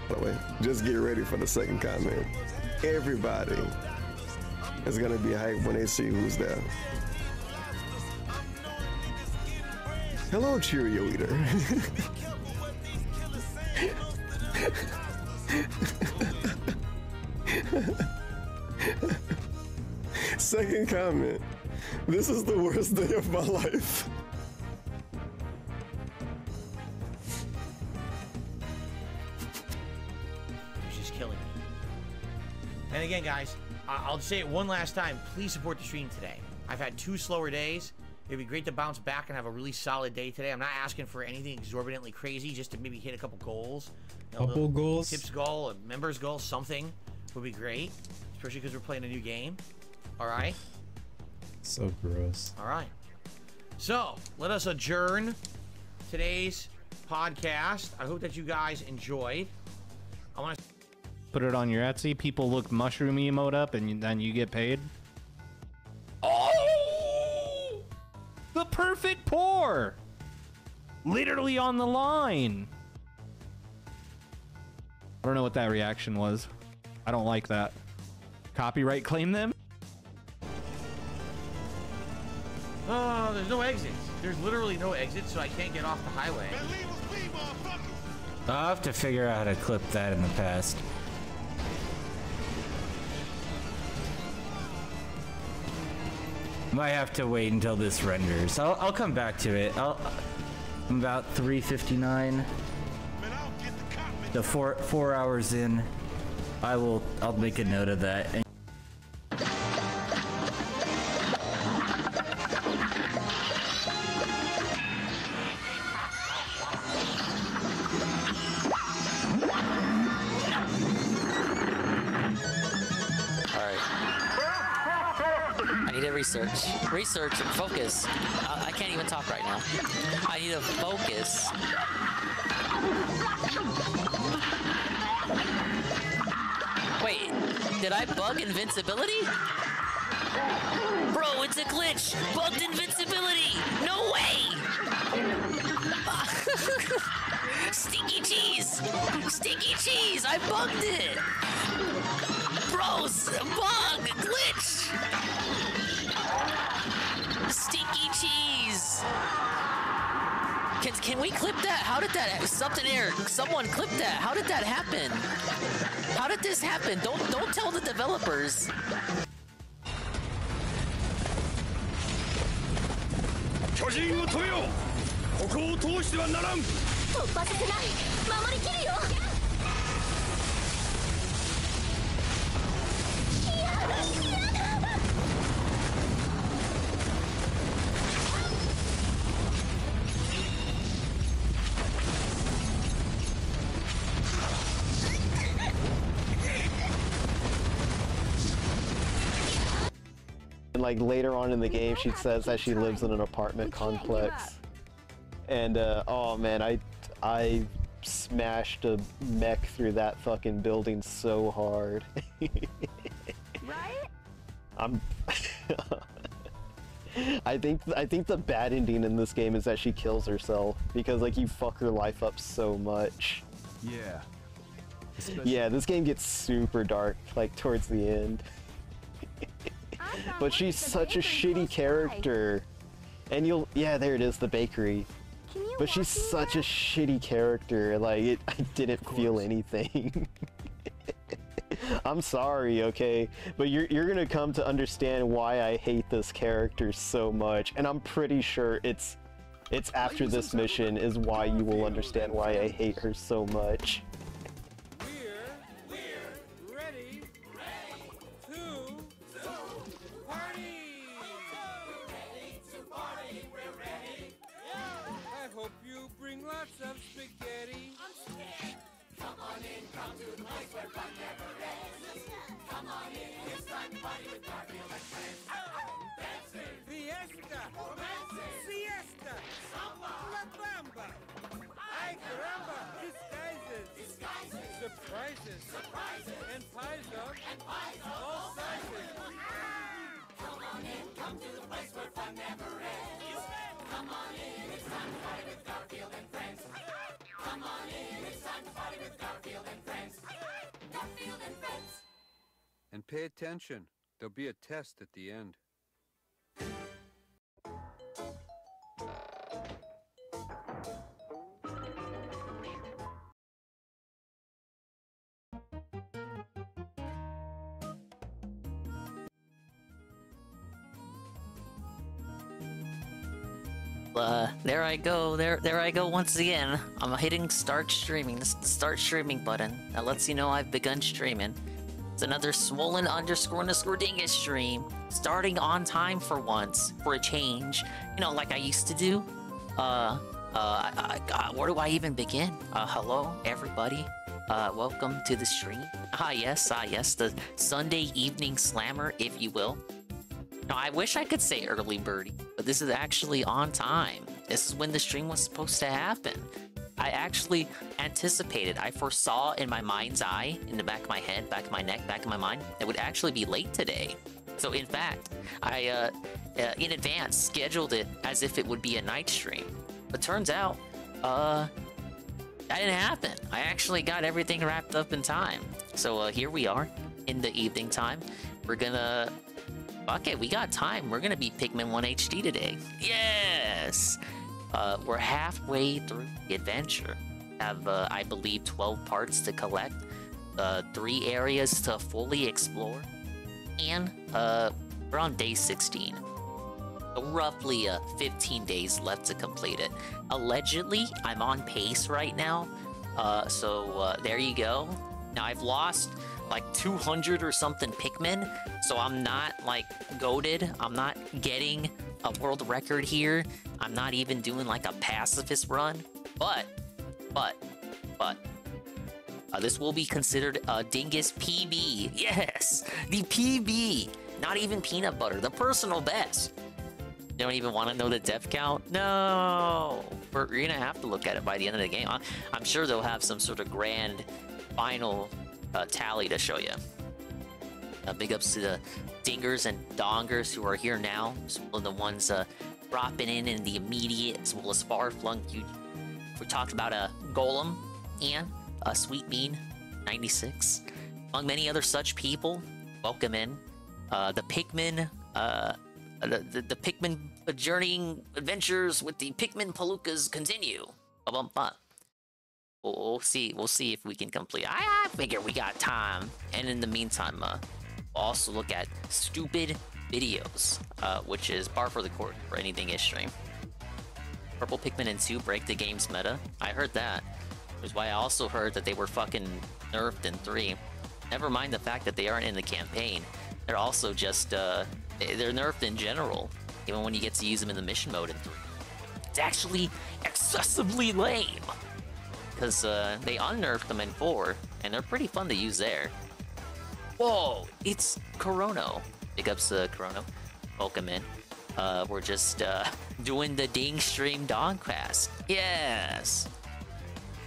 By the way, just get ready for the second comment. Everybody is gonna be hyped when they see who's there. Hello, Cheerio Eater. Second comment. This is the worst day of my life. She's killing me. And again, guys, I'll say it one last time. Please support the stream today. I've had 2 slower days. It'd be great to bounce back and have a really solid day today. I'm not asking for anything exorbitantly crazy, just to maybe hit a couple goals. You know, couple goals? Tips goal, a members goal, something would be great. Especially because we're playing a new game. Alright? So gross. Alright. So, let us adjourn today's podcast. I hope that you guys enjoyed. I want to put it on your Etsy. People look mushroom emote up and then you get paid. Oh! The perfect pour! Literally on the line. I don't know what that reaction was. I don't like that. Copyright claim them? Oh, there's no exits. There's literally no exits, so I can't get off the highway. I'll have to figure out how to clip that in the past. Might have to wait until this renders. I'll come back to it. I'm about 3:59. The 4 hours in. I'll make a note of that. Research and focus. I can't even talk right now. I need to focus. Wait, did I bug invincibility? Bro, it's a glitch! Bugged invincibility! No way! Stinky cheese! Stinky cheese! I bugged it! Bros! Bug! Glitch! Stinky cheese! Can we clip that? How did that? Something there. Someone clip that. How did that happen? How did this happen? Don't tell the developers. 巨人を止めよう。ここを通してはならん。突破させない。守りきるよ。Like later on in the game, she says that she lives in an apartment complex, and oh man, I smashed a mech through that fucking building so hard. Right? I think the bad ending in this game is that she kills herself because like you fuck her life up so much. Yeah. Yeah, this game gets super dark like towards the end. But she's such a shitty character. And yeah, there it is, the bakery. But she's such a shitty character, like, I didn't feel anything. I'm sorry, okay? But you're gonna come to understand why I hate this character so much, and I'm pretty sure it's after this mission is why you will understand why I hate her so much. Lots of spaghetti. I'm scared. Come on in, come to the place where fun never ends. Come on in, it's time to party with Garfield and friends. Dancing, fiesta, romancing, siesta, samba, la bamba. Ay caramba, disguises, surprises, and pies of all sizes. Come on in, come to the place where fun never ends. Come on in, it's time to party with Garfield and friends. Come on in, it's time to party with Garfield and friends. And pay attention. There'll be a test at the end. There I go. There I go once again. I'm hitting start streaming. This is the start streaming button. That lets you know I've begun streaming. It's another swollen __ dingus stream. Starting on time for once. For a change. You know, like I used to do. Where do I even begin? Hello, everybody. Welcome to the stream. Yes, the Sunday evening slammer, if you will. Now, I wish I could say early birdie, but this is actually on time. This is when the stream was supposed to happen. I actually anticipated, I foresaw in my mind's eye, in the back of my head, back of my neck, back of my mind, it would actually be late today. So in fact, I, in advance, scheduled it as if it would be a night stream. But turns out, that didn't happen. I actually got everything wrapped up in time. So here we are, in the evening time. We're gonna... Fuck it, we got time. We're gonna be Pikmin 1 HD today. Yes! We're halfway through the adventure. Have, I believe, 12 parts to collect, 3 areas to fully explore, and we're on day 16. So roughly 15 days left to complete it. Allegedly, I'm on pace right now, so there you go. Now, I've lost like 200 or something Pikmin, so I'm not like goated. I'm not getting a world record here. I'm not even doing like a pacifist run, but this will be considered a dingus PB. Yes, the PB, not even peanut butter, the personal best. You don't even want to know the death count? No, you're gonna have to look at it by the end of the game. I'm sure they'll have some sort of grand final tally to show you. Big ups to the dingers and dongers who are here now, as well as the ones dropping in the immediate, as well as far-flung future. We talked about a Golem and a Sweet Bean 96, among many other such people. Welcome in. The Pikmin, the Pikmin journeying adventures with the Pikmin Palookas continue. We'll see if we can complete. I figure we got time. And in the meantime, we'll also look at stupid videos, which is par for the course for anything is stream. Purple Pikmin and 2 break the game's meta. I heard that. Which is why I also heard that they were fucking nerfed in 3. Never mind the fact that they aren't in the campaign. They're also just, they're nerfed in general. Even when you get to use them in the mission mode in 3. It's actually excessively lame. Because they unnerfed them in 4, and they're pretty fun to use there. Whoa, it's Corono. Big ups to Corono. Welcome in. We're just doing the Ding Stream Dogcast. Yes!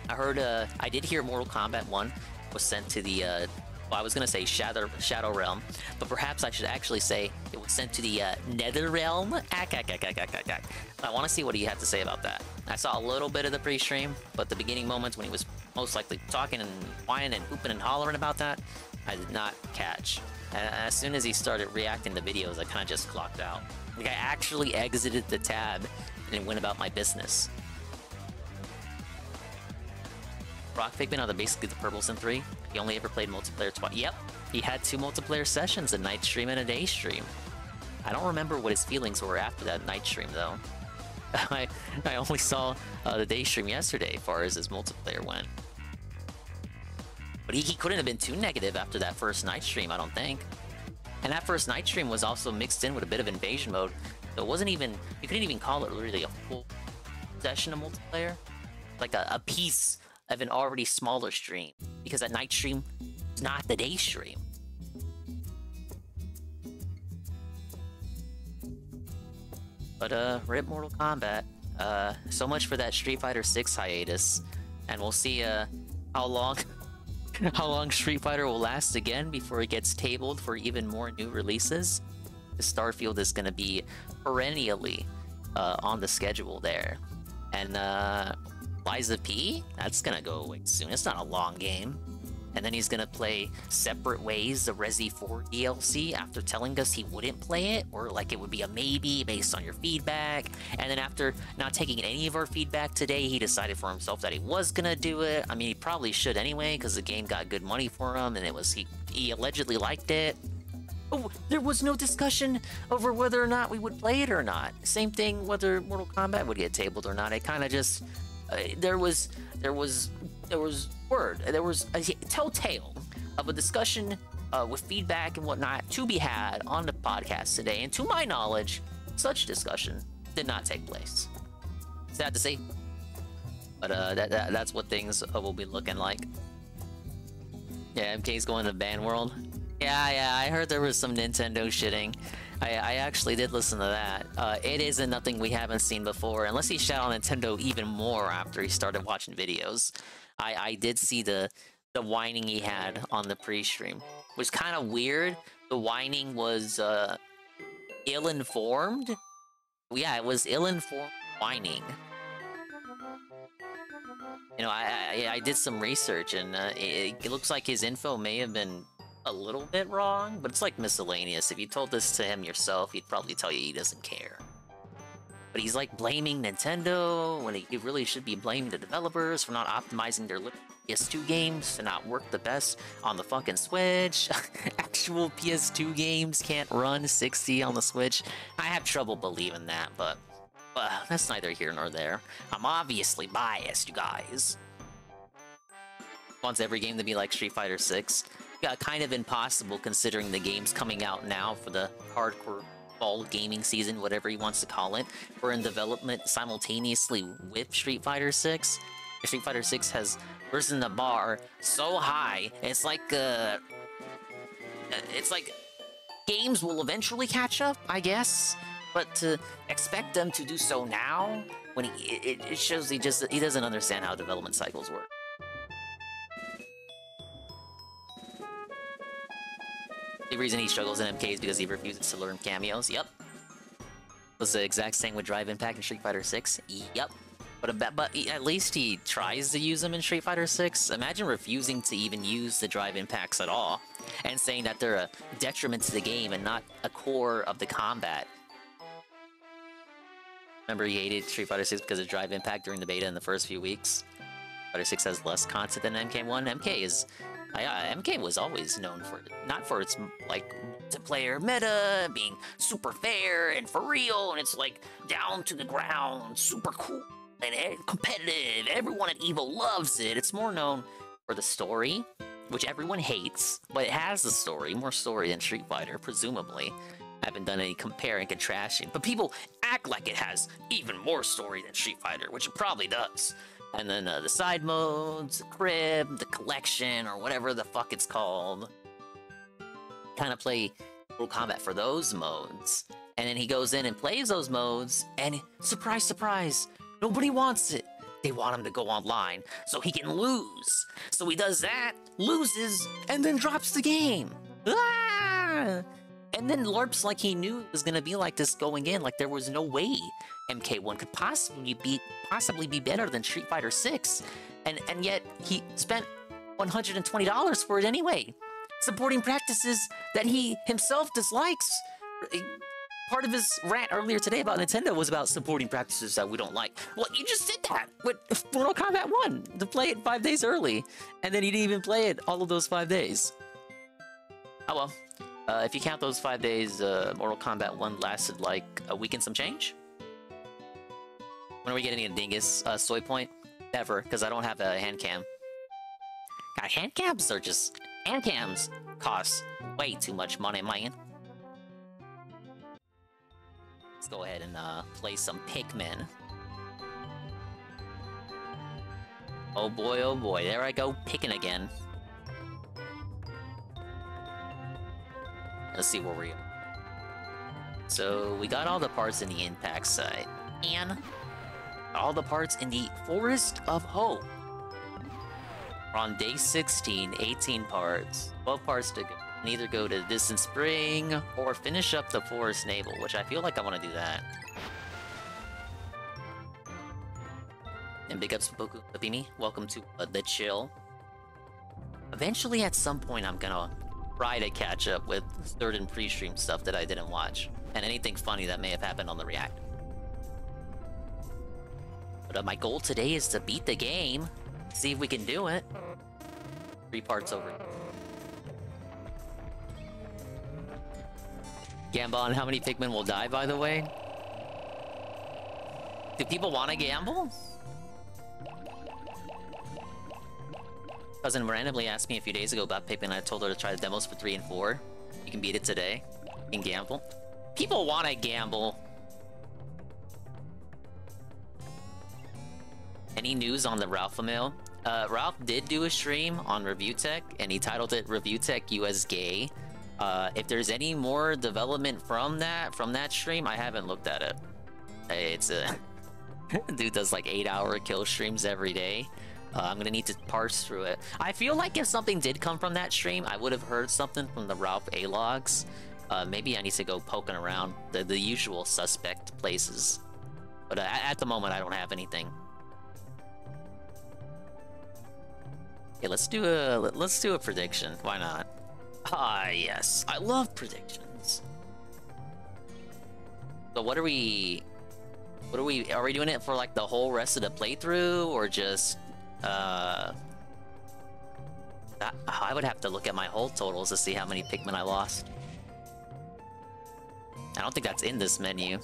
I heard, I did hear Mortal Kombat 1 was sent to the, well, I was gonna say Shadow Realm, but perhaps I should actually say it was sent to the Nether Realm. I want to see what he had to say about that. I saw a little bit of the pre-stream, but the beginning moments when he was most likely talking and whining and hooping and hollering about that, I did not catch. And as soon as he started reacting to videos, I kind of just clocked out. Like, I actually exited the tab and went about my business. Rock Pikmin are basically the purples in 3. He only ever played multiplayer twice. Yep, he had 2 multiplayer sessions, a night stream and a day stream. I don't remember what his feelings were after that night stream, though. I only saw the day stream yesterday, as far as his multiplayer went. But he couldn't have been too negative after that first night stream, I don't think. And that first night stream was also mixed in with a bit of invasion mode. So it wasn't even, you couldn't even call it really a full session of multiplayer. Like a piece of an already smaller stream. Because that night stream is not the day stream. But rip Mortal Kombat. So much for that Street Fighter 6 hiatus. And we'll see how long Street Fighter will last again before it gets tabled for even more new releases. The Starfield is going to be perennially on the schedule there. And Liza P, that's going to go away soon. It's not a long game. and then he's gonna play Separate Ways, the Resi 4 DLC, after telling us he wouldn't play it, or like it would be a maybe based on your feedback. And then after not taking any of our feedback today, he decided for himself that he was gonna do it. I mean, he probably should anyway, because the game got good money for him, and he allegedly liked it. Oh, there was no discussion over whether or not we would play it or not. Same thing whether Mortal Kombat would get tabled or not. It kind of just there was a telltale of a discussion with feedback and whatnot to be had on the podcast today. And to my knowledge, such discussion did not take place. Sad to see, but that's what things will be looking like. Yeah, MK's going to ban world. Yeah, I heard there was some Nintendo shitting. I actually did listen to that. It isn't nothing we haven't seen before, unless he shot on Nintendo even more after he started watching videos. I did see the whining he had on the pre-stream, which is kind of weird. The whining was ill-informed. Yeah, it was ill-informed whining. You know, I did some research, and it looks like his info may have been a little bit wrong, but it's like miscellaneous. If you told this to him yourself, he'd probably tell you he doesn't care. But he's like blaming Nintendo when he really should be blaming the developers for not optimizing their PS2 games to not work the best on the fucking Switch. Actual PS2 games can't run 60 on the Switch. I have trouble believing that, but that's neither here nor there. I'm obviously biased, you guys. Wants every game to be like Street Fighter 6. Kind of impossible considering the game's coming out now for the hardcore fall gaming season, whatever he wants to call it. We're in development simultaneously with Street Fighter 6. Street Fighter 6 has risen the bar so high, it's like games will eventually catch up, I guess. But to expect them to do so now, when it shows he doesn't understand how development cycles work. The reason he struggles in MK is because he refuses to learn cameos. Yep. Was the exact same with Drive Impact in Street Fighter 6. Yep. But at least he tries to use them in Street Fighter 6. Imagine refusing to even use the Drive Impacts at all, and saying that they're a detriment to the game and not a core of the combat. Remember, he hated Street Fighter 6 because of Drive Impact during the beta in the first few weeks. Fighter 6 has less content than MK1. MK was always known for not for its like multiplayer meta being super fair and for real, and it's like down to the ground, super cool and competitive. Everyone at Evo loves it. It's more known for the story, which everyone hates, but it has the story, more story than Street Fighter, presumably. I haven't done any compare and contrasting, but people act like it has even more story than Street Fighter, which it probably does. And then the side modes, the crib, the collection, or whatever the fuck it's called. Kind of play Mortal Kombat for those modes. And then he goes in and plays those modes, and surprise, surprise, nobody wants it. They want him to go online so he can lose. So he does that, loses, and then drops the game. Ah! And then LARPs like he knew it was gonna be like this going in, like there was no way MK1 could possibly be better than Street Fighter 6, and yet he spent $120 for it anyway, supporting practices that he himself dislikes. Part of his rant earlier today about Nintendo was about supporting practices that we don't like. Well, you just did that with Mortal Kombat 1 to play it 5 days early, and then he didn't even play it all of those 5 days. Oh well. If you count those 5 days, Mortal Kombat 1 lasted like a week and some change. When are we getting a dingus soy point? Never, because I don't have a hand cam. God, hand cams cost way too much money, man. Let's go ahead and play some Pikmin. Oh boy, there I go picking again. Let's see where we are. So we got all the parts in the impact site, and all the parts in the Forest of Hope. We're on day 16, 18 parts, 12 parts to go. And either go to Distant Spring or finish up the Forest Navel, which I feel like I want to do that. And big ups to Boku Tapimi. Welcome to the chill. Eventually, at some point, I'm gonna try to catch up with certain pre-stream stuff that I didn't watch, and anything funny that may have happened on the React. But my goal today is to beat the game. See if we can do it. 3 parts over. Gambon, how many Pikmin will die, by the way? Do people want to gamble? Cousin randomly asked me a few days ago about Pikmin. I told her to try the demos for 3 and 4. You can beat it today. You can gamble. People want to gamble. Any news on the Ralph email? Ralph did do a stream on Review Tech, and he titled it Review Tech US Gay. If there's any more development from that stream, I haven't looked at it. It's a dude does like 8-hour kill streams every day. I'm gonna need to parse through it. I feel like if something did come from that stream, I would have heard something from the Ralph A logs. Maybe I need to go poking around the usual suspect places. But at the moment, I don't have anything. Okay, let's do a prediction. Why not? Ah, yes, I love predictions. So what are we doing it for like the whole rest of the playthrough, or just I would have to look at my whole totals to see how many Pikmin I lost. I don't think that's in this menu.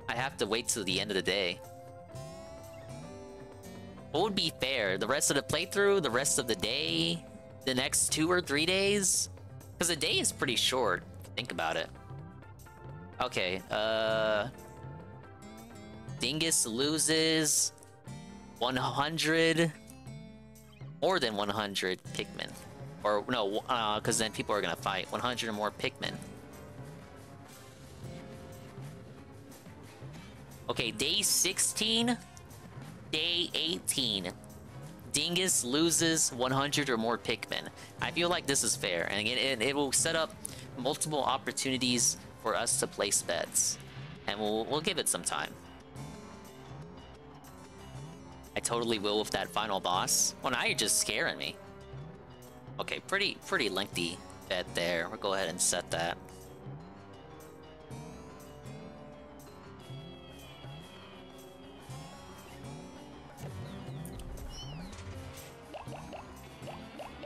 I have to wait till the end of the day. What would be fair? The rest of the playthrough? The rest of the day? The next 2 or 3 days? Because a day is pretty short, if you think about it. Okay, Dingus loses 100... more than 100 Pikmin. Or, no, because then people are gonna fight. 100 or more Pikmin. Okay, day 16... Day 18, Dingus loses 100 or more Pikmin. I feel like this is fair, and it will set up multiple opportunities for us to place bets, and we'll give it some time. I totally will with that final boss. Well, now you're just scaring me. Okay, pretty lengthy bet there. We'll go ahead and set that.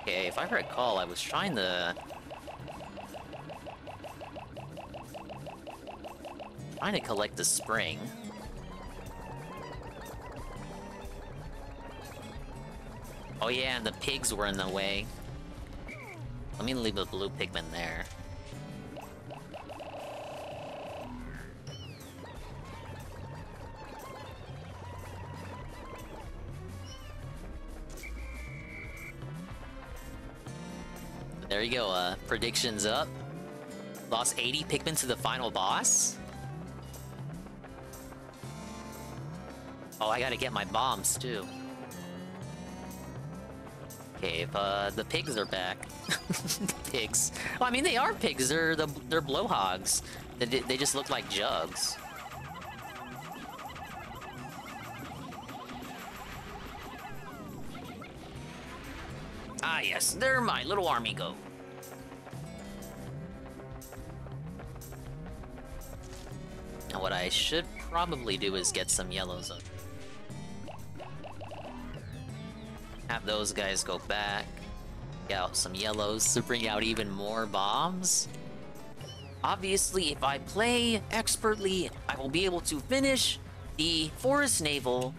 Okay, if I recall, I was trying to collect the spring. Oh yeah, and the pigs were in the way. Let me leave the blue Pikmin there. There you go, predictions up. Lost 80 Pikmin to the final boss. Oh, I gotta get my bombs, too. Okay, if, the pigs are back. Pigs. Well, I mean, they are pigs. They're blowhogs. They just look like jugs. Ah, yes, they're my little army goat. Now, what I should probably do is get some yellows up. Have those guys go back. Get out some yellows to bring out even more bombs. Obviously, if I play expertly, I will be able to finish the Forest Naval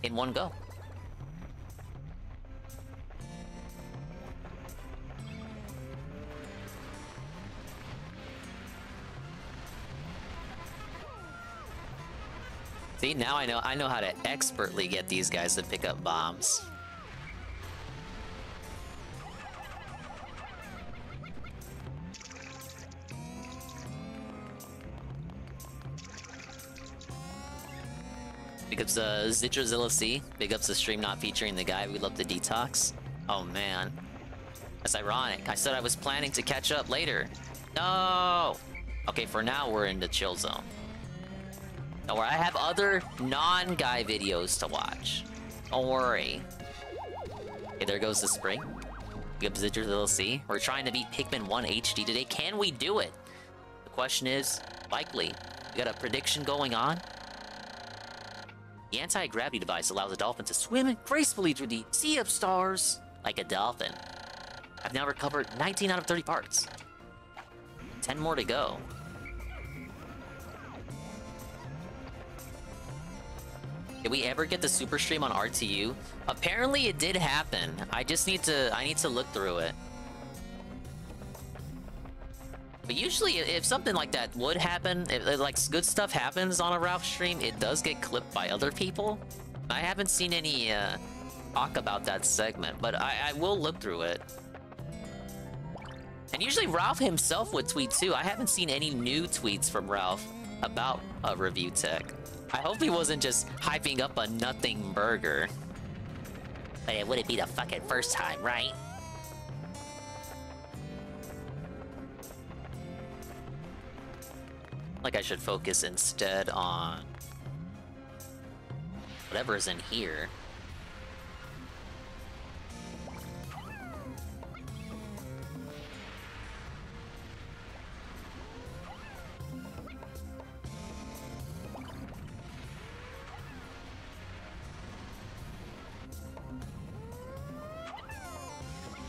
in one go. See, now I know how to expertly get these guys to pick up bombs. Big ups Zitrazilla C. Big ups the stream not featuring the guy we love to detox. Oh man. That's ironic. I said I was planning to catch up later. No! Okay, for now we're in the chill zone. Don't worry, I have other non-guy videos to watch. Don't worry. Okay, there goes the spring. Good Zitter DLC. We're trying to beat Pikmin 1 HD today. Can we do it? The question is, likely. We got a prediction going on. The anti-gravity device allows a dolphin to swim gracefully through the sea of stars like a dolphin. I've now recovered 19 out of 30 parts. 10 more to go. Did we ever get the super stream on RTU? Apparently it did happen. I need to look through it. But usually if something like that would happen, if like good stuff happens on a Ralph stream, it does get clipped by other people. I haven't seen any talk about that segment, but I will look through it. And usually Ralph himself would tweet too. I haven't seen any new tweets from Ralph about review tech. I hope he wasn't just hyping up a nothing burger. But it wouldn't be the fucking first time, right? Like I should focus instead on whatever's in here.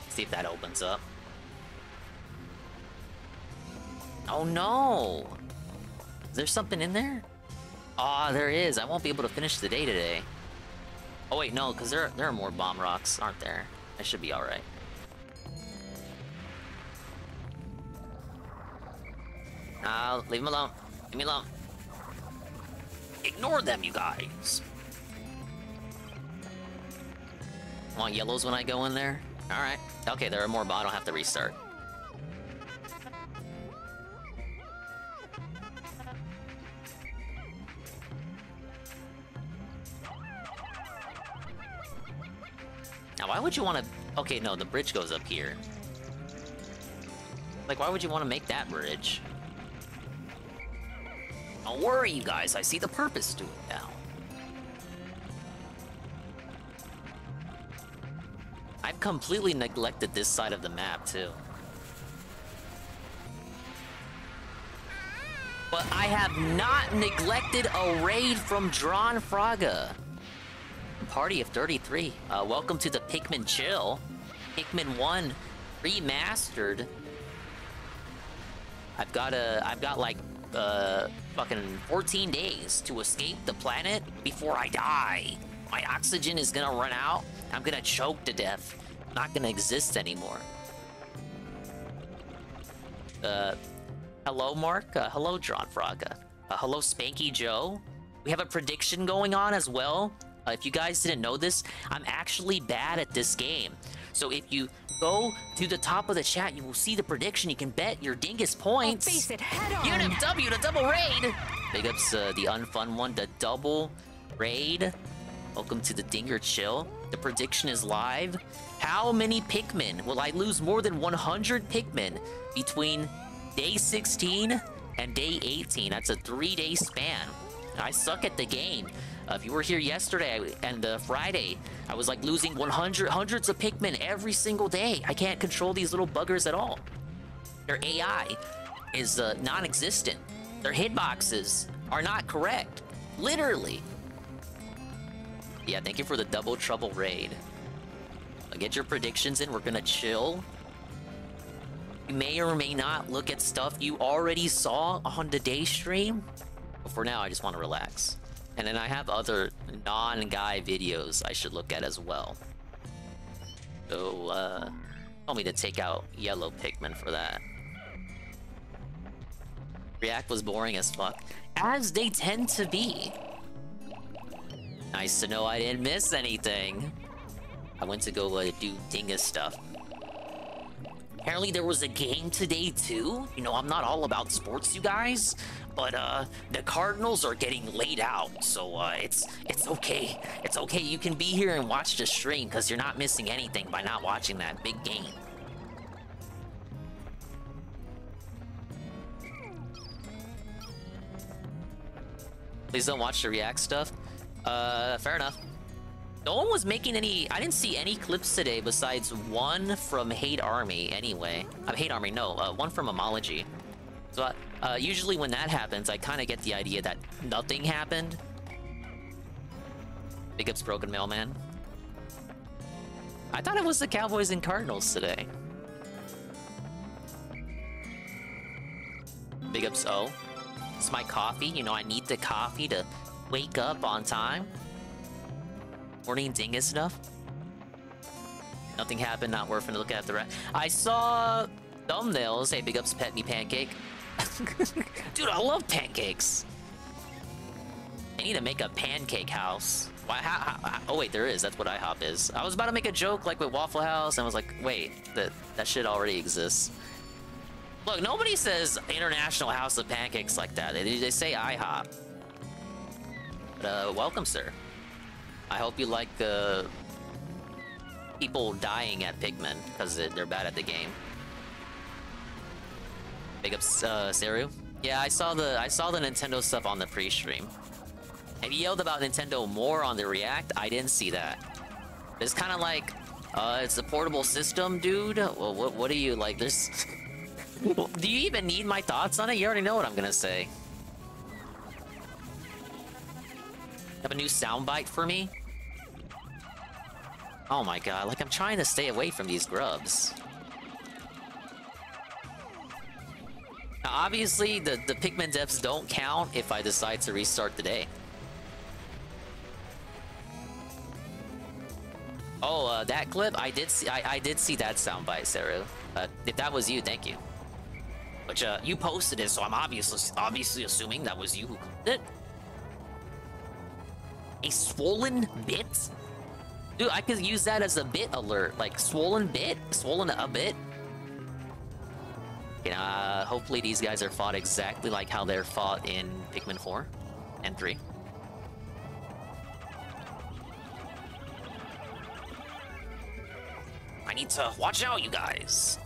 See if that opens up. Oh no! Is there something in there? Ah, there is. I won't be able to finish the day today. Oh wait, no, because there are more bomb rocks, aren't there? I should be alright. Leave him alone. Leave me alone. Ignore them, you guys. Want yellows when I go in there? Alright. Okay, there are more, but I don't have to restart. Now, why would you want to... Okay, no, the bridge goes up here. Like, why would you want to make that bridge? Don't worry, you guys. I see the purpose to it now. I've completely neglected this side of the map, too. But I have not neglected a raid from Drawn Fraga. Party of 33. Welcome to the Pikmin Chill. Pikmin 1 remastered. I've got like fucking 14 days to escape the planet before I die. My oxygen is gonna run out. I'm gonna choke to death. I'm not gonna exist anymore. Hello, Mark. Hello, Drawn Fraga. Hello, Spanky Joe. We have a prediction going on as well. If you guys didn't know this, I'm actually bad at this game. So if you go to the top of the chat, you will see the prediction. You can bet your dingus points. Face it head on. Unit W, the double raid. Big ups the unfun one, the double raid. Welcome to the Dinger Chill. The prediction is live. How many Pikmin? Will I lose more than 100 Pikmin between day 16 and day 18? That's a 3-day span. I suck at the game. If you were here yesterday and Friday, I was like losing hundreds of Pikmin every single day. I can't control these little buggers at all. Their AI is non-existent. Their hitboxes are not correct. Literally. Yeah, thank you for the double trouble raid. Get your predictions in. We're gonna chill. You may or may not look at stuff you already saw on the day stream. But for now, I just want to relax. And then I have other non-guy videos I should look at as well. So, told me to take out yellow Pikmin for that. React was boring as fuck. As they tend to be. Nice to know I didn't miss anything. I went to go do dingus stuff. Apparently there was a game today too. You know, I'm not all about sports, you guys. But the Cardinals are getting laid out, so it's okay. It's okay. You can be here and watch the stream because you're not missing anything by not watching that big game. Please don't watch the React stuff. Fair enough. No one was making any... I didn't see any clips today besides one from Hate Army anyway. Hate Army, no. One from Homology. So usually when that happens, I kind of get the idea that nothing happened. Big ups Broken Mailman. I thought it was the Cowboys and Cardinals today. Big ups O. It's my coffee. You know, I need the coffee to wake up on time. Morning dingus stuff. Nothing happened, not worth it to look at the rest. I saw thumbnails. Hey, big ups Pet Me Pancake. Dude, I love pancakes. I need to make a pancake house. Why, oh wait, there is. That's what IHOP is. I was about to make a joke like with Waffle House, and I was like, wait, that shit already exists. Look, nobody says International House of Pancakes like that. They say IHOP. But, welcome, sir. I hope you like people dying at Pikmin because they're bad at the game. Big ups, Seru. Yeah, I saw the Nintendo stuff on the pre-stream. And he yelled about Nintendo more on the React. I didn't see that. It's kind of like, it's a portable system, dude. Well, what do you like? There's. Do you even need my thoughts on it? You already know what I'm gonna say. Have a new soundbite for me? Oh my god, like I'm trying to stay away from these grubs. Now, obviously, the Pikmin devs don't count if I decide to restart the day. Oh, that clip? I did see that soundbite, Saru. If that was you, thank you. But you posted it, so I'm obviously assuming that was you who clipped it. A swollen bit? Dude, I could use that as a bit alert. Like, swollen bit? Swollen a bit? Okay, hopefully these guys are fought exactly like how they're fought in Pikmin 4 and 3. I need to watch out, you guys.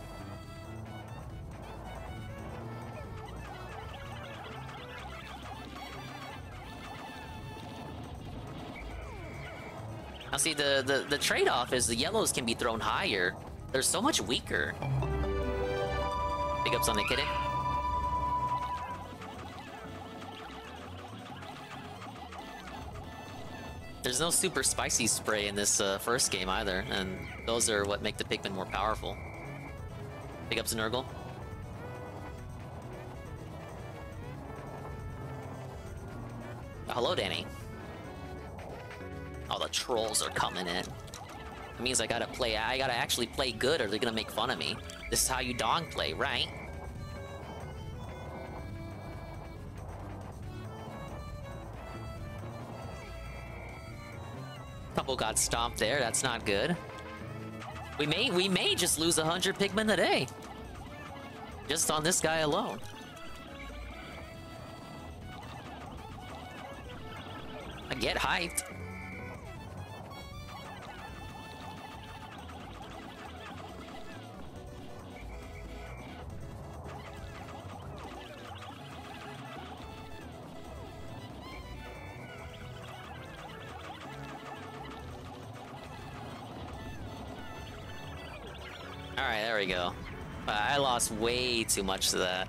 Now see, the trade-off is the yellows can be thrown higher. They're so much weaker. Big ups on the kidding. There's no super spicy spray in this first game either, and those are what make the Pikmin more powerful. Big ups Nurgle. Hello, Danny. Oh, the trolls are coming in. It means I gotta actually play good or they're gonna make fun of me. This is how you dong play, right? Couple got stomped there, that's not good. We may just lose 100 Pikmin today. Just on this guy alone. I get hyped. Alright, there we go. I lost way too much to that.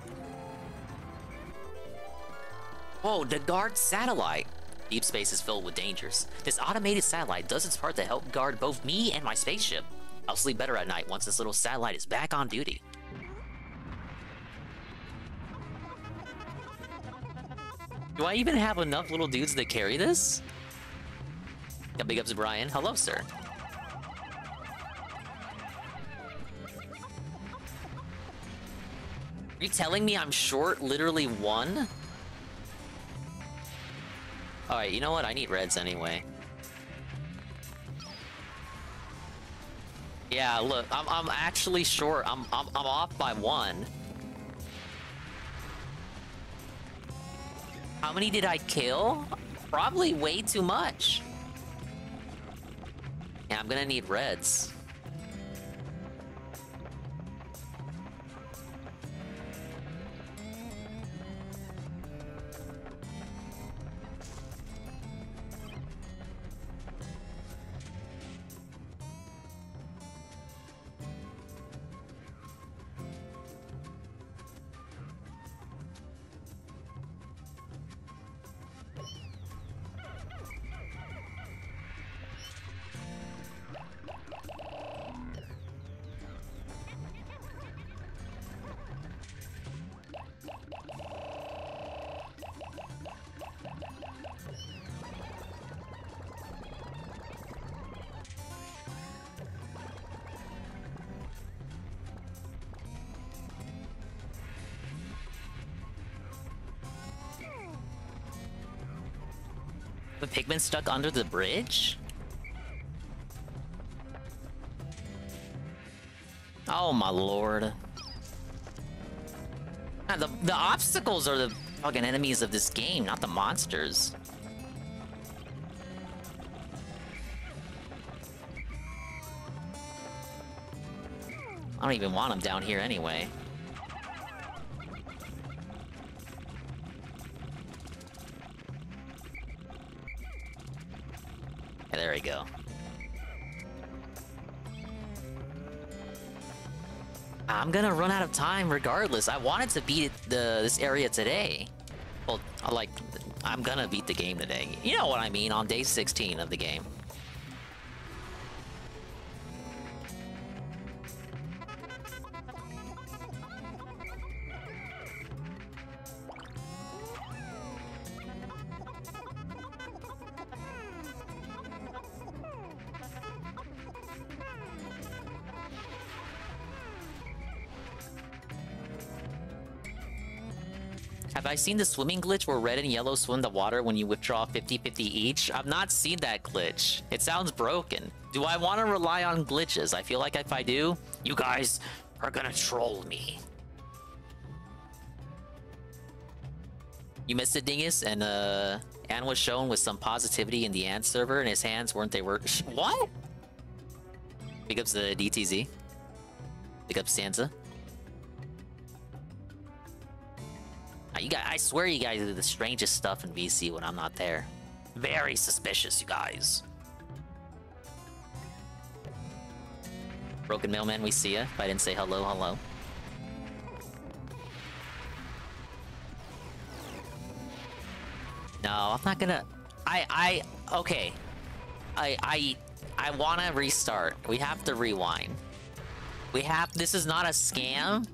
Whoa, the guard satellite! Deep space is filled with dangers. This automated satellite does its part to help guard both me and my spaceship. I'll sleep better at night once this little satellite is back on duty. Do I even have enough little dudes to carry this? Yeah, big ups to Brian. Hello, sir. Are you telling me I'm short literally one? Alright, you know what? I need reds anyway. Yeah, look, I'm actually short. I'm off by one. How many did I kill? Probably way too much. Yeah, I'm gonna need reds. The Pikmin stuck under the bridge? Oh my lord. The obstacles are the fucking enemies of this game, not the monsters. I don't even want them down here anyway. Yeah, there we go. I'm gonna run out of time regardless. I wanted to beat this area today. Well, I'm gonna beat the game today. You know what I mean, on day 16 of the game. Have I seen the swimming glitch where red and yellow swim the water when you withdraw 50-50 each? I've not seen that glitch. It sounds broken. Do I want to rely on glitches? I feel like if I do, you guys are gonna troll me. You missed it, Dingus, and Ann was shown with some positivity in the Ant server, and his hands weren't they were. What? Big ups the DTZ. Big ups Sansa. I swear you guys do the strangest stuff in VC when I'm not there. Very suspicious, you guys. Broken Mailman, we see ya. If I didn't say hello, hello. No, I'm not gonna... Okay. I wanna restart. We have to rewind. This is not a scam.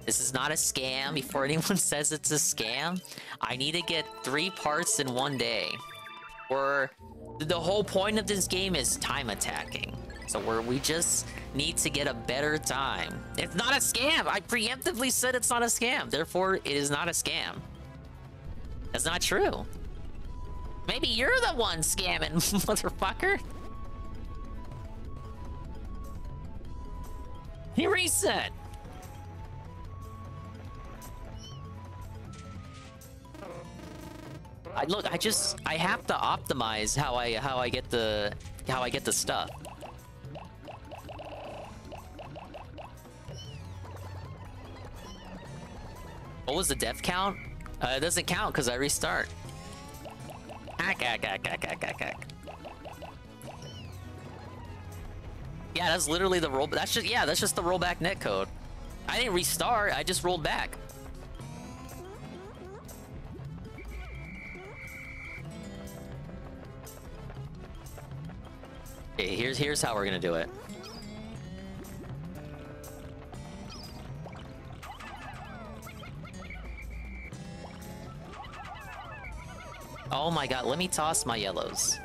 This is not a scam. Before anyone says it's a scam, I need to get 3 parts in 1 day. Or the whole point of this game is time attacking. So we just need to get a better time. It's not a scam. I preemptively said it's not a scam. Therefore, it is not a scam. That's not true. Maybe you're the one scamming, motherfucker. He reset. I have to optimize how I get the stuff. What was the death count? It doesn't count because I restart. Yeah, that's literally the roll. That's just the rollback netcode. I didn't restart. I just rolled back. Okay, here's how we're gonna do it. Oh my god, let me toss my yellows.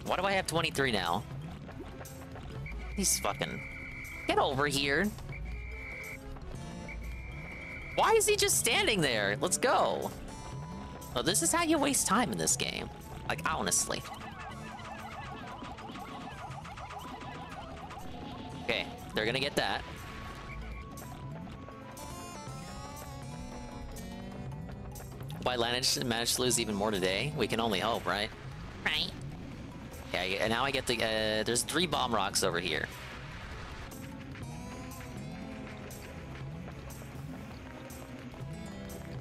Why do I have 23 now? He's fucking... Get over here. Why is he just standing there? Let's go. Oh, this is how you waste time in this game. Like, honestly. Okay, they're gonna get that. Why managed to lose even more today? We can only hope, right? Right. Okay, and now I get the, there's 3 bomb rocks over here.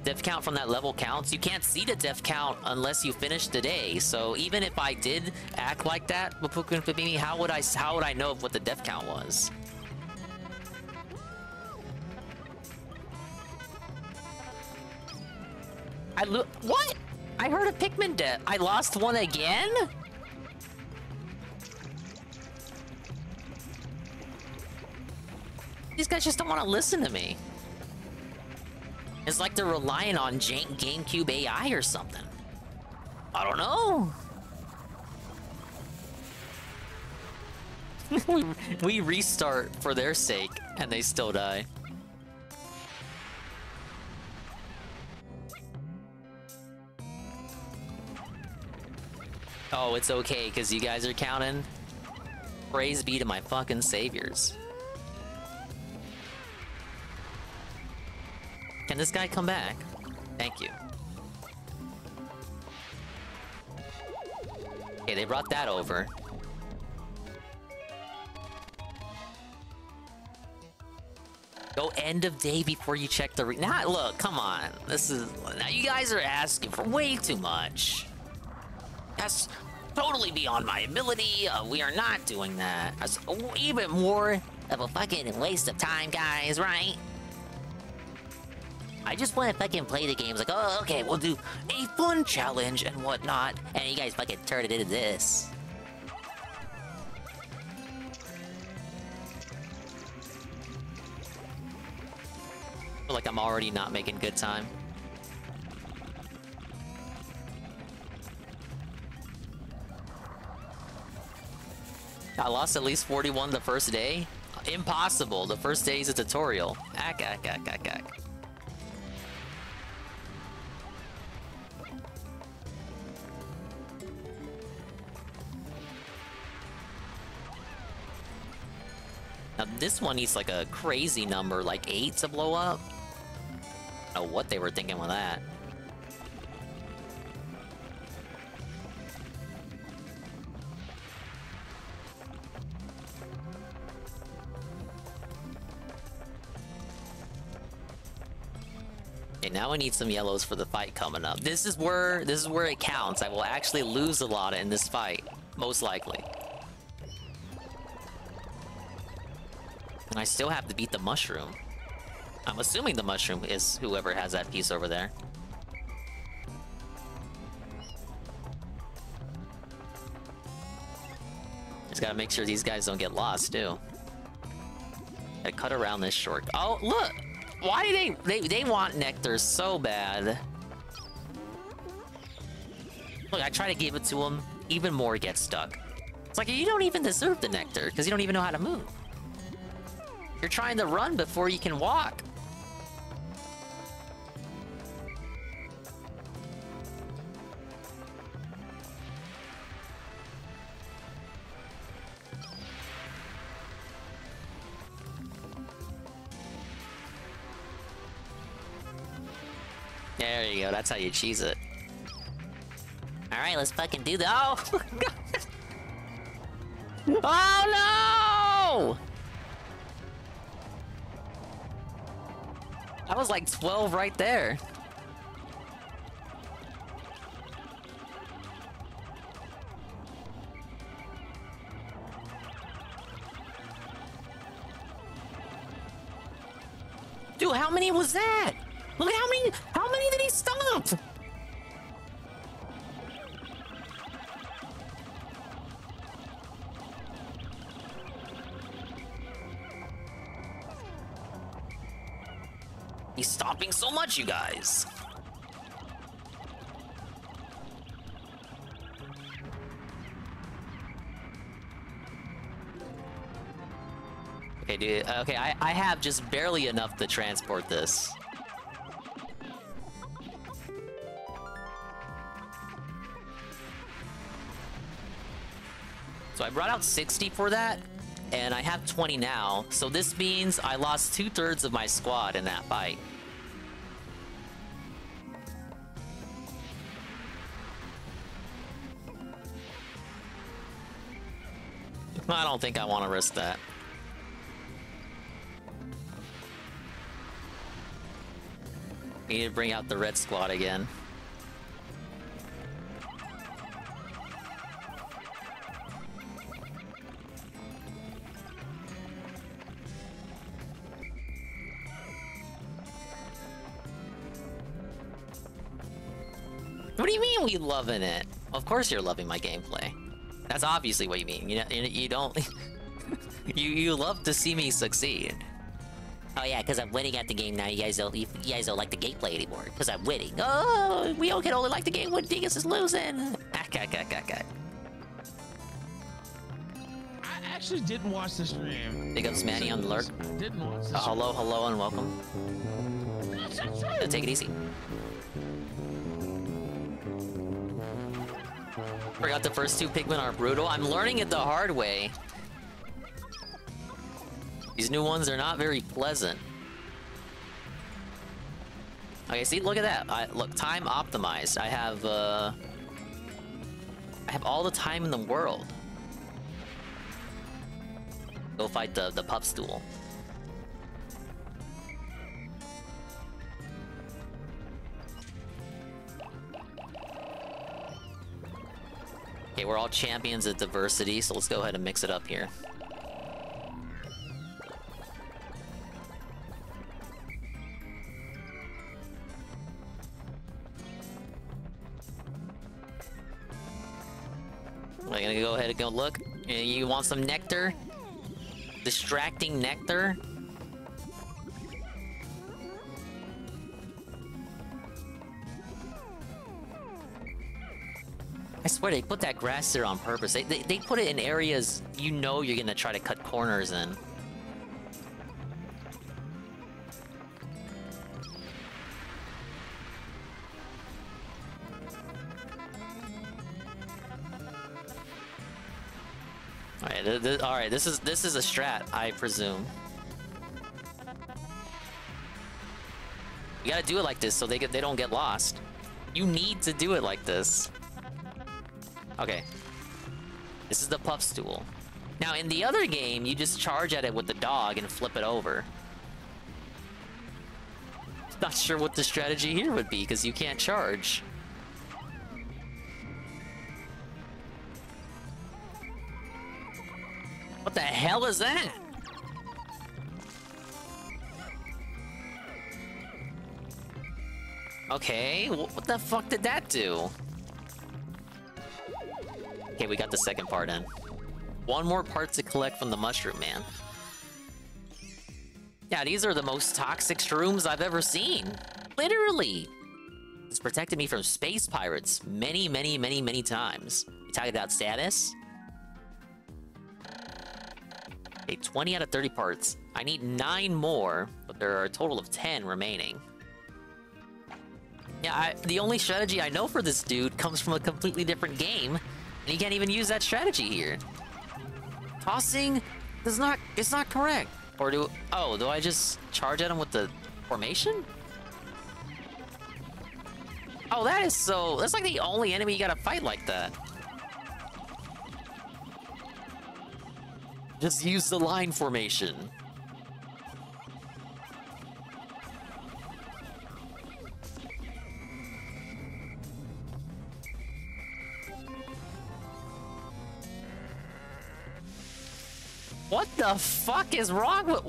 Death count from that level counts. You can't see the death count unless you finish the day. So even if I did act like that, how would I know what the death count was? What? I heard a Pikmin death. I lost one again? These guys just don't want to listen to me. It's like they're relying on GameCube AI or something. I don't know. we restart for their sake, and they still die. Oh, it's okay, because you guys are counting. Praise be to my fucking saviors. Can this guy come back? Thank you. Okay, they brought that over. Go end of day before you check the nah, look, come on. This is... Now you guys are asking for way too much. That's totally beyond my ability. We are not doing that. That's even more of a fucking waste of time, guys, right? I just want to fucking play the games like, oh, okay, we'll do a fun challenge and whatnot. And you guys fucking turn it into this. I feel like I'm already not making good time. I lost at least 41 the first day? Impossible. The first day is a tutorial. Ack. Now this one needs like a crazy number, like 8 to blow up. I don't know what they were thinking with that. Okay, now I need some yellows for the fight coming up. This is where it counts. I will actually lose a lot in this fight, most likely. And I still have to beat the mushroom. I'm assuming the mushroom is whoever has that piece over there. Just gotta make sure these guys don't get lost, too. Gotta cut around this short. Oh, look! Why do they want nectar so bad? Look, I try to give it to them. Even more gets stuck. It's like, you don't even deserve the nectar, because you don't even know how to move. You're trying to run before you can walk. There you go, that's how you cheese it. Alright, let's fucking do that. Oh! Oh no! I was like 12 right there. Dude, how many was that? Look at how many did he stop? He's stopping so much, you guys. Okay, dude. Okay, I have just barely enough to transport this. So I brought out 60 for that, and I have 20 now. So this means I lost 2/3 of my squad in that fight. I don't think I want to risk that. Need to bring out the red squad again. What do you mean we loving it? Of course you're loving my gameplay. That's obviously what you mean. You don't... you love to see me succeed. Oh yeah, because I'm winning at the game now. You guys don't like the gameplay anymore. Because I'm winning. Oh, we all can only like the game when Dingus is losing. I actually didn't watch the stream. Big ups Manny on the lurk. Didn't watch the stream. Hello, and welcome. Take it easy. Forgot the first two Pikmin are brutal. I'm learning it the hard way. These new ones are not very pleasant. Okay, see, look at that. Look, time optimized. I have all the time in the world. Go fight the pup stool. Okay, we're all champions at diversity, so let's go ahead and mix it up here. I'm gonna go ahead and go look. You want some nectar? Distracting nectar? I swear they put that grass there on purpose. They put it in areas you know you're gonna try to cut corners in. Alright, this is a strat, I presume. You gotta do it like this so they don't get lost. You need to do it like this. Okay. This is the puff stool. Now, in the other game, you just charge at it with the dog and flip it over. Not sure what the strategy here would be, because you can't charge. What the hell is that? Okay, what the fuck did that do? Okay, we got the second part in. One more part to collect from the Mushroom Man. Yeah, these are the most toxic shrooms I've ever seen. Literally. It's protected me from space pirates many, many, many, many times. You tagged out status. Okay, 20 out of 30 parts. I need 9 more, but there are a total of 10 remaining. Yeah, the only strategy I know for this dude comes from a completely different game, and you can't even use that strategy here. Tossing is not correct. Or do I just charge at him with the formation? Oh, that's like the only enemy you gotta fight like that. Just use the line formation. What the fuck is wrong with...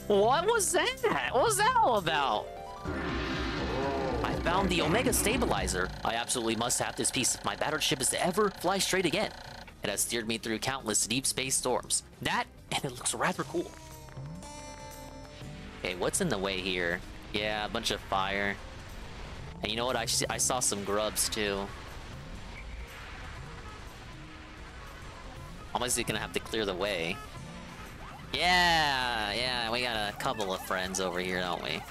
What was that? What was that all about? I found the Omega Stabilizer. I absolutely must have this piece if my battered ship is to ever fly straight again. It has steered me through countless deep space storms. That, and it looks rather cool. Okay, what's in the way here? Yeah, a bunch of fire. And you know what? I saw some grubs, too. Obviously gonna have to clear the way. Yeah, we got a couple of friends over here, don't we?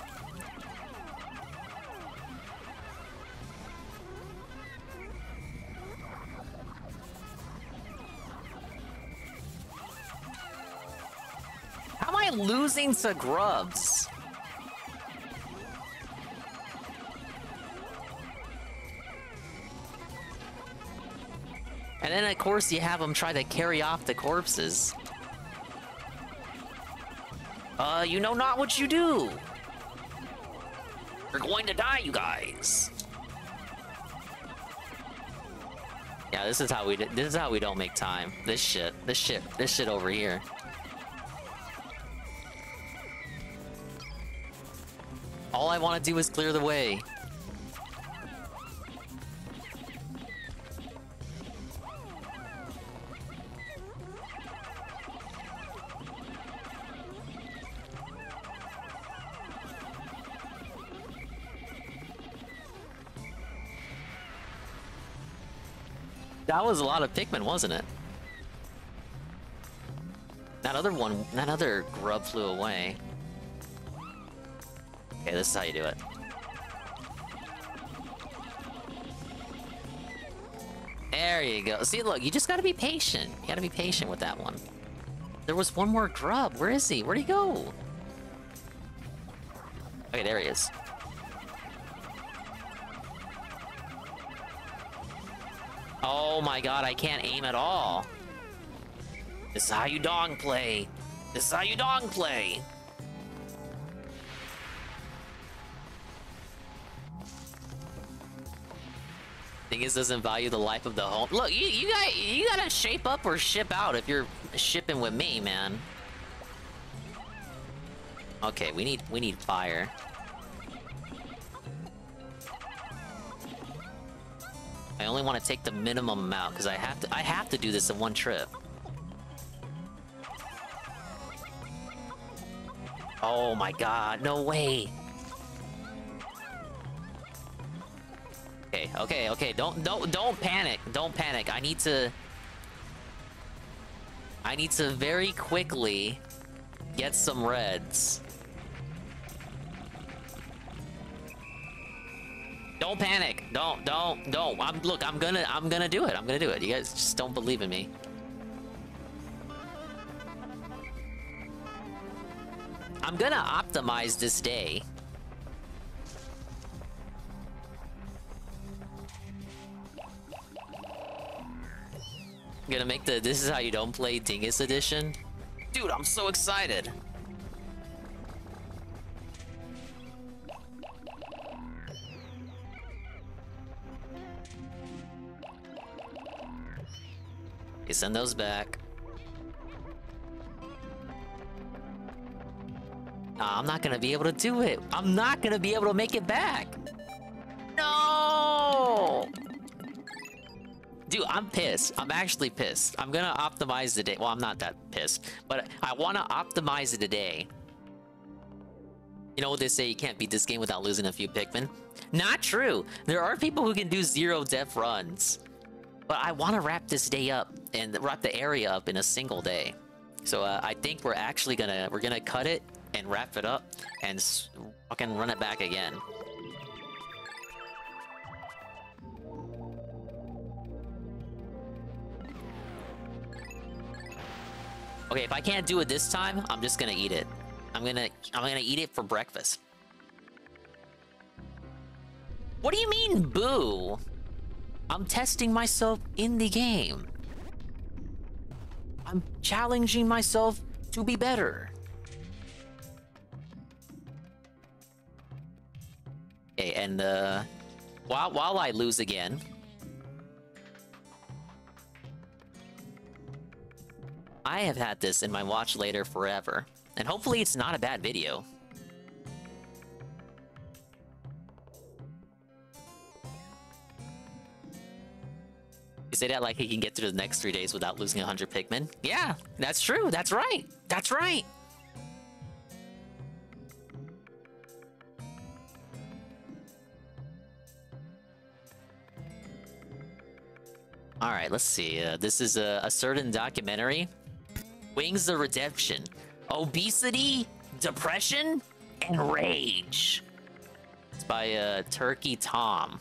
How am I losing to grubs? And then, of course, you have them try to carry off the corpses. You know not what you do. You're going to die, you guys. Yeah, this is how we don't make time. This shit over here. All I want to do is clear the way. That was a lot of Pikmin, wasn't it? That other grub flew away. Okay, this is how you do it. There you go. See, look, you just gotta be patient. You gotta be patient with that one. There was one more grub. Where is he? Where'd he go? Okay, there he is. Oh my god, I can't aim at all. This is how you dong play. This is how you dong play. Dingus doesn't value the life of the home. Look, you gotta shape up or ship out if you're shipping with me, man. Okay, we need fire. I only want to take the minimum amount because I have to do this in one trip. Oh my god, no way. Okay, don't panic. Don't panic. I need to very quickly get some reds. Don't panic. Don't. Look, I'm gonna do it. I'm gonna do it. You guys just don't believe in me. I'm gonna optimize this day. I'm gonna make the This Is How You Don't Play Dingus edition. Dude, I'm so excited. Okay, send those back. Nah, I'm not gonna be able to do it. I'm not gonna be able to make it back. No! Dude, I'm pissed. I'm actually pissed. I'm gonna optimize the day. Well, I'm not that pissed, but I want to optimize it today. You know what they say, you can't beat this game without losing a few Pikmin? Not true. There are people who can do 0-death runs. But I want to wrap this day up and wrap the area up in a single day. So I think we're actually gonna cut it and wrap it up and fucking run it back again. Okay, if I can't do it this time, I'm just gonna eat it. I'm gonna eat it for breakfast. What do you mean, boo? I'm testing myself in the game. I'm challenging myself to be better. Okay, and while I lose again, I have had this in my watch later forever, and hopefully it's not a bad video. You say that like he can get through the next 3 days without losing 100 Pikmin? Yeah, that's true. That's right. That's right. All right, let's see. This is a certain documentary. Wings of Redemption. Obesity, depression, and rage. It's by Turkey Tom.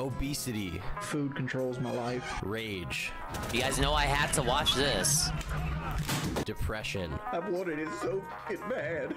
Obesity. Food controls my life. Rage. You guys know I had to watch this. Depression. I've wanted it so fucking bad.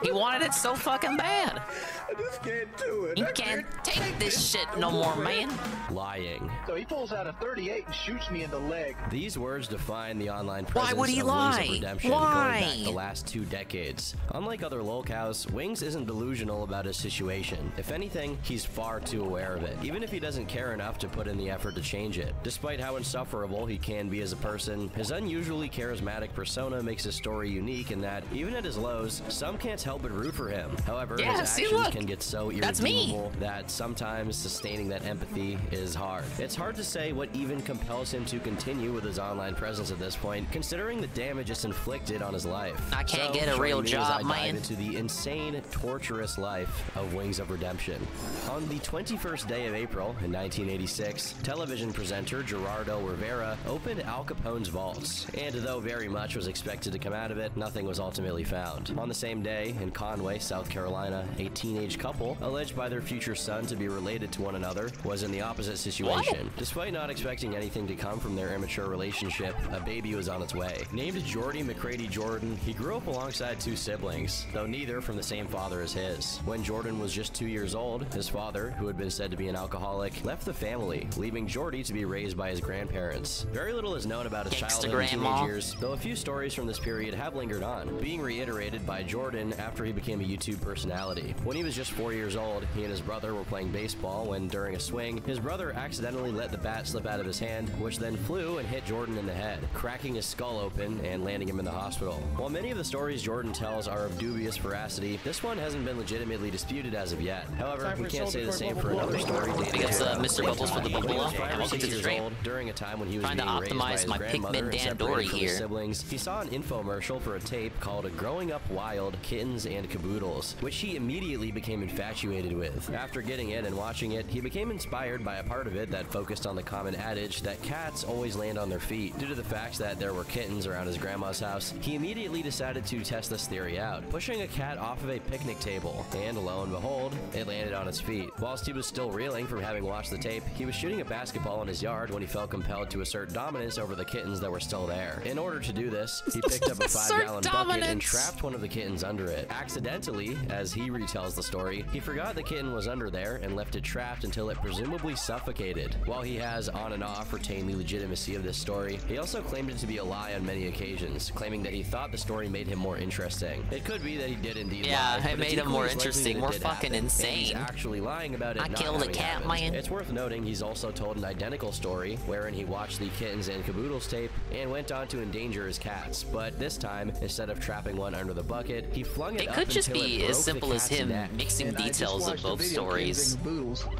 He wanted it so fucking bad. I just can't do it. You can't take this shit no more, man. Lying. So he pulls out a 38 and shoots me in the leg. These words define the online presence Why would he of lie? Wings of Redemption Why? going back the last 2 decades. Unlike other lolcows, Wings isn't delusional about his situation. If anything, he's far too aware of it, even if he doesn't care enough to put in the effort to change it. Despite how insufferable he can be as a person, his unusually charismatic persona makes his story unique in that, even at his lows, some can't help but root for him. However, his actions can get so irredeemable that sometimes sustaining that empathy is hard. It's hard to say what even compels him to continue with his online presence at this point, considering the damage it's inflicted on his life. I can't get a real job, man. Into the insane, torturous life of Wings of Redemption. On the 21st day of April in 1986, television presenter Gerardo Rivera opened Al Capone's vaults, and though very much was expected to come out of it, nothing was ultimately found. On the same day, in Conway, South Carolina, a teenage couple, alleged by their future son to be related to one another, was in the opposite situation. What? Despite not expecting anything to come from their immature relationship, a baby was on its way. Named Jordy McCready Jordan, he grew up alongside two siblings, though neither from the same father as his. When Jordan was just 2 years old, his father, who had been said to be an alcoholic, left the family, leaving Jordy to be raised by his grandparents. Very little is known about his childhood and teenage years, though a few stories from this period have lingered on, being reiterated by Jordan after he became a YouTube personality. When he was just 4 years old, he and his brother were playing baseball when, during a swing, his brother accidentally let the bat slip out of his hand, which then flew and hit Jordan in the head, cracking his skull open and landing him in the hospital. While many of the stories Jordan tells are of dubious veracity, this one hasn't been legitimately disputed as of yet. However, we can't say the same for another story dating Mr. Bubbles for the bubble up. And welcome to the stream. During a time when he was trying to optimize my Pikmin Dan Dory here. Siblings, he saw an infomercial for a tape called Growing Up Wild, Kittens and Caboodles, which he immediately became infatuated with. After getting it and watching it, he became inspired by a part of it that focused on the common adage that cats always land on their feet. Due to the fact that there were kittens around his grandma's house, he immediately decided to test this theory out, pushing a cat off of a picnic table, and lo and behold, it landed on its feet. Whilst he was still reeling from having watched the tape, he was shooting a basketball in his yard when he felt compelled to assert dominance over the kittens that were still there. In order to do this, he picked up a 5-gallon bucket and trapped one of the kittens under it. Accidentally, as he retells the story, he forgot the kitten was under there and left it trapped until it presumably suffocated. While he has on and off retained the legitimacy of this story, he also claimed it to be a lie on many occasions, claiming that he thought the story made him more interesting. It could be that he did indeed lie, it made him more interesting, more fucking insane. He's actually lying about it. I killed a cat, man. It's worth noting he's also told an identical story wherein he watched the Kittens and Caboodles tape and went on to endanger his cats, but this time, instead of trapping one under the bucket, he flung it up could just until be it as broke simple the as cat's him neck. mixing details of both stories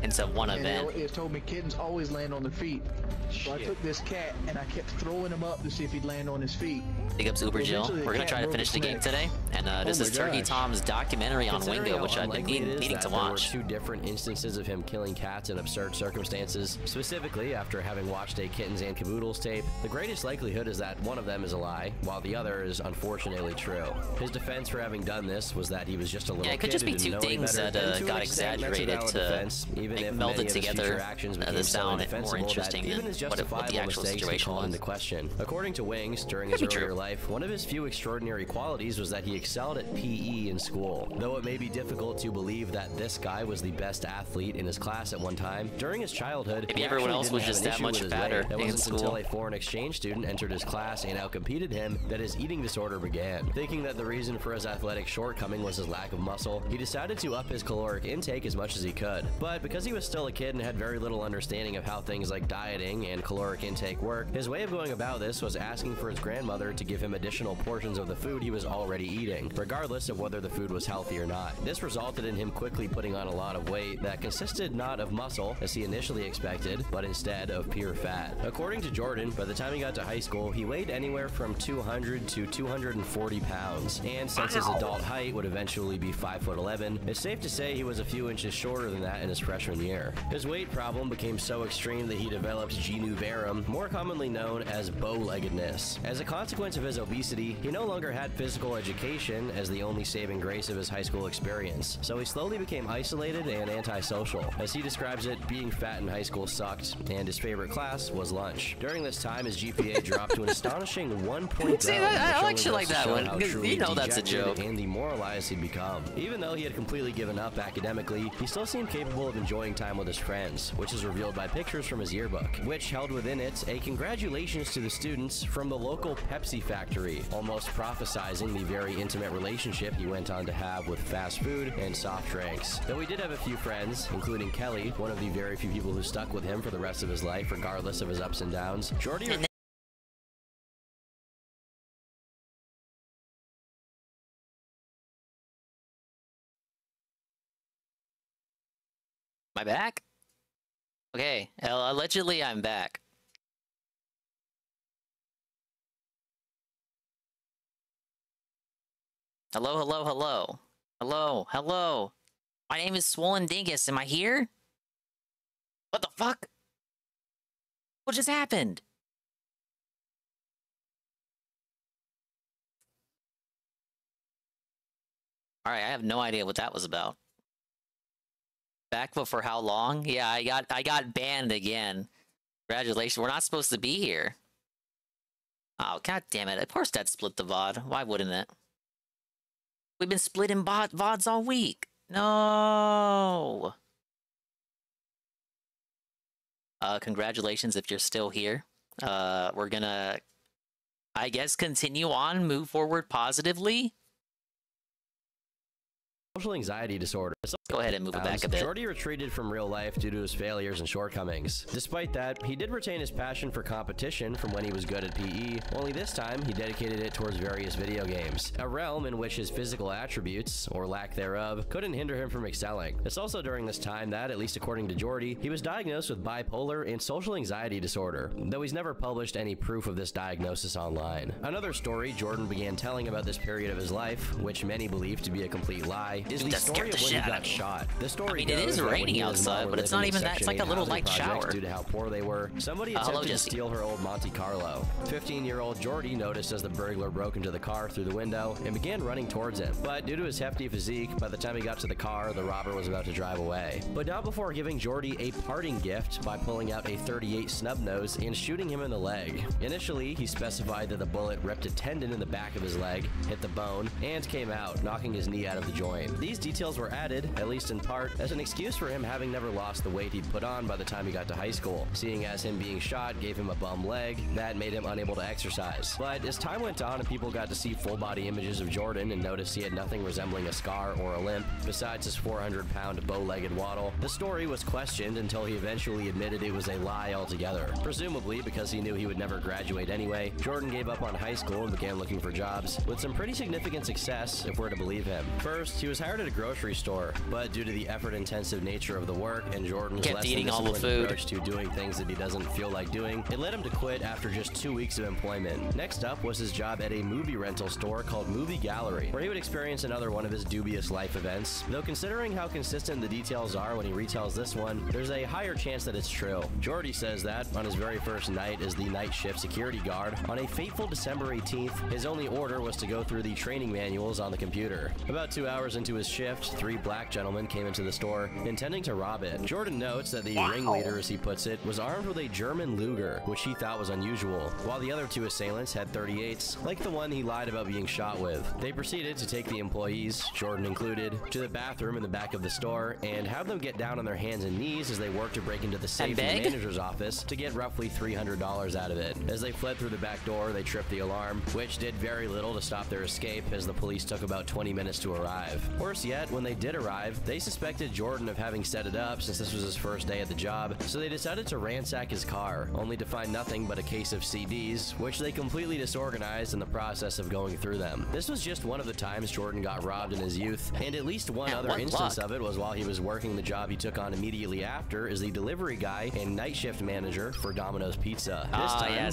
into one event. It told me kittens always land on their feet. So I took this cat and I kept throwing him up to see if he'd land on his feet. Big ups Uber Jill. We're gonna try to finish the game today, and this is Turkey Tom's documentary on Wingo, which I've been needing to watch. There were 2 different instances of him killing cats in absurd circumstances. Specifically, after having watched a Kittens and Caboodles tape, the greatest likelihood is that one of them is a lie, while the other is unfortunately true. His defense for having done this was that he was just a little kid. Yeah, it could just be 2 things that got exaggerated to melded together the sound more interesting than what the actual situation was. Into question. According to Wings, during his earlier life, one of his few extraordinary qualities was that he excelled at PE in school. Though it may be difficult to believe that this guy was the best athlete in his class at one time, during his childhood, maybe everyone else was just that much fatter in school. Until a foreign exchange student entered his class and outcompeted him that his eating disorder began. Thinking that the reason for his athletic shortcoming was his lack of muscle, he decided to up his caloric intake as much as he could. But because he was still a kid and had very little understanding of how things like dieting and caloric intake work, his way of going about this was asking for his grandmother to give him additional portions of the food he was already eating, regardless of whether the food was healthy or not. This resulted in him quickly putting on a lot of weight that consisted not of muscle, as he initially expected, but instead of pure fat. According to Jordan, by the time he got to high school, he weighed anywhere from 200 to 240 pounds, and since his adult height would eventually be 5'11", it's safe to say he was a few inches shorter than that in his freshman year. His weight problem became so extreme that he developed genu varum, more commonly known as bow-leggedness. As a consequence of his obesity, he no longer had physical education as the only saving grace of his high school experience, so he slowly became isolated and antisocial. As he describes it, being fat in high school sucked, and his favorite class was lunch. During this time, his GPA dropped to an astonishing 1.0. See, I like shit like that one, because you know that's a joke. And demoralized he'd become. Even though he had completely given up academically, he still seemed capable of enjoying time with his friends, which is revealed by pictures from his yearbook, which held within it a congratulations to the students from the local Pepsi factory, almost prophesizing the very intimate relationship he went on to have with fast food and soft drinks. Though he did have a few friends, including Kelly, one of the very few people who stuck with him for the rest of his life, regardless of his ups and downs, Jordy... Am I back? Okay, allegedly I'm back. Hello, hello, hello. Hello, hello. My name is Swollen Dingus. Am I here? What the fuck? What just happened? All right, I have no idea what that was about. Back for how long? Yeah, I got banned again. Congratulations. We're not supposed to be here. Oh, god damn it. Of course that split the VOD. Why wouldn't it? We've been splitting VODs all week. No. Congratulations if you're still here. We're gonna, I guess, continue on, move forward positively. Social anxiety disorder. Go ahead and move it back a bit. Jordy retreated from real life due to his failures and shortcomings. Despite that, he did retain his passion for competition from when he was good at PE, only this time he dedicated it towards various video games, a realm in which his physical attributes, or lack thereof, couldn't hinder him from excelling. It's also during this time that, at least according to Jordy, he was diagnosed with bipolar and social anxiety disorder, though he's never published any proof of this diagnosis online. Another story Jordan began telling about this period of his life, which many believe to be a complete lie, is the story of when he got shot. The story it is raining outside, but it's not even that. It's like a little light shower. Due to how poor they were, somebody attempted to steal her old Monte Carlo. 15-year-old Jordy noticed as the burglar broke into the car through the window and began running towards him. But due to his hefty physique, by the time he got to the car, the robber was about to drive away. But not before giving Jordy a parting gift by pulling out a .38 snub nose and shooting him in the leg. Initially, he specified that the bullet ripped a tendon in the back of his leg, hit the bone, and came out, knocking his knee out of the joint. These details were added, at least in part, as an excuse for him having never lost the weight he'd put on by the time he got to high school, seeing as him being shot gave him a bum leg that made him unable to exercise. But as time went on and people got to see full-body images of Jordan and noticed he had nothing resembling a scar or a limp, besides his 400-pound bow-legged waddle, the story was questioned until he eventually admitted it was a lie altogether. Presumably because he knew he would never graduate anyway, Jordan gave up on high school and began looking for jobs, with some pretty significant success if we're to believe him. First, he was hired at a grocery store, but due to the effort-intensive nature of the work and Jordan's less than disciplined approach to doing things that he doesn't feel like doing, it led him to quit after just 2 weeks of employment. Next up was his job at a movie rental store called Movie Gallery, where he would experience another one of his dubious life events, though considering how consistent the details are when he retells this one, there's a higher chance that it's true. Jordy says that, on his very first night as the night shift security guard, on a fateful December 18th, his only order was to go through the training manuals on the computer. About 2 hours into his shift, 3 black gentlemen came into the store, intending to rob it. Jordan notes that the ringleader, as he puts it, was armed with a German Luger, which he thought was unusual, while the other 2 assailants had .38s, like the one he lied about being shot with. They proceeded to take the employees, Jordan included, to the bathroom in the back of the store, and have them get down on their hands and knees as they worked to break into the safe in the manager's office to get roughly $300 out of it. As they fled through the back door, they tripped the alarm, which did very little to stop their escape, as the police took about 20 minutes to arrive. Worse yet, when they did arrive, they suspected Jordan of having set it up since this was his first day at the job, so they decided to ransack his car, only to find nothing but a case of CDs, which they completely disorganized in the process of going through them. This was just one of the times Jordan got robbed in his youth, and at least one other instance of it was while he was working the job he took on immediately after as the delivery guy and night shift manager for Domino's Pizza.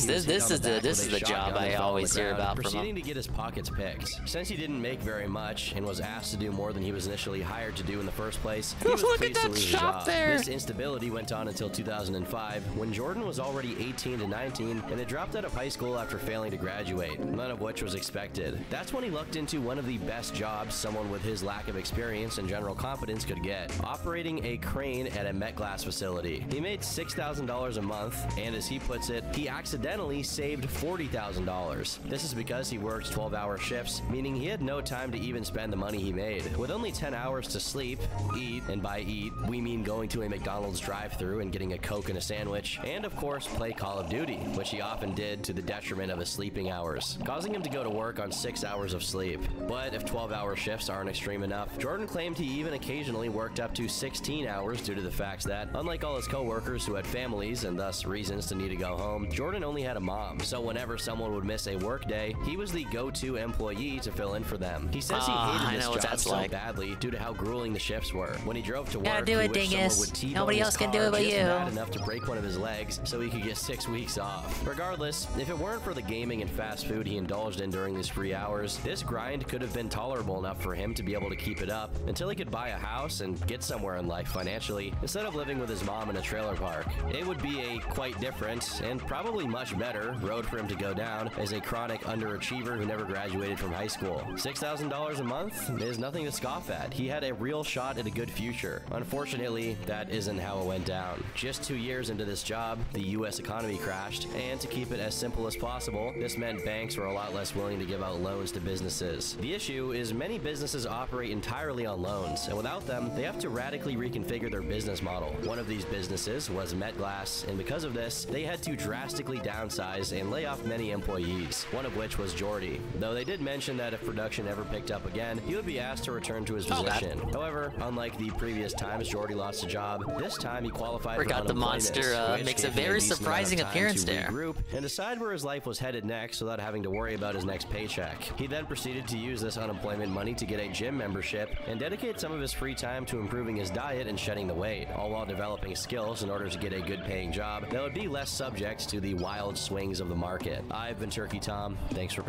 This is the job I always hear about from him. Proceeding to get his pockets picked. Since he didn't make very much and was asked to do more than he was initially hired to do in the first place, he was pleased to lose his job. This instability went on until 2005, when Jordan was already 18 to 19 and had dropped out of high school after failing to graduate, none of which was expected. That's when he looked into one of the best jobs someone with his lack of experience and general competence could get, operating a crane at a Met Glass facility. He made $6,000 a month, and as he puts it, he accidentally saved $40,000. This is because he worked 12-hour shifts, meaning he had no time to even spend the money he made. With only 10 hours to sleep, eat, and by eat, we mean going to a McDonald's drive-thru and getting a Coke and a sandwich, and of course play Call of Duty, which he often did to the detriment of his sleeping hours, causing him to go to work on 6 hours of sleep. But if 12-hour shifts aren't extreme enough, Jordan claimed he even occasionally worked up to 16 hours due to the fact that, unlike all his co-workers who had families and thus reasons to need to go home, Jordan only had a mom, so whenever someone would miss a work day, he was the go-to employee to fill in for them. He says he hated this job so badly due to how grueling filling the shifts were. When he drove to work, Gotta do he it, wished someone dingus. would T-bone Nobody his else can car do it but just you. bad enough to break one of his legs so he could get 6 weeks off. Regardless, if it weren't for the gaming and fast food he indulged in during these free hours, this grind could have been tolerable enough for him to be able to keep it up until he could buy a house and get somewhere in life financially instead of living with his mom in a trailer park. It would be a quite different and probably much better road for him to go down as a chronic underachiever who never graduated from high school. $6,000 a month is nothing to scoff at. He had a real shot at a good future. Unfortunately, that isn't how it went down. Just 2 years into this job, the US economy crashed, and to keep it as simple as possible, this meant banks were a lot less willing to give out loans to businesses. The issue is many businesses operate entirely on loans, and without them, they have to radically reconfigure their business model. One of these businesses was MetGlass, and because of this, they had to drastically downsize and lay off many employees, one of which was Jordy. Though they did mention that if production ever picked up again, he would be asked to return to his position. However, unlike the previous times Jordy lost a job, this time he qualified for Forgot the monster makes a very surprising appearance there. Regroup and decide where his life was headed next without having to worry about his next paycheck. He then proceeded to use this unemployment money to get a gym membership and dedicate some of his free time to improving his diet and shedding the weight, all while developing skills in order to get a good paying job that would be less subject to the wild swings of the market. I've been Turkey Tom. Thanks for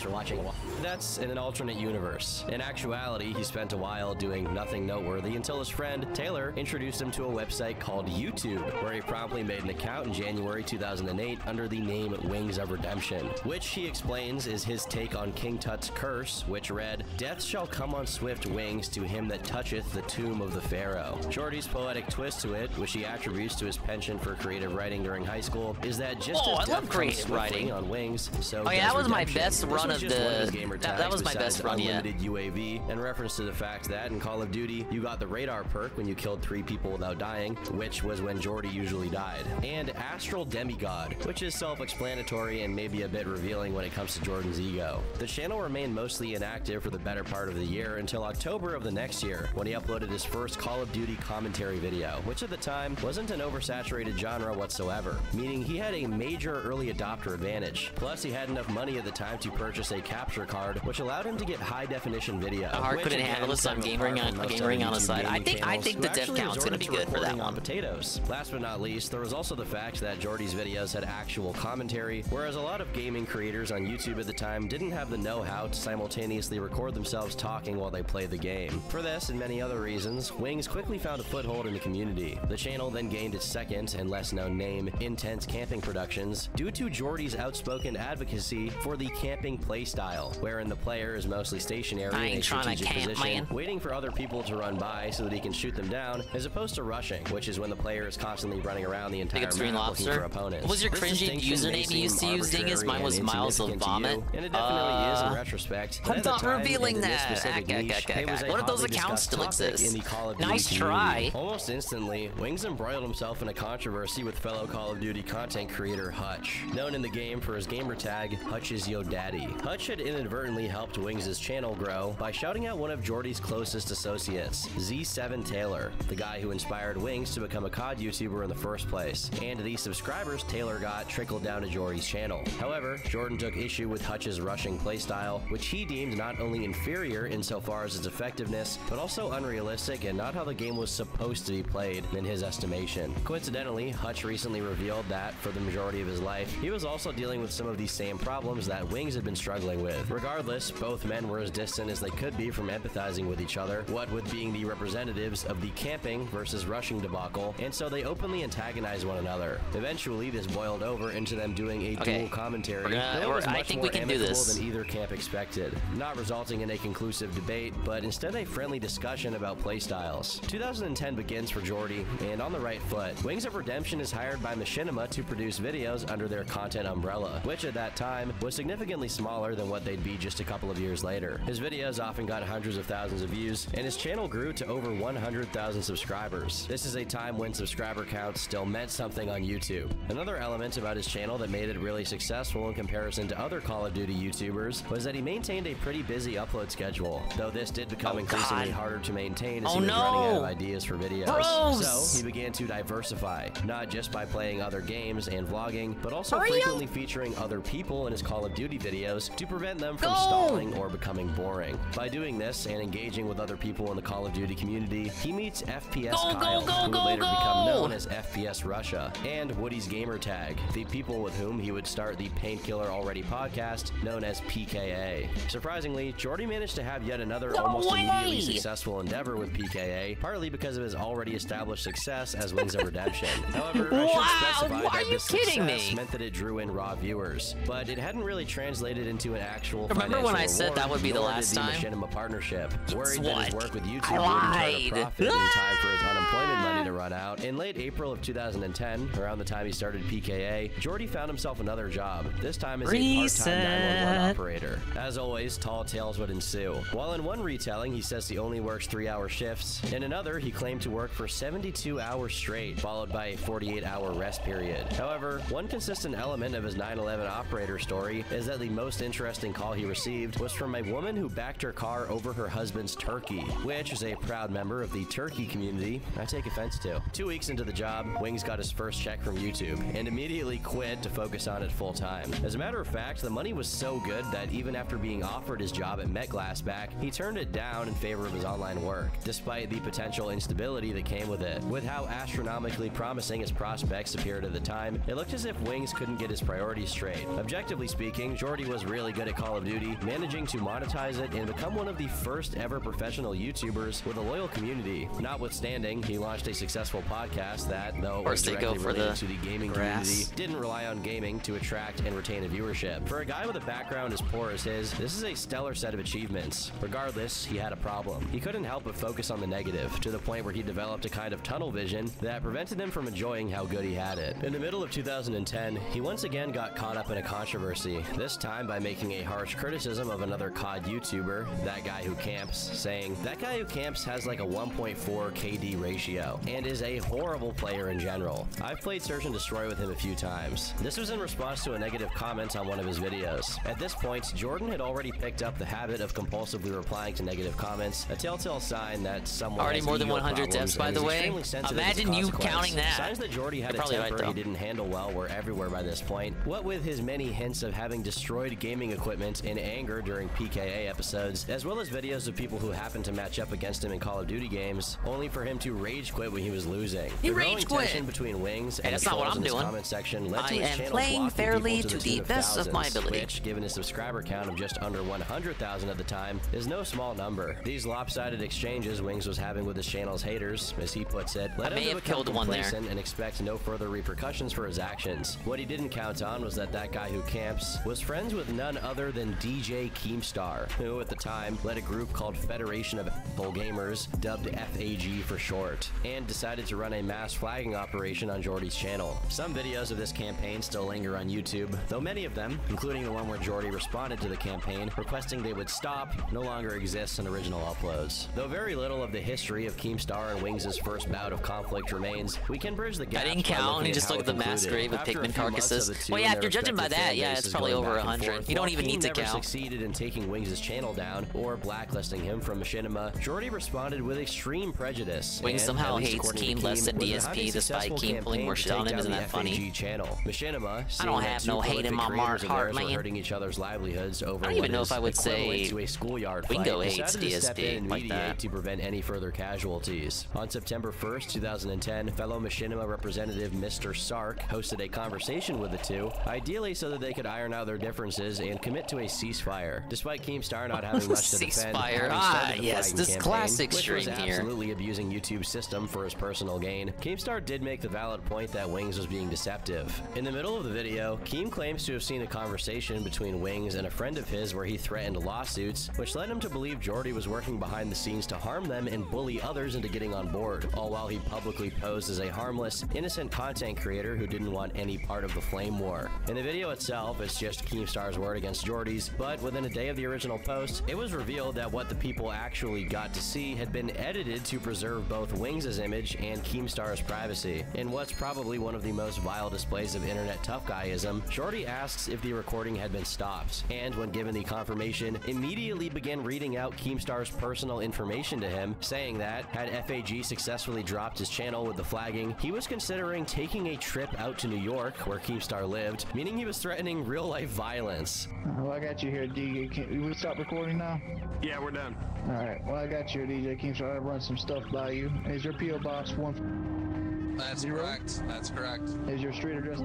watching. That's in an alternate universe. In actuality, he spent a while doing nothing noteworthy until his friend Taylor introduced him to a website called YouTube, where he promptly made an account in January 2008 under the name Wings of Redemption, which he explains is his take on King Tut's curse, which read, "Death shall come on swift wings to him that toucheth the tomb of the Pharaoh." Jordy's poetic twist to it, which he attributes to his penchant for creative writing during high school, is that just as death comes swiftly on wings, so yeah, that was my best run of the... That was my best run yet. UAV, in reference to the fact that in Call of Duty, you got the radar perk when you killed 3 people without dying, which was when Jordy usually died, and Astral Demigod, which is self-explanatory and maybe a bit revealing when it comes to Jordan's ego. The channel remained mostly inactive for the better part of the year until October of the next year, when he uploaded his first Call of Duty commentary video, which at the time wasn't an oversaturated genre whatsoever, meaning he had a major early adopter advantage. Plus, he had enough money at the time to purchase a capture card, which allowed him to get high-definition video. The heart couldn't handle this on Game Ring on the side. I think the dev count's gonna be good for that one. Potatoes. Last but not least, there was also the fact that Jordy's videos had actual commentary, whereas a lot of gaming creators on YouTube at the time didn't have the know-how to simultaneously record themselves talking while they played the game. For this and many other reasons, Wings quickly found a foothold in the community. The channel then gained its second and less-known name, Intense Camping Productions, due to Jordy's outspoken advocacy for the camping playstyle, wherein the player is mostly stationary in a strategic position, waiting for other people to run by so that he can shoot them down, as opposed to rushing, which is when the player is constantly running around the entire map looking for opponents. What was your cringy username you used to use, Dingus? Mine was Miles of Vomit. And it definitely is in retrospect. I'm not revealing that. What if those accounts still exist? Nice try. Almost instantly, Wings embroiled himself in a controversy with fellow Call of Duty content creator Hutch, known in the game for his gamer tag, Hutch is Yo Daddy. Hutch had inadvertently helped Wings' channel grow by shouting out one of Jordy's closest associates, Z7 Taylor, the guy who inspired Wings to become a COD YouTuber in the first place, and the subscribers Taylor got trickled down to Jordy's channel. However, Jordan took issue with Hutch's rushing playstyle, which he deemed not only inferior insofar as its effectiveness, but also unrealistic and not how the game was supposed to be played in his estimation. Coincidentally, Hutch recently revealed that, for the majority of his life, he was also dealing with some of these same problems that Wings had been struggling with. Regardless, both men were as distant as they could be from empathizing with each other, what with being the representatives of the camping versus rushing debacle, and so they openly antagonized one another. Eventually, this boiled over into them doing a dual commentary that was much more amicable than either camp expected, not resulting in a conclusive debate, but instead a friendly discussion about playstyles. 2010 begins for Jordy, and on the right foot, Wings of Redemption is hired by Machinima to produce videos under their content umbrella, which at that time was significantly smaller than what they'd be just a couple of years later. His videos often got hundreds of thousands of views, and his channel grew to over 100,000 subscribers. This is a time when subscriber counts still meant something on YouTube. Another element about his channel that made it really successful in comparison to other Call of Duty YouTubers was that he maintained a pretty busy upload schedule, though this did become increasingly harder to maintain as he was running out of ideas for videos. So he began to diversify, not just by playing other games and vlogging, but also frequently featuring other people in his Call of Duty videos to prevent them from stalling or becoming boring. By doing this and engaging with other people in the Call of Duty community, he meets FPS Kyle, who would later become known as FPS Russia, and Woody's gamertag, the people with whom he would start the Painkiller Already podcast, known as PKA. Surprisingly, Jordy managed to have yet another almost immediately successful endeavor with PKA, partly because of his already established success as Wings of Redemption. However, I should specify that this success meant that it drew in raw viewers, but it hadn't really translated into an actual Remember when I said that would be the last time? Machinima partnership. Worried What? that his work with YouTube wouldn't turn a profit in time for his unemployment money to run out, in late April of 2010, around the time he started PKA, Jordy found himself another job, this time as a part-time 911 operator. As always, tall tales would ensue. While in one retelling, he says he only works 3-hour shifts, in another, he claimed to work for 72 hours straight, followed by a 48-hour rest period. However, one consistent element of his 9/11 operator story is that the most interesting call he received was from a woman who backed her car over her husband's turkey, which is a proud member of the turkey community I take offense to. 2 weeks into the job, Wings got his first check from YouTube and immediately quit to focus on it full time. As a matter of fact, the money was so good that even after being offered his job at MetGlass back, he turned it down in favor of his online work, despite the potential instability that came with it. With how astronomically promising his prospects appeared at the time, it looked as if Wings couldn't get his priorities straight. Objectively speaking, Jordy was really good at Call of Duty, managing to monetize it and become one of the first ever professional YouTubers with a loyal community. Notwithstanding, he launched a successful podcast that, though it was directly related to the gaming community, didn't rely on gaming to attract and retain a viewership. For a guy with a background as poor as his, this is a stellar set of achievements. Regardless, he had a problem. He couldn't help but focus on the negative, to the point where he developed a kind of tunnel vision that prevented him from enjoying how good he had it. In the middle of 2010, he once again got caught up in a controversy, this time by making a harsh criticism of another COD YouTuber, That Guy Who Camps, saying, "That guy who camps has like a 1.4 KD ratio, and is a horrible player in general. I've played Search and Destroy with him a few times." This was in response to a negative comment on one of his videos. At this point, Jordan had already picked up the habit of compulsively replying to negative comments, a telltale sign that someone Already has more than ego 100 problems deaths, by and the is way. extremely sensitive to Imagine you consequence. counting that. Signs that Jordy had a You're probably temper right, he didn't handle well were everywhere by this point. What with his many hints of having destroyed gaming equipment in anger during PKA episodes, as well as videos of people who happened to match up against him in Call of Duty games, only for him to rage quit when he was losing. He The growing rage quit. tension between Wings and that's the not what trolls I'm in his doing. comment section led to I his am channel playing blocking fairly people to the the tune of best of my thousands, ability. which, given his subscriber count of just under 100,000 at the time, is no small number. These lopsided exchanges Wings was having with his channel's haters, as he puts it, led I him may to have become killed one there. complacent and expect no further repercussions for his actions. What he didn't count on was that guy who camps was friends with none other than DJ Keemstar, who at the time led a group called Federation of Apple Gamers, dubbed FAG for short, and decided to run a mass flagging operation on Jordy's channel. Some videos of this campaign still linger on YouTube, though many of them, including the one where Jordy responded to the campaign requesting they would stop, no longer exist in original uploads. Though very little of the history of Keemstar and Wings' first bout of conflict remains, we can bridge the gap. I didn't count, and he just looked at the mass grave with Pikmin carcasses. Well, yeah, if you're judging by that, yeah, it's probably over 100. You don't even need to count. Never succeeded in taking Wings' channel down or blacklisting him from Machinima. Jordy responded with extreme prejudice. Wings and, somehow at least hates according to Keem less than was DSP, a highly despite successful Keem pulling campaign more to shit on take him. Isn't down that the funny? FAG channel. Machinima, I don't have no hate in my heart, man. man. Hurting each other's livelihoods over I don't even know what if I would is equivalent say to a schoolyard Wingo fight, hates decided to step in DSP and like mediate that. to prevent any further casualties. On September 1st, 2010, fellow Machinima representative Mr. Sark hosted a conversation with the two, ideally so that they could iron out their differences and commit to a ceasefire. Despite Keemstar not having much to defend, Ceasefire. having started the Yes, flagging this campaign, classic which was stream here. absolutely abusing YouTube's system for his personal gain, Keemstar did make the valid point that Wings was being deceptive. In the middle of the video, Keem claims to have seen a conversation between Wings and a friend of his where he threatened lawsuits, which led him to believe Jordy was working behind the scenes to harm them and bully others into getting on board, all while he publicly posed as a harmless, innocent content creator who didn't want any part of the flame war. In the video itself, it's just Keemstar's word against Jordy's, but within a day of the original post, it was revealed that what the people actually got to see had been edited to preserve both Wings' image and Keemstar's privacy. In what's probably one of the most vile displays of internet tough guyism, Jordy asks if the recording had been stopped, and when given the confirmation, immediately began reading out Keemstar's personal information to him, saying that, had FAG successfully dropped his channel with the flagging, he was considering taking a trip out to New York, where Keemstar lived, meaning he was threatening real-life violence. Well, I got you here, D. Can we stop recording now? Yeah, we're done. All right. Alright, well I got you, DJ King, so I'll run some stuff by you. Is your P.O. Box 1? That's correct. That's correct. Is your street address?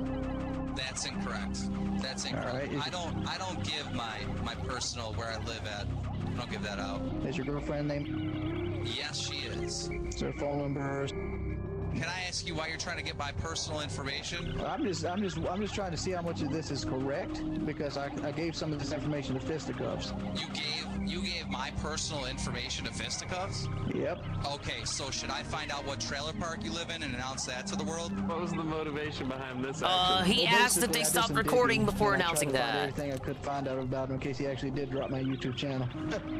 That's incorrect. That's incorrect. Right, I don't give my personal where I live at. I don't give that out. Is your girlfriend name? Yes, she is. Is there a phone number hers? Can I ask you why you're trying to get my personal information? I'm just trying to see how much of this is correct, because I gave some of this information to Fisticuffs. You gave my personal information to Fisticuffs? Yep. Okay, so should I find out what trailer park you live in and announce that to the world? What was the motivation behind this He asked that they stop recording before announcing that. Everything I could find out about him in case he actually did drop my YouTube channel.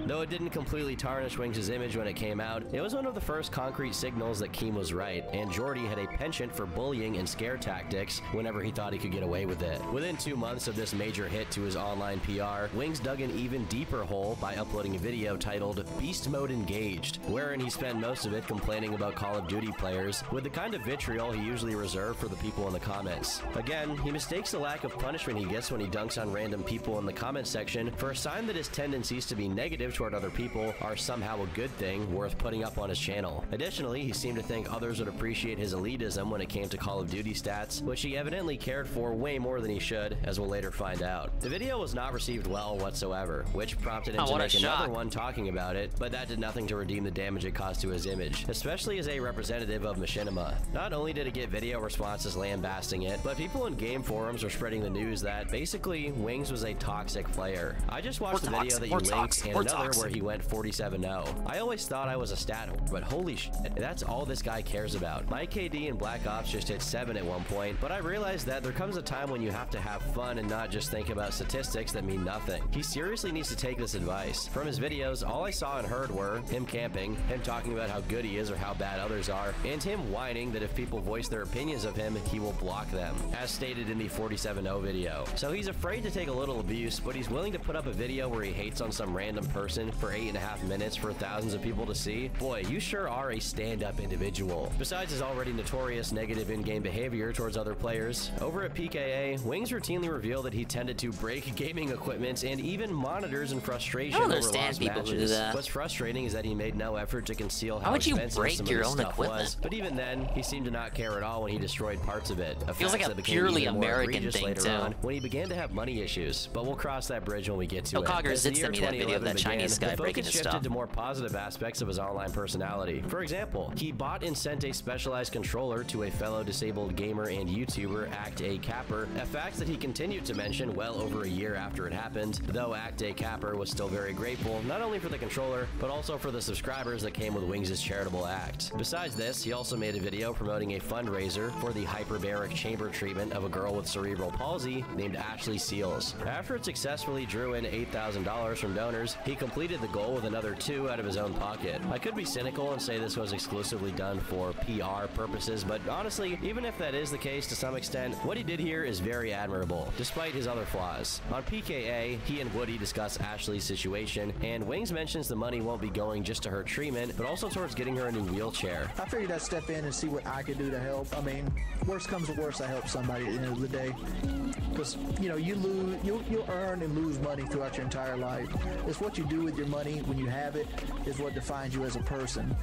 Though it didn't completely tarnish Wings' image when it came out, it was one of the first concrete signals that Keem was right, and Jordy had a penchant for bullying and scare tactics whenever he thought he could get away with it. Within 2 months of this major hit to his online PR, Wings dug an even deeper hole by uploading a video titled Beast Mode Engaged, wherein he spent most of it complaining about Call of Duty players with the kind of vitriol he usually reserved for the people in the comments. Again, he mistakes the lack of punishment he gets when he dunks on random people in the comment section for a sign that his tendencies to be negative toward other people are somehow a good thing worth putting up on his channel. Additionally, he seemed to think others would appreciate his elitism when it came to Call of Duty stats, which he evidently cared for way more than he should, as we'll later find out. The video was not received well whatsoever, which prompted him to make another one talking about it, but that did nothing to redeem the damage it caused to his image, especially as a representative of Machinima. Not only did it get video responses lambasting it, but people in game forums were spreading the news that basically Wings was a toxic player. I just watched the video that you linked and another where he went 47-0. I always thought I was a stat whore, but holy shit, that's all this guy cares about. My KD in Black Ops just hit 7 at one point, but I realized that there comes a time when you have to have fun and not just think about statistics that mean nothing. He seriously needs to take this advice. From his videos, all I saw and heard were him camping, him talking about how good he is or how bad others are, and him whining that if people voice their opinions of him, he will block them, as stated in the 47-0 video. So he's afraid to take a little abuse, but he's willing to put up a video where he hates on some random person for 8.5 minutes for thousands of people to see. Boy, you sure are a stand-up individual. Besides his already notorious negative in-game behavior towards other players, over at PKA, Wings routinely revealed that he tended to break gaming equipment and even monitors in frustration over lost matches. What's frustrating is that he made no effort to conceal how expensive some of his stuff was, but even then, he seemed to not care at all when he destroyed parts of it. Feels like a purely American thing too. On, when he began to have money issues, but we'll cross that bridge when we get to it. Coggers did send me that video of that Chinese guy breaking his stuff. The focus shifted to more positive aspects of his online personality. For example, he bought and sent a specialized controller to a fellow disabled gamer and YouTuber, Act A Capper, a fact that he continued to mention well over a year after it happened, though Act A Capper was still very grateful, not only for the controller, but also for the subscribers that came with Wings' charitable act. Besides this, he also made a video promoting a fundraiser for the hyperbaric chamber treatment of a girl with cerebral palsy named Ashley Seals. After it successfully drew in $8,000 from donors, he completed the goal with another $2,000 out of his own pocket. I could be cynical and say this was exclusively done for PR purposes, but honestly, even if that is the case to some extent, what he did here is very admirable, despite his other flaws. On PKA, he and Woody discuss Ashley's situation, and Wings mentions the money won't be going just to her treatment, but also towards getting her a new wheelchair. I figured I'd step in and see what I could do to help. I mean, worst comes to worst, I help somebody at the end of the day. Because, you know, you'll earn and lose money throughout your entire life. It's what you do with your money when you have it is what defines you as a person.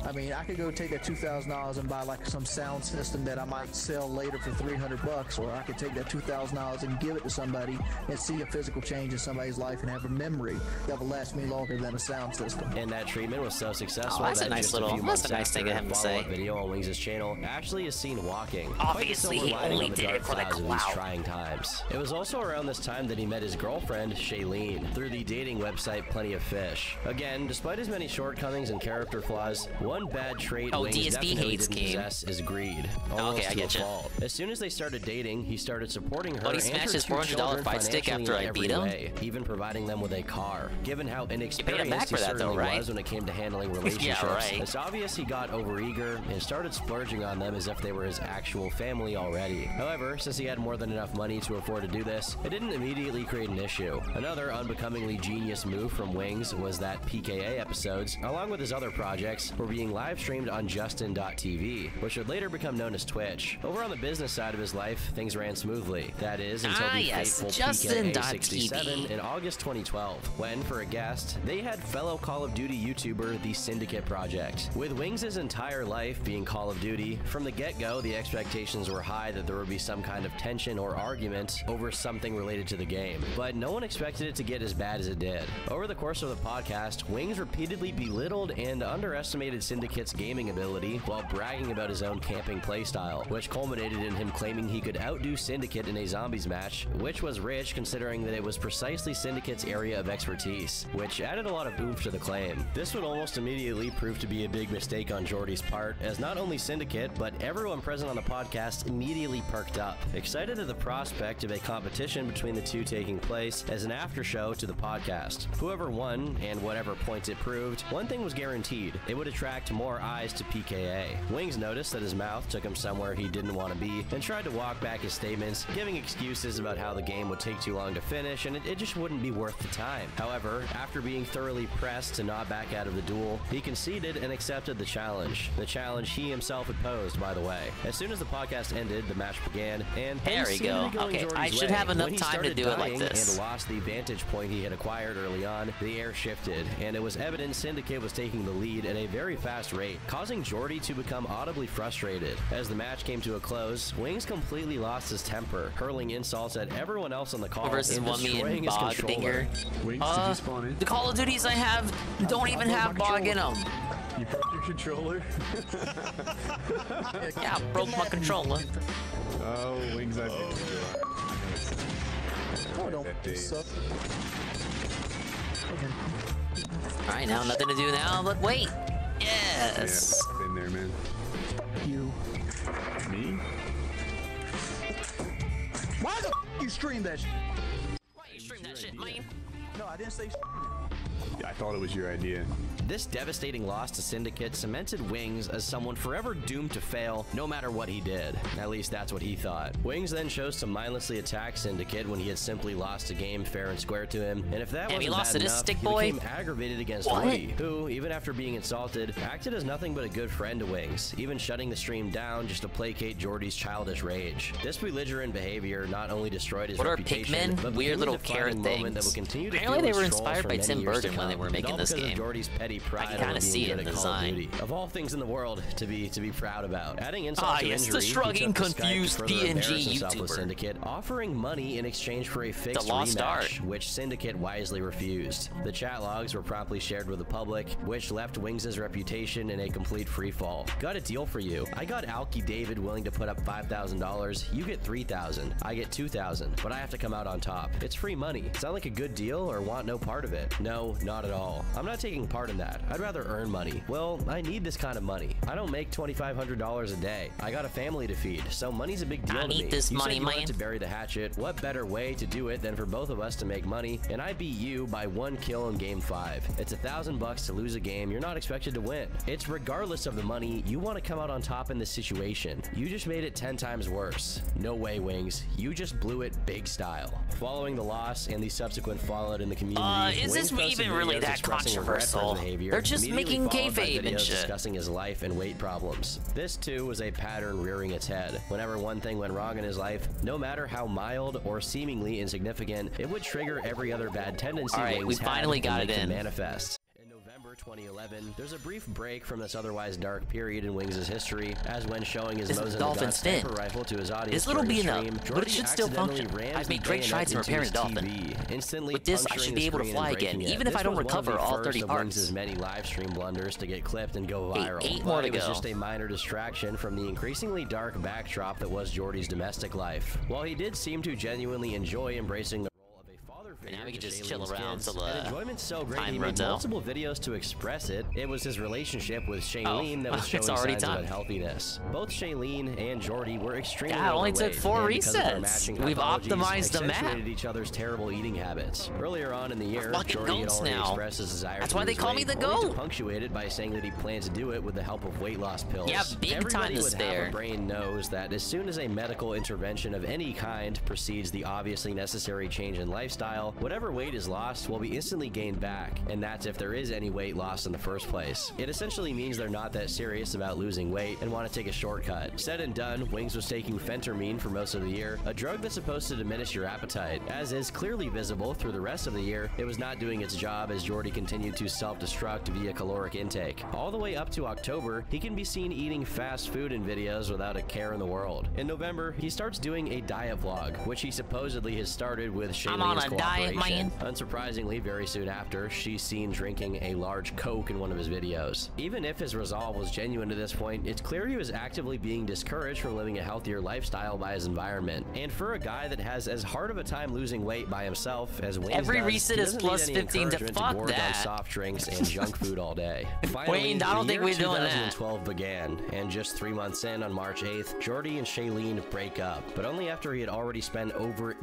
I mean, I could go take that $2,000 and buy like some sound system that I might sell later for $300, or I could take that $2,000 and give it to somebody and see a physical change in somebody's life and have a memory that will last me longer than a sound system. And that treatment was so successful that's that a nice just a few months thing after to have to say. Video on Wings' channel, Ashley is seen walking. Obviously, he only did it for the clout. These trying times. It was also around this time that he met his girlfriend, Shailene, through the dating website Plenty of Fish. Again, despite his many shortcomings and character flaws, one bad trait Wings DSP definitely hates didn't possess is greed. Okay, I get you. As soon as they started dating, he started supporting her. Oh, he smashed his $400 fight stick after I beat him? Even providing them with a car. Given how inexperienced he certainly was when it came to handling relationships, it's obvious he got overeager and started splurging on them as if they were his actual family already. However, since he had more than enough money to afford to do this, it didn't immediately create an issue. Another unbecomingly genius move from Wings was that PKA episodes, along with his other projects, were being live streamed on Justin.tv, which would later become known as Twitch. Over on the business side of his life, things ran smoothly. That is, until the fateful PKA 67 in August 2012, when, for a guest, they had fellow Call of Duty YouTuber The Syndicate Project. With Wings' entire life being Call of Duty, from the get-go, the expectations were high that there would be some kind of tension or argument over something related to the game, but no one expected it to get as bad as it did. Over the course of the podcast, Wings repeatedly belittled and underestimated Syndicate's gaming ability while bragging about his own camping playstyle, which culminated in him claiming he could outdo Syndicate in a zombies match, which was rich considering that it was precisely Syndicate's area of expertise, which added a lot of oomph to the claim. This would almost immediately prove to be a big mistake on Jordy's part, as not only Syndicate, but everyone present on the podcast immediately perked up, excited at the prospect of a competition between the two taking place as an after show to the podcast. Whoever won, and whatever points it proved, one thing was guaranteed: it would attract more eyes to PKA. Wings noticed that his mouth took him somewhere he didn't want to be, and tried to walk back his statements, giving excuses about how the game would take too long to finish, and it just wouldn't be worth the time. However, after being thoroughly pressed to not back out of the duel, he conceded and accepted the challenge. The challenge he himself had posed, by the way. As soon as the podcast ended, the match began, and there we go. Okay, I should have enough time to do it like this. And lost the vantage point he had acquired early on, the air shifted, and it was evident Syndicate was taking the lead at a very fast rate, causing Jordy to become audibly frustrated. As the match came to a close, Wings completely lost his temper, hurling insults at everyone else on the call versus and destroying his controller. Wings, did you spawn in? The Call of Duties I have don't even have bog in them. You broke your controller? Yeah, I broke my controller. Oh, Wings, I think Oh, don't suck. Alright, now nothing to do now, but wait. Yes. Yeah, been there, man. You. Me? Why the you stream that shit? Why you stream that shit, man? No, I didn't say I thought it was your idea. This devastating loss to Syndicate cemented Wings as someone forever doomed to fail no matter what he did. At least that's what he thought. Wings then chose to mindlessly attack Syndicate when he had simply lost a game fair and square to him, and if that wasn't bad enough, he became aggravated against Woody, who, even after being insulted, acted as nothing but a good friend to Wings, even shutting the stream down just to placate Jordy's childish rage. This belligerent behavior not only destroyed his reputation, Pikmin? but Weird little carrot things. That will continue to apparently they were inspired by Tim Burton when they were making this game. Jordy's petty pride, I can kind of see it in the design. Of all things in the world to be proud about. Adding insult to injury, the shrugging, confused PNG YouTuber. Syndicate, offering money in exchange for a fixed rematch, which Syndicate wisely refused. The chat logs were promptly shared with the public, which left Wings' reputation in a complete freefall. Got a deal for you. I got Alky David willing to put up $5,000. You get $3,000. I get $2,000, but I have to come out on top. It's free money. Sound like a good deal or want no part of it? No, not at all. I'm not taking part in that. I'd rather earn money. Well, I need this kind of money. I don't make $2,500 a day. I got a family to feed, so money's a big deal to me. I need this money, man. To bury the hatchet. What better way to do it than for both of us to make money? And I beat you by 1 kill in game 5. It's $1,000 to lose a game you're not expected to win. It's regardless of the money, you want to come out on top in this situation. You just made it 10 times worse. No way, Wings. You just blew it big style. Following the loss and the subsequent fallout in the community, is this even really that controversial? They're just making kayfabe and shit. Discussing his life and weight problems. This too was a pattern rearing its head. Whenever one thing went wrong in his life, no matter how mild or seemingly insignificant, it would trigger every other bad tendency. All right, we finally got it in. Manifest. 2011, there's a brief break from this otherwise dark period in Wings' history, as when showing his Mosin sniper rifle to his audience. This little be enough, but it should still function. I've made great strides in repairing the Dolphin. With this, I should be able to fly again, even if I don't recover all 30 parts. Wings' many live stream blunders to get clipped and go viral. 8 more to go. It was just a minor distraction from the increasingly dark backdrop that was Jordy's domestic life. While he did seem to genuinely enjoy embracing the now we can just chill around till enjoyment so great he made multiple videos to express it. It was his relationship with Shailene that was showing signs of unhealthiness. Both Shailene and Jordy were extremely overweight. It only took 4 resets. We've optimized the map. Each other's terrible eating habits. Earlier on in the year, Jordy had already expressed his desire That's to why they lose call weight, me the GOAT. Punctuated by saying that he plans to do it with the help of weight loss pills. Yeah, big Everybody time to with spare. half a brain knows that as soon as a medical intervention of any kind precedes the obviously necessary change in lifestyle, whatever weight is lost will be instantly gained back, and that's if there is any weight lost in the first place. It essentially means they're not that serious about losing weight and want to take a shortcut. Said and done, Wings was taking phentermine for most of the year, a drug that's supposed to diminish your appetite. As is clearly visible through the rest of the year, it was not doing its job as Jordy continued to self-destruct via caloric intake. All the way up to October, he can be seen eating fast food in videos without a care in the world. In November, he starts doing a diet vlog, which he supposedly has started with Shailene's I'm on a diet, man. Unsurprisingly, very soon after, she's seen drinking a large Coke in one of his videos. Even if his resolve was genuine to this point, it's clear he was actively being discouraged from living a healthier lifestyle by his environment. And for a guy that has as hard of a time losing weight by himself as Wayne Every does, reset he is doesn't plus need any 15 to encouragement fuck gorge on that. soft drinks and junk food all day. Finally, Wayne, I don't the think year we're doing that. 2012 began, and just 3 months in, on March 8th, Jordy and Shailene break up, but only after he had already spent over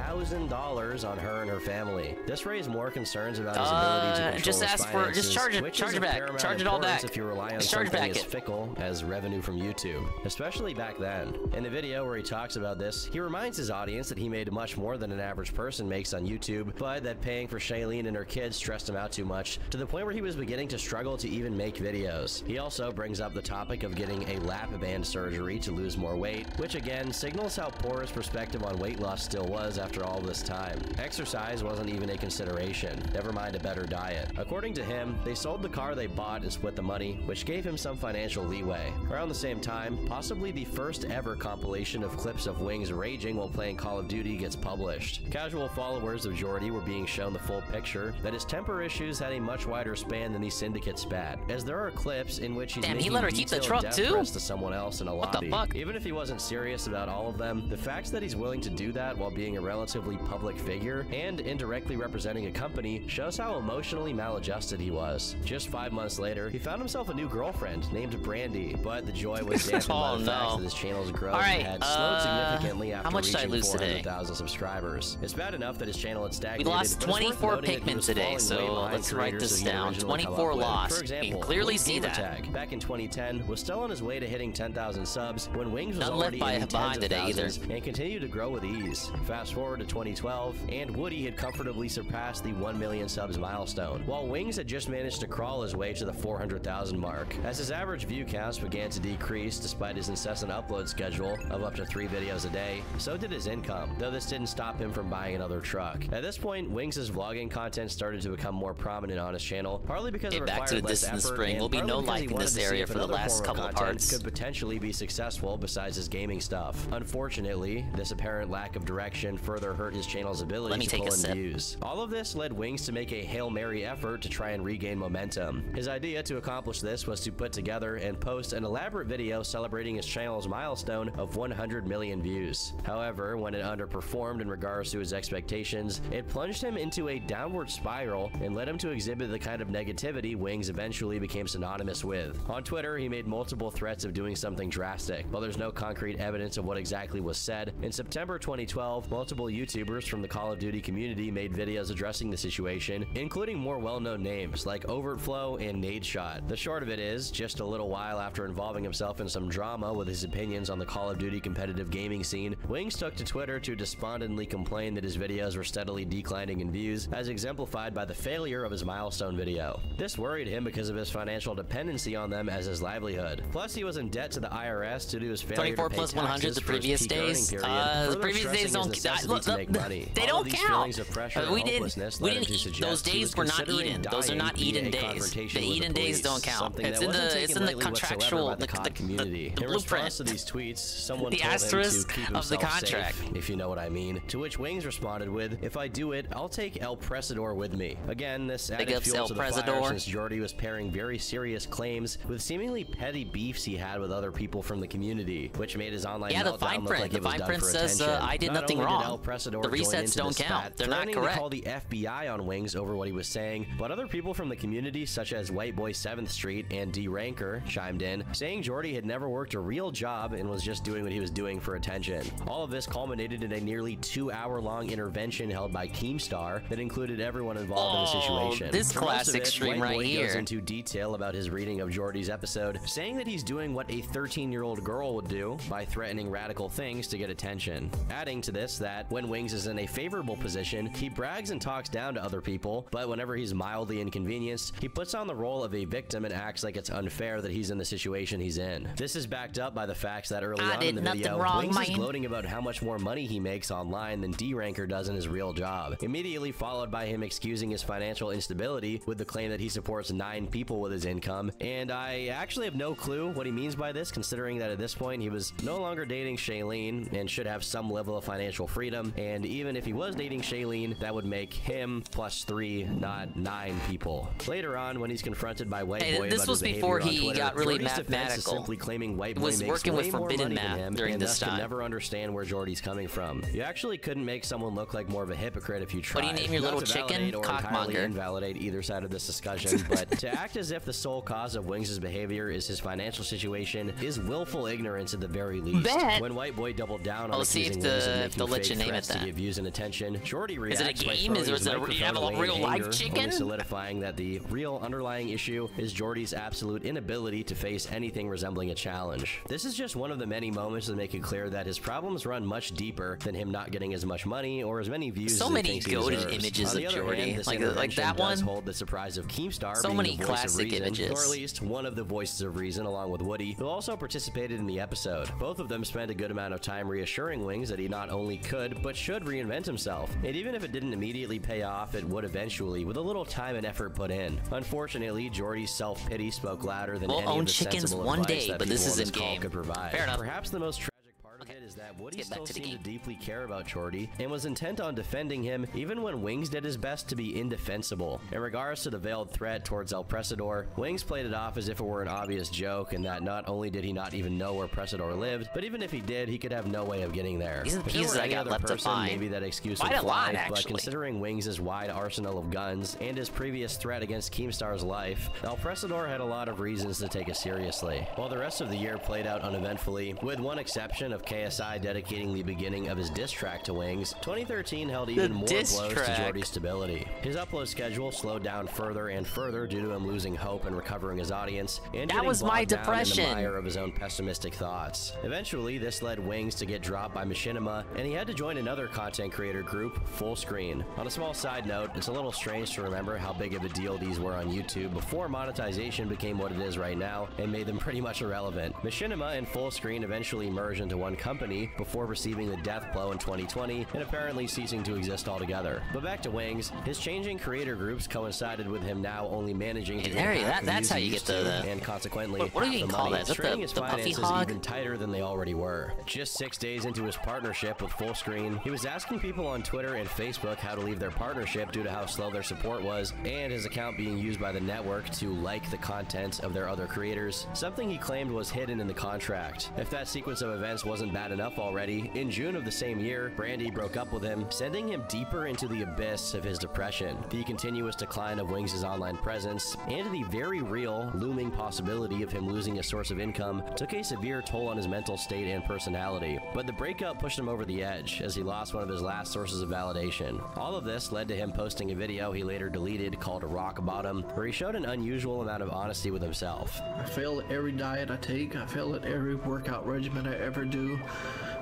$80,000 on her and her family. This raised more concerns about his ability to control just his ask for- finances, just charge it- which charge is it of back. paramount Charge it all importance back. if you rely on Just charge something back as it. fickle as revenue from YouTube, especially back then. In the video where he talks about this, he reminds his audience that he made much more than an average person makes on YouTube, but that paying for Shailene and her kids stressed him out too much, to the point where he was beginning to struggle to even make videos. He also brings up the topic of getting a lap band surgery to lose more weight, which again signals how poor his perspective on weight loss still was after all this time. Exercise wasn't even a consideration, never mind a better diet. According to him, they sold the car they bought and split the money, which gave him some financial leeway. Around the same time, possibly the first ever compilation of clips of Wings raging while playing Call of Duty gets published. Casual followers of Jordy were being shown the full picture, that his temper issues had a much wider span than the Syndicate spat, as there are clips in which he's Damn, he making let her keep the detailed truck death too? threats to someone else in a What the lobby. fuck? Even if he wasn't serious about all of them, the fact that he's willing to do that while being a relatively public figure and indirectly representing a company shows how emotionally maladjusted he was. Just 5 months later, he found himself a new girlfriend named Brandy, but the joy was dampened by the fact that his channel's growth had slowed significantly after how much did I reaching lose today? 400,000 subscribers. It's bad enough that his channel had We stagnated. lost but it's worth 24 noting that he Pikmin was today, falling way so behind let's write creators this that he down. originally come 24 up with. lost. For You example, can clearly see Gamer that. Tag, back in 2010, was still on his way to hitting 10,000 subs when Wings was None already left in the behind tens of today either. thousands and continued to grow with ease. Fast forward to 2012, and Woody had comfortably surpassed the 1 million subs milestone, while Wings had just managed to crawl his way to the 400,000 mark. As his average view count began to decrease despite his incessant upload schedule of up to 3 videos a day, so did his income, though this didn't stop him from buying another truck. At this point, Wings' vlogging content started to become more prominent on his channel, partly because it required back to less this in the effort, spring. and Will be partly no because he life in wanted this to see area if for the another last form of couple of content parts. could potentially be successful besides his gaming stuff. Unfortunately, this apparent lack of direction further hurt his channel's ability to pull in views. All of this led Wings to make a Hail Mary effort to try and regain momentum. His idea to accomplish this was to put together and post an elaborate video celebrating his channel's milestone of 100 million views. However, when it underperformed in regards to his expectations, it plunged him into a downward spiral and led him to exhibit the kind of negativity Wings eventually became synonymous with. On Twitter, he made multiple threats of doing something drastic. While there's no concrete evidence of what exactly was said, in September 2012, multiple YouTubers from the Call of Duty community made videos addressing the situation, including more well-known names like Overtflow and Nadeshot. The short of it is, just a little while after involving himself in some drama with his opinions on the Call of Duty competitive gaming scene, Wings took to Twitter to despondently complain that his videos were steadily declining in views, as exemplified by the failure of his milestone video. This worried him because of his financial dependency on them as his livelihood. Plus, he was in debt to the IRS due to his failure 24 to pay plus 100 taxes the for his previous peak earning days. period, The further previous days stressing his necessity to make money. They All don't of these count. feelings of pressure and We didn't hopelessness led him to eat. suggest Those he was days were not considering eaten. Those are dying not via eaten a days. confrontation The with eaten days police, don't count. something It's that in wasn't the taken lightly contractual whatsoever by the community. In response blueprint. to these tweets, someone The told him to asterisk keep of the himself contract. safe, if you know what I mean. To which Wings responded with, "If I do it, I'll take El Presador with me." Again, this added ups fuel El to the fire Presador. since Jordy was pairing very serious claims with seemingly petty beefs he had with other people from the community, which made his online meltdown fine look print. like The it was fine done print for says, attention. I did Not nothing only did wrong. El Presador The join resets into don't the count. spat, They're not threatening to correct. call the FBI on Wings over what he was saying, but other people from the community such as White Boy 7th Street and D Ranker chimed in, saying Jordy had never worked a real job and was just doing what he was doing for attention. All of this culminated in a nearly 2-hour-long intervention held by Keemstar that included everyone involved in the situation. This For most of classic it, stream White right Boy here. goes into detail about his reading of Jordy's episode, saying that he's doing what a 13-year-old girl would do by threatening radical things to get attention. Adding to this that when Wings is in a favorable position, he brags and talks down to other people, but whenever he's mildly inconvenienced, he puts on the role of a victim and acts like it's unfair that he's in the situation he's in. This is backed up by the facts that early on in the video, Wings is gloating about how much more money he makes online than D Ranker does in his real job, immediately followed by him excusing his financial instability with the claim that he supports 9 people with his income. And I actually have no clue what he means by this, considering that at this point he was no longer dating Shailene and should have some level of financial freedom, and even if he was dating Shailene, that would make him plus 3, not 9 people. Later on, when he's confronted by White Boy this about was his before behavior on he Twitter, got really Jordy's defense is mathematical. simply claiming White Boy Was makes working with way more Forbidden money than Math him during and this thus time. can never understand where Jordy's coming from. You actually couldn't make someone look like more of a hypocrite if you What tried. do you name your Not little to chicken? validate or entirely Cockmonger. invalidate either side of this discussion, but to act as if the sole cause of Wings' behavior is his financial situation is willful ignorance at the very least. Bet. When White Boy doubled down on Let's see accusing if Wings of the- making if they'll let fake you name it threats to that. get views and attention, Jordy reacts Is it a by game? throwing Is his it a microphone away in real life anger, chicken? only solidifying that the real underlying issue is Jordy's absolute inability to face anything resembling a challenge. This is just one of the many moments that make it clear that his problems run much deeper than him not getting as much money or as many views So as he many thinks he goated deserves. images On the of other Jordy. hand, this Like intervention that does one. hold the surprise of Keemstar So being many the voice classic of reason, images. or at least one of the voices of reason, along with Woody, who also participated in the episode. Both of them spent a good amount of time reassuring Wings that he not only could, but should reinvent himself. And even if it didn't immediately pay off, it would eventually, with a little time and effort put in. Unfortunately, Jordy's self-pity spoke louder than We'll any own of the chickens sensible one advice day, that but this people on isn't call game. could provide. Fair enough. Perhaps the most tragic part of it is that Woody still seemed to deeply care about Jordy and was intent on defending him even when Wings did his best to be indefensible. In regards to the veiled threat towards El Presador, Wings played it off as if it were an obvious joke and that not only did he not even know where Presador lived, but even if he did, he could have no way of getting there. These are the If there pieces were I any got other left to person, find. maybe that excuse Quite would a lot, fly, but actually. considering Wings' wide arsenal of guns and his previous threat against Keemstar's life, El Presador had a lot of reasons to take it seriously. While the rest of the year played out uneventfully, with one exception of KSI dedicating the beginning of his diss track to Wings, 2013 held even more diss blows track. to Jordy's stability. His upload schedule slowed down further and further due to him losing hope and recovering his audience, and That getting was my bogged down in depression. the mire of his own pessimistic thoughts. Eventually, this led Wings to get dropped by Machinima, and he had to join another content creator group, Full Screen. On a small side note, it's a little strange to remember how big of a deal these were on YouTube before monetization became what it is right now and made them pretty much irrelevant. Machinima and Full Screen eventually merged into one company before receiving the death blow in 2020 and apparently ceasing to exist altogether. But back to Wings, his changing creator groups coincided with him now only managing to Hey, get there you- half the that's views how he you used get to, the- and consequently What do half you the call money, that? Is that straining the- his the Buffy finances hog? even tighter than they already were. Just 6 days into his partnership with Full Screen, he was asking people on Twitter and Facebook how to leave their partnership due to how slow their support was, and his account being used by the network to like the content of their other creators, something he claimed was hidden in the contract. If that sequence of events wasn't bad enough already, in June of the same year, Brandy broke up with him, sending him deeper into the abyss of his depression. The continuous decline of Wings' online presence, and the very real, looming possibility of him losing a source of income took a severe toll on his mental state and personality. But the breakup pushed him over the edge, as he lost one of his last sources of validation. All of this led to him posting a video he later deleted called Rock Bottom, where he showed an unusual amount of honesty with himself. I fail at every diet I take. I fail at every workout regimen I ever do.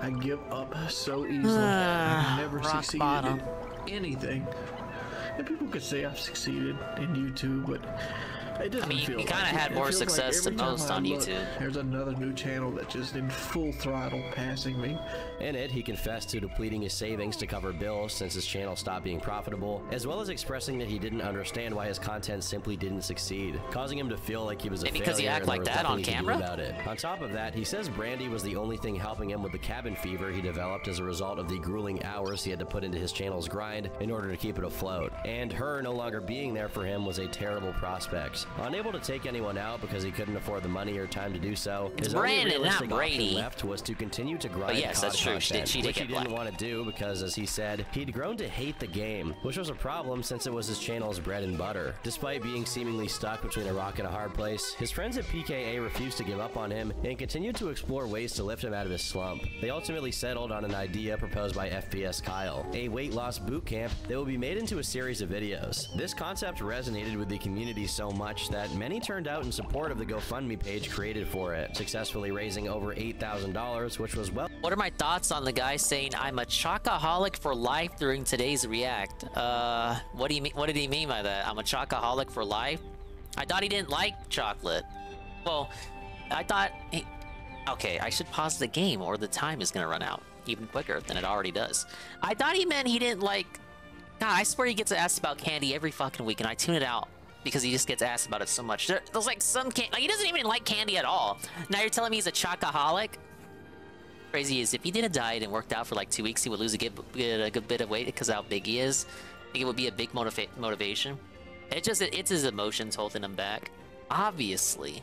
I give up so easily. I never rock succeeded bottom. in anything. And people could say I've succeeded in YouTube, but it doesn't I mean, feel you like kinda it. had It more feels like success every than time most I on look, YouTube. There's another new channel that's just in full throttle passing me. In it, he confessed to depleting his savings to cover bills since his channel stopped being profitable, as well as expressing that he didn't understand why his content simply didn't succeed, causing him to feel like he was a Maybe failure because he act and there like was that nothing on he could do camera? about it. On top of that, he says Brandy was the only thing helping him with the cabin fever he developed as a result of the grueling hours he had to put into his channel's grind in order to keep it afloat, and her no longer being there for him was a terrible prospect. years. Unable to take anyone out because he couldn't afford the money or time to do so, his Brandon, only realistic not Brady. option left was to continue to grind yes, COD that's true. content, She did which he get didn't black. want to do because, as he said, he'd grown to hate the game, which was a problem since it was his channel's bread and butter. Despite being seemingly stuck between a rock and a hard place, his friends at PKA refused to give up on him and continued to explore ways to lift him out of his slump. They ultimately settled on an idea proposed by FPS Kyle, a weight loss boot camp that will be made into a series of videos. This concept resonated with the community so much that many turned out in support of the GoFundMe page created for it, successfully raising over $8,000, which was well. What are my thoughts on the guy saying I'm a chocoholic for life during today's react? What do you mean? What did he mean by that? I'm a chocoholic for life? I thought he didn't like chocolate. Well, I thought he... Okay, I should pause the game or the time is gonna run out even quicker than it already does. I thought he meant he didn't like... God, I swear he gets asked about candy every fucking week and I tune it out because he just gets asked about it so much. There's like some candy... Like, he doesn't even like candy at all. Now you're telling me he's a chocoholic? Crazy is if he did a diet and worked out for like 2 weeks, he would lose a good bit of weight because of how big he is. I think it would be a big motivation. It's his emotions holding him back. Obviously.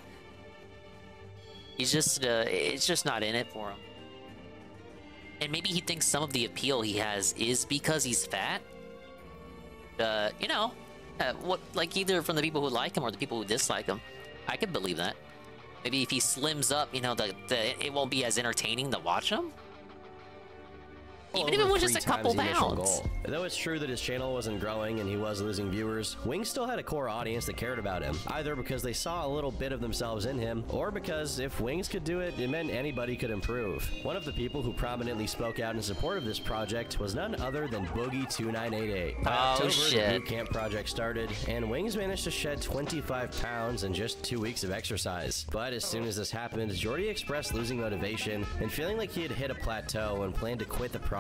He's just, it's just not in it for him. And maybe he thinks some of the appeal he has is because he's fat. You know, like either from the people who like him or the people who dislike him. I could believe that. Maybe if he slims up, you know, it won't be as entertaining to watch him. Even if it was just a couple pounds. Though it's true that his channel wasn't growing and he was losing viewers, Wings still had a core audience that cared about him, either because they saw a little bit of themselves in him, or because if Wings could do it, it meant anybody could improve. One of the people who prominently spoke out in support of this project was none other than Boogie2988. By October, the boot camp project started, and Wings managed to shed 25 pounds in just 2 weeks of exercise. But as soon as this happened, Jordy expressed losing motivation and feeling like he had hit a plateau and planned to quit the project.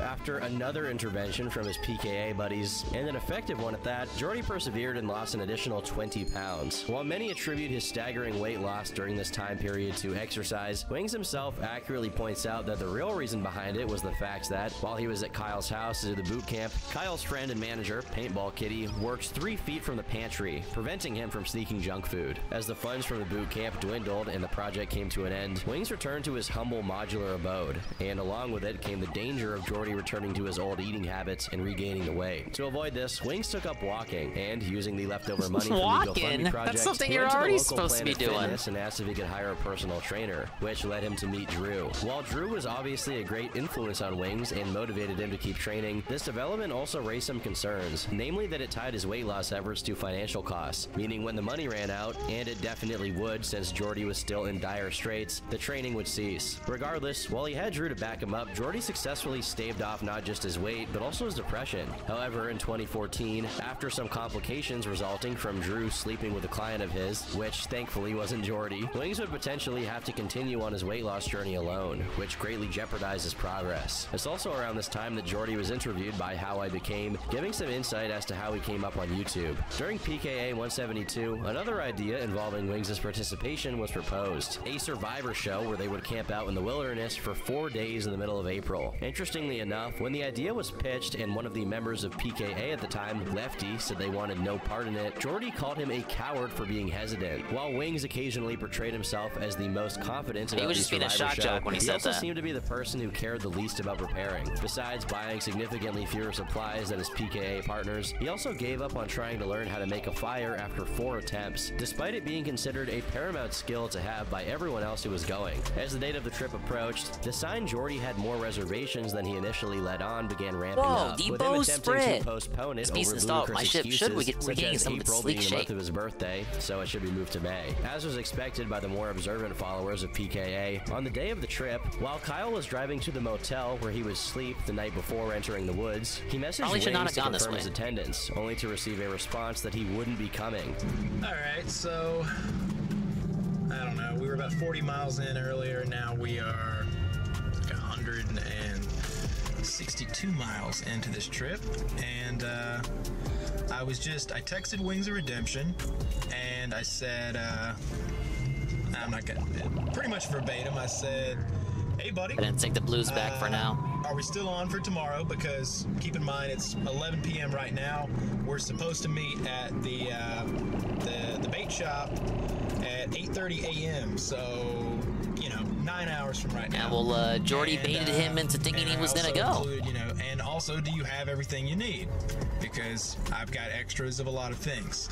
After another intervention from his PKA buddies, and an effective one at that, Jordy persevered and lost an additional 20 pounds. While many attribute his staggering weight loss during this time period to exercise, Wings himself accurately points out that the real reason behind it was the fact that, while he was at Kyle's house at the boot camp, Kyle's friend and manager, Paintball Kitty, works 3 feet from the pantry, preventing him from sneaking junk food. As the funds from the boot camp dwindled and the project came to an end, Wings returned to his humble modular abode, and along with it came the danger of Jordy returning to his old eating habits and regaining the weight. To avoid this, Wings took up walking, and using the leftover money from the GoFundMe project, that's something he you're went to the already local supposed to be Planet doing. Fitness and asked if he could hire a personal trainer, which led him to meet Drew. While Drew was obviously a great influence on Wings and motivated him to keep training, this development also raised some concerns, namely that it tied his weight loss efforts to financial costs, meaning when the money ran out, and it definitely would since Jordy was still in dire straits, the training would cease. Regardless, while he had Drew to back him up, Jordy successfully staved off not just his weight, but also his depression. However, in 2014, after some complications resulting from Drew sleeping with a client of his, which thankfully wasn't Jordy, Wings would potentially have to continue on his weight loss journey alone, which greatly jeopardized his progress. It's also around this time that Jordy was interviewed by How I Became, giving some insight as to how he came up on YouTube. During PKA 172, another idea involving Wings' participation was proposed, a survivor show where they would camp out in the wilderness for 4 days in the middle of April. Interestingly enough, when the idea was pitched and one of the members of PKA at the time, Lefty, said they wanted no part in it, Jordy called him a coward for being hesitant. While Wings occasionally portrayed himself as the most confident about He was the just being a survivor shock show, jock when he said also that. seemed to be the person who cared the least about preparing. Besides buying significantly fewer supplies than his PKA partners, he also gave up on trying to learn how to make a fire after 4 attempts, despite it being considered a paramount skill to have by everyone else who was going. As the date of the trip approached, the sign Jordy had more reservations than he initially let on began ramping up, with him attempting to postpone it over ludicrous excuses, such as April being the month of his birthday, so it should be moved to May. As was expected by the more observant followers of PKA, on the day of the trip, while Kyle was driving to the motel where he would sleep the night before entering the woods, he messaged Wings to confirm his attendance, only to receive a response that he wouldn't be coming. Alright, so I don't know, we were about 40 miles in earlier, now we are like 162 miles into this trip, and I texted Wings of Redemption, and I said, I'm not gonna, pretty much verbatim, I said, hey buddy. I didn't take the blues back for now. are we still on for tomorrow? Because keep in mind it's 11 p.m. right now. We're supposed to meet at the bait shop at 8:30 a.m. So, you know, 9 hours from right now. Yeah, well, Jordy baited him into thinking he was gonna go. You know, and also, do you have everything you need? Because I've got extras of a lot of things.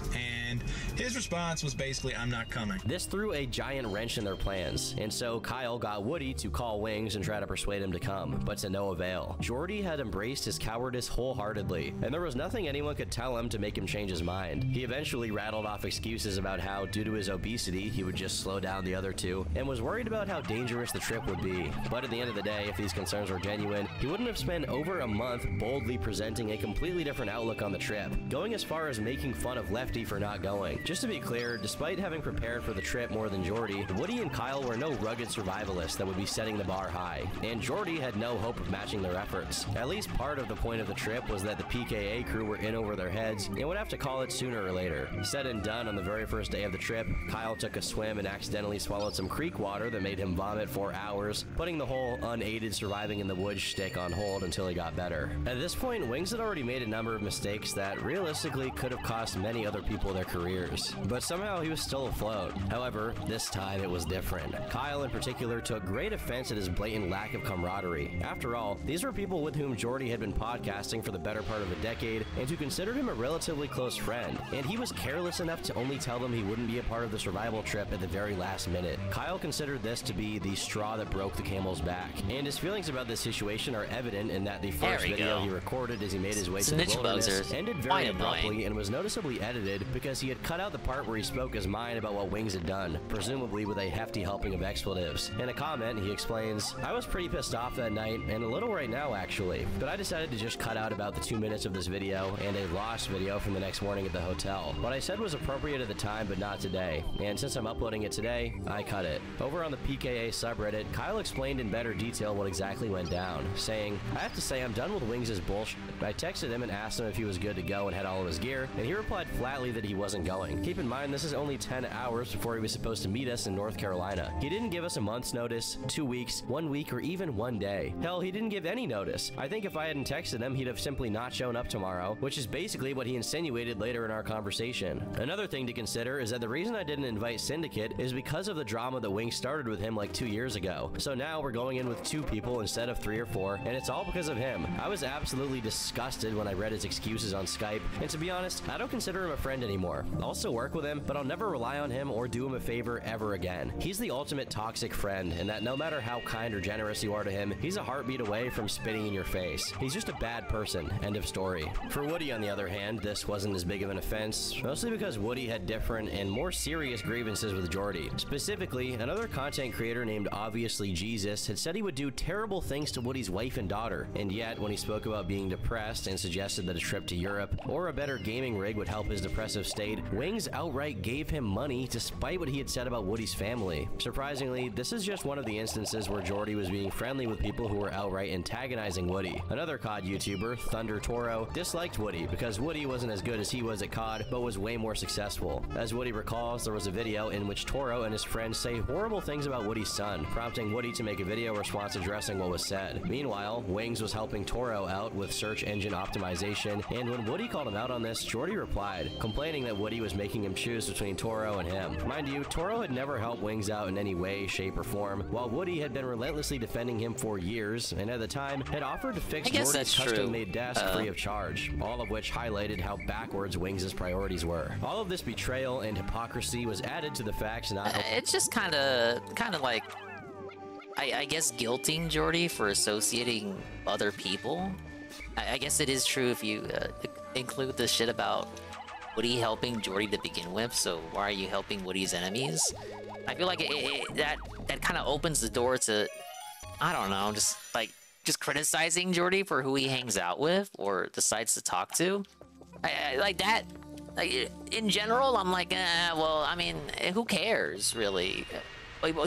And his response was basically, I'm not coming. This threw a giant wrench in their plans, and so Kyle got Woody to call Wings and try to persuade him to come, but to no avail. Jordy had embraced his cowardice wholeheartedly, and there was nothing anyone could tell him to make him change his mind. He eventually rattled off excuses about how, due to his obesity, he would just slow down the other two, and was worried about how dangerous the trip would be. But at the end of the day, if these concerns were genuine, he wouldn't have spent over a month boldly presenting a completely different outlook on the trip, going as far as making fun of Lefty for not going. Just to be clear, despite having prepared for the trip more than Jordy, Woody and Kyle were no rugged survivalists that would be setting the bar high, and Jordy had no hope of matching their efforts. At least part of the point of the trip was that the PKA crew were in over their heads and would have to call it sooner or later. Said and done, on the very first day of the trip, Kyle took a swim and accidentally swallowed some creek water that made him vomit for hours, putting the whole unaided surviving in the woods shtick on hold until he got better. At this point, Wings had already made a number of mistakes that realistically could have cost many other people their careers, but somehow he was still afloat. However, this time it was different. Kyle in particular took great offense at his blatant lack of camaraderie. After all, these were people with whom Jordy had been podcasting for the better part of a decade and who considered him a relatively close friend, and he was careless enough to only tell them he wouldn't be a part of the survival trip at the very last minute. Kyle considered this to be the straw that broke the camel's back, and his feelings about this situation are evident in that the first video he recorded as he made his way to the wilderness ended very abruptly and was noticeably edited because he had cut out the part where he spoke his mind about what Wings had done, presumably with a hefty helping of expletives. In a comment, he explains, "I was pretty pissed off that night, and a little right now actually, but I decided to just cut out about the 2 minutes of this video and a lost video from the next morning at the hotel. What I said was appropriate at the time, but not today, and since I'm uploading it today, I cut it." Over on the PKA subreddit, Kyle explained in better detail what exactly went down, saying, "I have to say I'm done with Wings' bullshit. I texted him and asked him if he was good to go and had all of his gear, and he replied flatly that he wasn't going. Keep in mind, this is only 10 hours before he was supposed to meet us in North Carolina. He didn't give us a month's notice, 2 weeks, 1 week, or even 1 day. Hell, he didn't give any notice. I think if I hadn't texted him, he'd have simply not shown up tomorrow," which is basically what he insinuated later in our conversation. Another thing to consider is that the reason I didn't invite Syndicate is because of the drama that Wings started with him like 2 years ago. So now we're going in with 2 people instead of 3 or 4, and it's all because of him. I was absolutely disgusted when I read his excuses on Skype, and to be honest, I don't consider him a friend anymore. I'll still work with him, but I'll never rely on him or do him a favor ever again. He's the ultimate toxic friend, and that no matter how kind or generous you are to him, he's a heartbeat away from spitting in your face. He's just a bad person. End of story. For Woody, on the other hand, this wasn't as big of an offense, mostly because Woody had different and more serious grievances with Jordy. Specifically, another content creator named Obviously Jesus had said he would do terrible things to Woody's wife and daughter, and yet when he spoke about being depressed and suggested that a trip to Europe or a better gaming rig would help his depressive state, Wings outright gave him money despite what he had said about Woody's family. Surprisingly, this is just one of the instances where Jordy was being friendly with people who were outright antagonizing Woody. Another COD YouTuber, Thunder Toro, disliked Woody because Woody wasn't as good as he was at COD, but was way more successful. As Woody recalls, there was a video in which Toro and his friends say horrible things about Woody's son, prompting Woody to make a video response addressing what was said. Meanwhile, Wings was helping Toro out with search engine optimization, and when Woody called him out on this, Jordy replied, complaining that Woody was making him choose between Toro and him. Mind you, Toro had never helped Wings out in any way, shape, or form, while Woody had been relentlessly defending him for years, and at the time, had offered to fix Jordy's custom-made desk free of charge, all of which highlighted how backwards Wings' priorities were. All of this betrayal and hypocrisy was added to the facts not... It's just kind of like, I guess, guilting Jordy for associating other people. I guess it is true if you include the shit about Woody helping Jordy to begin with, so why are you helping Woody's enemies? I feel like that kind of opens the door to, I don't know, just criticizing Jordy for who he hangs out with or decides to talk to. Like that. Like, in general, I'm like, well, I mean, who cares, really? Well,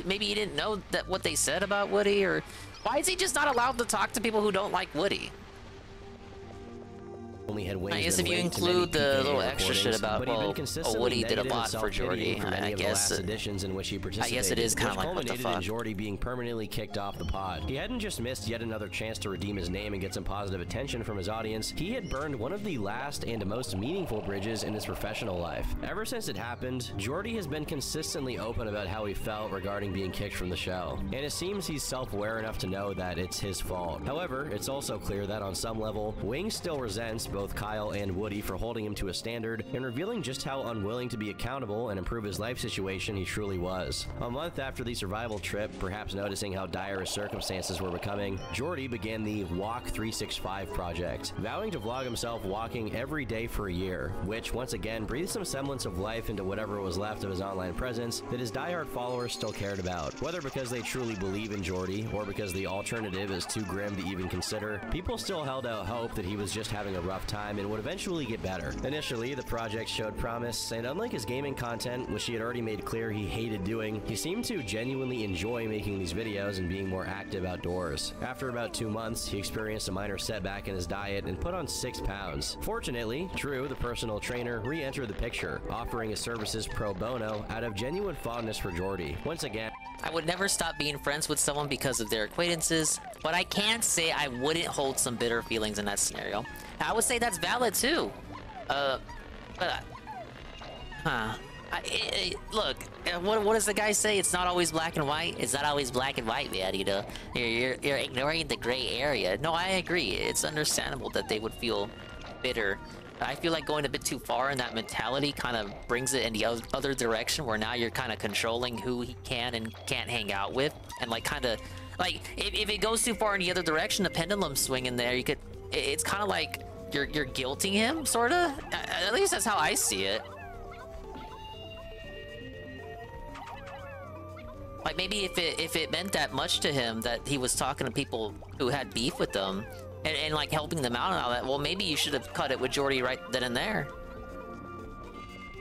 maybe he didn't know that what they said about Woody, or why is he just not allowed to talk to people who don't like Woody? only had Wings I guess been if you linked to many include the PKA little extra shit recordings, about, but he'd been well, consistently Woody did a negative bot and for Jordy, self-pitying for many I of the guess last editions in which he participated, I guess it is kind of which like, what the culminated in fuck. Jordy being permanently kicked off the pod. He hadn't just missed yet another chance to redeem his name and get some positive attention from his audience, he had burned one of the last and most meaningful bridges in his professional life. Ever since it happened, Jordy has been consistently open about how he felt regarding being kicked from the show, and it seems he's self-aware enough to know that it's his fault. However, it's also clear that on some level, Wings still resents both Kyle and Woody for holding him to a standard and revealing just how unwilling to be accountable and improve his life situation he truly was. A month after the survival trip, perhaps noticing how dire his circumstances were becoming, Jordy began the Walk 365 project, vowing to vlog himself walking every day for a year, which once again breathed some semblance of life into whatever was left of his online presence that his diehard followers still cared about. Whether because they truly believe in Jordy, or because the alternative is too grim to even consider, people still held out hope that he was just having a rough time and would eventually get better. Initially, the project showed promise, and unlike his gaming content, which he had already made clear he hated doing, he seemed to genuinely enjoy making these videos and being more active outdoors. After about 2 months, he experienced a minor setback in his diet and put on 6 pounds. Fortunately, Drew, the personal trainer, re-entered the picture, offering his services pro bono out of genuine fondness for Jordy. Once again, I would never stop being friends with someone because of their acquaintances, but I can't say I wouldn't hold some bitter feelings in that scenario. I would say that's valid too. Look, what does the guy say? It's not always black and white. It's not always black and white, man. You know, you're ignoring the gray area. No, I agree. It's understandable that they would feel bitter. I feel like going a bit too far in that mentality kind of brings it in the other direction, where now you're kind of controlling who he can and can't hang out with, and like kind of like if it goes too far in the other direction, the pendulum swing in there, you could. It's kind of like you're guilting him, sort of. At least that's how I see it. Like maybe if it meant that much to him that he was talking to people who had beef with them and like helping them out and all that, well, maybe you should have cut it with Jordy right then and there.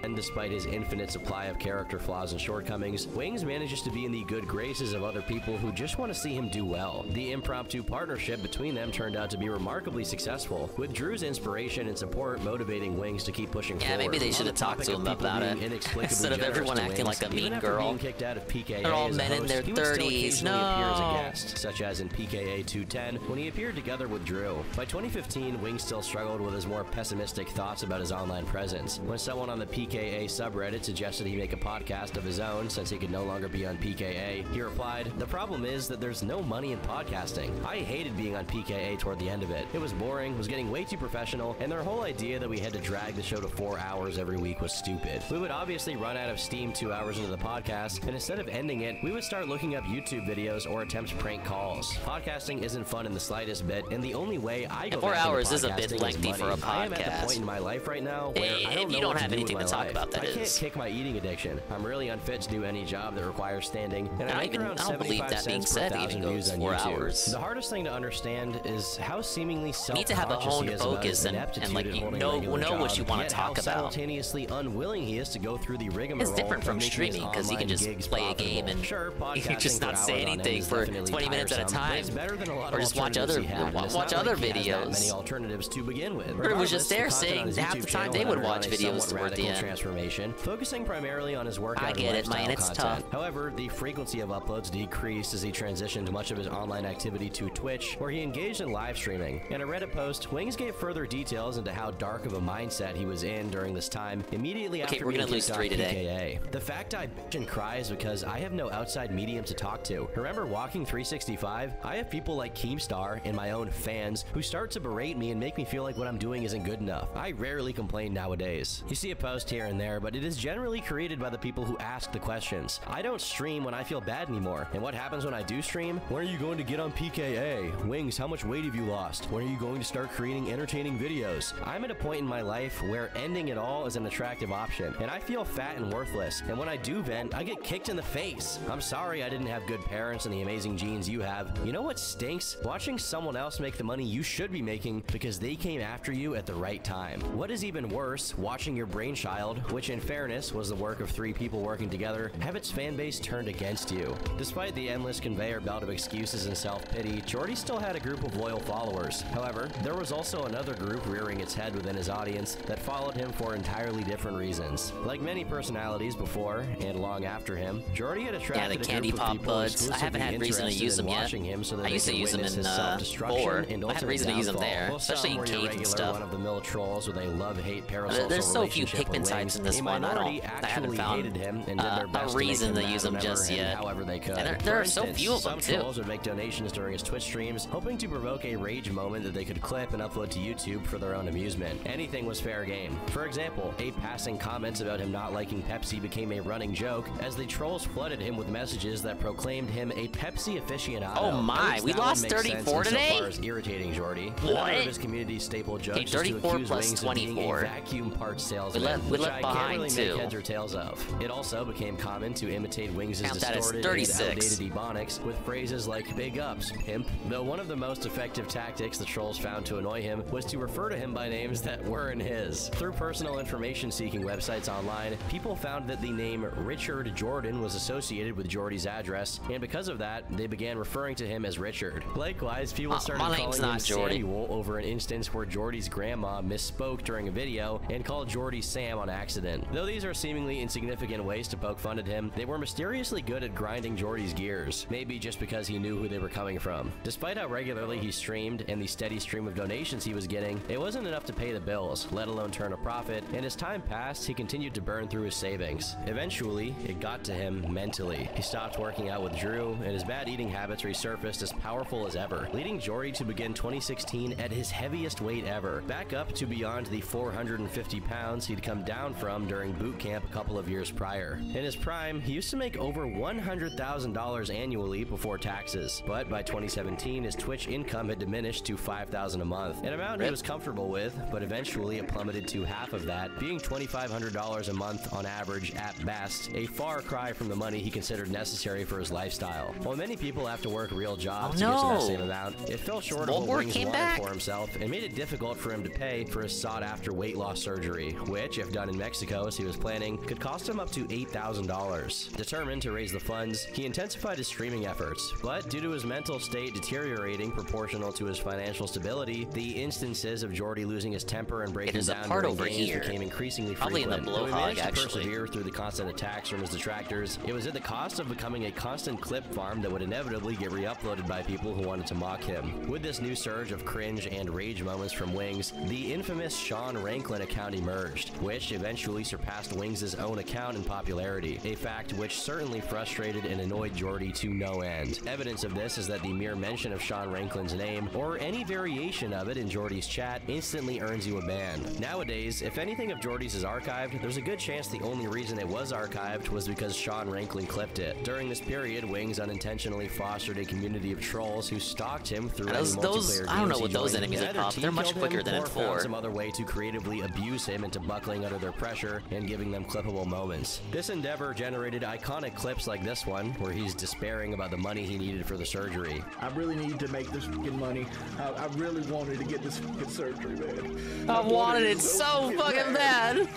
and despite his infinite supply of character flaws and shortcomings, Wings manages to be in the good graces of other people who just want to see him do well. The impromptu partnership between them turned out to be remarkably successful, with Drew's inspiration and support motivating Wings to keep pushing forward. Yeah, maybe they should have talked to him about it instead of everyone acting like a mean girl. Being kicked out of PKA They're all as a men in host, their he would still 30s. occasionally appear as a No. guest, such as in PKA 210 when he appeared together with Drew. By 2015, Wings still struggled with his more pessimistic thoughts about his online presence. When someone on the PKA subreddit suggested he make a podcast of his own since he could no longer be on PKA, he replied, "The problem is that there's no money in podcasting. I hated being on PKA toward the end of it. It was boring, was getting way too professional, and their whole idea that we had to drag the show to 4 hours every week was stupid. We would obviously run out of steam 2 hours into the podcast, and instead of ending it, we would start looking up YouTube videos or attempt prank calls. Podcasting isn't fun in the slightest bit, and the only way I go 4 back into hours is a bit podcasting lengthy for a money. I am at the podcast. point in my life right now where I don't If know you don't what have to do with anything my to talk life. about, that I can't is. kick my eating addiction. I'm really unfit to do any job that requires standing, and I make around I don't believe 75 that being cents per said 1,000 even views goes on 4 YouTube. hours. The hardest thing to understand is how seemingly You need to have a self-conscious honed he is about focus his and ineptitude like at you holding a know regular what job, you want yet to how talk about. simultaneously unwilling he is to go through the rigmarole. It's different of from making his streaming because you can online just gigs play a profitable. game and Sure, you can just podcasting not for say hours on end anything is for definitely 20 minutes at a tiresome, but time, it's better than a lot or of just watch alternatives other he had, and it's watch not other like he has that videos. many alternatives to begin with. But it was just there Regardless, the content saying on his half the YouTube time channel they had would undergone watch a videos somewhat toward the radical end. transformation, focusing primarily on his workout I get and it, man, lifestyle it's content. tough. However, the frequency of uploads decreased as he transitioned much of his online activity to Twitch, where he engaged in live streaming. In a Reddit post, Wings gave further details into how dark of a mindset he was in during this time, immediately Okay, after we're being gonna lose kicked 3 off today. PKA. The fact I bitch and cry is because I have no outside medium to talk to. Remember Walking 365? I have people like Keemstar and my own fans who start to berate me and make me feel like what I'm doing isn't good enough. I rarely complain nowadays. You see a post here and there, but it is generally created by the people who ask the questions. I don't stream when I feel bad anymore. And what happens when I do stream? When are you going to get on PKA? Wings, how much weight have you lost? When are you going to start creating entertaining videos? I'm at a point in my life where ending it all is an attractive option, and I feel fat and worthless. And when I do vent, I get kicked in the face. I'm sorry I didn't have good parents and the amazing genes you have. You know what stinks? Watching someone else make the money you should be making because they came after you at the right time. What is even worse, watching your brainchild Wild, which in fairness was the work of 3 people working together, have its fan base turned against you. Despite the endless conveyor belt of excuses and self-pity, Jordy still had a group of loyal followers. However, there was also another group rearing its head within his audience that followed him for entirely different reasons. Like many personalities before and long after him, Jordy had attracted the candy a group of pop people buds. I haven't had reason to use them yet. Him so that I used to use them in 4. I had reason to use them there, especially in caves and stuff. One of the mill trolls with a love-hate parasocial There's so few Pikmin types in this one. I haven't found a reason to use them just yet. However they could. And there are so few of them Some too. trolls would make donations during his Twitch streams, hoping to provoke a rage moment that they could clip and upload to YouTube for their own amusement. Anything was fair game. For example, a passing comments about him not liking Pepsi became a running joke as the trolls flooded him with messages that proclaimed him a Pepsi aficionado. Oh my, we lost 34 today? So far as irritating Jordy. What? Another of his community's staple jokes is to 34 accuse plus Wings 24. of being a vacuum parts salesman, We which left I behind can't really too. make heads or tails of. It also became common to imitate Wings' Count that as distorted and 36. outdated ebonics with phrases like big ups, pimp. Though one of the most effective tactics the trolls found to annoy him was to refer to him by names that weren't his. Through personal information-seeking websites online, people found that the name Richard Jordan was associated with Jordy's address, and because of that, they began referring to him as Richard. Likewise, people started calling him Samuel over an instance where Jordy's grandma misspoke during a video and called Jordy Sam on accident. Though these are seemingly insignificant ways to poke fun at him, they were mysteriously good at grinding Jordy's gears, maybe just because he knew who they were coming from. Despite how regularly he streamed and the steady stream of donations he was getting, it wasn't enough to pay the bills, let alone turn a profit, and as time passed, he continued to burn through his savings. Eventually, it got to him mentally. He stopped working out with Drew, and his bad eating habits resurfaced as powerful as ever, leading Jordy to begin 2016 at his heaviest weight ever, back up to beyond the 450 pounds he'd come down from during boot camp a couple of years prior. In his prime, he used to make over $100,000 annually before taxes, but by 2017, his Twitch income had diminished to $5,000 a month, an amount he was comfortable with, but eventually it plummeted to half of that, being $2,500 a month on average at best, a far cry from the money he considered necessary for his lifestyle. While many people have to work real jobs to get to that same amount, it fell short of what Wings wanted for himself and made it difficult for him to pay for his sought-after weight loss surgery, which, if done in Mexico as he was planning, could cost him up to $8,000. Determined to raise the funds, he intensified his streaming efforts, but due to his mental state deteriorating proportional to his financial stability, the instances of Jordy losing his temper and breaking down during games became increasingly frequent. Though he managed to persevere through the constant attacks from his detractors, it was at the cost of becoming a constant clip farm that would inevitably get re-uploaded by people who wanted to mock him. With this new surge of cringe and rage moments from Wings, the infamous Sean Ranklin account emerged, which eventually surpassed Wings' own account in popularity, a fact which certainly frustrated and annoyed Jordy to no end. Evidence of this is that the mere mention of Sean Ranklin's name, or any variation of it in Jordy's chat, instantly earns you a ban. Nowadays, if anything of Jordy's is archived, there's a good chance the only reason it was archived was because Sean Ranklin clipped it. During this period, Wings unintentionally fostered a community of trolls who stalked him through any multiplayer games. I don't know what those enemies are called. They're much quicker than in 4. Found some other way to creatively abuse him into buckling under their pressure and giving them clippable moments. This endeavor generated iconic clips like this one, where he's despairing about the money he needed for the surgery. I really need to make this fucking money. I really wanted to get this fucking surgery, man. I wanted it so fucking bad.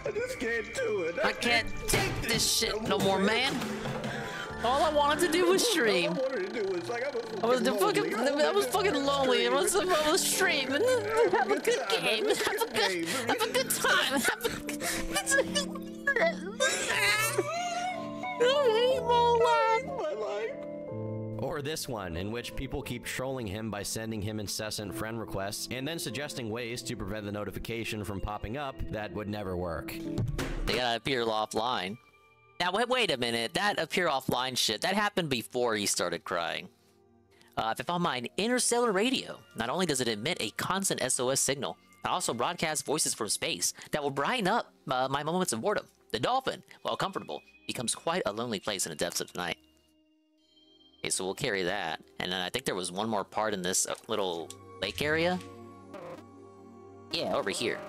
I just can't do it. I can't take this shit no more, man. All I wanted to do was stream. All I wanted to do was like I was fucking lonely. I was supposed to stream and have a good game. Have a good time. Or this one, in which people keep trolling him by sending him incessant friend requests and then suggesting ways to prevent the notification from popping up that would never work. They gotta appear offline. Now, wait a minute. That appear offline shit, that happened before he started crying. If I found my interstellar radio, not only does it emit a constant SOS signal, it also broadcasts voices from space that will brighten up my moments of boredom. The dolphin, while comfortable, becomes quite a lonely place in the depths of the night. Okay, so we'll carry that. And then I think there was one more part in this little lake area. Yeah, over here.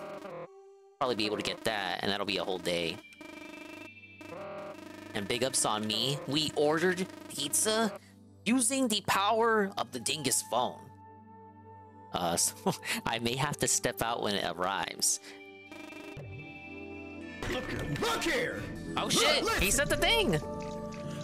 Probably be able to get that, and that'll be a whole day. And big ups on me. We ordered pizza using the power of the Dingus phone. So I may have to step out when it arrives. Look here! Oh shit! He said the thing!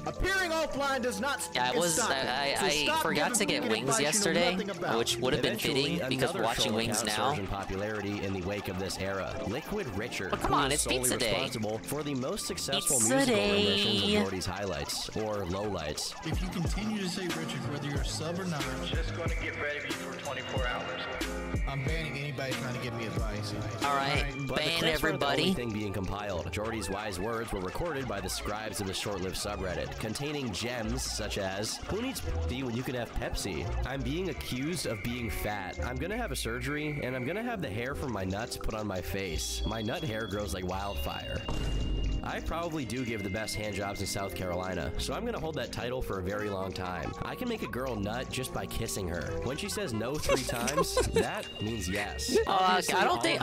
Appearing offline does not Yeah, I forgot to get Wings yesterday, which would have been fitting because watching Wings now. In popularity in the wake of this era, Liquid Richard, come on, who it's is solely Pizza Day. responsible for the most successful Pizza musical Day. renditions of Jordy's highlights or lowlights. If you continue to say Richard, whether you're a sub or not, Just gonna get ready for 24 hours. I'm banning anybody trying to give me advice. Alright, But the ban clips weren't the everybody. only thing being compiled. Jordy's wise words were recorded by the scribes of the short-lived subreddit, containing gems such as, "Who needs Pepsi when you can have Pepsi? I'm being accused of being fat. I'm gonna have a surgery, and I'm gonna have the hair from my nuts put on my face. My nut hair grows like wildfire. I probably do give the best hand jobs in South Carolina, so I'm gonna hold that title for a very long time. I can make a girl nut just by kissing her. When she says no 3 times, that means yes." I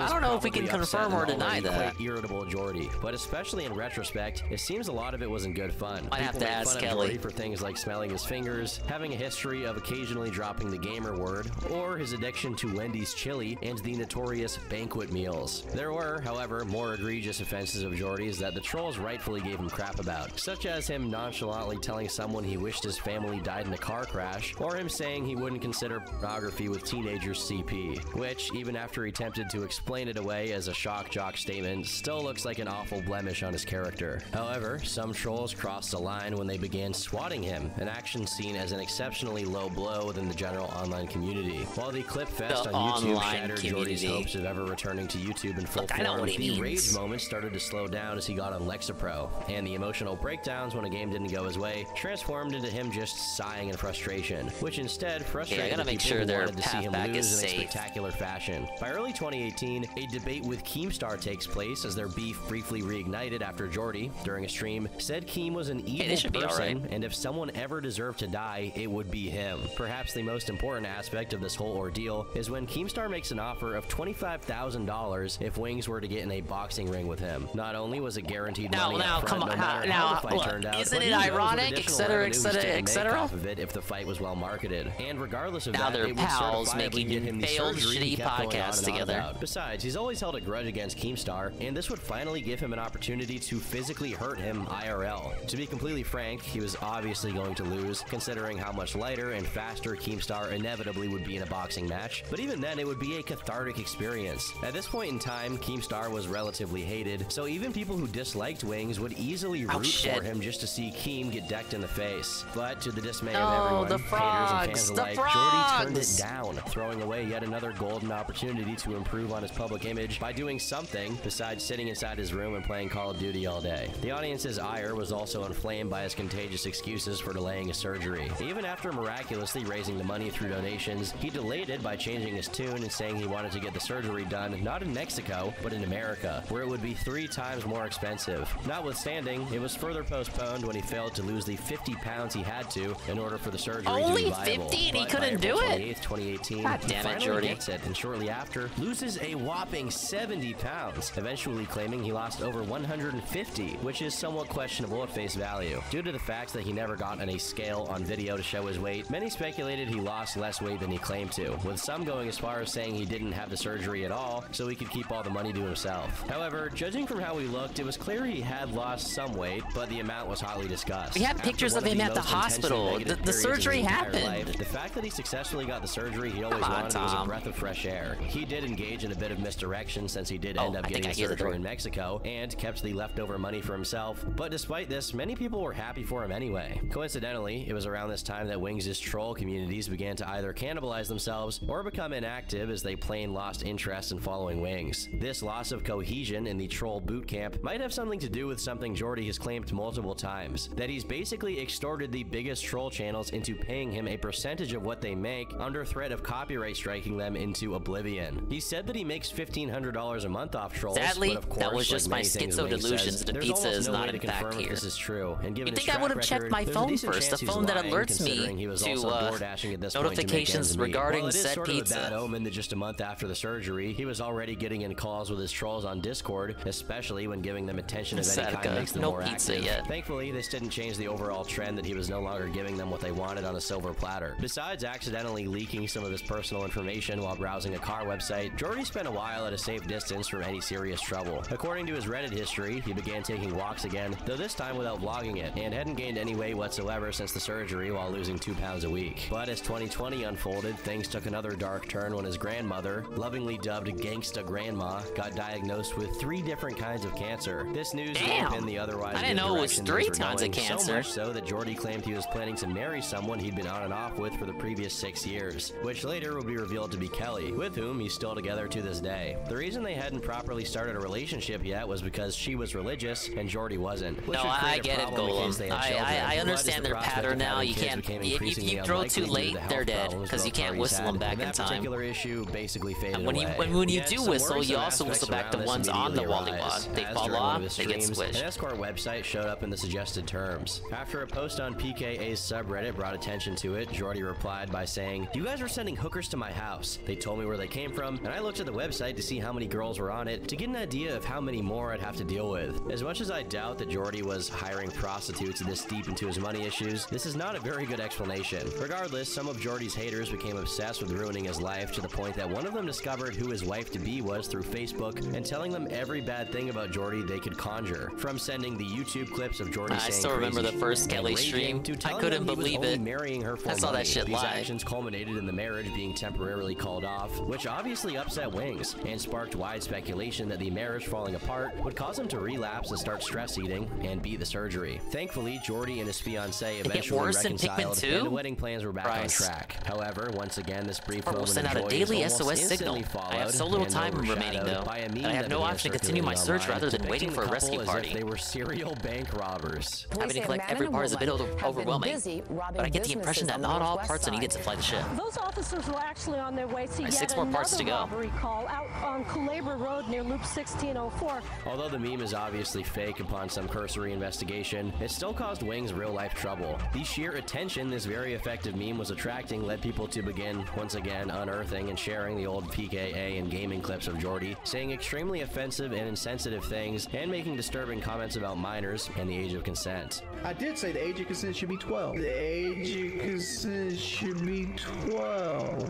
don't know if we can confirm or deny that. Quite irritable Jordy, but especially in retrospect, it seems a lot of it wasn't good fun. Might have People to made ask fun of Kelly. Jordy for things like smelling his fingers, having a history of occasionally dropping the gamer word, or his addiction to Wendy's chili and the notorious banquet meals. There were, however, more egregious offenses of Jordy's that the trolls rightfully gave him crap about, such as him nonchalantly telling someone he wished his family died in a car crash, or him saying he wouldn't consider pornography with teenagers CP, which, even after he attempted to explain it away as a shock jock statement, still looks like an awful blemish on his character. However, some trolls crossed the line when they began swatting him, an action seen as an exceptionally low blow within the general online community. While the clip fest The on YouTube online shattered community. Jordy's hopes of ever returning to YouTube in full Look, I know form, what he the means. rage moments started to slow down as he got on Lexapro, and the emotional breakdowns when a game didn't go his way transformed into him just sighing in frustration, which instead frustrated gotta the make people sure who their wanted to see path him back lose is in a safe. spectacular fashion. By early 2018, a debate with Keemstar takes place as their beef briefly reignited after Jordy, during a stream, said Keem was an evil they should be person, alright. and if someone ever deserved to die, it would be him. Perhaps the most important aspect of this whole ordeal is when Keemstar makes an offer of $25,000 if Wings were to get in a boxing ring with him. Not only was it guaranteed money up front, come on, no matter now, how the fight look, turned out, isn't but it who knows what ironic, additional etc., revenue he's etc., to make etc.? off of it if the fight was well marketed. And regardless of Now that, they're it would pals certifiably making get him the failed surgery he shitty kept going on podcasts and on together. about. Besides, he's always held a grudge against Keemstar, and this would finally give him an opportunity to physically hurt him IRL. To be completely frank, he was obviously going to lose, considering how much lighter and faster Keemstar inevitably would be in a boxing match, but even then it would be a cathartic experience. At this point in time, Keemstar was relatively hated, so even people who disliked Wings would easily root for him just to see Keem get decked in the face. But to the dismay of everyone, the haters frogs, and fans the alike, Jordy turned it frogs. down, throwing away yet another golden opportunity to improve on his public image by doing something besides sitting inside his room and playing Call of Duty all day. The audience's ire was also inflamed by his contagious excuses for delaying his surgery. Even after miraculously raising the money through donations, he delayed it by changing his tune and saying he wanted to get the surgery done not in Mexico, but in America, where it would be 3 times more expensive. Notwithstanding, it was further postponed when he failed to lose the 50 pounds he had to in order for the surgery Only to be viable. 50 and he But couldn't by do April it? 28th, 2018, God he damn it, finally Jordy. gets it, and shortly after, loses a whopping 70 pounds, eventually claiming he lost over 150, which is somewhat questionable at face value. Due to the fact that he never got on a scale on video to show his weight, many speculated he lost less weight than he claimed to, with some going as far as saying he didn't have the surgery at all, so he could keep all the money to himself. However, judging from how he looked, it was clear he had lost some weight, but the amount was hotly discussed. We have After pictures one of him the at the most intensely hospital. negative The periods of surgery his entire happened. life, the fact that he successfully got the surgery he always Come on, wanted was a Tom. breath of fresh air. He did engage in a bit of misdirection since he did end up I think getting I the hear the surgery door. in Mexico and kept the leftover money for himself. But despite this, many people were happy for him anyway. Coincidentally, it was around this time that Wings' troll communities began to either cannibalize themselves or become inactive as they plain lost interest in following Wings. This loss of cohesion in the troll boot camp might have something to do with something Jordy has claimed multiple times, that he's basically extorted the biggest troll channels into paying him a percentage of what they make under threat of copyright striking them into oblivion. He said that he makes $1,500 a month off trolls, Sadly, but of course, that was just like my many things schizo Wings delusions. says, The there's pizza almost is no not way to in fact confirm if here. this is true. And given You'd his think I would have track checked record, my there's a phone decent first, chance the he's phone that lying, alerts considering me he was to, also DoorDashing at this point to make notifications ends meet. regarding While it is said sort of a pizza. bad omen that just a month after the surgery, he was already getting in calls with his trolls on Discord, especially when giving them attention of any Sadka, kind makes them no more pizza active. yet. Thankfully, this didn't change the overall trend that he was no longer giving them what they wanted on a silver platter. Besides accidentally leaking some of his personal information while browsing a car website, Jordy spent a while at a safe distance from any serious trouble. According to his Reddit history, he began taking walks again, though this time without vlogging it, and hadn't gained any weight whatsoever since the surgery while losing 2 pounds a week. But as 2020 unfolded, things took another dark turn when his grandmother, lovingly dubbed Gangsta Grandma, got diagnosed with 3 different kinds of cancer. This news Damn. in the otherwise I didn't know it was direction 3 things were kinds of going, cancer. So much so that Jordy claimed he was planning to marry someone he'd been on and off with for the previous 6 years, which later would be revealed to be Kelly, with whom he's still together to this day. The reason they hadn't properly started a relationship yet was because she was religious and Jordy wasn't. No, I get it, Golem. I understand their pattern now. You can't. If you throw too late, they're dead because you can't whistle them back in that time. Particular issue basically faded And when you do whistle, you also whistle back the ones on the Wallywog. They fall off, they get squished. An escort website showed up in the suggested terms. After a post on PKA's subreddit brought attention to it, Jordy replied by saying, "You guys are sending hookers to my house. They told me where they came from, and I looked at the website to see how many girls were on it to get an idea of how many more I'd have to deal with." As much as I doubt that Jordy was hiring prostitutes this deep into his money issues, this is not a very good explanation. Regardless, some of Jordy's haters became obsessed with ruining his life to the point that one of them discovered who his wife-to-be was through Facebook and telling them every bad thing about Jordy they could conjure. From sending the YouTube clips of Jordy saying I still remember the first Kelly stream. I couldn't believe it. Marrying her for I saw money. that shit These live. actions culminated in the marriage being temporarily called off, which obviously upset Wings and sparked wide speculation that the marriage falling apart would cause him to relapse and start stress eating and beat the surgery. Thankfully, Jordy and his fiancée eventually reconciled, and the wedding plans were back on track. However, once again, this brief Or we'll moment send of out a joy daily was almost SOS signal. instantly I have followed so little and time remaining overshadowed though, by a meme and I have that no began option to continue my circulating search rather than online, waiting for a depicting the rescue couple as if party. they were serial bank robbers. Having to collect every part is a bit overwhelming, but I get the impression that not all parts are needed to fly the ship. Those officers were actually on their way to yet 6 more parts to another go. robbery call out on Culebra Road near Loop 1604. Although the meme is obviously fake upon some cursory investigation, it still caused Wings real-life trouble. The sheer attention this very effective meme was attracting led people to begin, once again, unearthing and sharing the old PKA and gaming clips of Jordy, saying extremely offensive and insensitive things, and making disturbing comments about minors and the age of consent. I did say the age of consent should be 12. The age of consent should be 12.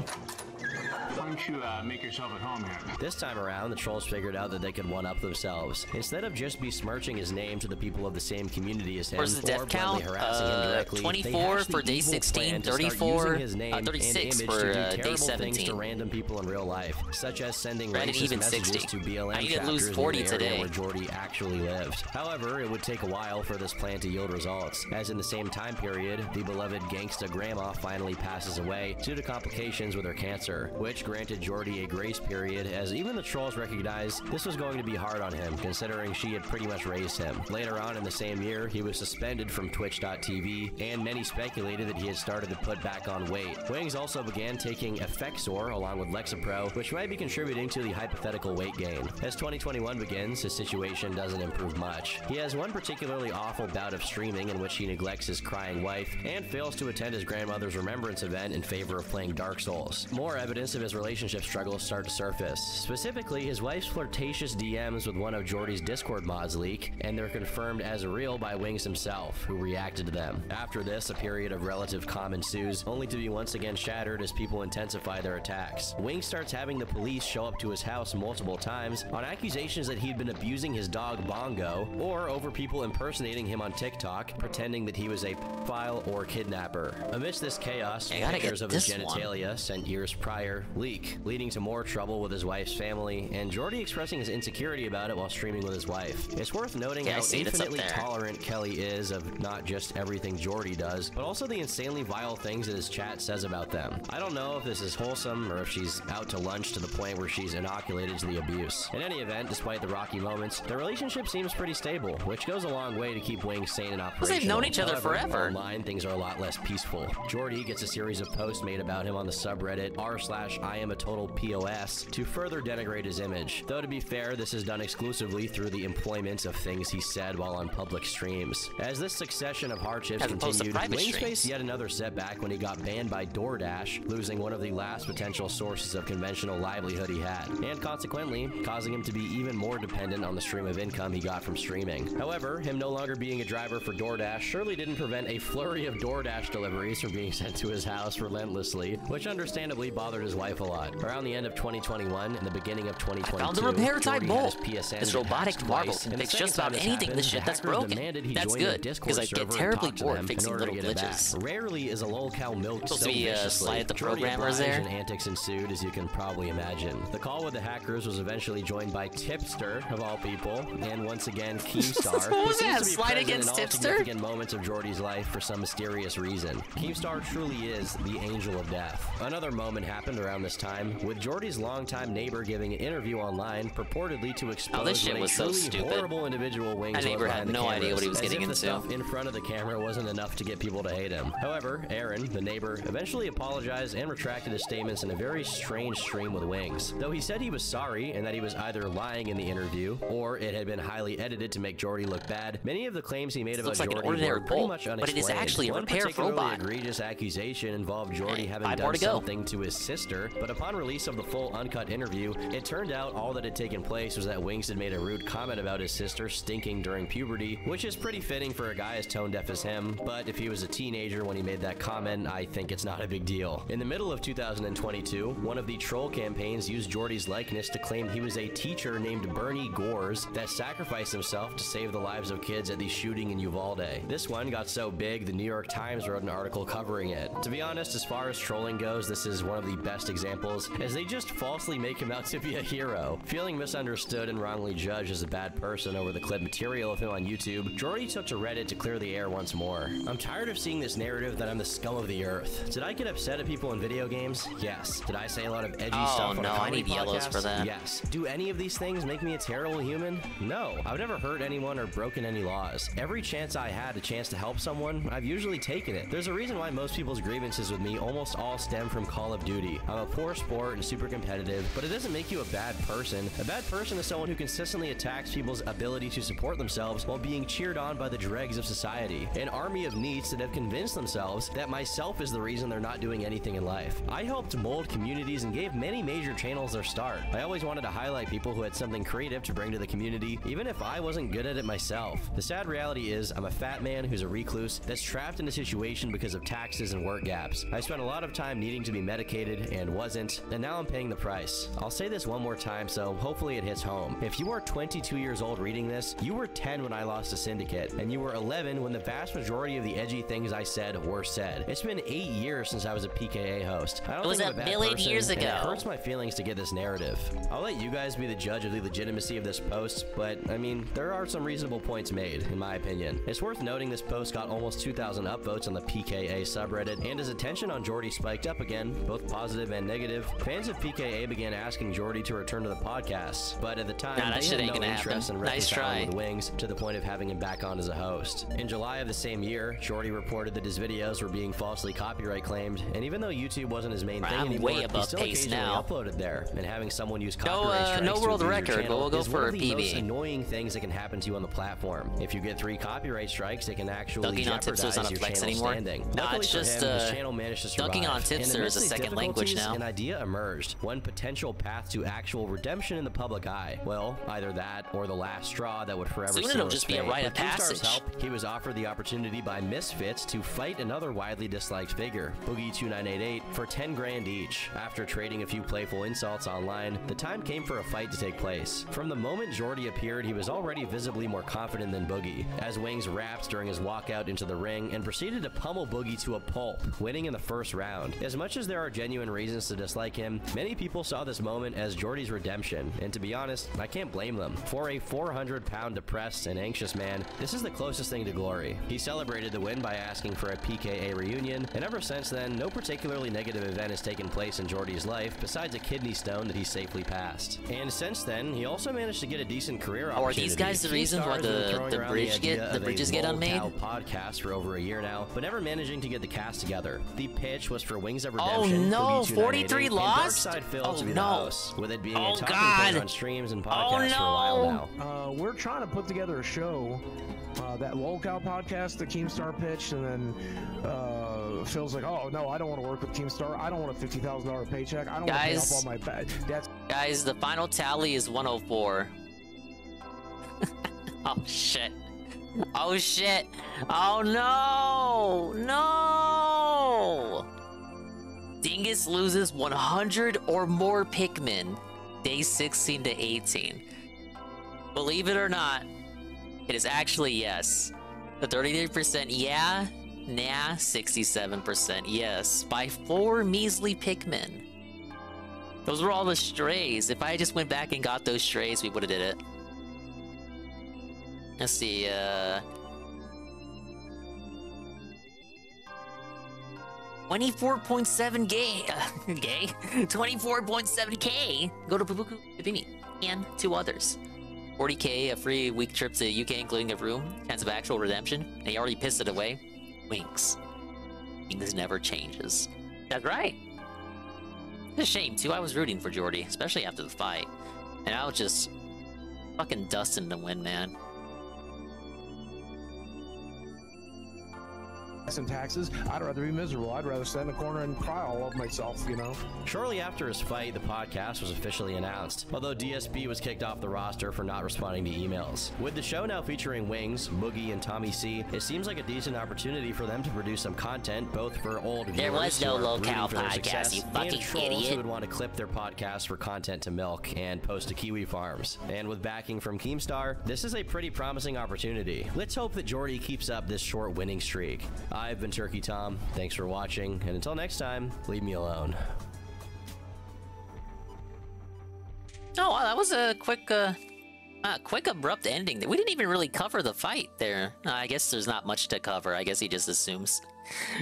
Why don't you make yourself at home here? This time around, the trolls figured out that they could one-up themselves. Instead of just besmirching his name to the people of the same community as him, Where's the death or count? bluntly harassing him directly, 24 for day 16, 34, his name 36 and image for to do day terrible 17. things to random people in real life, such as sending Right, and racist even messages 60. to BLM I need to chapters lose near 40 the area today. where Jordy actually lived. However, it would take a while for this plan to yield results, as in the same time period, the beloved gangsta grandma finally passes away due to complications with her cancer, which granted Jordy a grace period, as even the trolls recognized this was going to be hard on him, considering she had pretty much raised him. Later on in the same year, he was suspended from Twitch.tv, and many speculated that he had started to put back on weight. Wings also began taking Effexor along with Lexapro, which might be contributing to the hypothetical weight gain. As 2021 begins, his situation doesn't improve much. He has one particularly awful bout of streaming in which he neglects his crying wife and fails to attend his grandmother's remembrance event in favor of playing Dark Souls. More evidence of his relationship struggles start to surface. Specifically, his wife's flirtatious DMs with one of Jordy's Discord mods leak, and they're confirmed as real by Wings himself, who reacted to them. After this, a period of relative calm ensues, only to be once again shattered as people intensify their attacks. Wings starts having the police show up to his house multiple times on accusations that he'd been abusing his dog Bongo, or over people impersonating him on TikTok, pretending that he was a pedophile or kidnapper. Amidst this chaos, pictures of his genitalia sent years prior leak, leading to more trouble with his wife's family, and Jordy expressing his insecurity about it while streaming with his wife. It's worth noting how infinitely tolerant Kelly is of not just everything Jordy does, but also the insanely vile things that his chat says about them. I don't know if this is wholesome or if she's out to lunch to the point where she's inoculated to the abuse. In any event, despite the rocky moments, their relationship seems pretty stable, which goes a long way to keep Wings sane and operational. They've known each other However, forever. Online, things are a lot less peaceful. Jordy gets a series of posts made about him on the subreddit r// I am a total POS to further denigrate his image. Though to be fair, this is done exclusively through the employment of things he said while on public streams. As this succession of hardships continued, Wings faced yet another setback when he got banned by DoorDash, losing one of the last potential sources of conventional livelihood he had, and consequently causing him to be even more dependent on the stream of income he got from streaming. However, him no longer being a driver for DoorDash surely didn't prevent a flurry of DoorDash deliveries from being sent to his house relentlessly, which understandably bothered his wife a lot. Around the end of 2021 and the beginning of 2022, I found the repair type bolt. PSN This robotic marble can fix just about anything the shit that's broken. That's good, because I get terribly bored fixing little glitches. Rarely is a lolcow milked so viciously. Slide at the programmers there. And antics ensued, as you can probably imagine. The call with the hackers was eventually joined by Tipster, of all people, and once again Keemstar. What was that? Slide against Tipster? Significant moments of Jordy's life for some mysterious reason. Keemstar truly is the angel of death. Another moment happened around this time, with Jordy's longtime neighbor giving an interview online, purportedly to expose this shit what was a so truly stupid. horrible individual Wings My neighbor was had behind no the idea what he was cameras, getting as if the into. stuff in front of the camera wasn't enough to get people to hate him. However, Aaron, the neighbor, eventually apologized and retracted his statements in a very strange stream with Wings. Though he said he was sorry and that he was either lying in the interview or it had been highly edited to make Jordy look bad, many of the claims he made about like an Jordy ordinary were pretty bolt, much but unexplained. it is actually a One repair particularly robot. egregious accusation involved Jordy having 5 more done to go. something to his sister, but upon release of the full uncut interview, it turned out all that had taken place was that Wings had made a rude comment about his sister stinking during puberty, which is pretty fitting for a guy as tone deaf as him, but if he was a teenager when he made that comment, I think it's not a big deal. In the middle of 2022, one of the troll campaigns used Jordy's likeness to claim he was a teacher named Bernie Gores that sacrificed himself to save the lives of kids at the shooting in Uvalde. This one got so big, the New York Times wrote an article covering it. To be honest, as far as trolling goes, this is one of the best examples, as they just falsely make him out to be a hero. Feeling misunderstood and wrongly judged as a bad person over the clip material of him on YouTube, Jordy took to Reddit to clear the air once more. I'm tired of seeing this narrative that I'm the scum of the earth. Did I get upset at people in video games? Yes. Did I say a lot of edgy stuff on a comedy I need yellows podcast? for that. Yes. Do any of these things make me a terrible human? No. I've never hurt anyone or broken any laws. Every chance I had a chance to help someone, I've usually taken it. There's a reason why most people's grievances with me almost all stem from Call of Duty. I'm a poor sport and super competitive, but it doesn't make you a bad person. A bad person is someone who consistently attacks people's ability to support themselves while being cheered on by the dregs of society. An army of neats that have convinced themselves that myself is the reason they're not doing anything in life. I helped mold communities and gave many major channels their start. I always wanted to highlight people who had something creative to bring to the community, even if I wasn't good at it myself. The sad reality is I'm a fat man who's a recluse that's trapped in a situation because of taxes and work gaps. I spent a lot of time needing to be medicated and wasn't, and now I'm paying the price. I'll say this one more time, so hopefully it hits home. If you are 22 years old reading this, you were 10 when I lost a syndicate, and you were 11 when the vast majority of the edgy things I said were said. It's been 8 years since I was a PKA host. I don't It was think I'm a a bad million person, years and it ago. hurts my feelings to get this narrative. I'll let you guys be the judge of the legitimacy of this post, but I mean, there are some reasonable points made, in my opinion. It's worth noting this post got almost 2,000 upvotes on the PKA subreddit, and as attention on Jordy spiked up again, both positive and negative, fans of PKA began asking Jordy to return to the podcast, but at the time, Nah, that they shit had ain't no gonna interest happen. in Nice reconciling try. with Wings to the point of having him back on as a host. In July of the same year, Jordy reported that his videos were being falsely copyright claimed, and even though YouTube wasn't his main thing I'm anymore, way he above still pace occasionally now. uploaded there, and having someone use No, copyright strikes no to world abuse your record, but channel we'll go is for one a of the most PB. annoying things that can happen to you on the platform. If you get 3 copyright strikes, it can actually Dunking on jeopardize Tipster's not a your flex channel anymore. standing. Nah, Luckily it's for just, him, his channel managed to survive. dunking on And Tipster is a amidst the second language difficulties, now. An idea emerged, one potential path to actual redemption in the public eye. Well, either that or the last straw that would forever Soon seal it'll his just be a fate. rite With of Keemstar's passage. help, he was offered the opportunity by Misfits to fight another widely disliked figure, Boogie2988, for 10 grand each. After trading a few playful insults online, the time came for a fight to take place. From the moment Jordy appeared, he was already visibly more confident than Boogie, as Wings rapped during his walkout into the ring and proceeded to pummel Boogie to a pulp, winning in the first round. As much as there are genuine reasons to dislike him, many people saw this moment as Jordy's redemption, and to be honest, I can't blame them. For a 400-pound depressed and anxious man, this is the closest thing to glory. He celebrated the win by asking for a PKA reunion, and ever since then, no particularly negative event has taken place in Jordy's life besides a kidney stone that he safely passed. And since then, he also managed to get a decent career opportunity. Are these guys the reasons why the bridges get unmade? Podcast for over a year now, but never managing to get the cast together. The pitch was for Wings of Oh, Redemption, no! no, 43 and lost? Darkside failed Oh, to be the no. host, with it being a Oh, talking God. point on streams and Oh, podcasts for a while no. now. We're trying to put together a show. That Lolcow podcast that Keemstar pitched, and then Phil's like, "Oh no, I don't want to work with Keemstar. I don't want a $50,000 paycheck. I don't want to pay off all my that's." Guys, the final tally is 104. Oh shit. Oh shit. Oh no! No! Dingus loses 100 or more Pikmin, days 16 to 18. Believe it or not, it is actually yes. The 33% yeah, nah, 67% yes. By 4 measly Pikmin. Those were all the strays. If I just went back and got those strays, we would have did it. Let's see, 24.7 gay, 24.7k. Go to Pupuku, Ibimi, and 2 others. 40k, a free week trip to UK, including a room, chance of actual redemption, and he already pissed it away. Winks. Things never changes. That's right. It's a shame too. I was rooting for Jordy, especially after the fight, and I was just fucking dusting to win, man. And taxes. I'd rather be miserable. I'd rather sit in the corner and cry all over myself, you know? Shortly after his fight, the podcast was officially announced, although DSP was kicked off the roster for not responding to emails. With the show now featuring Wings, Boogie, and Tommy C, it seems like a decent opportunity for them to produce some content, both for old viewers There was no who are Lolcow rooting for their podcast, success, you and fucking trolls idiot. who would want to clip their podcast for content to milk and post to Kiwi Farms. And with backing from Keemstar, this is a pretty promising opportunity. Let's hope that Jordy keeps up this short winning streak. I've been Turkey Tom. Thanks for watching, and until next time, leave me alone. Oh, wow, that was a quick abrupt ending. We didn't even really cover the fight there. I guess there's not much to cover. I guess he just assumes.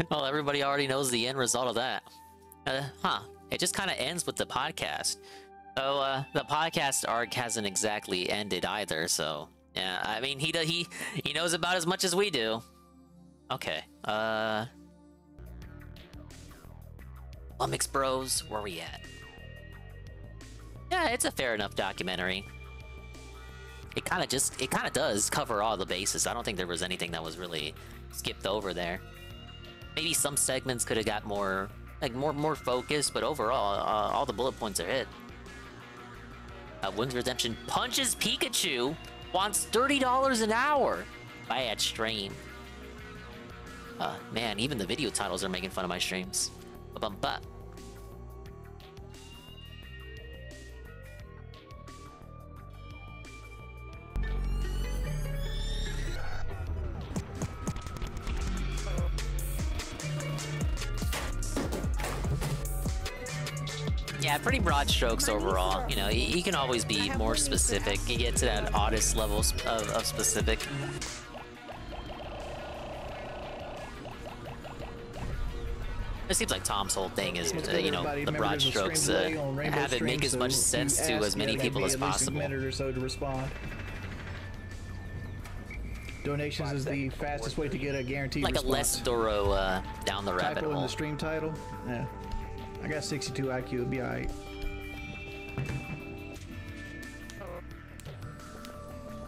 Well, everybody already knows the end result of that. It just kind of ends with the podcast. So, the podcast arc hasn't exactly ended either, so... Yeah, I mean, he knows about as much as we do. Okay, Lumix Bros, where we at? Yeah, it's a fair enough documentary. It kind of does cover all the bases. I don't think there was anything that was really skipped over there. Maybe some segments could have got more, like, more focused, but overall, all the bullet points are hit. Wings Redemption punches Pikachu, wants $30 an hour. Buy at stream. Man, even the video titles are making fun of my streams. Ba-bum-ba. Yeah, pretty broad strokes overall. You know, you can always be more specific. You get to that oddest levels of specific. It seems like Tom's whole thing is, you know, the broad strokes, have it make as much sense to as many people as possible. A minute or so to respond. Donations is the fastest way to get a guaranteed like response. A less thorough down the rabbit Typo hole. in the stream title. Yeah, I got 62 IQ. It'll be alright.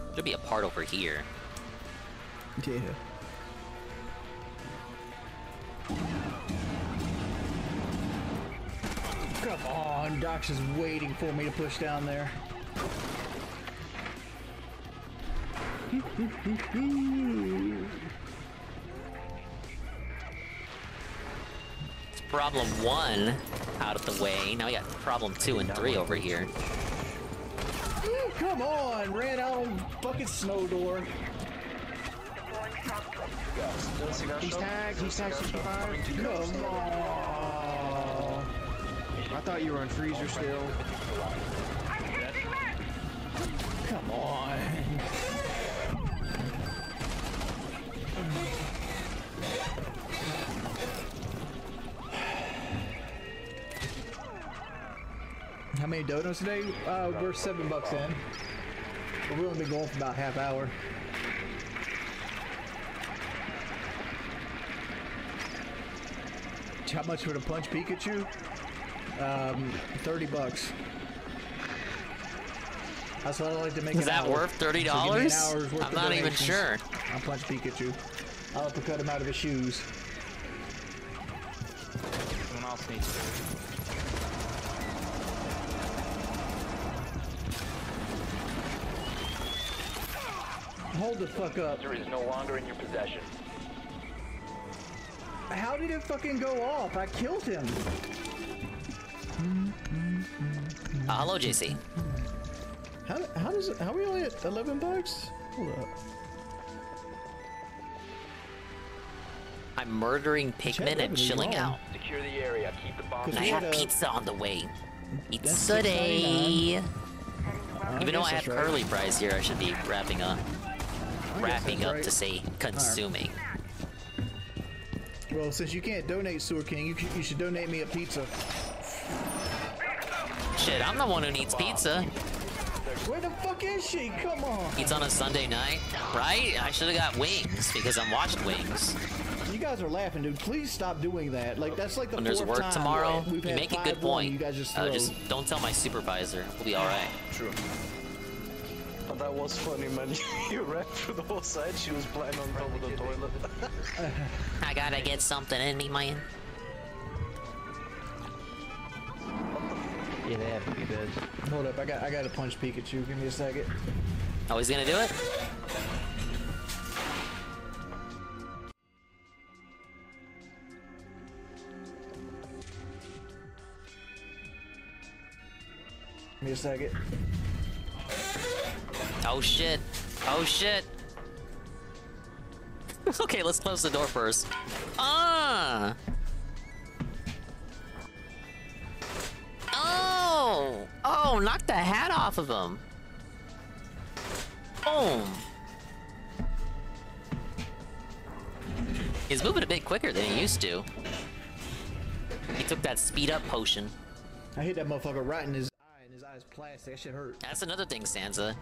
There'll be a part over here. Yeah. Come on, Doc's is waiting for me to push down there. It's problem 1 out of the way. Now we got problem 2 and 3 over here. Come on, ran out on fucking snow door. He's tagged 65. Come on. I thought you were on freezer still. Come on. How many donuts today? We're $7 in. We've only been going for about half hour. How much for the punch Pikachu? $30. That's what I like to make. Is that worth $30? I'm not even sure. I'll punch Pikachu. I'll uppercut him out of his shoes. Someone else needs to. Hold the fuck up. Is no longer in your possession. How did it fucking go off? I killed him. Hello, JC. How does it? How are we only at $11? Hold up. I'm murdering Pikmin and chilling out. Secure the area. Keep the bomb. And I have pizza on the way. Pizza day. Even though I have curly fries here, I should be wrapping up to say consuming. Well, since you can't donate, Sewer King, you should donate me a pizza. Shit, I'm the one who needs pizza. Where the fuck is she? Come on. Pizza on a Sunday night, right? I should have got wings because I'm watching Wings. You guys are laughing, dude. Please stop doing that. Like that's like the when there's fourth work time tomorrow, we've you had make a good 5-1, point. You guys just don't tell my supervisor. We'll be all right. True. But that was funny, man. You ran through the whole side. She was blind on top of the toilet. I gotta get something in me, man. Yeah, they have to be dead. Hold up, I got to punch Pikachu. Give me a second. Oh, he's gonna do it? Give me a second. Oh shit. Oh shit. Okay, let's close the door first. Ah! Oh! Oh, knock the hat off of him. Boom. He's moving a bit quicker than he used to. He took that speed up potion. I hit that motherfucker right in his eye, and his eye's plastic. That shit hurt. That's another thing, Sansa.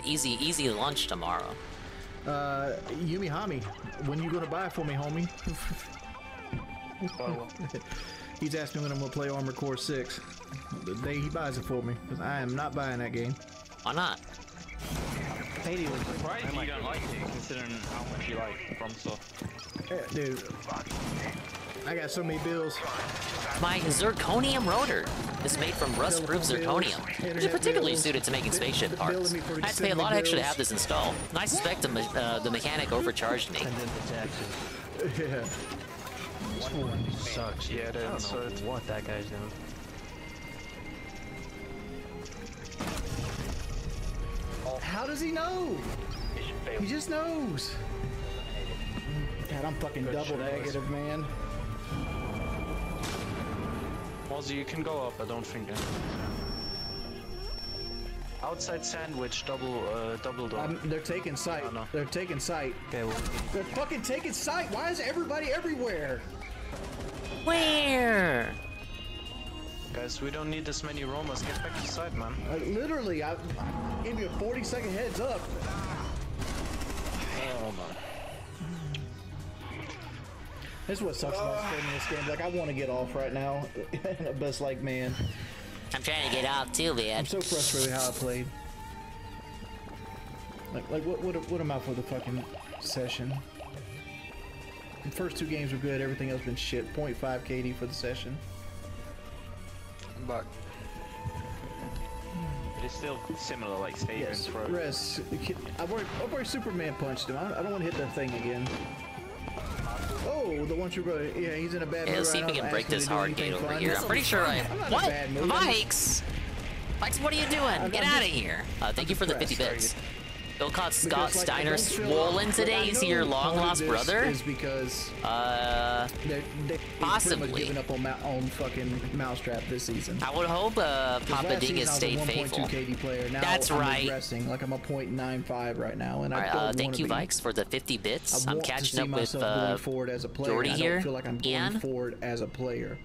Easy lunch tomorrow. Yumi Hami, when you gonna buy it for me, homie? He's asked me when I'm gonna play Armored Core 6. The day he buys it for me, because I am not buying that game. Why not? Katie was surprised you don't like it, considering how much you like From stuff. Yeah, dude. I got so many bills. My zirconium rotor is made from rust-proof zirconium, which is particularly suited to making spaceship parts. I had to pay a lot extra to have this installed, and I suspect the mechanic overcharged me. And then the taxes. Yeah. This one sucks. Yeah, it is. I don't know what that guy's doing. How does he know? He just knows. God, I'm fucking double negative, man. Mozzie, you can go up, I don't think. Outside sandwich, double door. They're taking sight. Oh, no. They're taking sight. Okay, well. They're fucking taking sight. Why is everybody everywhere? Where? Guys, we don't need this many roamers. Get back to side, man. Literally, I gave you a 40-second heads up. Oh man. This is what sucks about playing this game. Like, I want to get off right now. But it's like, man. I'm trying to get off too, man. I'm so frustrated how I played. Like what am I for the fucking session? The first two games were good. Everything else been shit. 0.5 KD for the session. But it is still similar, like Save Yes, and Throw. rest. I've already Superman punched him. I don't want to hit that thing again. Oh, the one you go. Yeah, he's in a bad mood. Yeah, let's see if we can break this hard gate over here. I'm pretty sure What? Vikes? Vikes, what are you doing? Get out of here. Thank you for the 50 bits. Bill caught Scott Steiner swollen today. Is he your long-lost brother? Is because they're possibly giving up on fucking Mousetrap this season. I would hope Papa Dingus stayed faithful. KD player. Now That's right. Regressing. Like I'm a 0.95 right now, and I don't thank you, Vikes, for the 50 bits. I'm catching up with Jordy here. I feel like I'm going forward as a player.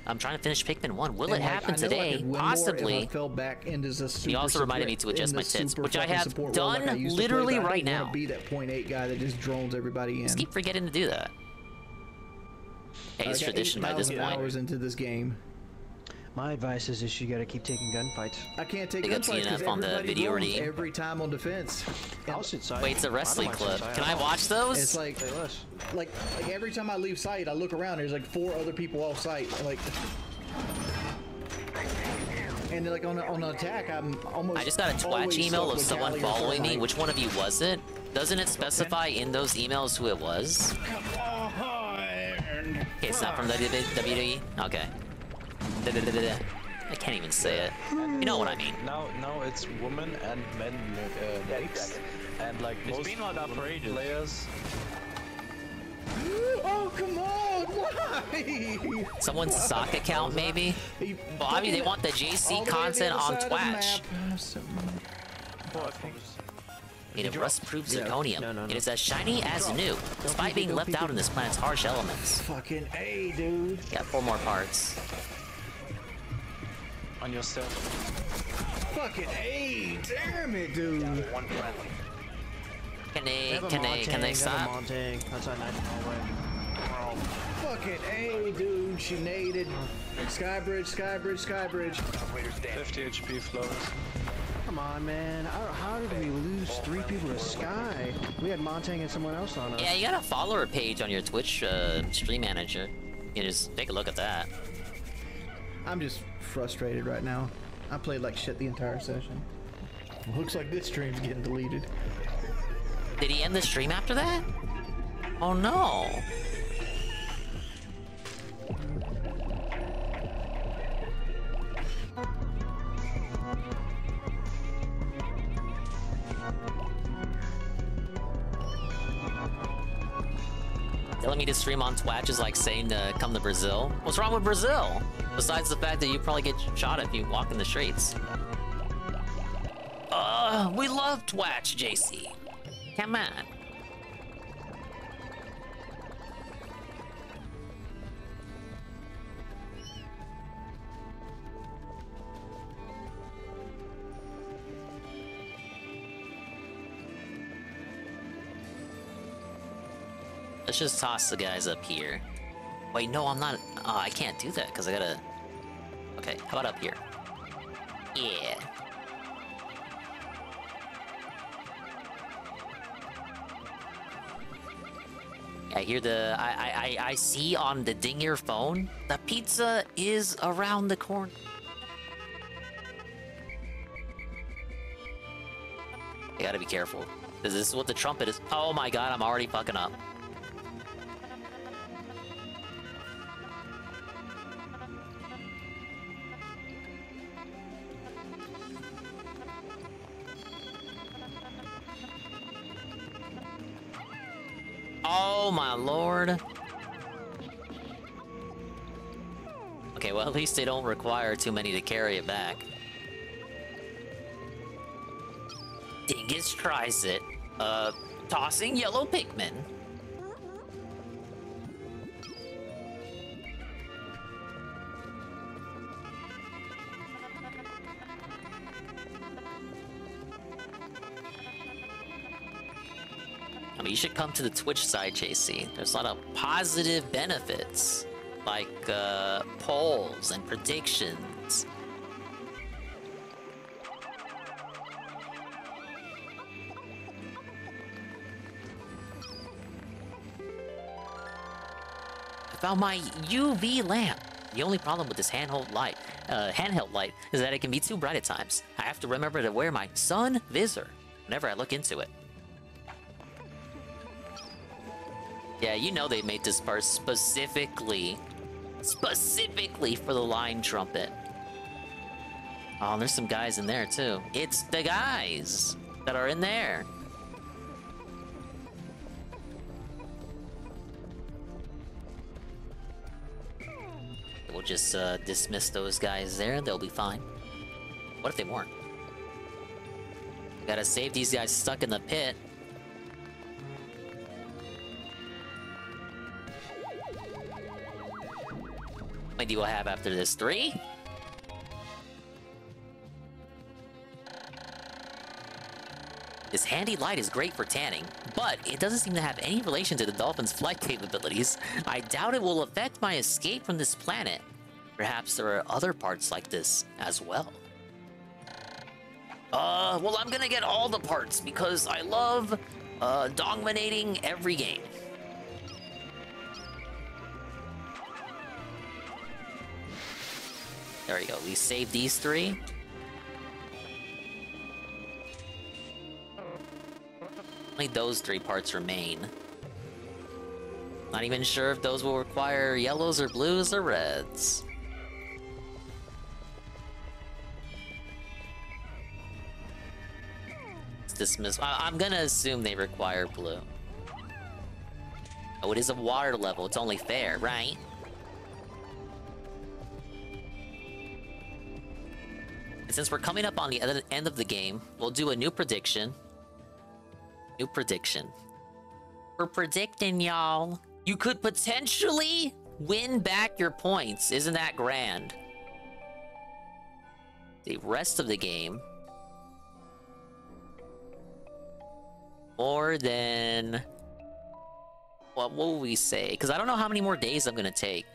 I'm trying to finish Pikmin 1. Will it happen today? Possibly. He also reminded me to adjust my tits, which I have done literally right now. Be that 0.8 guy that just drones everybody in. Just keep forgetting to do that. Hey, it's tradition by this point. Hours into this game. My advice is just you gotta keep taking gunfights. I can't take I think I've gunfights seen enough because on the everybody video roams already. every time on defense. I'll sit side. Wait, it's a wrestling clip. Can I watch those? It's like every time I leave sight, I look around. There's like 4 other people off sight. Like, and then like on an attack, I'm almost. I just got a Twitch email of someone following me. Which one of you was it? Doesn't it specify in those emails who it was? Okay, it's not from WWE? Okay. I can't even say it. You know what I mean. Now it's women and men mixed, and like It's most been like that for ages. players. Oh come on! Why? Someone's sock account, maybe? Well, I mean, they want the JC content on Twitch. Made of rust-proof zirconium. It is as shiny as new, despite being left out in this planet's harsh elements. Fucking A, dude. Got 4 more parts. On yourself. Fucking A, damn it, dude. Can they stop? That's a nice hallway. Fucking A, dude. She naded. Skybridge. 50 HP flows. Come on, man. How did we lose 3 people to Sky? We had Montang and someone else on us. Yeah, you got a follower page on your Twitch stream manager. You just take a look at that. I'm just frustrated right now. I played like shit the entire session. Looks like this stream's getting deleted. Did he end the stream after that? Oh no. Telling me to stream on Twitch is like saying to come to Brazil. What's wrong with Brazil? Besides the fact that you probably get shot if you walk in the streets. We love Twitch, JC. Come on. Let's just toss the guys up here. Wait, no, I'm not. I can't do that because I gotta. Okay, how about up here? Yeah. I hear the. I see on the ding your phone. The pizza is around the corner. I gotta be careful. Because this is what the trumpet is. Oh my god, I'm already fucking up. Oh my lord. Okay, well at least they don't require too many to carry it back. Dingus tries it. Tossing yellow Pikmin. I mean, you should come to the Twitch side, JC. There's a lot of positive benefits, like polls and predictions. I found my UV lamp. The only problem with this handheld light is that it can be too bright at times. I have to remember to wear my sun visor whenever I look into it. Yeah, you know they made this part specifically for the line trumpet. Oh, and there's some guys in there too. It's the guys that are in there. We'll just dismiss those guys there. They'll be fine. What if they weren't? Gotta save these guys stuck in the pit. How many do I have after this? 3? This handy light is great for tanning, but it doesn't seem to have any relation to the dolphin's flight capabilities. I doubt it will affect my escape from this planet. Perhaps there are other parts like this as well. Well, I'm gonna get all the parts because I love dominating every game. There we go. We saved these 3. Only those 3 parts remain. Not even sure if those will require yellows or blues or reds. Let's dismiss. I'm gonna assume they require blue. Oh, it is a water level. It's only fair, right? And since we're coming up on the end of the game, we'll do a new prediction. New prediction. We're predicting, y'all. You could potentially win back your points. Isn't that grand? The rest of the game. More than... What will we say? Because I don't know how many more days I'm going to take.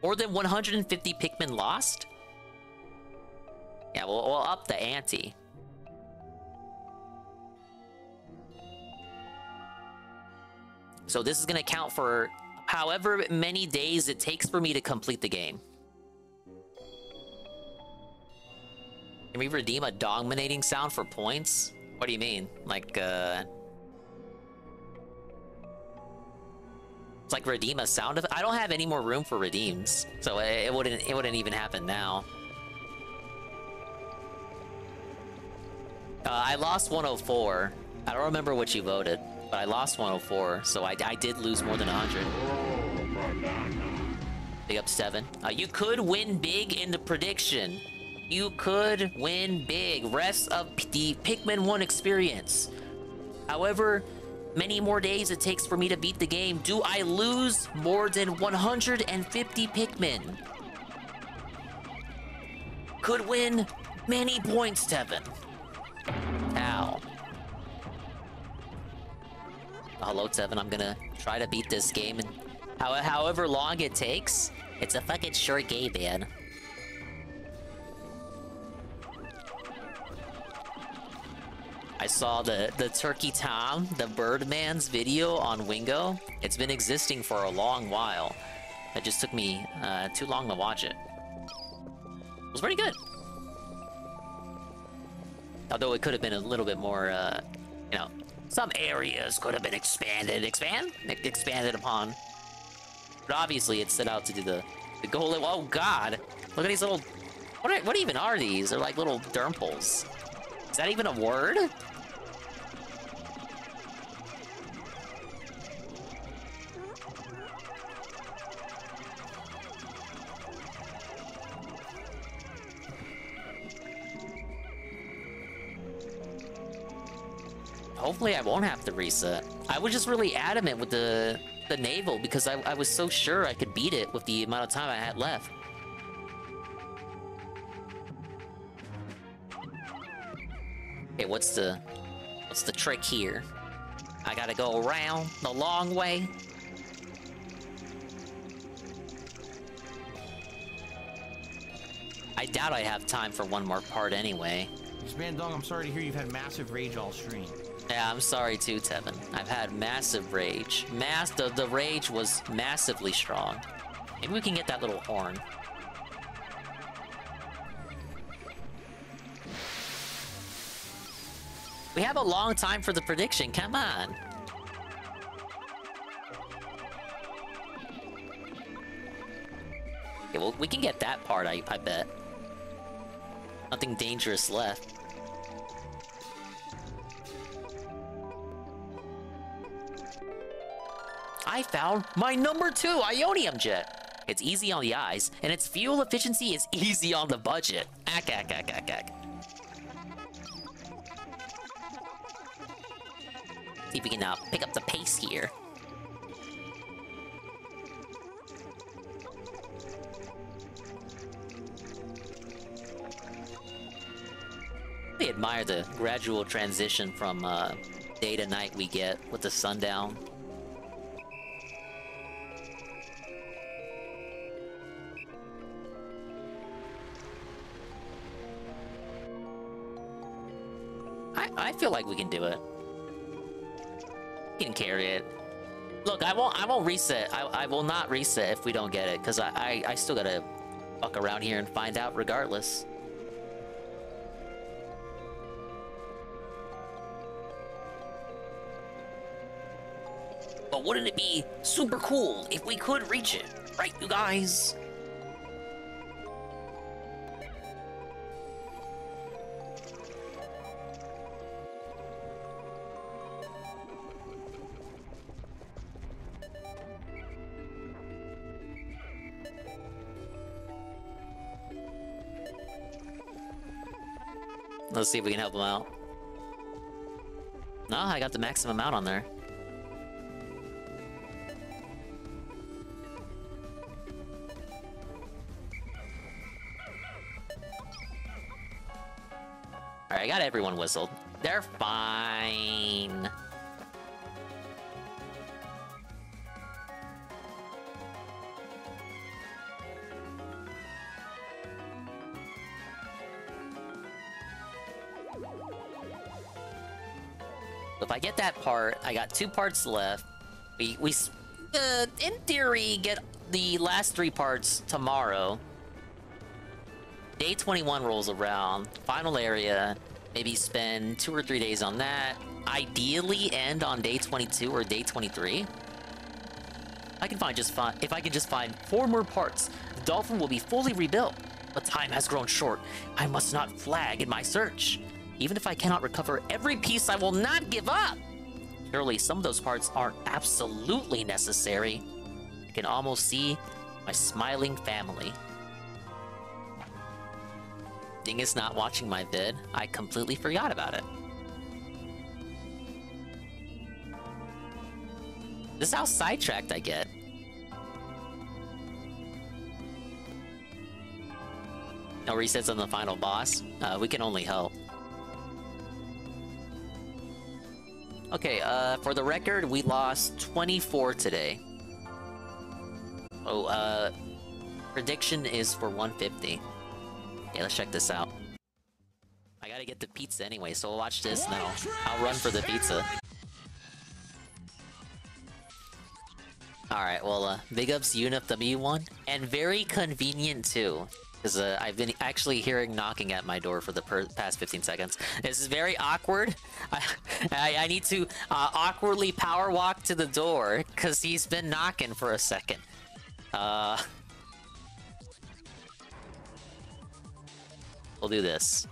More than 150 Pikmin lost? Yeah, we'll up the ante. So this is going to count for however many days it takes for me to complete the game. Can we redeem a dominating sound for points? What do you mean? Like, it's like redeem a sound of it? I don't have any more room for redeems, so it wouldn't even happen now. I lost 104. I don't remember what you voted, but I lost 104, so I did lose more than 100. Big up 7. You could win big in the prediction. You could win big. Rest of the Pikmin 1 experience. However many more days it takes for me to beat the game, do I lose more than 150 Pikmin? Could win many points, Tevin. Ow. Hello, Tevin. I'm gonna try to beat this game, and however long it takes, it's a fucking short game, man. I saw the Turkey Tom, the Birdman's video on Wingo. It's been existing for a long while. It just took me too long to watch it. It was pretty good. Although it could have been a little bit more, you know, some areas could have been expanded upon. But obviously it set out to do the goal. Oh God, look at these little, what even are these? They're like little dermples. Is that even a word? Hopefully I won't have to reset. I was just really adamant with the naval because I was so sure I could beat it with the amount of time I had left. Okay, what's the trick here? I gotta go around the long way. I doubt I have time for one more part anyway. Spandong, I'm sorry to hear you've had massive rage all stream. Yeah, I'm sorry too, Tevin. I've had massive rage. The rage was massively strong. Maybe we can get that little horn. We have a long time for the prediction, come on. Okay, well, we can get that part, I bet. Nothing dangerous left. I found my number 2 Ionium Jet. It's easy on the eyes, and its fuel efficiency is easy on the budget. Ack. See if we can pick up the pace here. I admire the gradual transition from day to night we get with the sundown. I feel like we can do it. We can carry it. Look, I won't reset. I will not reset if we don't get it, because I still gotta fuck around here and find out regardless. But wouldn't it be super cool if we could reach it? Right, you guys? Let's see if we can help him out. No, I got the maximum amount on there. Alright, I got everyone whistled. They're fine. If I get that part, I got 2 parts left. We in theory, get the last 3 parts tomorrow. Day 21 rolls around, final area, maybe spend 2 or 3 days on that. Ideally end on day 22 or day 23. If I can just find 4 more parts, the dolphin will be fully rebuilt. But time has grown short. I must not flag in my search. Even if I cannot recover every piece, I will not give up! Surely some of those parts aren't absolutely necessary. I can almost see my smiling family. Ding is not watching my vid. I completely forgot about it. This is how sidetracked I get. No resets on the final boss. We can only hope. Okay, for the record, we lost 24 today. Oh, prediction is for 150. Yeah, let's check this out. I gotta get the pizza anyway, so we'll watch this now. I'll run for the pizza. Alright, well, big ups Unif W1, and very convenient too. Because I've been actually hearing knocking at my door for the past 15 seconds. This is very awkward. I need to awkwardly power walk to the door because he's been knocking for a second. We'll do this.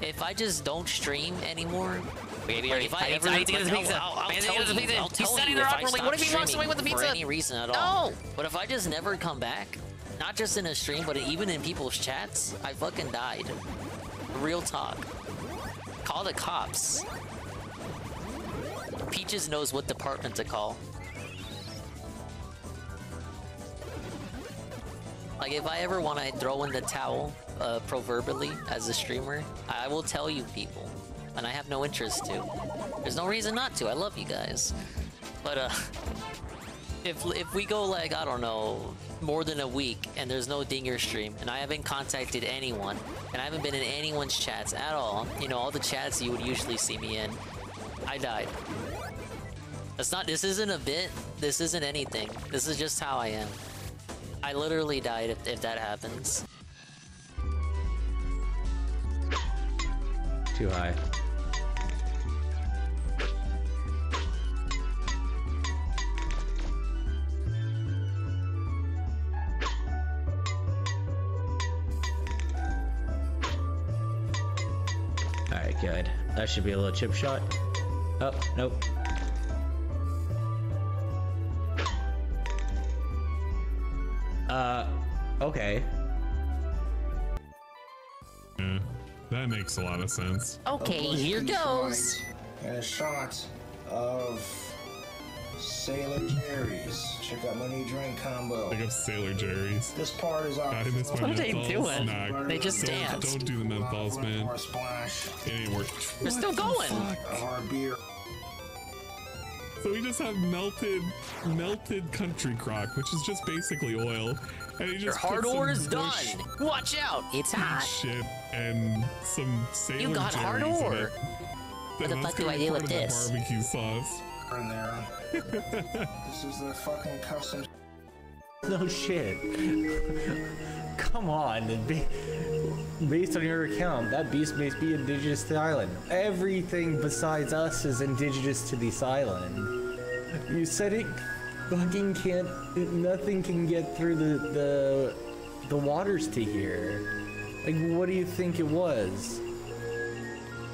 If I just don't stream anymore, maybe if I need to get the pizza. He's standing there awkwardly. What if he walks away with the pizza? For any reason at all. No! But if I just never come back, not just in a stream, but even in people's chats, I fucking died. Real talk. Call the cops. Peaches knows what department to call. Like, if I ever want to throw in the towel, proverbially, as a streamer, I will tell you people. And I have no interest to. There's no reason not to. I love you guys. But, if we go, like, I don't know, more than a week, and there's no Dinger stream, and I haven't contacted anyone, and I haven't been in anyone's chats at all, you know, all the chats you would usually see me in, I died. This isn't a bit, this isn't anything. This is just how I am. I literally died if that happens. Too high. Alright, good. That should be a little chip shot. Oh, nope. Okay. Yeah, that makes a lot of sense. Okay, here goes. And a shot of Sailor Jerry's. Check out my new drink combo. Think of Sailor Jerry's. This part is I miss my What are they menthols. doing? Nah, They just dance. Don't do the menthols, man. It ain't worth. We're still going. A hard beer. So we just have melted country crock, which is just basically oil. And he Your just hard puts ore some is done. bush Watch out, it's hot. shit and some Sailor You got hard Jerry's in ore. it. What the That's fuck do gonna I be do part with of the this? barbecue sauce. In there. This is the fucking custom. No shit. Come on. Based on your account, that beast may be indigenous to the island. Everything besides us is indigenous to this island. You said it fucking can't. Nothing can get through the waters to here. Like, what do you think it was?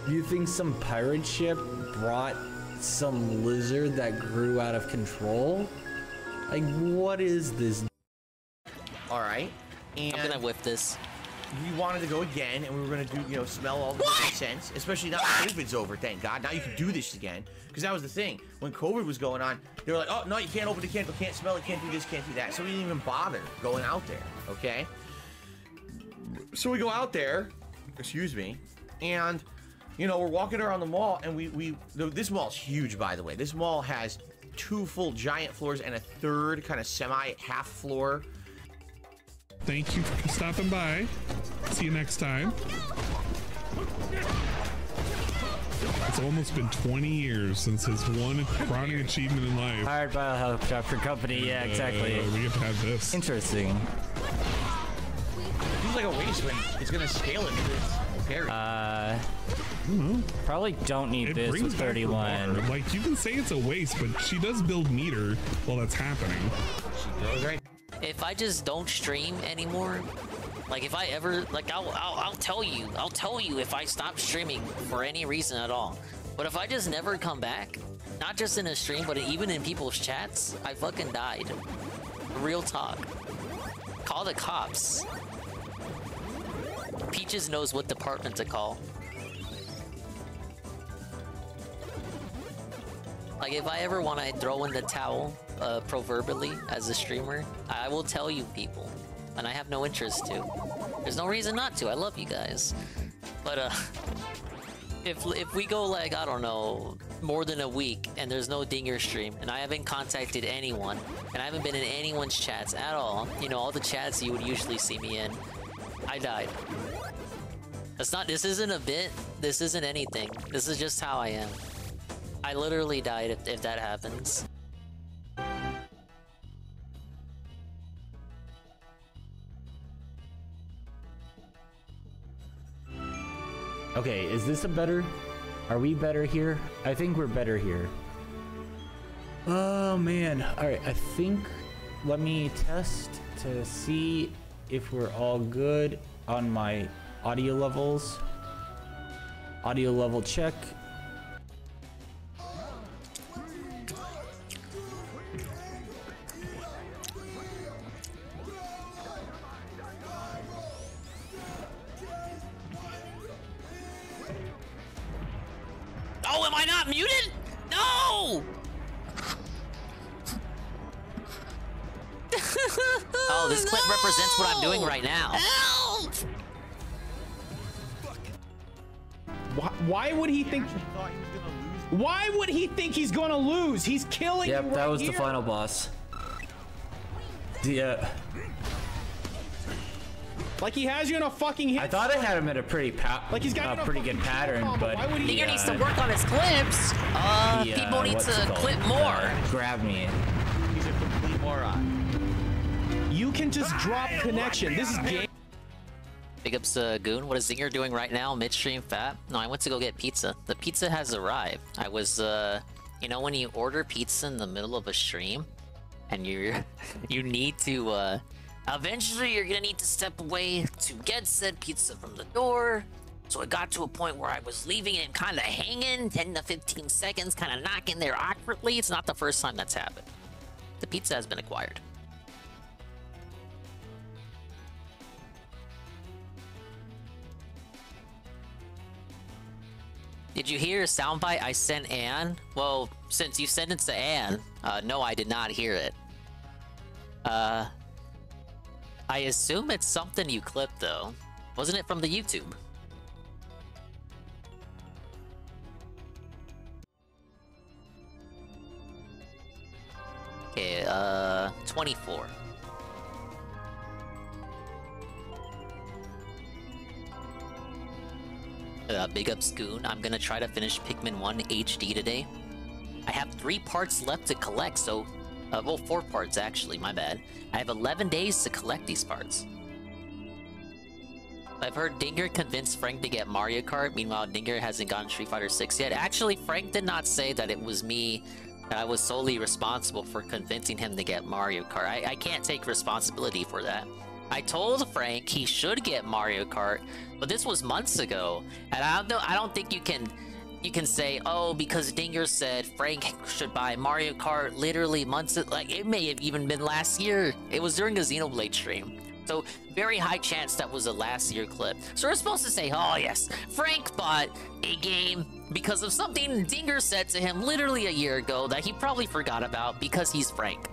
You think some pirate ship brought some lizard that grew out of control? Like, what is this? All right, and I'm gonna whip this. we wanted to go again, and we were gonna do, you know, smell all the different scents. Especially now that COVID's over, thank God. Now you can do this again, because that was the thing. When COVID was going on, they were like, oh no, you can't open the candle, can't smell it, can't do this, can't do that. So we didn't even bother going out there. Okay. So we go out there, excuse me, and you know, we're walking around the mall, and this mall's huge, by the way. This mall has 2 full giant floors and a third kind of semi half floor. Thank you for stopping by. See you next time. It's almost been 20 years since his one crowning achievement in life. Hired by a helicopter company. Yeah, exactly. We get to have this. Interesting. Seems like a waste when it's gonna scale it because it's buried. Probably don't need It this brings with back her 31. bar. Like, you can say it's a waste, but she does build meter while that's happening. If I just don't stream anymore, like if I ever, like I'll tell you if I stop streaming for any reason at all. But if I just never come back, not just in a stream, but even in people's chats, I fucking died. Real talk. Call the cops. Peaches knows what department to call. Like if I ever want to throw in the towel, proverbially, as a streamer, I will tell you people, and I have no interest to. There's no reason not to. I love you guys, but if we go like, I don't know, more than a week and there's no Dinger stream, and I haven't contacted anyone, and I haven't been in anyone's chats at all, you know, all the chats you would usually see me in, I died. This isn't a bit, this isn't anything. This is just how I am. I literally died if that happens. Okay, is this a better? Are we better here? I think we're better here. Oh man. Alright, I think, let me test to see if we're all good on my audio levels. Audio level check. Oh, am I not muted? No! Oh, this clip represents what I'm doing right now. Help! Why would he think? Why would he think he's gonna lose? He's killing you Yep, right that was here. the final boss. Yeah. Like he has you in a fucking hit. I thought I had him at a pretty like he's got pretty good pattern, but Dinger needs to work on his clips. People need to clip more. Grab me. He's a complete moron. You can just drop connection. This is game. Big ups, Goon. What is Zinger doing right now? Midstream fat? No, I went to go get pizza. The pizza has arrived. I was, you know, when you order pizza in the middle of a stream, and you need to, eventually you're gonna need to step away to get said pizza from the door. So it got to a point where I was leaving it kind of hanging, 10 to 15 seconds, kind of knocking there awkwardly. It's not the first time that's happened. The pizza has been acquired. Did you hear a soundbite I sent Anne? Well, since you sent it to Anne, no, I did not hear it. I assume it's something you clipped, though. Wasn't it from the YouTube? Okay, 24. Big up Scoon. I'm gonna try to finish Pikmin 1 HD today. I have 3 parts left to collect, so... well, 4 parts actually, my bad. I have 11 days to collect these parts. I've heard Dinger convinced Frank to get Mario Kart, meanwhile Dinger hasn't gotten Street Fighter 6 yet. Actually, Frank did not say that it was me, that I was solely responsible for convincing him to get Mario Kart. I can't take responsibility for that. I told Frank he should get Mario Kart, but this was months ago, and I don't think you can say, oh, because Dinger said Frank should buy Mario Kart literally months, like it may have even been last year. It was during a Xenoblade stream. So very high chance that was a last year clip. So we're supposed to say, oh yes, Frank bought a game because of something Dinger said to him literally a year ago that he probably forgot about because he's Frank.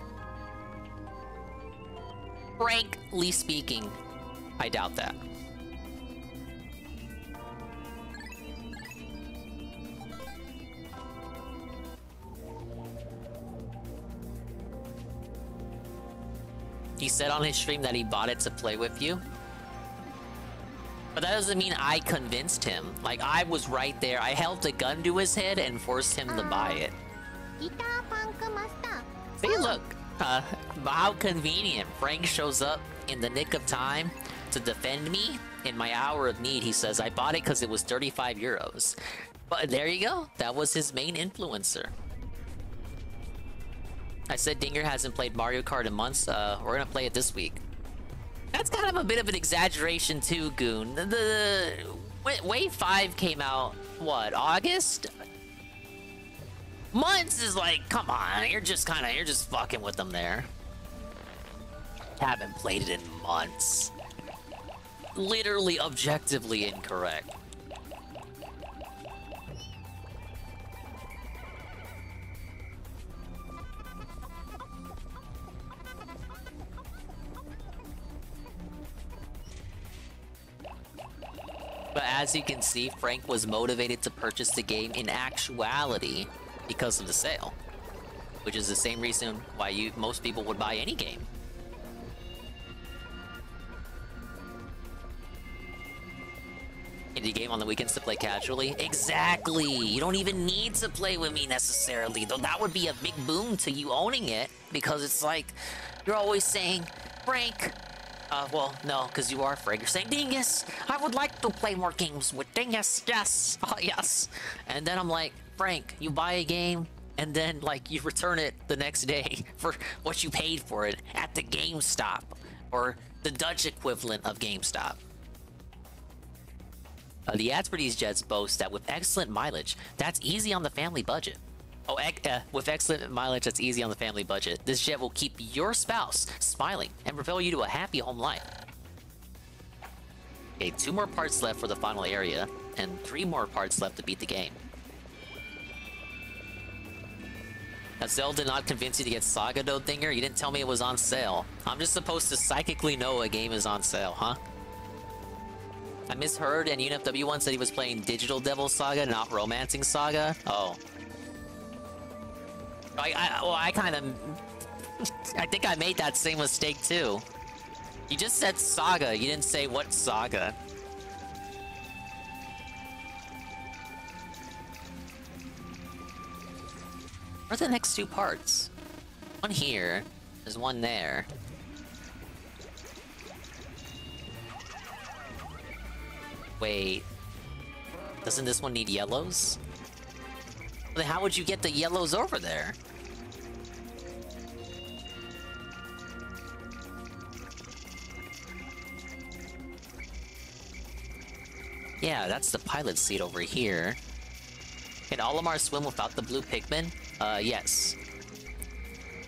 Frankly speaking, I doubt that. He said on his stream that he bought it to play with you. But that doesn't mean I convinced him. Like, I was right there. I held a gun to his head and forced him to buy it. See, look. How convenient. Frank shows up in the nick of time to defend me. In my hour of need, he says, I bought it because it was 35 euros. But there you go. That was his main influencer. I said Dinger hasn't played Mario Kart in months. We're gonna play it this week. That's kind of a bit of an exaggeration too, Goon. The Wave 5 came out, what, August? Months is like, come on, you're just fucking with them there. Haven't played it in months. Literally objectively incorrect. But as you can see, Frank was motivated to purchase the game in actuality because of the sale, which is the same reason why most people would buy any game. Indie game on the weekends to play casually? Exactly! You don't even need to play with me necessarily, though that would be a big boon to you owning it, because it's like, you're always saying, Frank, well, no, because you are Frank. You're saying, Dingus, I would like to play more games with Dingus. Yes, oh yes. And then I'm like, Frank, you buy a game, and then, like, you return it the next day for what you paid for it at the GameStop, or the Dutch equivalent of GameStop. The ads for these jets boast that with excellent mileage, that's easy on the family budget. Oh, with excellent mileage, that's easy on the family budget. This jet will keep your spouse smiling and propel you to a happy home life. Okay, 2 more parts left for the final area, and 3 more parts left to beat the game. Now, Zell did not convince you to get Saga, though, Dinger. You didn't tell me it was on sale. I'm just supposed to psychically know a game is on sale, huh? I misheard, and UNFW1 said he was playing Digital Devil Saga, not Romancing Saga. Oh. I kind of... I think I made that same mistake, too. You just said Saga. You didn't say what Saga. Where are the next 2 parts? One here. There's one there. Wait. Doesn't this one need yellows? Then how would you get the yellows over there? Yeah, that's the pilot seat over here. Can Olimar swim without the blue Pikmin? Yes.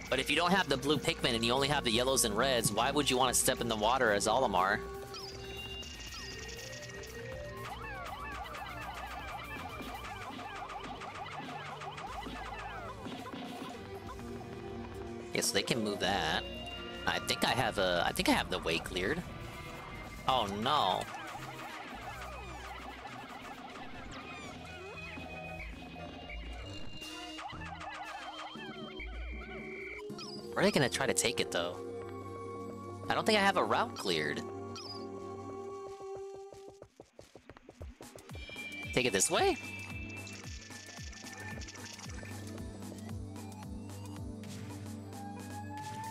But if you don't have the blue Pikmin and you only have the yellows and reds, why would you want to step in the water as Olimar? Yeah, so they can move that. I think I have the way cleared. Oh no. Where are they gonna try to take it, though? I don't think I have a route cleared. Take it this way?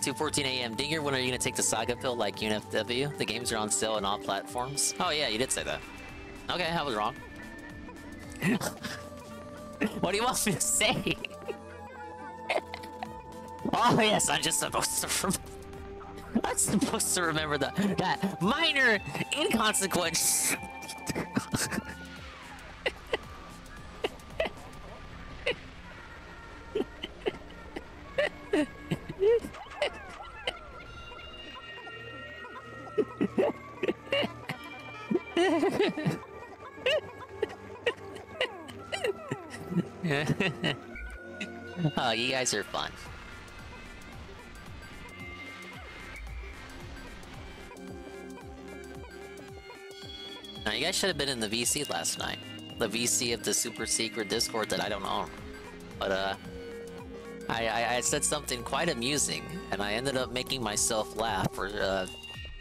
$2:14 a.m. Dinger, when are you gonna take the Saga pill like UNFW? The games are on sale on all platforms. Oh yeah, you did say that. Okay, I was wrong. What do you want me to say? Oh yes, I'm just supposed to I'm supposed to remember that minor inconsequence. Oh, you guys are fun. Now, you guys should have been in the VC last night. The VC of the super secret Discord that I don't own. But, I said something quite amusing, and I ended up making myself laugh for,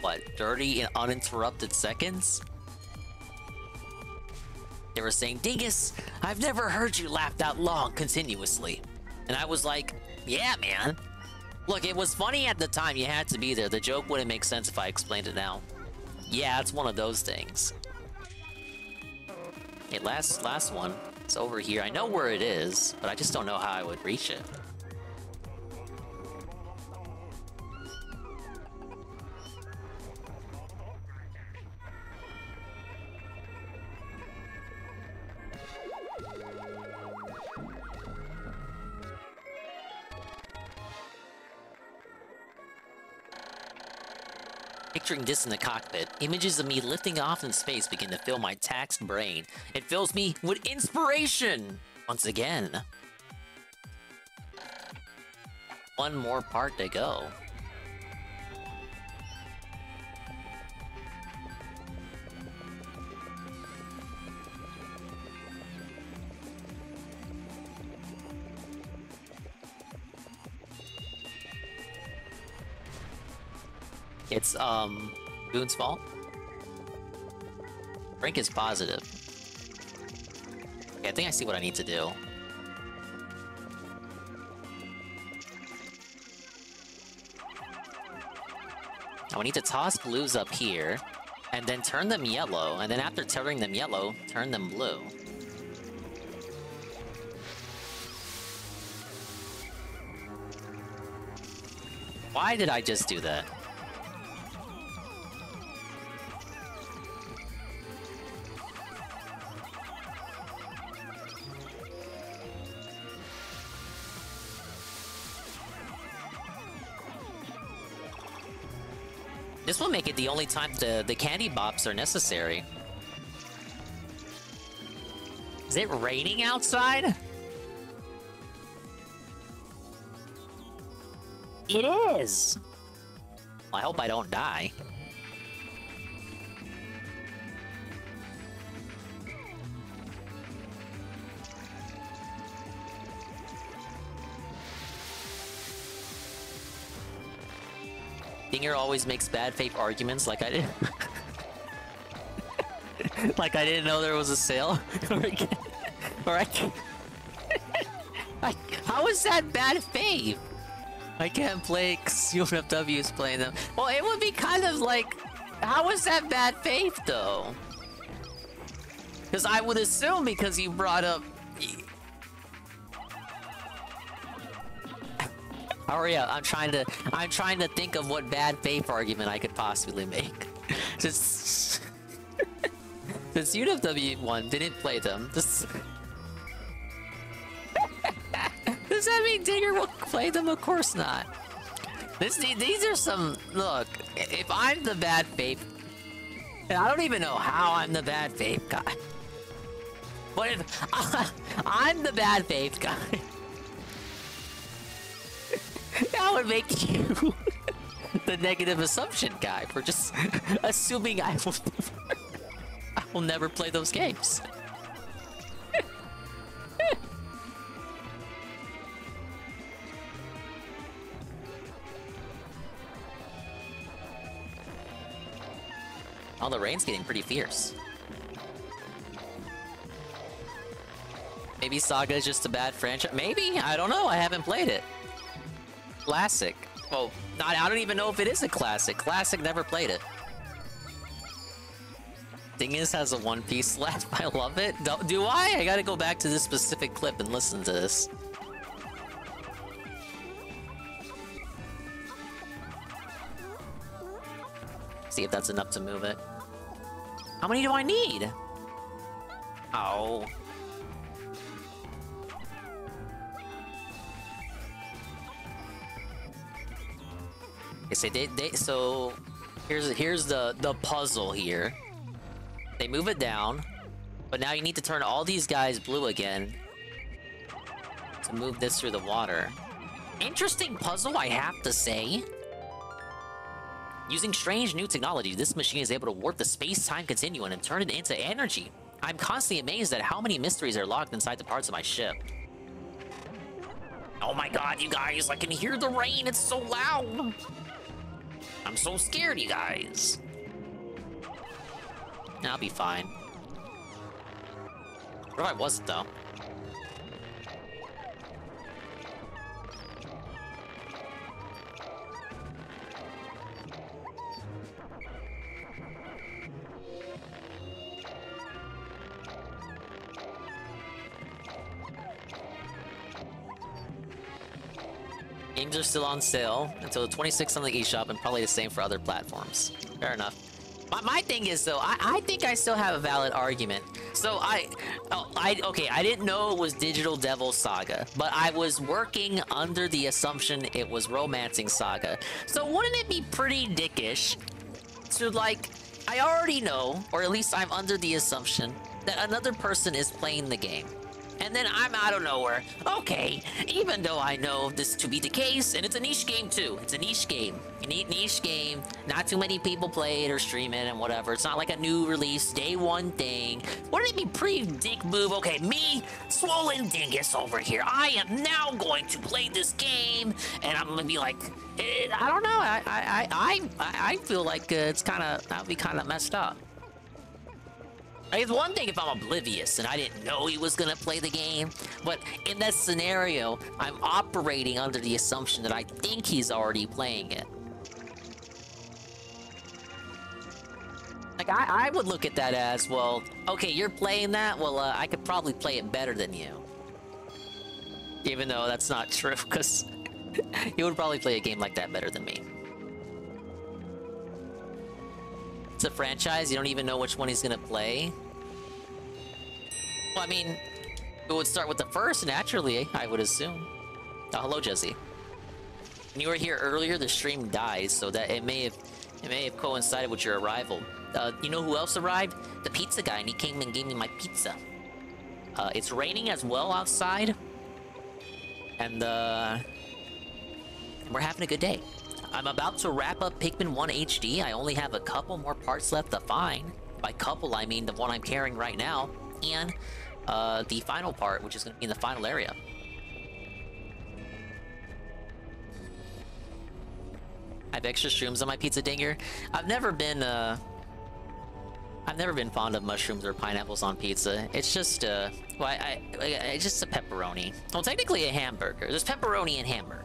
what, 30 uninterrupted seconds? They were saying, Dingus, I've never heard you laugh that long continuously. And I was like, yeah, man. Look, it was funny at the time, you had to be there. The joke wouldn't make sense if I explained it now. Yeah, it's one of those things. Okay, last one. It's over here. I know where it is, but I just don't know how I would reach it. Picturing this in the cockpit, images of me lifting off in space begin to fill my taxed brain. It fills me with inspiration! Once again. One more part to go. It's, Boone's fault. Frank is positive. Okay, I think I see what I need to do. Now we need to toss blues up here, and then turn them yellow, and then after turning them yellow, turn them blue. Why did I just do that? This will make it the only time the candy bops are necessary. Is it raining outside? It is! Well, I hope I don't die. Dinger always makes bad faith arguments like I did. Like I didn't know there was a sale. How is that bad faith? I can't play because UNFW is playing them. Well, it would be kind of like, how is that bad faith though? Because I would assume because you brought up. Hurry up! I'm trying to think of what bad faith argument I could possibly make. Since UNFW one didn't play them, does that mean Digger will play them? Of course not. These are some. Look, if I'm the bad faith, and I don't even know how I'm the bad faith guy. But if I'm the bad faith guy. That would make you the negative assumption guy for just assuming I will never play those games. Oh, the rain's getting pretty fierce. Maybe Saga is just a bad franchise. Maybe? I don't know. I haven't played it. Classic. Well, I don't even know if it is a classic. Classic, never played it. Dingus has a One Piece slap. I love it. Do I? I gotta go back to this specific clip and listen to this. See if that's enough to move it. How many do I need? Oh. Okay, so here's the puzzle here. They move it down, but now you need to turn all these guys blue again to move this through the water. Interesting puzzle, I have to say. Using strange new technology, this machine is able to warp the space-time continuum and turn it into energy. I'm constantly amazed at how many mysteries are locked inside the parts of my ship. Oh my god, you guys, I can hear the rain, it's so loud! I'm so scared, you guys. I'll be fine. What if I wasn't, though? Games are still on sale until the 26th on the eShop, and probably the same for other platforms. Fair enough. My thing is, though, I think I still have a valid argument. So okay, I didn't know it was Digital Devil Saga, but I was working under the assumption it was Romancing Saga. So wouldn't it be pretty dickish to, like, I already know, or at least I'm under the assumption, that another person is playing the game. And then I'm out of nowhere. Okay, even though I know this to be the case, and it's a niche game too. It's a niche game. A niche game. Not too many people play it or stream it and whatever. It's not like a new release, day one thing. Wouldn't it be pretty dick move? Okay, me, Swollen Dingus over here. I am now going to play this game, and I'm gonna be like, I don't know. I feel like it's kind of, that would be kind of messed up. Like, it's one thing if I'm oblivious and I didn't know he was gonna play the game, but in that scenario, I'm operating under the assumption that I think he's already playing it. Like, I would look at that as, well, okay, you're playing that? Well, I could probably play it better than you. Even though that's not true, because he would probably play a game like that better than me. It's a franchise, you don't even know which one he's gonna play. Well, I mean, it would start with the first, naturally, I would assume. Oh, hello, Jesse. When you were here earlier, the stream died, so that it may have coincided with your arrival. You know who else arrived? The pizza guy, and he came and gave me my pizza. It's raining as well outside. And we're having a good day. I'm about to wrap up Pikmin 1 HD. I only have a couple more parts left to find. By couple, I mean the one I'm carrying right now. And the final part, which is going to be in the final area. I have extra shrooms on my pizza dinger. I've never been fond of mushrooms or pineapples on pizza. It's just, well, it's just a pepperoni. Well, technically a hamburger. There's pepperoni and hamburger.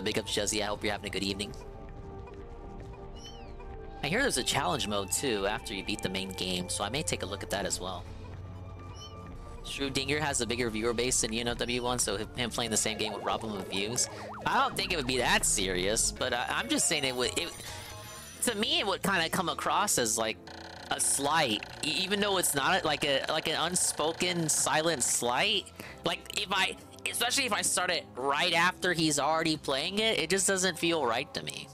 Big ups, Jesse. I hope you're having a good evening. I hear there's a challenge mode, too, after you beat the main game, so I may take a look at that as well. Dinger has a bigger viewer base than UNW1, so him playing the same game would rob him of views. I don't think it would be that serious, but I'm just saying it would... to me, it would kind of come across as, like, a slight, even though it's not like an unspoken, silent slight. Like, especially if I start it right after he's already playing it, it just doesn't feel right to me.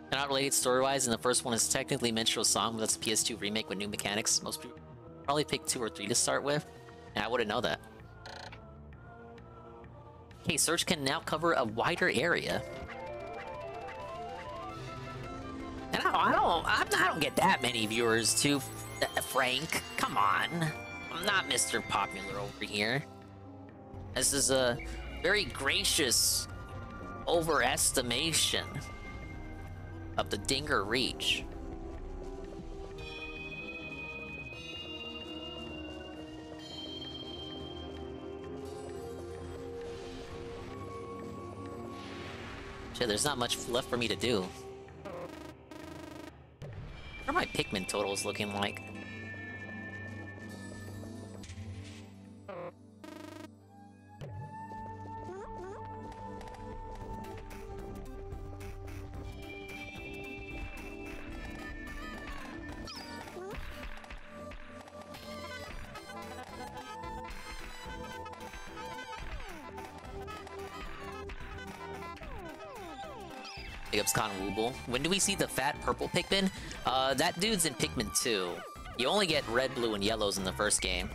They're not related story-wise, and the first one is technically Minstrel Song, but that's a PS2 remake with new mechanics. Most people probably pick 2 or 3 to start with, and I wouldn't know that. Okay, search can now cover a wider area. And I don't get that many viewers, too, Frank. Come on. I'm not Mr. Popular over here. This is a very gracious overestimation of the Dinger reach. Shit, there's not much left for me to do. What are my Pikmin totals looking like? Big ups Con Wooble. When do we see the fat purple Pikmin? That dude's in Pikmin 2. You only get red, blue, and yellows in the first game.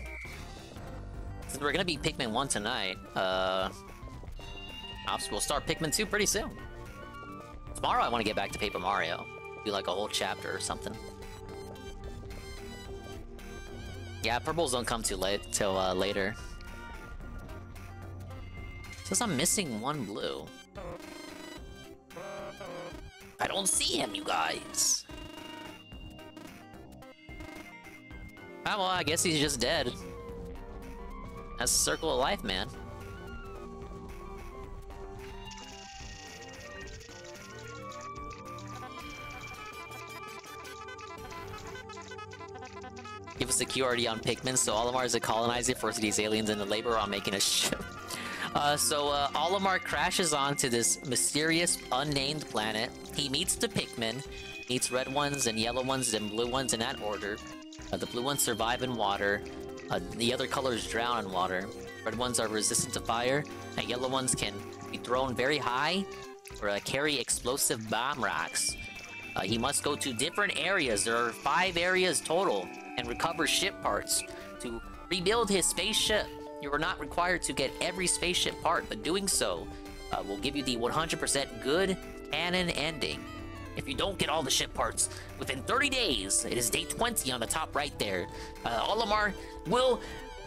Since we're gonna be Pikmin 1 tonight, we'll start Pikmin 2 pretty soon. Tomorrow I want to get back to Paper Mario. Do like a whole chapter or something. Yeah, purples don't come too late till later. Says I'm missing one blue. I don't see him, you guys. Ah, well, I guess he's just dead. That's the circle of life, man. Give us a QRD on Pikmin, so Olimar is a colonizer, forcing these aliens into labor on making a ship. Olimar crashes onto this mysterious, unnamed planet. He meets the Pikmin, meets red ones and yellow ones and blue ones in that order. The blue ones survive in water, the other colors drown in water. Red ones are resistant to fire, and yellow ones can be thrown very high or carry explosive bomb rocks. He must go to different areas, there are 5 areas total, and recover ship parts to rebuild his spaceship. You are not required to get every spaceship part, but doing so will give you the 100% good canon ending. If you don't get all the ship parts within 30 days, it is day 20 on the top right there, Olimar will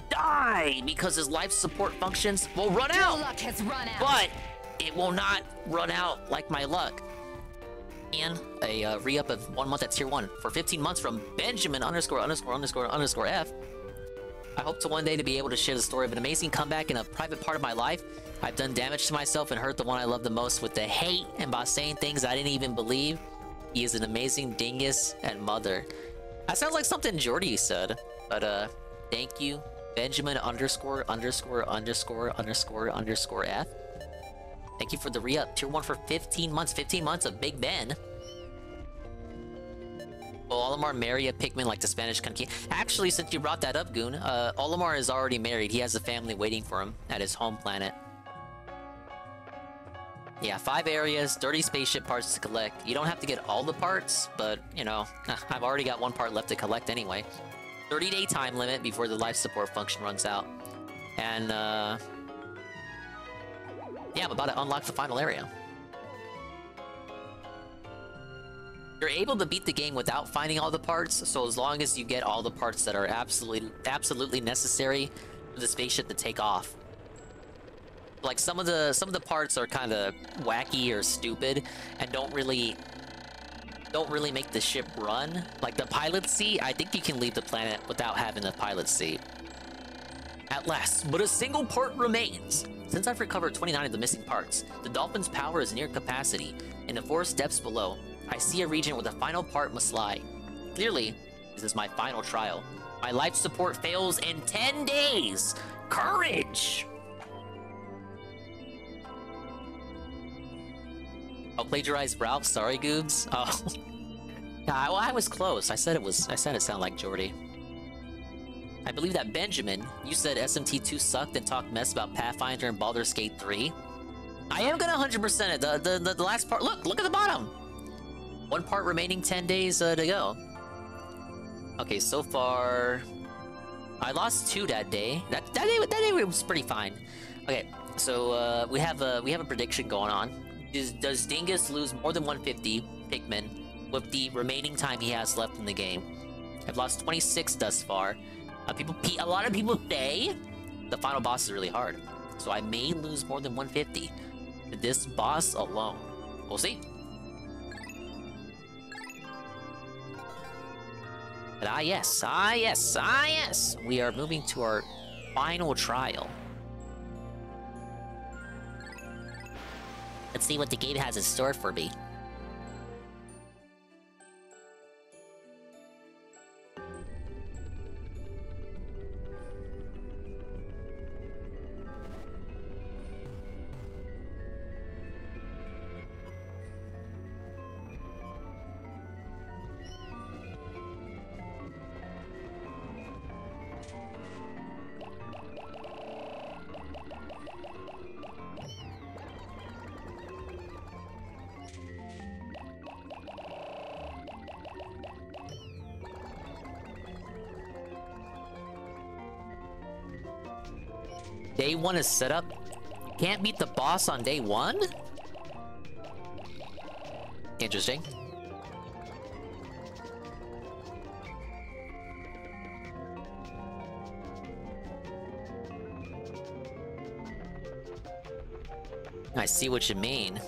die because his life support functions will run out. Your luck has run out. But it will not run out like my luck. And a re-up of 1 month at tier 1 for 15 months from Benjamin _____F. I hope to one day to be able to share the story of an amazing comeback in a private part of my life. I've done damage to myself and hurt the one I love the most with the hate and by saying things I didn't even believe. He is an amazing dingus and mother. That sounds like something Jordy said, but thank you, Benjamin _____F. Thank you for the re-up. Tier 1 for 15 months. 15 months of Big Ben. Will Olimar marry a Pikmin like the Spanish Conquista? Actually, since you brought that up, Goon, Olimar is already married. He has a family waiting for him at his home planet. Yeah, 5 areas, 30 spaceship parts to collect. You don't have to get all the parts, but, you know, I've already got 1 part left to collect anyway. 30-day time limit before the life support function runs out. And, yeah, I'm about to unlock the final area. You're able to beat the game without finding all the parts, so as long as you get all the parts that are absolutely necessary for the spaceship to take off. Like some of the parts are kind of wacky or stupid and don't really make the ship run. Like the pilot seat, I think you can leave the planet without having the pilot seat. At last, but a single part remains. Since I've recovered 29 of the missing parts, the dolphin's power is near capacity. In the forest depths below, I see a region where the final part must lie. Clearly, this is my final trial. My life support fails in 10 days! Courage! I'll plagiarize Ralph, sorry Goobs. Oh. Yeah, well, I was close. I said it sounded like Jordy. I believe that Benjamin, you said SMT2 sucked and talked mess about Pathfinder and Baldur's Gate 3. I am gonna 100% it. The last part, look at the bottom! 1 part remaining, 10 days to go. Okay, so far... I lost 2 that day. That day was pretty fine. Okay, so we have a prediction going on. Does Dingus lose more than 150 Pikmin with the remaining time he has left in the game? I've lost 26 thus far. A lot of people say the final boss is really hard, so I may lose more than 150. this boss alone. We'll see. But yes. We are moving to our final trial. Let's see what the game has in store for me. Day 1 is set up. Can't beat the boss on day 1? Interesting. I see what you mean.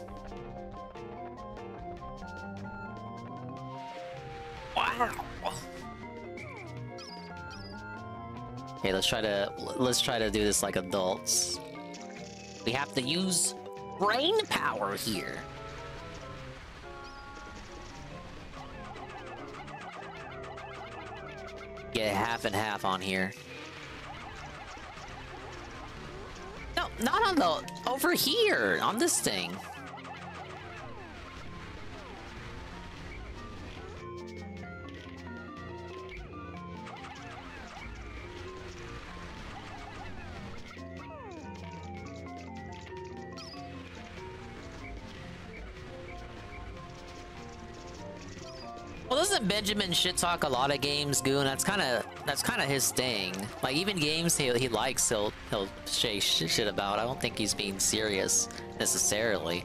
Wow. Okay, let's try to do this like adults. We have to use brain power here. Get half and half on here. No, not on the... over here! On this thing. Well, doesn't Benjamin shit talk a lot of games, Goon? That's kind of his thing. Like even games he likes, he'll say shit about. I don't think he's being serious necessarily.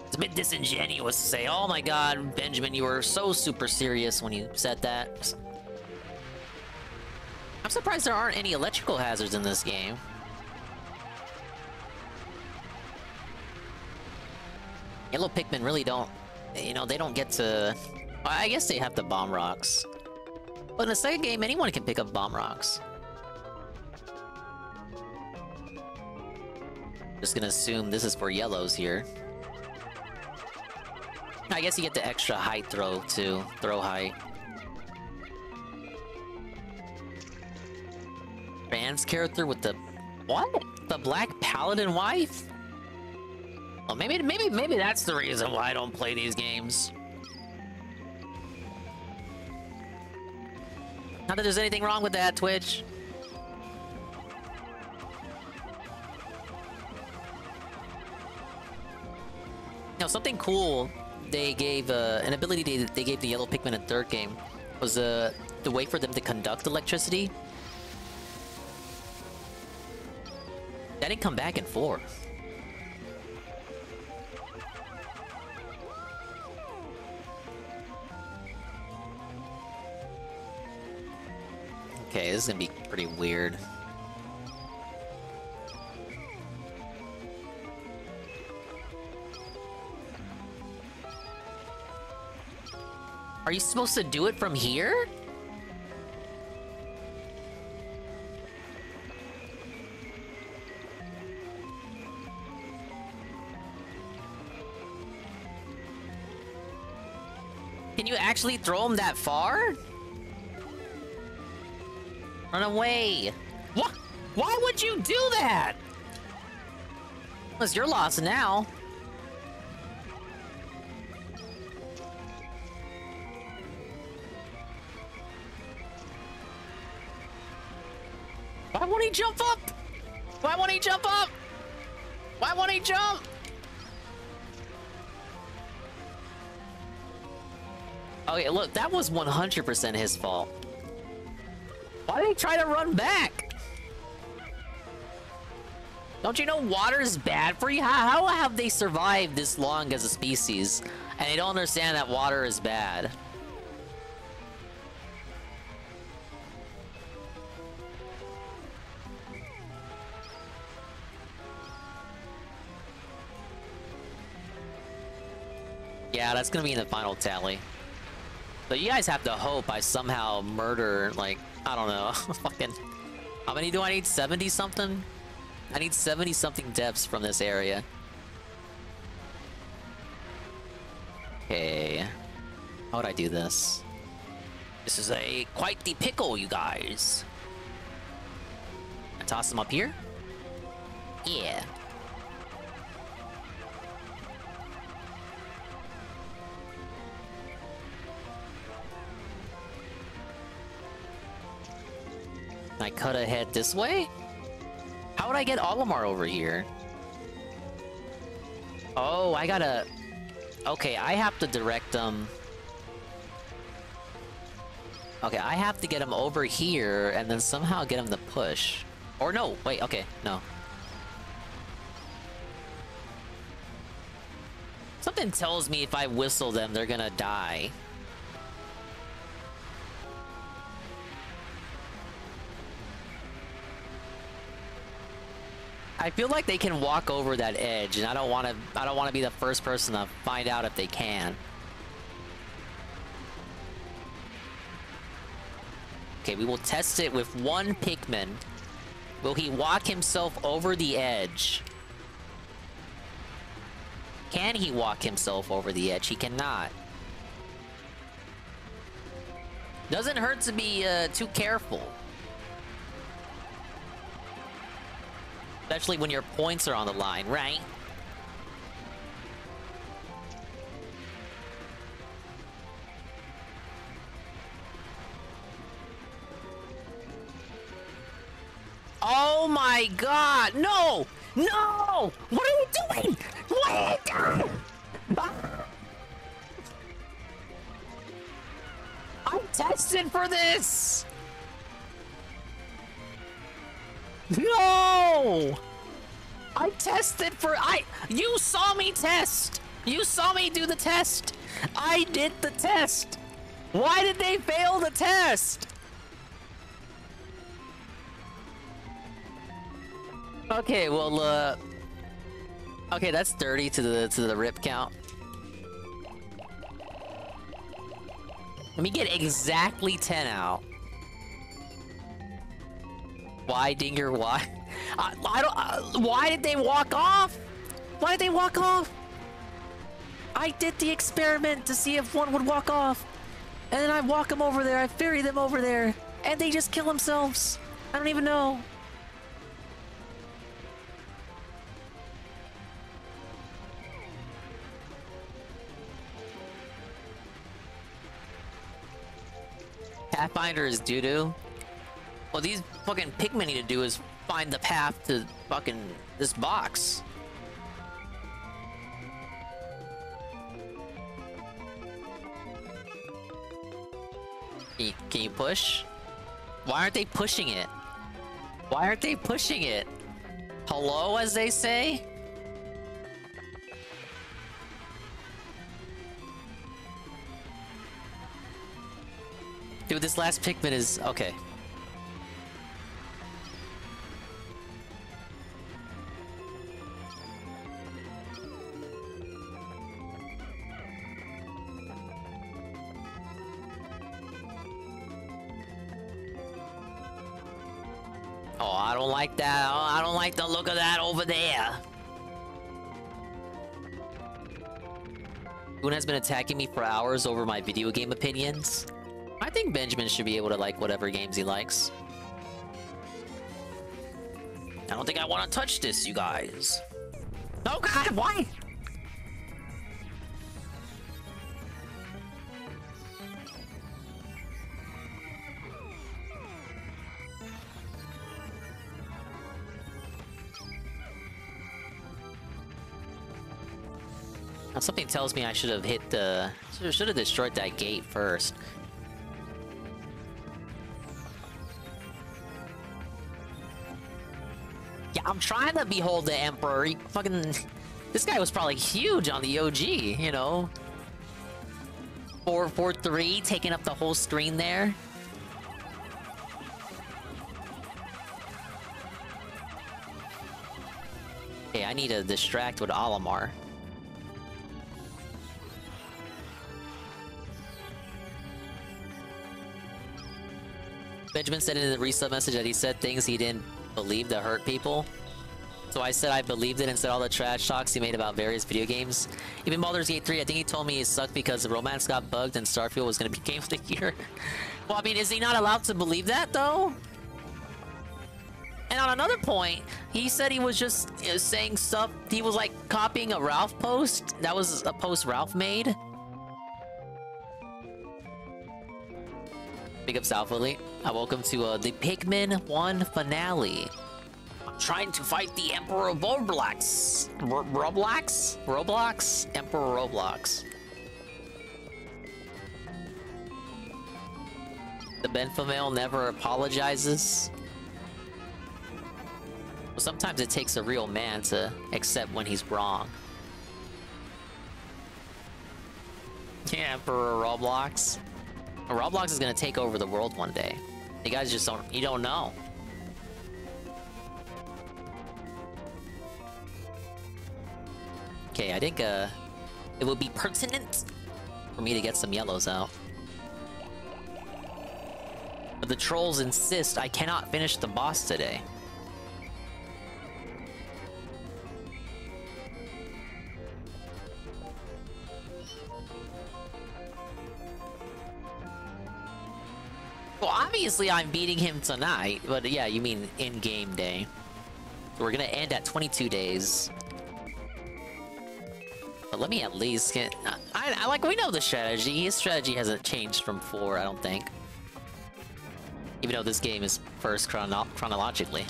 It's a bit disingenuous to say, "Oh my God, Benjamin, you were so super serious when you said that." I'm surprised there aren't any electrical hazards in this game. Yellow Pikmin really don't. You know, they don't get to... I guess they have the bomb rocks. But in the second game, anyone can pick up bomb rocks. Just gonna assume this is for yellows here. I guess you get the extra height throw, too. Throw height. Rand's character with the... what? The Black Paladin wife? Well, maybe that's the reason why I don't play these games. Not that there's anything wrong with that, Twitch. Now, something cool they gave, an ability they gave the Yellow Pikmin in the third game was the way for them to conduct electricity. That didn't come back in 4. Okay, this is gonna be pretty weird. Are you supposed to do it from here? Can you actually throw him that far? Run away! What? Why would you do that? Well, you're lost now. Why won't he jump up? Why won't he jump up? Why won't he jump? Okay, look, that was 100% his fault. Why did he try to run back? Don't you know water is bad for you? How have they survived this long as a species? And they don't understand that water is bad. Yeah, that's gonna be in the final tally. So you guys have to hope I somehow murder, like, I don't know, fucking... How many do I need? 70 something? I need 70 something deaths from this area. Okay. How would I do this? This is quite the pickle, you guys. I toss them up here? Yeah. I cut ahead this way? How would I get Olimar over here? Oh, I gotta... Okay, I have to direct them... Okay, I have to get him over here and then somehow get him to push. Or no, wait, okay, no. Something tells me if I whistle them, they're gonna die. I feel like they can walk over that edge, and I don't want to be the first person to find out if they can. Okay, we will test it with one Pikmin. Will he walk himself over the edge? Can he walk himself over the edge? He cannot. Doesn't hurt to be too careful. Especially when your points are on the line, right? Oh my god! No! No! What are you doing? What are you doing? I'm tested for this! No! I tested for... You saw me test! You saw me do the test! I did the test! Why did they fail the test? Okay, well, okay, that's 30 to the rip count. Let me get exactly 10 out. Why, Dinger? Why? I don't. Why did they walk off? Why did they walk off? I did the experiment to see if one would walk off, and then I walk them over there. I ferry them over there, and they just kill themselves. I don't even know. Pathfinder is doo-doo. What these fucking Pikmin need to do is find the path to fucking this box. Can you push? Why aren't they pushing it? Why aren't they pushing it? Hello, as they say? Dude, this last Pikmin is... okay. Oh, I don't like that. Oh, I don't like the look of that over there. Boone has been attacking me for hours over my video game opinions. I think Benjamin should be able to like whatever games he likes. I don't think I want to touch this, you guys. Oh god, why? Now, something tells me I should have hit the... should have destroyed that gate first. Yeah, I'm trying to behold the Emperor. He fucking... This guy was probably huge on the OG, you know? 443, taking up the whole screen there. Okay, I need to distract with Olimar. Benjamin said in the resub message that he said things he didn't believe that hurt people. So I said I believed it and said all the trash talks he made about various video games. Even Baldur's Gate 3, I think he told me it sucked because the romance got bugged and Starfield was going to be Game of the Year. Well, I mean, is he not allowed to believe that, though? And on another point, he said he was just saying stuff. He was like copying a Ralph post. That was a post Ralph made. Big up South Elite. Welcome to the Pikmin 1 finale. I'm trying to fight the Emperor of Roblox. Roblox? Roblox? Emperor Roblox. The Benfamil never apologizes. Well, sometimes it takes a real man to accept when he's wrong. Yeah, Emperor Roblox. Roblox is gonna take over the world one day. You guys just don't, you don't know. Okay, I think it would be pertinent for me to get some yellows out. But the trolls insist I cannot finish the boss today. Well, obviously I'm beating him tonight, but yeah, you mean in-game day. We're gonna end at 22 days. But let me at least get... I like, we know the strategy. His strategy hasn't changed from 4, I don't think. Even though this game is first chronologically.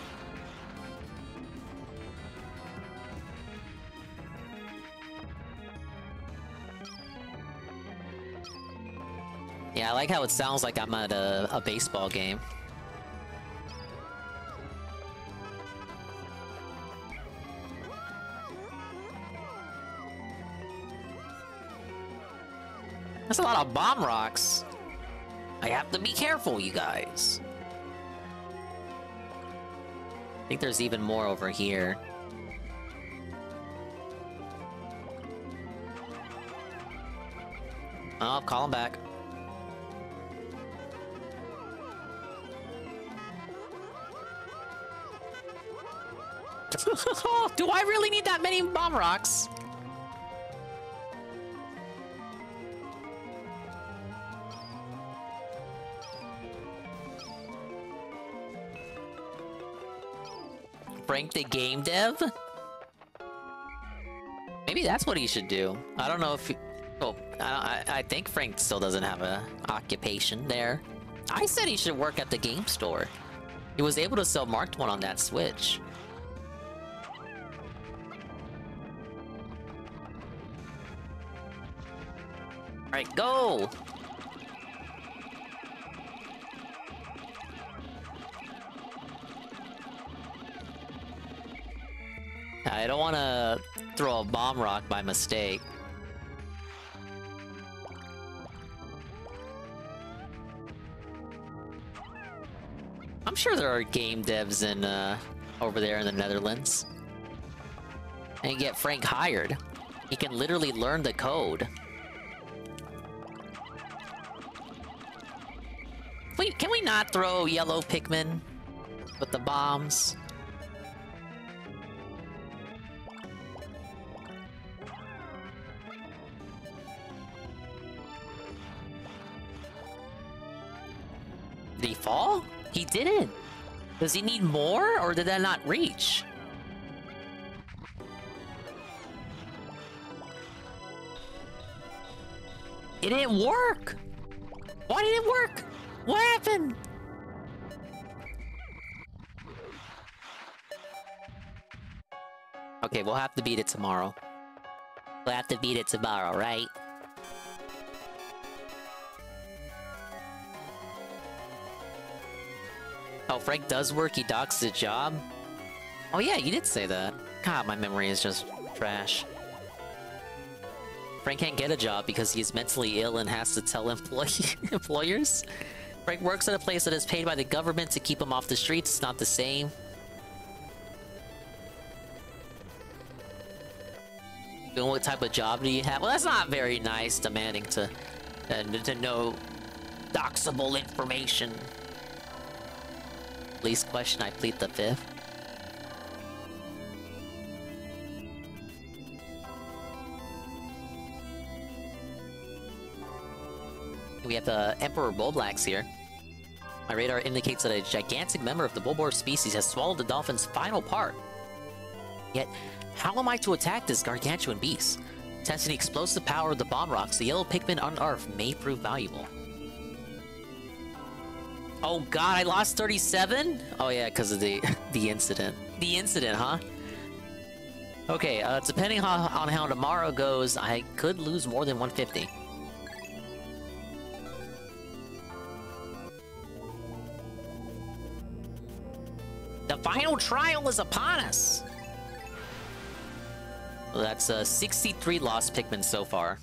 Yeah, I like how it sounds like I'm at a baseball game. That's a lot of bomb rocks. I have to be careful, you guys. I think there's even more over here. Oh, call him back. Do I really need that many bomb rocks? Frank the game dev? Maybe that's what he should do. I don't know if he... Oh, I think Frank still doesn't have a occupation there. I said he should work at the game store. He was able to sell Marked One on that Switch. Alright, go! I don't want to throw a bomb rock by mistake. I'm sure there are game devs in over there in the Netherlands. And you get Frank hired. He can literally learn the code. Wait, can we not throw yellow Pikmin with the bombs? Did he fall? He didn't. Does he need more, or did that not reach? It didn't work! Why did it work? What happened? Okay, we'll have to beat it tomorrow. We'll have to beat it tomorrow, right? Oh, Frank does work, he docks his job? Oh yeah, you did say that. God, my memory is just trash. Frank can't get a job because he is mentally ill and has to tell employers. Frank works at a place that is paid by the government to keep him off the streets. It's not the same. What type of job do you have? Well, that's not very nice, demanding to know doxable information. least question, I plead the fifth. We have the Emperor Bulblax here. My radar indicates that a gigantic member of the Bulbor species has swallowed the dolphin's final part. Yet, how am I to attack this gargantuan beast? Testing the explosive power of the bomb rocks, the yellow Pikmin unearthed may prove valuable. Oh god, I lost 37? Oh yeah, because of the incident. The incident, huh? Okay, depending on how tomorrow goes, I could lose more than 150. The final trial is upon us! Well, that's 63 lost Pikmin so far.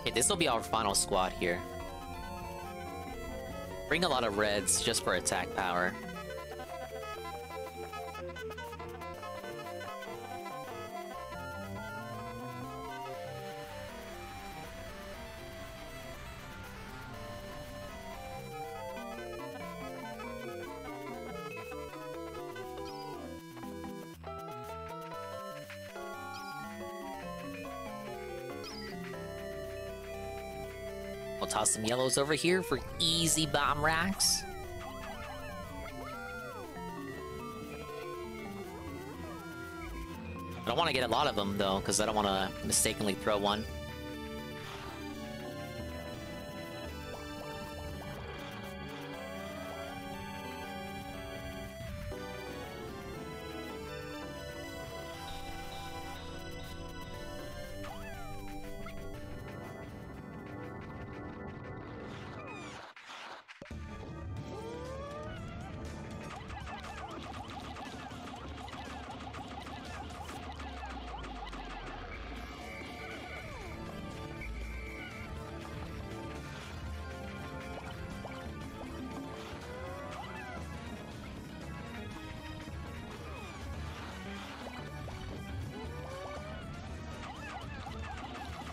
Okay, this will be our final squad here. Bring a lot of reds just for attack power. We'll toss some yellows over here for easy bomb racks. I don't want to get a lot of them though, because I don't want to mistakenly throw one.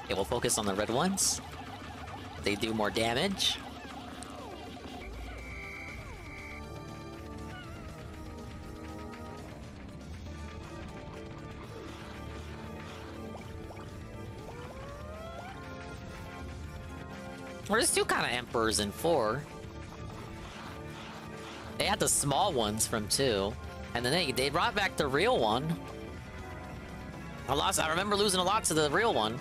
Okay, we'll focus on the red ones. They do more damage. Well, there's two kind of emperors in 4. They had the small ones from 2, and then they brought back the real one. I remember losing a lot to the real one.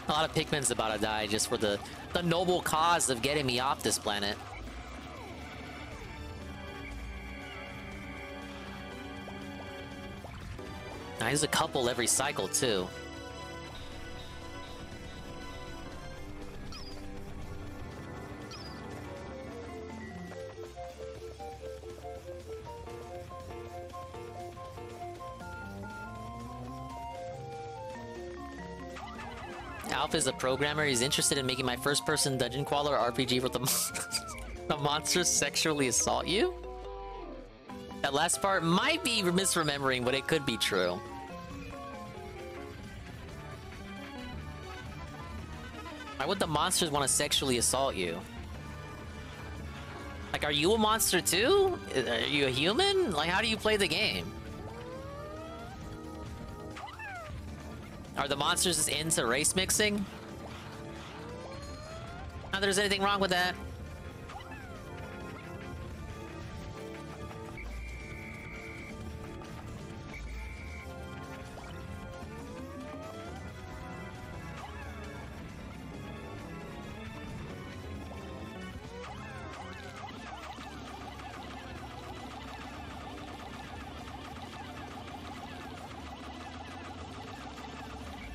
A lot of Pikmin's about to die just for the noble cause of getting me off this planet. Now, there's a couple every cycle, too. Alpha is a programmer. He's interested in making my first-person dungeon crawler RPG with the monsters sexually assault you? That last part might be misremembering, but it could be true. Why would the monsters want to sexually assault you? Like, are you a monster too? Are you a human? Like, how do you play the game? Are the monsters just into race mixing? Not that there's anything wrong with that.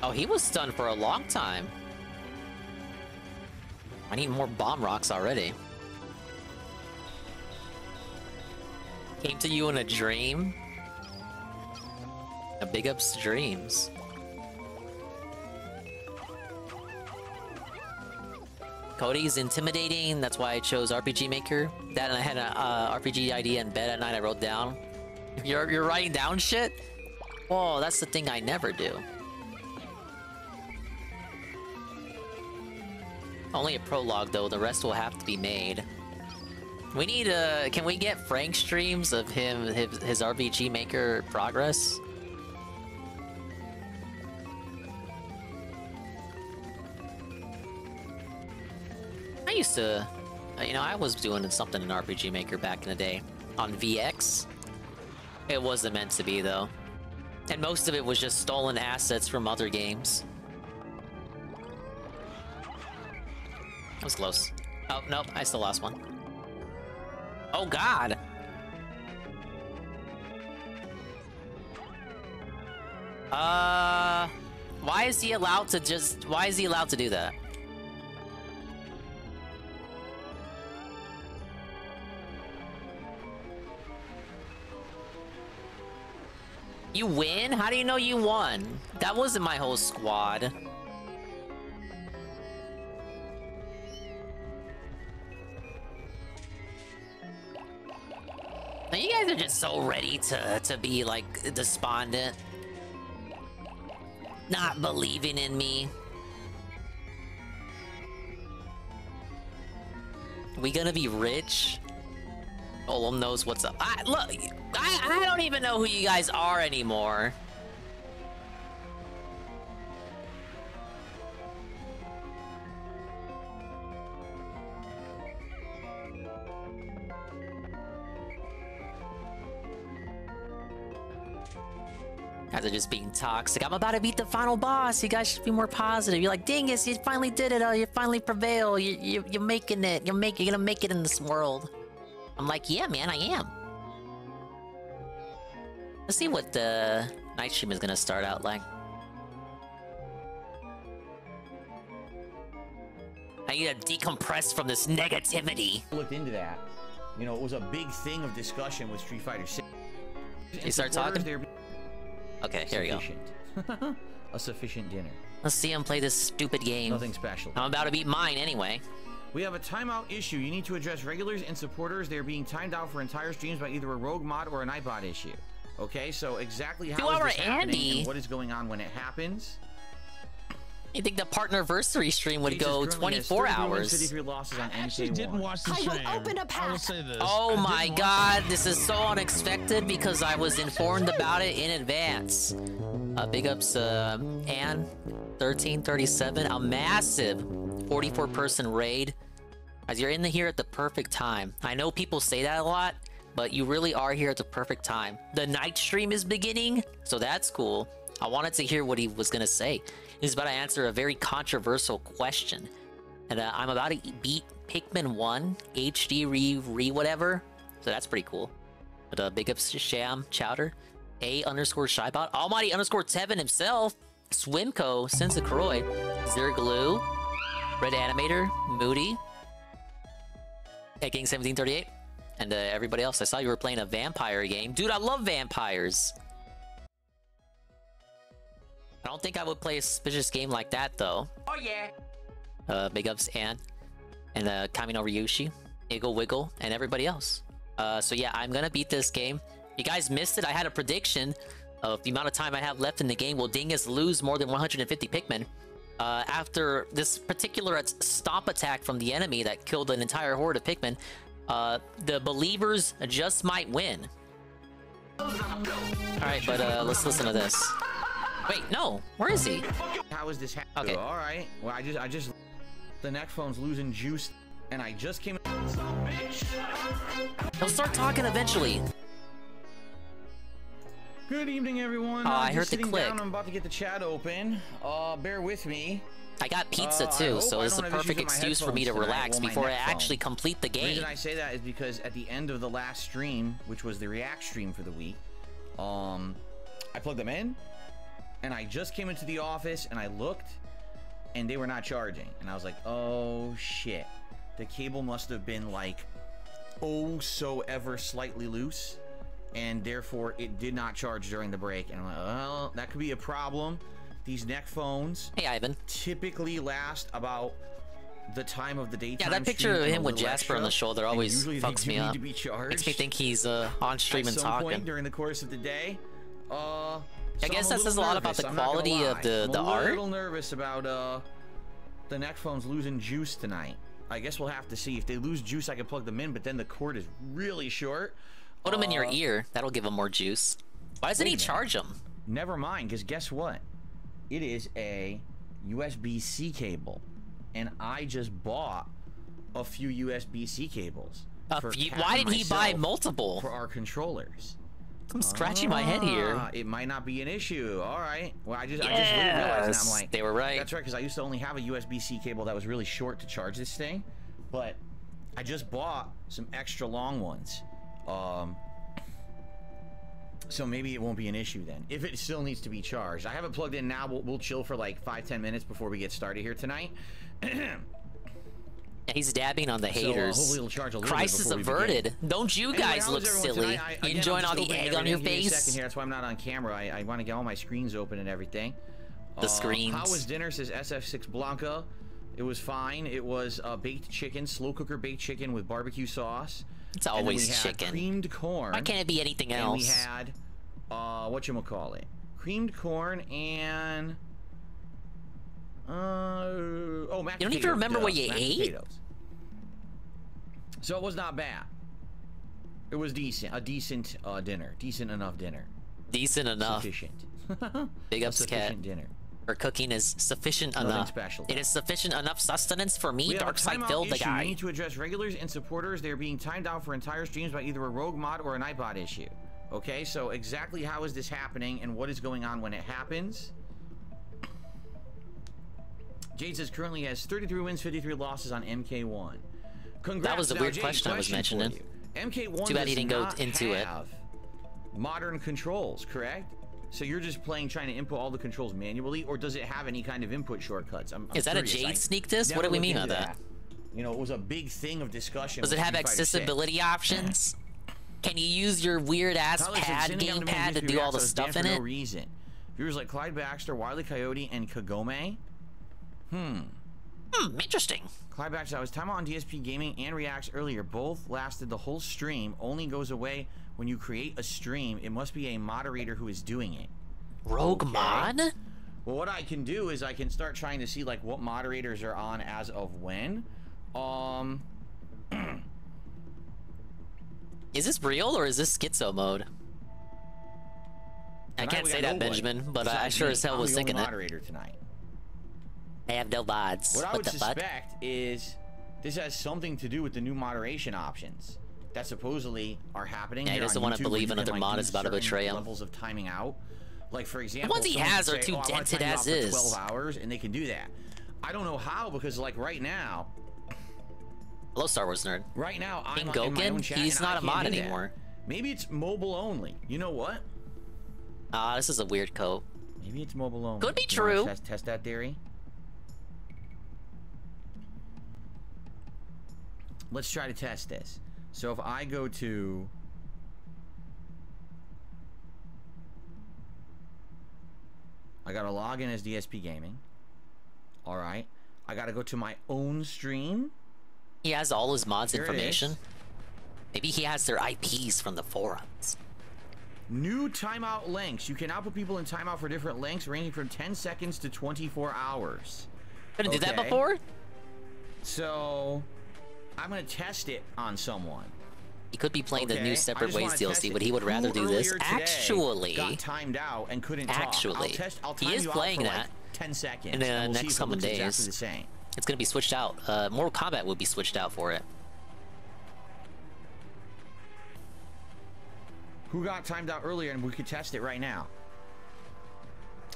Oh, he was stunned for a long time. I need more bomb rocks already. Came to you in a dream? A big ups to dreams. Cody's intimidating, that's why I chose RPG Maker. That and I had an RPG idea in bed at night I wrote down. You're writing down shit? Whoa, that's the thing I never do. Only a prologue though, the rest will have to be made. We need can we get Frank streams of his RPG Maker progress? I used to, you know, I was doing something in RPG Maker back in the day on VX. It wasn't meant to be though. And most of it was just stolen assets from other games. That was close. Oh, nope, I still lost one. Oh god! Why is he allowed to do that? You win? How do you know you won? That wasn't my whole squad. Now you guys are just so ready to be like despondent. Not believing in me. We gonna be rich? Olem knows what's up. Look, I don't even know who you guys are anymore. Guys are just being toxic. I'm about to beat the final boss. You guys should be more positive. You're like, dingus, you finally did it. Oh, you finally prevail. You're making it. You're gonna make it in this world. I'm like, yeah, man, I am. Let's see what the night stream is gonna start out like. I need to decompress from this negativity. Looked into that. You know, it was a big thing of discussion with Street Fighter 6. You start talking? Okay, here we go. A sufficient dinner. Let's see him play this stupid game. Nothing special. I'm about to beat mine anyway. We have a timeout issue. You need to address regulars and supporters. They're being timed out for entire streams by either a rogue mod or an iBot issue. Okay, so exactly how is this happening and what is going on when it happens? You think the partnerversary stream would go 24 hours? I actually didn't watch the stream. I will say this. Oh my god, this is so unexpected because I was informed about it in advance. Big ups, Ann, 1337, a massive 44-person raid. As you're in here at the perfect time. I know people say that a lot, but you really are here at the perfect time. The night stream is beginning, so that's cool. I wanted to hear what he was gonna say. He's about to answer a very controversial question. And I'm about to beat Pikmin 1, HD re whatever. So that's pretty cool. But big ups to Sham, Chowder, A_Shybot, Almighty _Tevin himself, Swimco, Sensacroy, Zerglue, Red Animator, Moody, Pikking 1738, and everybody else. I saw you were playing a vampire game. Dude, I love vampires. I don't think I would play a suspicious game like that, though. Oh, yeah. Big ups, Ann, and Kamino Ryushi, Iggle Wiggle, and everybody else. So yeah, I'm gonna beat this game. You guys missed it. I had a prediction of the amount of time I have left in the game. Will Dingus lose more than 150 Pikmin? After this particular stomp attack from the enemy that killed an entire horde of Pikmin, the believers just might win. Alright, but let's listen to this. Wait, no. Where is he? How is this happening? Okay. All right. Well, I just the neck phone's losing juice, and I just came. He'll start talking eventually. Good evening, everyone. Oh, I heard the click. Down, I'm about to get the chat open. Bear with me. I got pizza too, so it's a perfect excuse for me to relax before I actually complete the game. The reason I say that is because at the end of the last stream, which was the React stream for the week, I plugged them in. And I just came into the office and I looked and they were not charging. And I was like, oh shit. The cable must have been like, oh so ever slightly loose. And therefore it did not charge during the break. And I'm like, well, that could be a problem. These neck phones, hey Ivan, typically last about the time of the daytime. Yeah, that picture of him with Jasper on the shoulder always fucks me up. Makes me think he's on stream and talking. At some point during the course of the day. I guess that says a lot about the quality of the art. I'm a little nervous about the neck phones losing juice tonight. I guess we'll have to see. If they lose juice, I can plug them in, but then the cord is really short. Put them in your ear. That'll give them more juice. Why doesn't he charge them? Never mind, because guess what? It is a USB-C cable, and I just bought a few USB-C cables. Why did he buy multiple? For our controllers. I'm scratching my head here. It might not be an issue. All right. Well, I just realized that. I'm like, they were right. That's right, because I used to only have a USB-C cable that was really short to charge this thing, but I just bought some extra long ones. So maybe it won't be an issue then. If it still needs to be charged. I have it plugged in now. We'll chill for like 5-10 minutes before we get started here tonight. He's dabbing on the haters. Hopefully it'll charge a little Crisis bit averted. Don't you guys look silly? You enjoying all the egg on your face? Second here. That's why I'm not on camera. I want to get all my screens open and everything. The screens. How was dinner? Says SF6 Blanca. It was fine. It was baked chicken, slow cooker baked chicken with barbecue sauce. It's always chicken. Creamed corn. Why can't it be anything else? And we had whatchamacallit? Creamed corn and mashed You don't potatoes. even remember what you mashed ate? Potatoes. So it was not bad. It was decent. A decent dinner. Decent enough dinner. Decent enough. Sufficient. Big ups, Cat. Dinner. Her cooking is sufficient Nothing enough. special. It is sufficient enough sustenance for me, We have a Darkside timeout Phil, the issue. guy. We need to address regulars and supporters. They're being timed out for entire streams by either a rogue mod or an iPod issue. Okay, so exactly how is this happening and what is going on when it happens? Jade says currently has 33 wins, 53 losses on MK1. Congrats. That was the Now, weird Jade, question I was mentioning. MK1 Too bad he does didn't go not into it. have modern controls, correct? So you're just trying to input all the controls manually, or does it have any kind of input shortcuts? I'm Is that a curious. Jade sneak diss? What do we mean by that? You know, it was a big thing of discussion. Does it have accessibility options? Can you use your weird ass gamepad to do all the stuff in it? No reason. Viewers like Clyde Baxter, Wile E. Coyote, and Kagome. Interesting. Clyde Baxter, I was time on DSP Gaming and Reacts earlier. Both lasted the whole stream. Only goes away when you create a stream. It must be a moderator who is doing it. Rogue mod? Well, what I can do is I can start trying to see like what moderators are on as of when. Is this real or is this schizo mode? I Tonight can't we say got that, nobody Benjamin, but I besides sure me. as hell I'm was the thinking only it. moderator tonight. I have no mods. What I What would the fuck? suspect is this has something to do with the new moderation options that supposedly are happening. Yeah, he here doesn't on want to YouTube, believe where you another can, mod do is about to certain betray him. Levels of timing out. Like for example, The ones he someone has could are say, too I wanna dented time you out as for is. 12 hours, and they can do that. I don't know how, because like right now. Hello, Star Wars nerd. Right now, I'm King in my own Goken? chat, He's and I not a can't mod do that. anymore. Maybe it's mobile only. You know what? This is a weird code. Maybe it's mobile only. Could be You wanna true. Test that theory. Let's try to test this. So if I go to I gotta log in as DSP Gaming. Alright. I gotta go to my own stream. He has all his mods Here it information. is. Maybe he has their IPs from the forums. New timeout lengths. You can now put people in timeout for different lengths ranging from 10 seconds to 24 hours. Couldn't do that Okay. before? So I'm gonna test it on someone. He could be playing the Okay, new I Separate just Ways wanna test DLC, it. but he would Who rather do this. earlier today Actually, got timed out and couldn't talk? actually, I'll he time is you out playing for that like 10 seconds. in the and we'll see next if it couple looks days. exactly the same. It's gonna be switched out. Mortal Kombat would be switched out for it. Who got timed out earlier, and we could test it right now?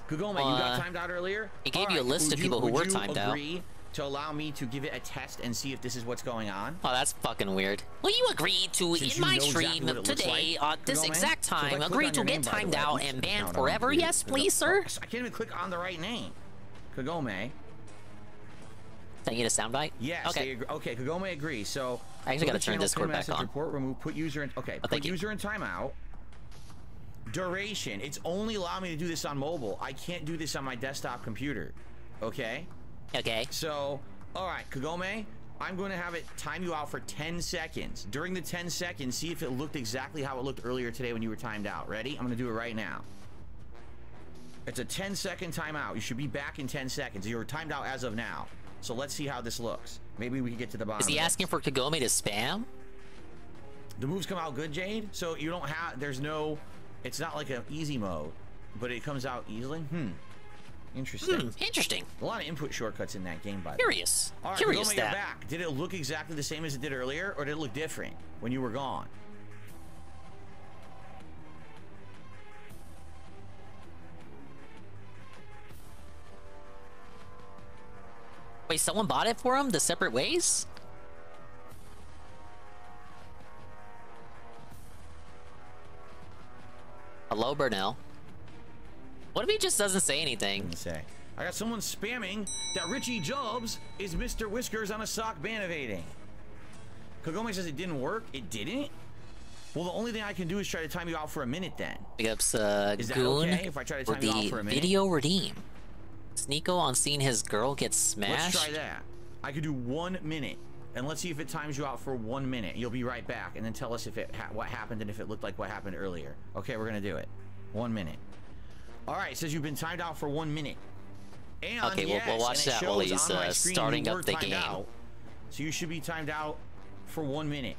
Kagome, you got timed out earlier? He gave you a list of people who were timed out. Would you agree to allow me to give it a test and see if this is what's going on. Oh, that's fucking weird. Well, you agreed to, Since in my you know stream exactly what it today, looks like. this Kagome? exact So if I time, click agreed on to your get name, by the timed way, out you and should banned count on forever. it. Yes, please, sir. I can't even click on the right name. Kagome. Did I get a soundbite? Yes. Okay. Okay, Kagome agrees. So I actually got to turn channel, Discord pin back message, on. Report, remove, put user in. Okay, put user in timeout. Duration. It's only allowing me to do this on mobile. I can't do this on my desktop computer. Okay? Okay. So, all right, Kagome, I'm going to have it time you out for 10 seconds. During the 10 seconds, see if it looked exactly how it looked earlier today when you were timed out. Ready? I'm going to do it right now. It's a 10-second timeout. You should be back in 10 seconds. You're timed out as of now. So let's see how this looks. Maybe we can get to the bottom. Is he asking for Kagome to spam? The moves come out good, Jade. So you don't have, there's no, it's not like an easy mode, but it comes out easily. Interesting. Interesting. A lot of input shortcuts in that game, by the way. Curious. All right, Curious Kagome, you're back. Did it look exactly the same as it did earlier, or did it look different when you were gone? Wait, someone bought it for him? The separate ways? Hello, Burnell. What if he just doesn't say anything? Say. I got someone spamming that Richie Jobs is Mr. Whiskers on a sock ban evading. Kagome says it didn't work. It didn't? Well, the only thing I can do is try to time you out for a minute then. Big ups, Is that Goon okay if I try to for time you out for a the minute? video redeem. Sneeko on seeing his girl get smashed. Let's try that. I could do 1 minute, and let's see if it times you out for 1 minute. You'll be right back, and then tell us if it what happened and if it looked like what happened earlier. Okay, we're gonna do it. 1 minute. All right, it says you've been timed out for 1 minute. And Okay, yes, we'll watch and it that while shows he's on my screen starting you up were the timed game. out. So you should be timed out for 1 minute.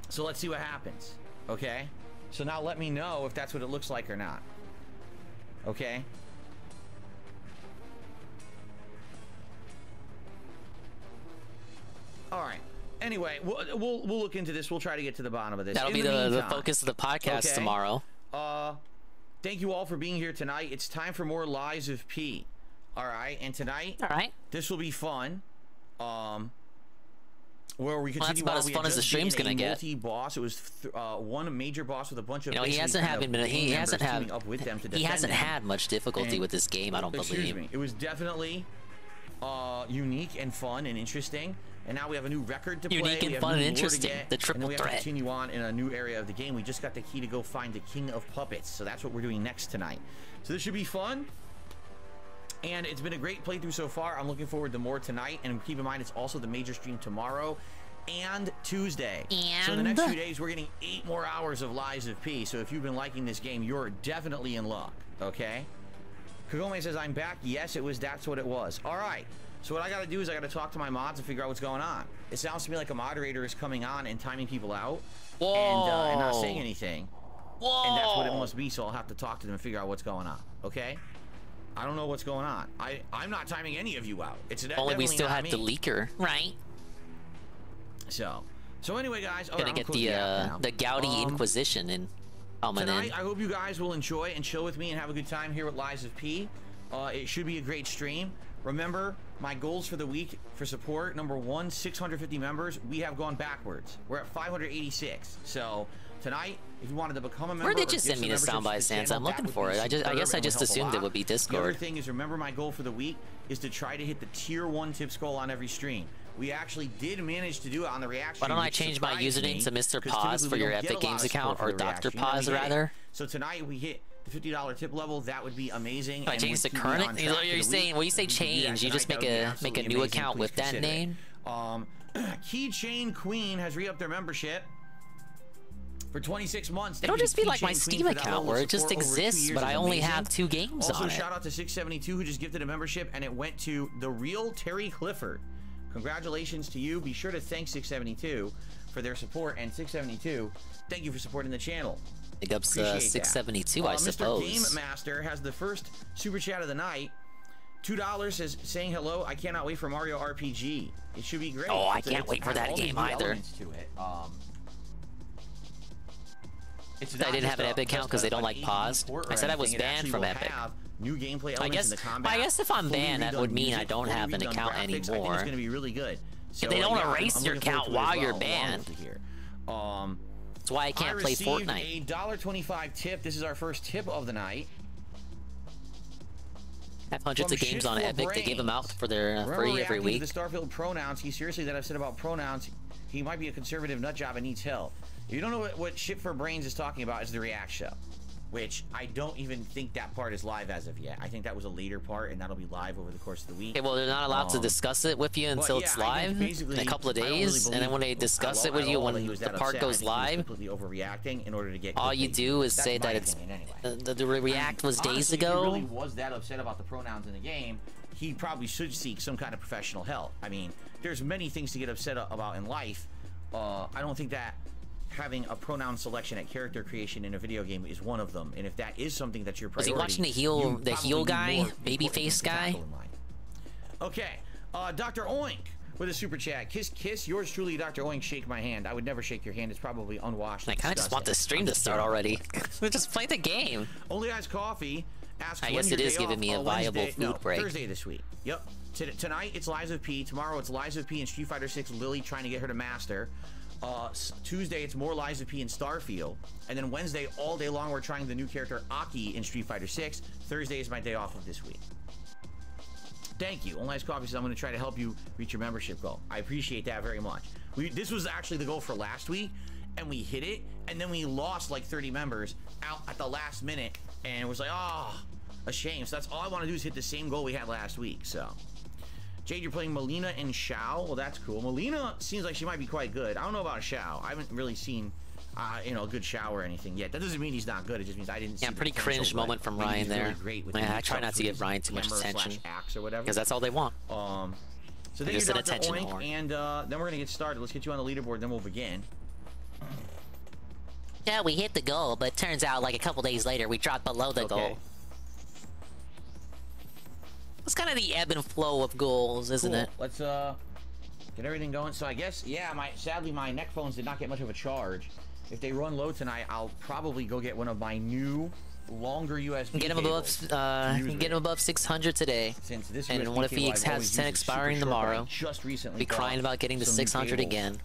So let's see what happens. Okay. So now let me know if that's what it looks like or not. Okay. All right. Anyway, we'll look into this. We'll try to get to the bottom of this. That'll be the focus of the podcast tomorrow. Thank you all for being here tonight. It's time for more Lies of P. All right, and tonight, this will be fun. Where we continue. That's about as fun as the stream's gonna get. Multi-boss. It was one major boss with a bunch of. You know, he hasn't had much difficulty with this game. I don't Excuse believe. me. It was definitely unique and fun and interesting. And now we have a new record to play. Unique and we have fun new and lore to interesting. get, The triple and then we have threat. to continue on in a new area of the game. We just got the key to go find the King of Puppets. So that's what we're doing next tonight. So this should be fun. And it's been a great playthrough so far. I'm looking forward to more tonight. And keep in mind, it's also the major stream tomorrow and Tuesday. So in the next few days, we're getting 8 more hours of Lies of P. So if you've been liking this game, you're definitely in luck. Okay? Kagome says, I'm back. Yes, that's what it was. All right. So what I got to do is I got to talk to my mods and figure out what's going on. It sounds to me like a moderator is coming on and timing people out and not saying anything. And that's what it must be, so I'll have to talk to them and figure out what's going on. Okay? I don't know what's going on. I'm not timing any of you out. It's Only we still had the leaker, right? So anyway, guys, Gonna get the Gaudi Inquisition in tonight. I hope you guys will enjoy and chill with me and have a good time here with Lies of P. It should be a great stream. Remember, my goals for the week for support: number 1, 650 members. We have gone backwards. We're at 586. So tonight, if you wanted to become a member, Where did you send me the soundbite, Sans? I'm looking for it. I guess I just assumed it would be Discord. The other thing is, remember, my goal for the week is to try to hit the tier 1 tips goal on every stream. We actually did manage to do it on the reaction. Why don't I change my username to Mr. Paz for your Epic Games account, or Dr. Paz rather? So tonight we hit the $50 tip level. That would be amazing. If I change the current, you're saying when you say change, you just make a new account with that name. Keychain Queen has re-upped their membership for 26 months. It'll just be like my Steam account where it just exists, but I only have 2 games on it. Also, shout out to 672 who just gifted a membership, and it went to the real Terry Clifford. Congratulations to you. Be sure to thank 672 for their support, and 672, thank you for supporting the channel. Big ups 672, I suppose. Mr. Game Master has the first super chat of the night. $2 saying hello. I cannot wait for Mario RPG. It should be great. Oh, I can't wait for that game either. I didn't have an Epic account because they don't like pause. I said I was banned from Epic. new gameplay elements in the combat. I guess if I'm banned, that would mean I don't have an account graphics, I think anymore. it's going to be really good. So, If they don't erase I'm your looking forward account to it as while you're well, banned. That's why I can't play Fortnite. I received a $1.25 tip. This is our first tip of the night. Have hundreds of games on Epic. They give them out for their free every week. The Starfield pronouns. He's seriously that upset about pronouns. He might be a conservative nutjob and needs help. If you don't know what Shit for Brains is talking about, is the React show, which I don't even think that part is live as of yet. I think that was a later part, and that'll be live over the course of the week. Okay, well, they're not allowed to discuss it with you until it's live in a couple of days, and then when they discuss it with you when the part goes live, completely overreacting in order to get all you do is say that it's the React was days ago. If he really was that upset about the pronouns in the game, he probably should seek some kind of professional help. I mean, there's many things to get upset about in life. I don't think that having a pronoun selection at character creation in a video game is one of them, and if that is something that's your priority, was he watching the heel guy, babyface guy? Okay, Dr. Oink with a super chat. Kiss, yours truly, Dr. Oink. Shake my hand. I would never shake your hand. It's probably unwashed. I kind of just want the stream to start already. Just play the game. Only Eyes Coffee asks. I guess it is giving me a viable food break. Thursday this week. Yep. Tonight it's Lives of P. Tomorrow it's Lives of P and Street Fighter 6. Lily trying to get her to master. Tuesday it's more Lives of P in Starfield, and then Wednesday all day long we're trying the new character Aki in Street Fighter 6. Thursday is my day off of this week. Thank you. Only Ice Coffee says I'm going to try to help you reach your membership goal. I appreciate that very much. This was actually the goal for last week, and we hit it, and then we lost like 30 members out at the last minute, and it was like, oh, a shame. So that's all I want to do is hit the same goal we had last week. So Jade, you're playing Melina and Shao. Well, that's cool. Melina seems like she might be quite good. I don't know about Shao. I haven't really seen, a good Shao or anything yet. That doesn't mean he's not good. It just means I didn't see. Yeah, pretty cringe moment from Ryan there. Really great I try not to give Ryan too much attention because that's all they want. So then just an Dr. attention Oink, whore. and then we're gonna get started. Let's get you on the leaderboard, then we'll begin. Yeah, we hit the goal, but it turns out like a couple days later we dropped below the goal. It's kind of the ebb and flow of goals, isn't it? Let's get everything going. So I guess, yeah, sadly my neck phones did not get much of a charge. If they run low tonight, I'll probably go get one of my new longer USB Get him above 600 today. Since this and USB what if he cable I've has always 10 used is expiring super short, tomorrow? but I just recently Be crying about getting to 600 again.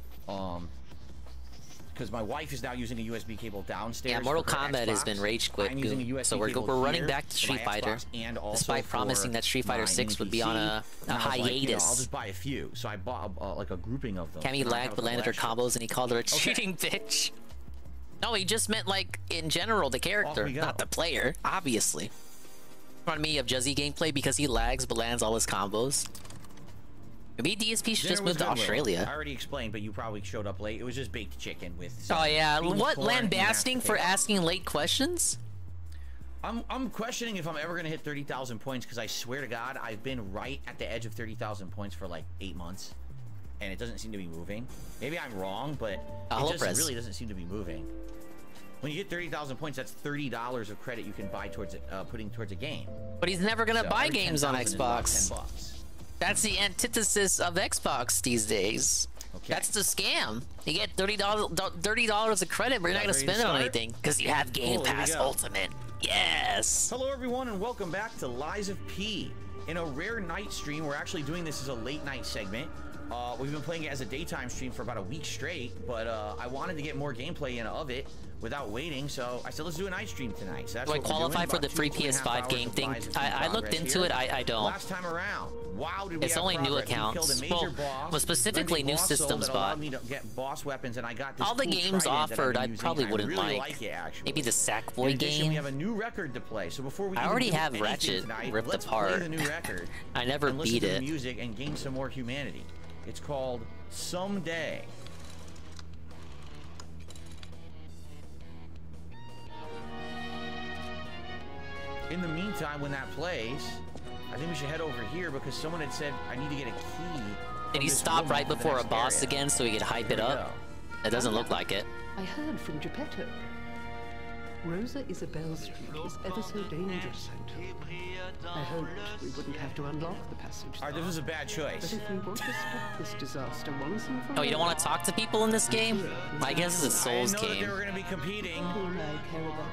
Because my wife is now using a USB cable downstairs. Yeah, Mortal for her Kombat Xbox. has been rage quit, I'm using a USB so we're cable running here back to for my Street Fighter, Xbox and also despite promising for that Street Fighter my 6 would be PC. on a And I was like, hiatus. I'll just buy a few. So I bought like a grouping of them. Cammy And I have lagged a but landed her couple combos and he called her a Okay. cheating bitch. No, he just meant like in general the character, not the player, obviously. Remind me of Juzzy gameplay because he lags but lands all his combos. Maybe DSP should just move to Australia. I already explained, but you probably showed up late. It was just baked chicken with. Oh yeah, what corn and lambasting mashed for potatoes. asking late questions? I'm questioning if I'm ever gonna hit 30,000 points because I swear to God I've been right at the edge of 30,000 points for like 8 months, and it doesn't seem to be moving. Maybe I'm wrong, but it just really doesn't seem to be moving. When you get 30,000 points, that's $30 of credit you can buy towards it, putting towards a game. But he's never gonna So buy every games on 10,000 is about Xbox. $10. That's the antithesis of Xbox these days. Okay. That's the scam. You get $30 of credit, but you're not gonna spend it on anything because you have Game Cool, here we Pass go. Ultimate. Yes. Hello everyone and welcome back to Lies of P. In a rare night stream, we're actually doing this as a late night segment. We've been playing it as a daytime stream for about a week straight, but I wanted to get more gameplay in of it without waiting, so I said let's do a night stream tonight. So that's Do I what we're doing. qualify for the About free 2.5 PS5 hours game of thing? Lies of P I looked progress into here. it. I don't. Last time around, wow, did we It's have only new progress. We accounts. killed a major boss, Well, specifically Lindy new boss soul systems that allowed bot. me to get boss weapons, and I got this All the cool games trident that I've offered, been I using. probably wouldn't really like. it, actually. Maybe the Sackboy In addition, game. we have a new record to play. So before we I even already do have anything Ratchet tonight, ripped let's apart. play the new record. I never and listen beat to the it. music and gain some more humanity. It's called Someday. In the meantime, when that plays, I think we should head over here because someone had said I need to get a key. Did he stop right before a boss again so he could hype it up? It doesn't look like it. I heard from Geppetto. Rosa Isabel Street is ever so dangerous sometimes. I hoped we wouldn't have to unlock the passage. Alright, this was a bad But choice. if we want to stop this disaster once and for Oh, you don't want to talk to people in this game? I guess it's a Souls I didn't know that game. they were going to be competing. I care about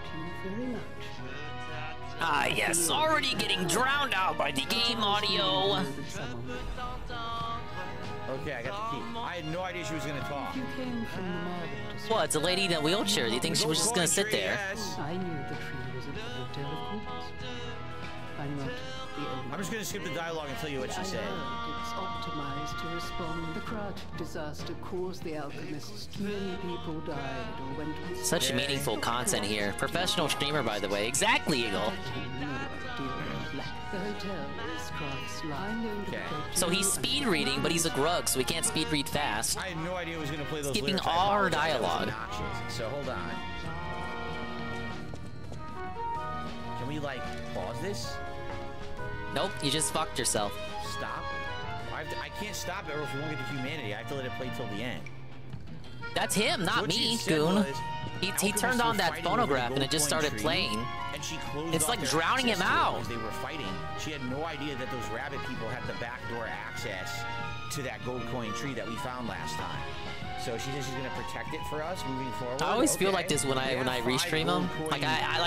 you very much. Ah, yes, already getting drowned out by the game audio. Okay, I got the key. I had no idea she was gonna talk. What, it's a lady in a wheelchair. Do you think she was just gonna sit there? I knew the tree was a hotel of course. I'm not the only. I'm just gonna skip the dialogue and tell you what she said. It's optimized to respond. The Krat disaster caused the alchemists. Many people died or went missing. Such meaningful content here. Professional streamer, by the way. Exactly, Eagle. The hotel is Krat's line. Okay. So he's speed reading, but he's a grug, so he can't speed read fast. I had no idea it was gonna play those Skipping lyrics. all her That was dialogue. obnoxious. So hold on. Can we like pause this? Nope, you just fucked yourself. Stop. I can't stop it, or if we won't get to humanity, I have to let it play till the end. That's him, not me, Goon. He turned on that phonograph and it just started playing. And she closed It's off like their drowning him access to it out. as they were fighting. She had no idea that those rabbit people had the backdoor access to that gold coin tree that we found last time. So she says she's gonna protect it for us moving forward. I always feel like this when I restream him. Like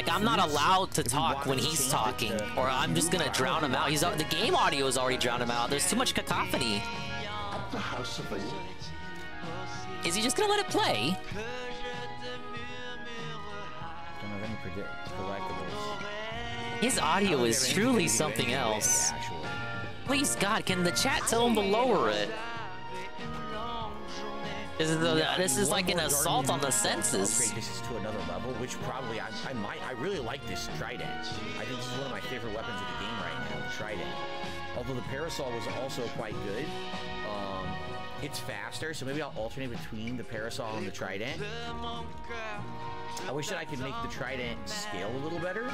I'm not allowed to talk when he's talking, or I'm just gonna drown him out. The game audio is already drowned him out. There's too much cacophony. At the House of Eight. Is he just gonna let it play? Don't have any collectibles. His audio is truly something else. Please, God, can the chat tell him to lower it? This is like an assault on the senses. Upgrade this is to another level, which probably I really like this trident. I think this is one of my favorite weapons of the game right now, the trident. Although the parasol was also quite good. It's faster, so maybe I'll alternate between the parasol and the trident. I wish that I could make the trident scale a little better.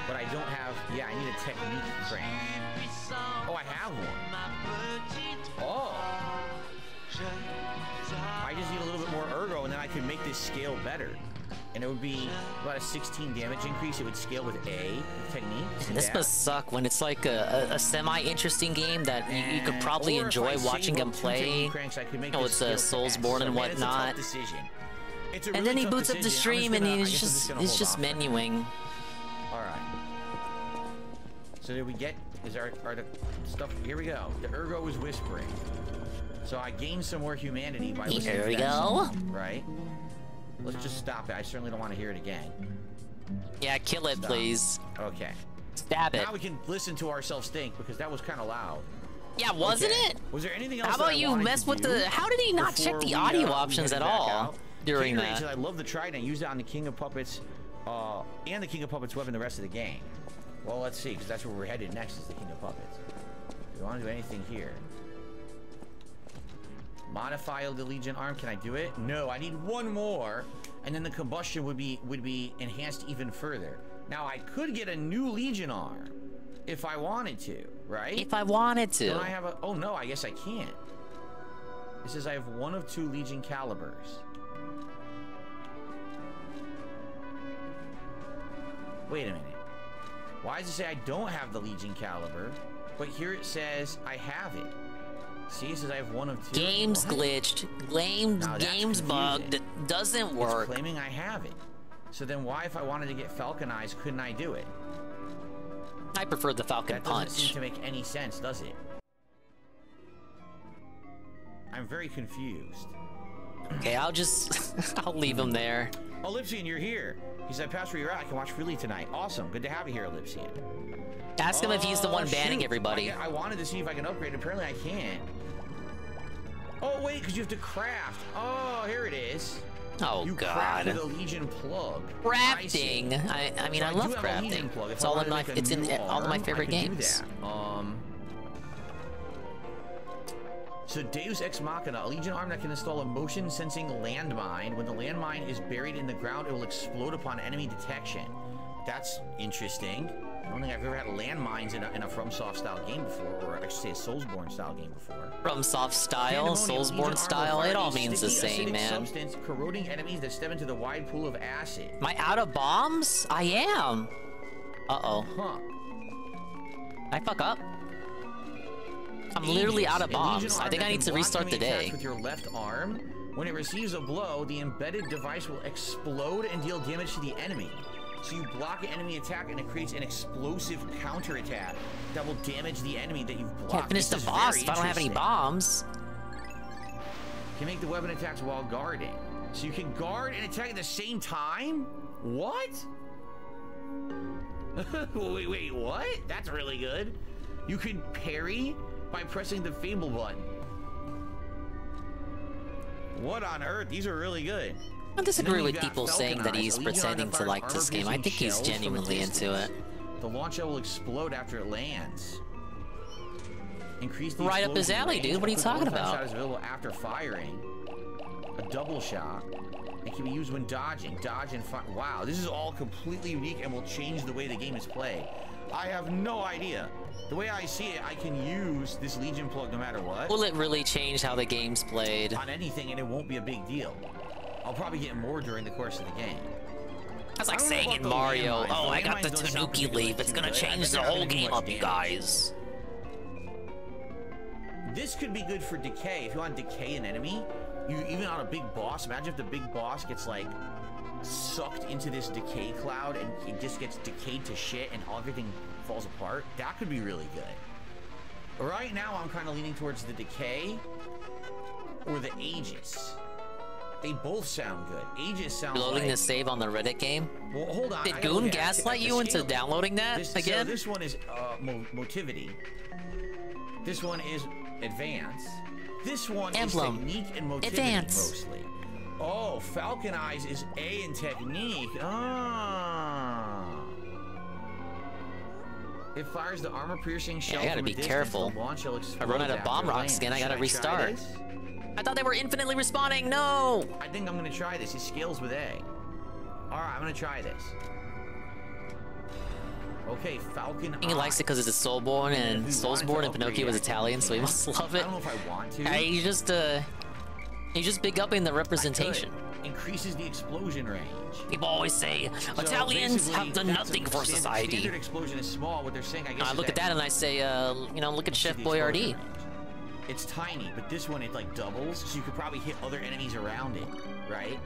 But I don't have, yeah, I need a technique crank. Oh, I have one. Oh. I just need a little bit more ergo, and then I can make this scale better. And it would be about a 16 damage increase. It would scale with A technique. This must suck when it's like a semi-interesting game that you could probably enjoy watching him play. You know, it's a Soulsborne and whatnot. And then he boots up the stream and he's just menuing. All right. So did we get? Is our the stuff? Here we go. The ergo is whispering. So I gained some more humanity by listening Here to we that go. song, right? Let's just stop it. I certainly don't want to hear it again. Yeah, kill it, please. Okay. Stab it. Now we can listen to ourselves think, because that was kind of loud. Yeah, wasn't it? Was there anything else? How about you mess with the? How did he not check the audio options at all during that? I love the trident. Use it on the King of Puppets, and the King of Puppets weapon the rest of the game. Well, let's see, because that's where we're headed next. Is the King of Puppets. Do you want to do anything here? Modify the Legion arm. Can I do it? No, I need one more, and then the combustion would be enhanced even further. Now I could get a new Legion arm if I wanted to, right? If I wanted to. Don't I have a? Oh no, I guess I can't. It says I have one of 2 Legion calibers. Wait a minute. Why does it say I don't have the Legion caliber, but here it says I have it? See, it says I have one of 2. Game's glitched. Game's bugged. Doesn't work. It's claiming I have it. So then why, if I wanted to get Falcon Eyes, couldn't I do it? I prefer the Falcon That Punch. doesn't seem to make any sense, does it? I'm very confused. Okay, I'll leave him there. Ellipsian, you're here. He said, pass where you're at. I can watch freely tonight. Awesome. Good to have you here, Ellipsian. Ask him if he's the one banning everybody. I wanted to see if I can upgrade. Apparently I can't. Oh, wait, because you have to craft. Oh, here it is. Oh, you God. crafted a Legion plug. Crafting. I mean, So I do love have a Legion crafting. plug. If It's I all in wanted my. like a It's in new all of my arm, I favorite could do games. that. So Deus Ex Machina, a Legion arm that can install a motion sensing landmine. When the landmine is buried in the ground, it will explode upon enemy detection. That's interesting. I don't think I've ever had landmines in a FromSoft style game before, or I should say a Soulsborne style game before. FromSoft style, Soulsborne style, it all means the same, man. Substance corroding enemies that step into the wide pool of acid. Am I out of bombs? I am. Uh-oh. Huh. I fuck up? I'm literally out of bombs. I think I need to restart the day. With your left arm, When it receives a blow, the embedded device will explode and deal damage to the enemy. So you block an enemy attack and it creates an explosive counterattack that will damage the enemy that you've blocked. Can't finish the boss if I don't have any bombs. Can make the weapon attacks while guarding. So you can guard and attack at the same time? What? wait, what? That's really good. You can parry by pressing the Fable button. What on earth? These are really good. I disagree with people saying that he's pretending to like this game. I think he's genuinely into it. The launch shell will explode after it lands. Increase the right up his alley, dude. What are you talking about? Shot is available after firing. A double shot. It can be used when dodging. Dodge and fire. Wow, this is all completely unique and will change the way the game is played. I have no idea. The way I see it, I can use this Legion plug no matter what. Will it really change how the game's played? On anything, and it won't be a big deal. I'll probably get more during the course of the game. That's like saying in Mario, oh, I got the Tanuki leaf. It's gonna change the whole game up, you guys. This could be good for decay. If you want to decay an enemy, even on a big boss, imagine if the big boss gets like sucked into this decay cloud and it just gets decayed to shit and everything falls apart. That could be really good. Right now, I'm kind of leaning towards the decay or the Aegis. They both sound good. Aegis sounds Loading like... the save on the Reddit game? Well, hold on. Did Goon gaslight you into downloading that again? So this one is Motivity. This one is Advance. This one Emblem. is Technique and Motivity Advance. mostly. Oh, Falcon Eyes is A in Technique. Ah. It fires the armor-piercing shell. Yeah, I gotta be careful. If I run out of bomb rocks again, I gotta restart. I thought they were infinitely respawning. No! I think I'm gonna try this. It scales with A. Alright, I'm gonna try this. Okay, Falcon He likes it because it's a Soulborn, and Soulsborne and Pinocchio was Italian, so he must love it. I don't know if I want to. He's just big up in the representation. Increases the explosion range. People always say Italians have done nothing for society. Standard explosion is small. What they're saying, I guess. I look at that and I say, you know, look at Chef Boyardee. It's tiny, but this one it like doubles, so you could probably hit other enemies around it, right?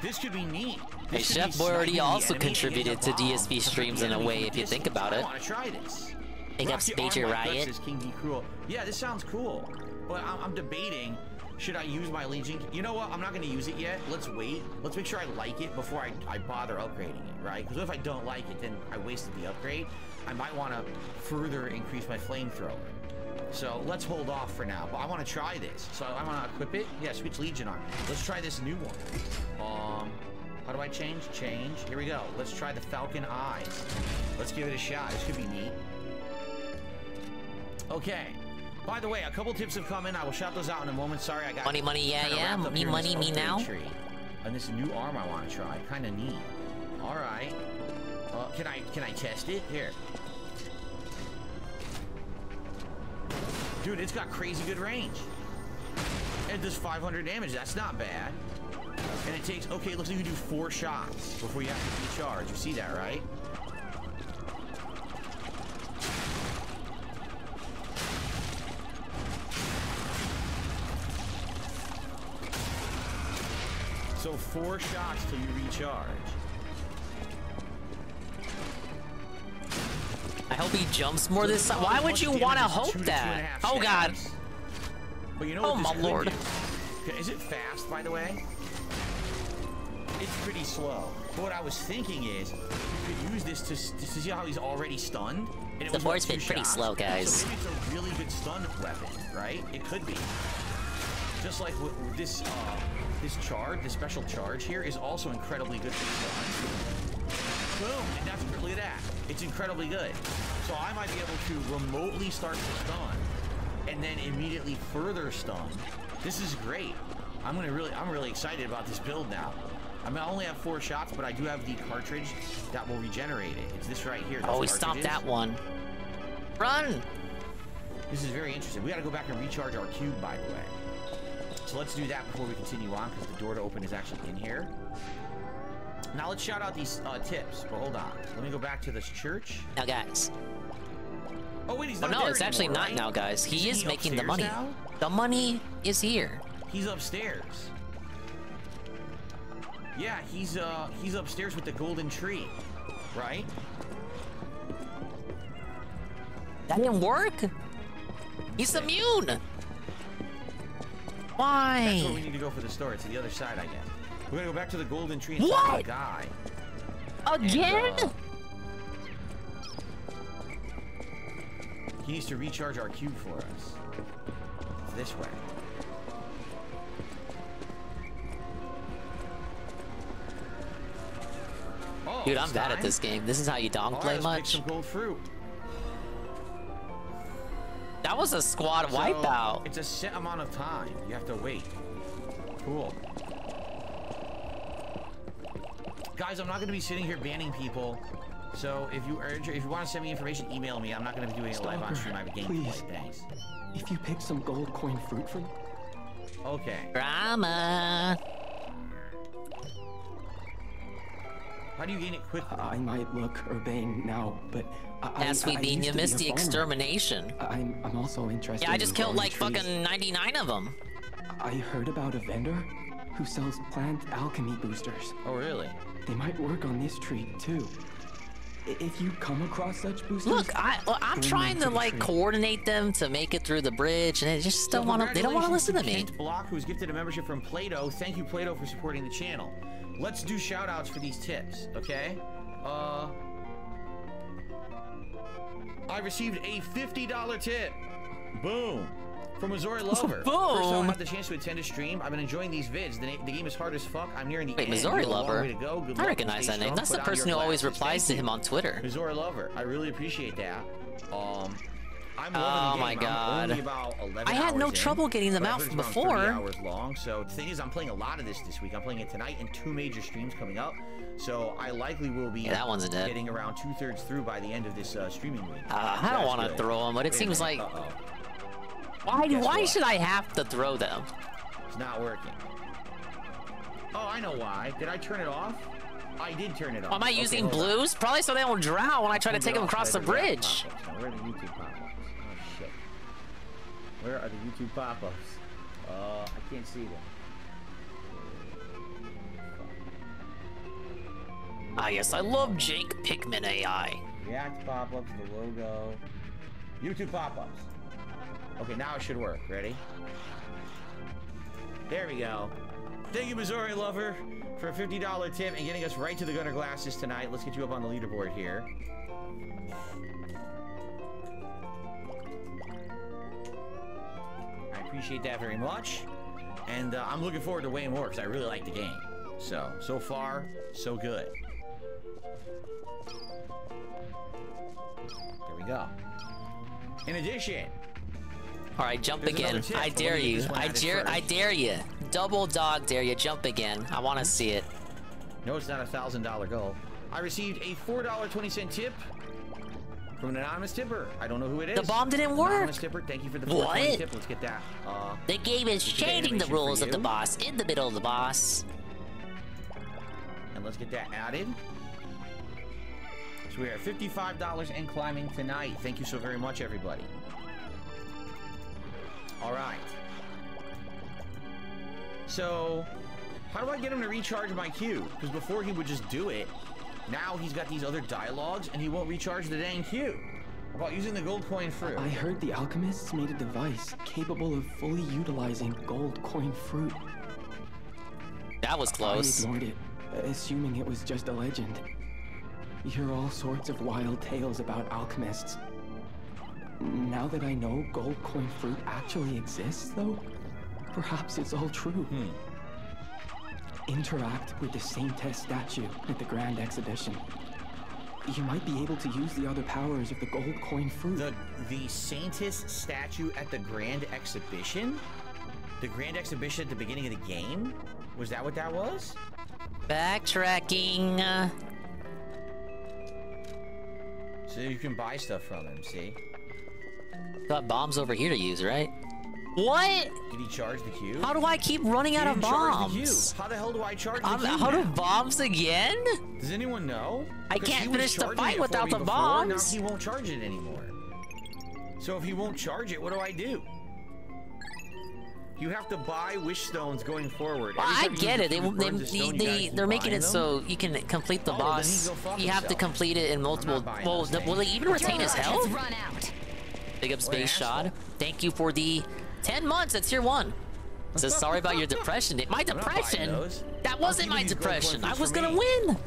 This could be neat. Hey, Chef Boyardee also contributed to DSP streams in a way, if you think about it. I want to try this. Big up Major Riot. King D. Cruel. Yeah, this sounds cool, but I'm debating. Should I use my Legion? You know what? I'm not going to use it yet. Let's wait. Let's make sure I like it before I bother upgrading it, right? Because if I don't like it, then I wasted the upgrade. I might want to further increase my flamethrower. So let's hold off for now. But I want to try this. So I want to equip it. Yeah, switch Legion armor. Let's try this new one. How do I change? Change. Here we go. Let's try the Falcon Eyes. Let's give it a shot. This could be neat. Okay. By the way, a couple tips have come in. I will shout those out in a moment. Sorry, I got money, yeah. Me money, me now. And this new arm I want to try. Kind of neat. All right. Can I test it? Here. Dude, it's got crazy good range. It does 500 damage. That's not bad. And it takes, okay, it looks like you do 4 shots before you have to recharge. You see that, right? So 4 shots till you recharge. I hope he jumps more this time. Why would you want to hope that? Oh god. But you know oh my lord. Is it fast, by the way? It's pretty slow. But what I was thinking is, you could use this to see how he's already stunned. And it the board's been pretty slow, guys. So maybe it's a really good stun weapon, right? It could be. Just like with this, this charge, this special charge here is also incredibly good for stun. Boom, and that's, look at that. It's incredibly good. So I might be able to remotely start to stun and then immediately further stun. This is great. I'm really excited about this build now. I mean, I only have 4 shots, but I do have the cartridge that will regenerate it. It's this right here. Oh, we stopped that one. Run! This is very interesting. We got to go back and recharge our cube, by the way. So let's do that before we continue on, because the door to open is actually in here. Now let's shout out these tips, but hold on. Let me go back to this church. Now, guys. Oh, wait, he's not there it's anymore, actually not now, guys. He is making the money. Now? The money is here. He's upstairs. Yeah, he's upstairs with the golden tree, right? That didn't work? He's immune! Why? That's where we need to go for the store. It's to the other side, I guess. We're gonna go back to the golden tree and what? talk to the guy. Again? And, he needs to recharge our cube for us. It's this way. Oh, dude, I'm bad at this game. This is how you don't play much. Pick some gold fruit. That was a squad wipeout. It's a set amount of time. You have to wait. Cool. Guys, I'm not going to be sitting here banning people. So if you want to send me information, email me. I'm not going to be doing it live on stream. I have a gameplay. Thanks. If you pick some gold coin fruit for me. Okay. Drama. How do you gain it quickly? I might look urbane now, but As we being, you missed the extermination. I'm also interested. Yeah, I just in killed like trees. fucking 99 of them. I heard about a vendor who sells plant alchemy boosters. Oh, really? They might work on this tree too. If you come across such boosters, Look, I'm trying to like coordinate them to make it through the bridge, and they just don't want to. They don't want to listen to me. Kent Block, who's gifted a membership from Plato. Thank you, Plato, for supporting the channel. Let's do shout outs for these tips, okay? I received a $50 tip. Boom. From Missouri Lover. Boom. First time I had the chance to attend a stream. I've been enjoying these vids. The game is hard as fuck. I'm nearing the Wait, end. Missouri Lover? Way to go. Good I luck. recognize Stay that name. strong. That's Put the on person your who always glasses. replies to him on Twitter. Missouri Lover. I really appreciate that. I'm Oh loving the my game. god. I'm only about 11 I had no hours in, trouble getting them but I out heard from it's around 30 before. hours long. So the thing is, I'm playing a lot of this week. I'm playing it tonight and 2 major streams coming up. So I likely will be that one's dead. getting around 2/3 through by the end of this streaming week. I don't want to throw them, but it seems like. Why should I have to throw them? It's not working. Oh, I know why. Did I turn it off? I did turn it off. Am I using blues? Probably so they don't drown when I try to take them across the bridge. Where are the YouTube pop-ups? Oh shit. Where are the YouTube pop-ups? I can't see them. Ah, yes, I love Jake Pikmin AI. React pop-ups, the logo. YouTube pop-ups. Okay, now it should work. Ready? There we go. Thank you, Missouri Lover, for a $50 tip and getting us right to the Gunner Glasses tonight. Let's get you up on the leaderboard here. I appreciate that very much. And I'm looking forward to way more because I really like the game. So far, so good. There we go. In addition, all right, jump again. I dare you. I dare you. Double dog dare you. Jump again. I want to see it. No, it's not a $1,000 goal. I received a $4.20 tip from an anonymous tipper. I don't know who it is. The bomb didn't work. Anonymous tipper, thank you for the $4.20 tip. Let's get that. The game is changing the rules of the boss in the middle of the boss. And let's get that added. So we are at $55 and climbing tonight. Thank you so very much, everybody. All right. So, how do I get him to recharge my Q? Because before he would just do it. Now he's got these other dialogues and he won't recharge the dang Q. How about using the gold coin fruit? I heard the alchemists made a device capable of fully utilizing gold coin fruit. That was close. I ignored it, assuming it was just a legend. You hear all sorts of wild tales about alchemists. Now that I know gold coin fruit actually exists, though, perhaps it's all true. Interact with the Saintess statue at the Grand Exhibition. You might be able to use the other powers of the gold coin fruit. The Saintess statue at the Grand Exhibition? The Grand Exhibition at the beginning of the game? Was that what that was? Backtracking. So you can buy stuff from him, see? Got bombs over here to use, right? What? Did he charge the Q? How do I keep running out of bombs? How the hell do I charge the Q? How do bombs again? Does anyone know? I can't finish the fight without the bombs. Now he won't charge it anymore. So if he won't charge it, what do I do? You have to buy wish stones going forward. Well, I get it. They're making it so you can complete the boss. You have to complete it in multiple. Well, will they even retain his health? Big up Space Shot. Thank you for the 10 months at tier 1. It says sorry about your depression. My depression? That wasn't my depression. I was gonna win.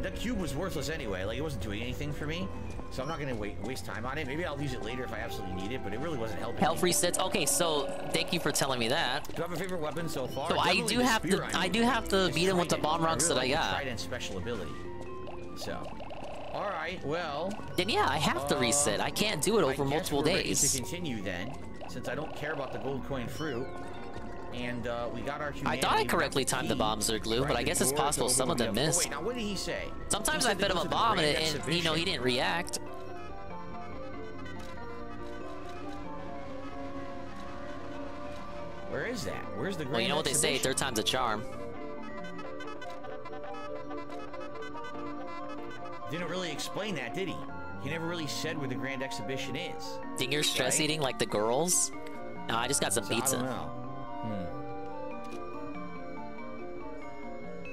The cube was worthless anyway. Like, it wasn't doing anything for me. So I'm not gonna waste time on it. Maybe I'll use it later if I absolutely need it, but it really wasn't helping. Health resets. Okay, so thank you for telling me that. Do you have a favorite weapon so far? So I do have to beat him with the bomb rocks that I got. Trident special ability. So, all right, well. Then yeah, I have to reset. I can't do it over multiple days. To continue then, since I don't care about the gold coin fruit. And we got our humanity. I thought I correctly timed the bombs or glue, but I guess it's possible some of them missed. Wait, now what did he say? Sometimes I fed him a bomb and you know, he didn't react. Where is that? Where's the grand Well, you know what they say, third time's a charm. Didn't really explain that, did he? He never really said where the grand exhibition is. Think you're stress eating like the girls? No, I just got some pizza. I don't know.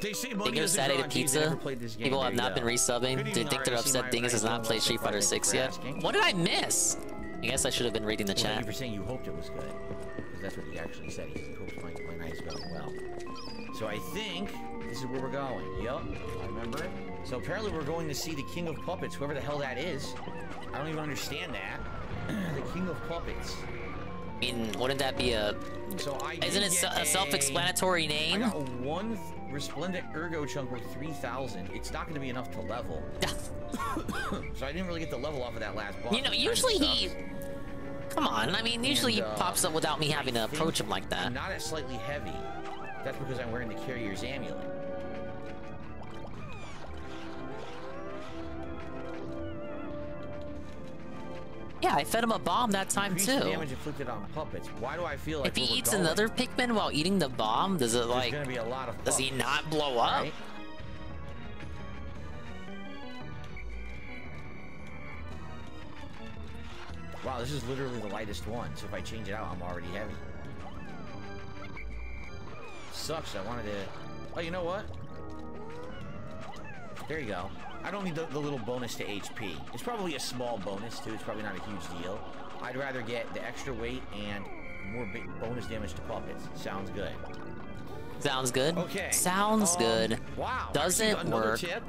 They say money Dinger's sad ate a pizza. People have not been resubbing. They think they're upset Dingus has not played Street Fighter 6 yet. What did I miss? I guess I should have been reading the chat. Thank you for saying you hoped it was good. Because that's what he actually said. He hopes my night is going well. So I think this is where we're going. Yup, I remember it. So apparently we're going to see the King of Puppets, whoever the hell that is. I don't even understand that. The King of Puppets. I mean, wouldn't that be a... Isn't it a self-explanatory name? I got one Resplendent Ergo chunk worth 3,000. It's not going to be enough to level. So I didn't really get the level off of that last boss. You know, usually he... Come on, I mean, usually he pops up without me having to approach him like that. I'm not at slightly heavy. That's because I'm wearing the Carrier's Amulet. Yeah, I fed him a bomb that time too. Damage inflicted on puppets. Why do I feel like if he eats another Pikmin while eating the bomb, does it like? There's gonna be a lot of does he not blow up? Right? Wow, this is literally the lightest one. So if I change it out, I'm already heavy. Sucks. I wanted to. Oh, you know what? There you go. I don't need the little bonus to HP. It's probably a small bonus, too. It's probably not a huge deal. I'd rather get the extra weight and more bonus damage to puppets. Sounds good. Sounds good? Okay. Sounds good. Wow. Doesn't work. Tip.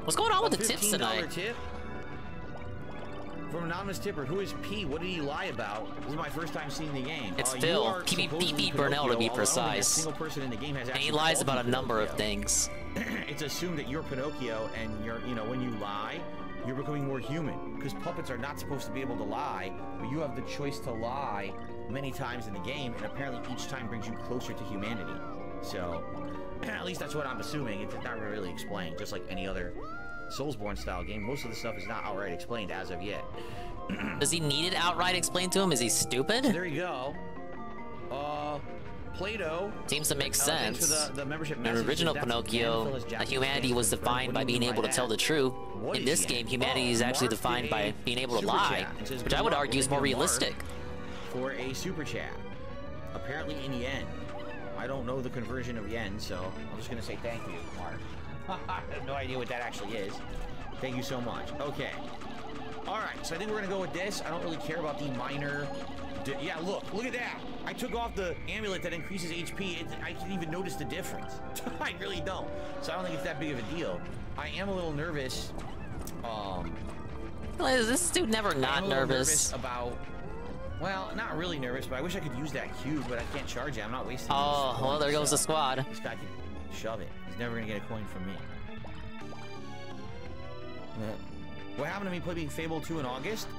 What's going on with the tips tonight? Tip from anonymous tipper. Who is P? What did he lie about? This is my first time seeing the game. It's Phil. P.B. Burnell to be precise. A single person in the game has and he lies about a number of things. It's assumed that you're Pinocchio, and you're, you know, when you lie, you're becoming more human. Because puppets are not supposed to be able to lie, but you have the choice to lie many times in the game, and apparently each time brings you closer to humanity. So, at least that's what I'm assuming. It's not really explained, just like any other Soulsborne style game. Most of the stuff is not outright explained as of yet. Does he need it outright explained to him? Is he stupid? There you go. Plato seems to make sense. The original Pinocchio, humanity was defined by being able to tell the truth. In this game, humanity is actually defined by being able to lie, which I would argue is more realistic. For a super chat, apparently in yen. I don't know the conversion of yen, so I'm just gonna say thank you, Mark. I have no idea what that actually is. Thank you so much. Okay. All right. So I think we're gonna go with this. I don't really care about the minor. Yeah, look at that. I took off the amulet that increases HP. I didn't even notice the difference. I really don't. So I don't think it's that big of a deal. I am a little nervous. Is this dude never not nervous? About, well, not really nervous, but I wish I could use that cube, but I can't charge it. I'm not wasting. Oh, well, there goes the squad. This guy can shove it. He's never gonna get a coin from me. What happened to me playing Fable 2 in August?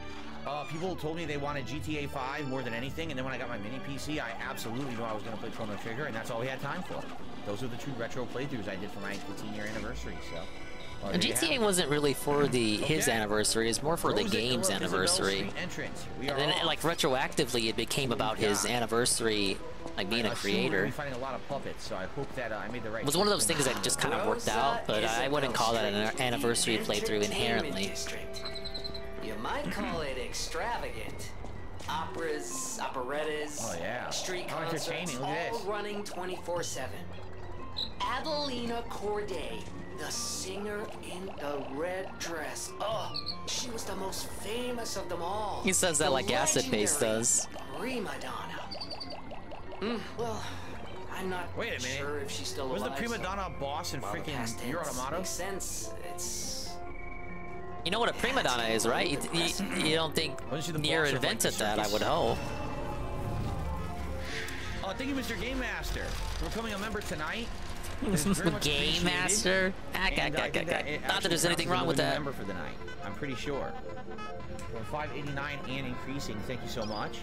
People told me they wanted GTA 5 more than anything, and then when I got my mini PC, I absolutely knew I was going to play Chrono Trigger, and that's all we had time for. Those are the 2 retro playthroughs I did for my 15-year anniversary, so... And GTA wasn't really for his anniversary, it's more for the game's anniversary. And then, like, retroactively, it became about his anniversary, like, being a creator. Fighting a lot of puppets, so I hope that I made the right... It was one of those things that just kind of worked out, but I wouldn't call that an anniversary playthrough inherently. You might call it extravagant. operas, operettas, Oh, yeah. street How concerts, entertaining. Look at all this. running 24/7. Adelina Corday, the singer in the red dress. Oh, she was the most famous of them all. He says that The like Acid Face legendary does. Prima donna. Well, I'm not Wait a minute. sure if she's still Was the alive. prima donna boss in While the freaking past Your tense Automata? makes sense. It's You know what a prima donna is, right? You don't think Nier invented that, I would hope. Oh, thank you, Mr. Game Master, for becoming a member tonight. It's very much Game appreciated. Master? And I think that it Not that actually there's anything counts as wrong with a that. member for the night. I'm pretty sure. For 589 and increasing, thank you so much.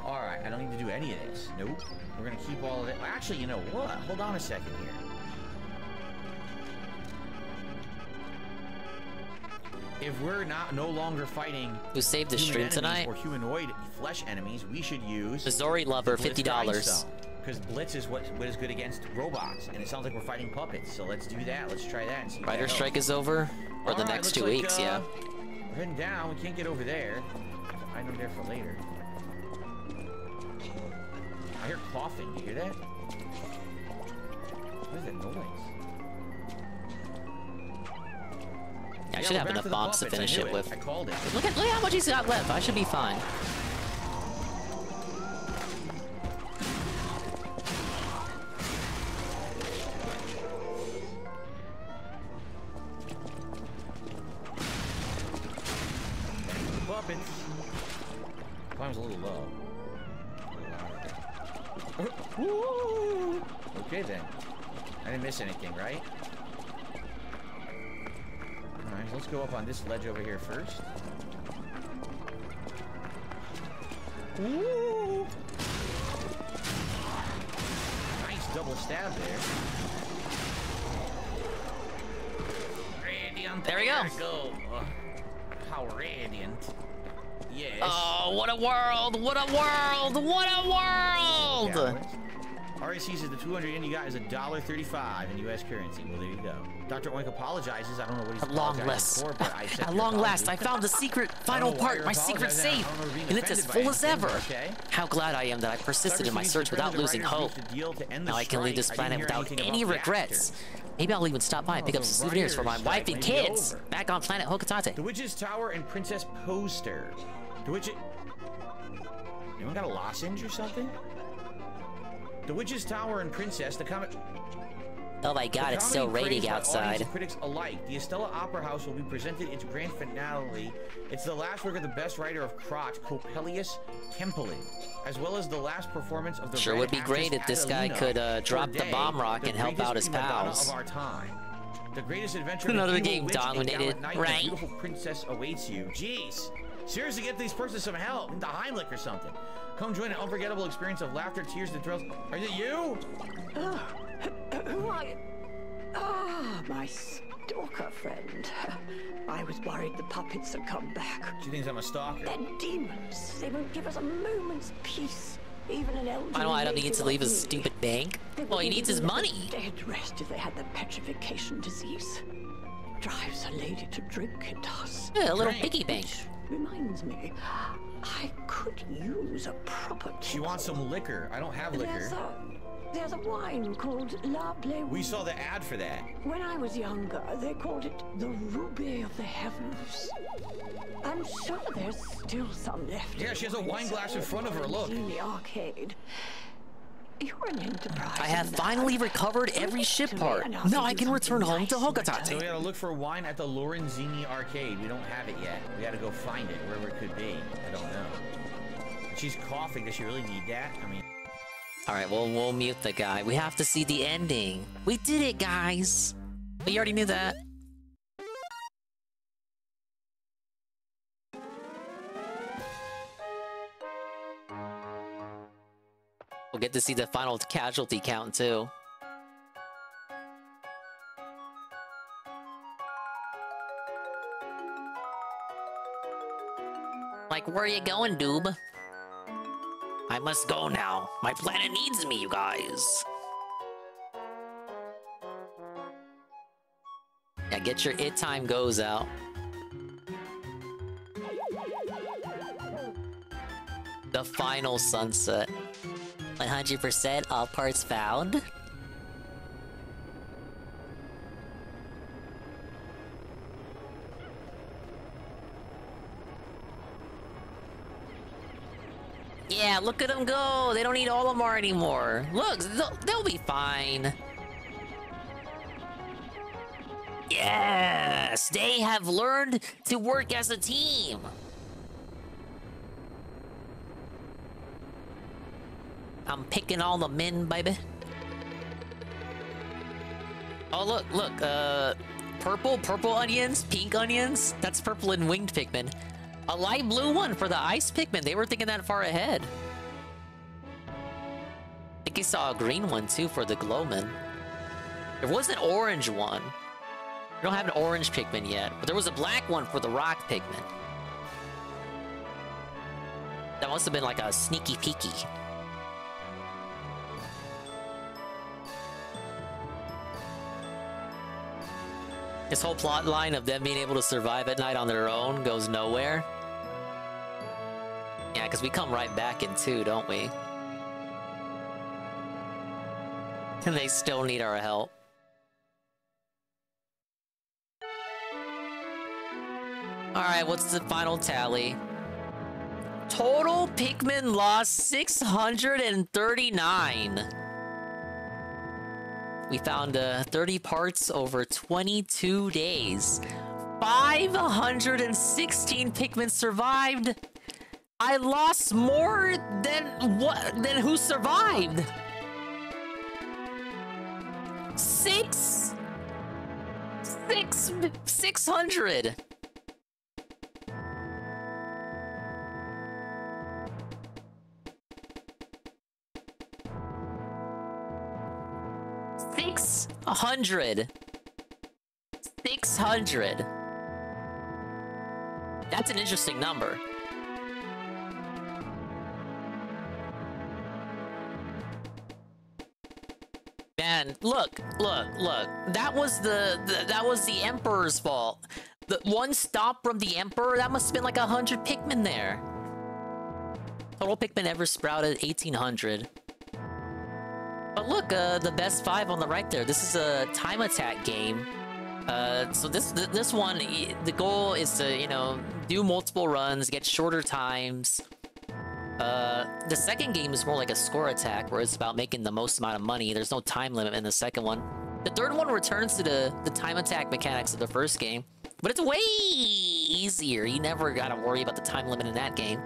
All right, I don't need to do any of this. Nope. We're gonna keep all of it. Actually, you know what? Hold on a second here. If we're no longer fighting Who saved the stream tonight? or humanoid flesh enemies, we should use Missouri Lover, $50. Because Blitz is what is good against robots, and it sounds like we're fighting puppets. So let's do that. Let's try that and see. Rider Strike is over, or the next 2 weeks, yeah. We're heading down. We can't get over there. I know there for later. I hear coughing. Do you hear that? What is that noise? Yeah, I should have enough bombs to finish it with. I called it. Look at how much he's got left. I should be fine. Puppets. Climb's a little low. Okay then. I didn't miss anything, right? Alright, so let's go up on this ledge over here first. Ooh. Nice double stab there. Radiant. There we go. Oh, how radiant. Yes. Oh, what a world! What a world! What a world! RAC says the 200 yen you got is $1.35 in U.S. currency. Well, there you go. Dr. Oink apologizes. I don't know what he's apologizing for, but I accept At your long last, apology. I found the secret final part, my secret safe, and it's as full as ever. How glad I am that I persisted in my search without losing hope. Now I can leave this planet without any regrets. Maybe I'll even stop by and pick up some souvenirs for my wife and kids back on planet Hokotate. The Witch's Tower and Princess Poster. The Witch... Anyone got a lozenge or something? The Witch's Tower and Princess, the comic... Oh my god, it's so raining outside. Critics alike. The Estella Opera House will be presented its grand finale. It's the last work of the best writer of Crotch, Coppelius Kempelin, as well as the last performance of the Sure would be great if this guy could drop the bomb rock and help out his pals. Of our time. The greatest adventure Another of an evil game witch dominated, and gallant knight, right? A beautiful princess awaits you. Jeez. Seriously, get these persons some help. The Heimlich or something. Come join an unforgettable experience of laughter, tears, and thrills. Are it you? Who are you? Ah, my stalker friend. I was worried the puppets had come back. She thinks I'm a stalker. They're demons. They won't give us a moment's peace. Even an elderly Final item he lady needs to like leave his me. stupid bank. They Well, he wouldn't needs his even let money. the dead rest if they had the petrification disease. Drives a lady to drink, it does. Yeah, a little piggy bank. Reminds me, I could use a proper She wants some liquor. I don't have liquor. There's a wine called La Bleu. We saw the ad for that. When I was younger, they called it the Ruby of the Heavens. I'm sure there's still some left. Yeah, she has a wine glass in front of her, look. In the arcade. You're an enterprise. I have finally recovered every ship part. Now I can return home to So we Hokotate. gotta look for wine at the Lorenzini arcade. We don't have it yet. We gotta go find it, wherever it could be. I don't know. She's coughing. Does she really need that? I mean... Alright, well, we'll mute the guy. We have to see the ending. We did it, guys! We already knew that. We'll get to see the final casualty count, too. Like, where are you going, doob? I must go now. My planet needs me, you guys. Yeah, get your It Time Goes out. The final sunset. 100% all parts found? Yeah, look at them go! They don't need Olimar anymore. Look, they'll be fine. Yes! They have learned to work as a team! I'm picking all the men, baby. Oh, look, purple onions, pink onions. That's purple and winged Pikmin. A light blue one for the ice Pikmin. They were thinking that far ahead. I think I saw a green one too for the glowman. There was an orange one. We don't have an orange Pikmin yet, but there was a black one for the rock Pikmin. That must have been like a sneaky peeky. This whole plot line of them being able to survive at night on their own goes nowhere. Yeah, because we come right back in too, don't we? And they still need our help. Alright, what's the final tally? Total Pikmin lost 639. We found 30 parts over 22 days. 516 Pikmin survived. I lost more than who survived. 600. Six hundred. That's an interesting number. Man, look. That was the Emperor's fault. The one stop from the Emperor, that must have been like 100 Pikmin there. Total Pikmin ever sprouted 1,800. But look, the best 5 on the right there. This is a time attack game. So this one, the goal is to, you know, do multiple runs, get shorter times. The second game is more like a score attack, where it's about making the most amount of money. There's no time limit in the second one. The third one returns to the time attack mechanics of the first game, but it's way easier. You never gotta worry about the time limit in that game.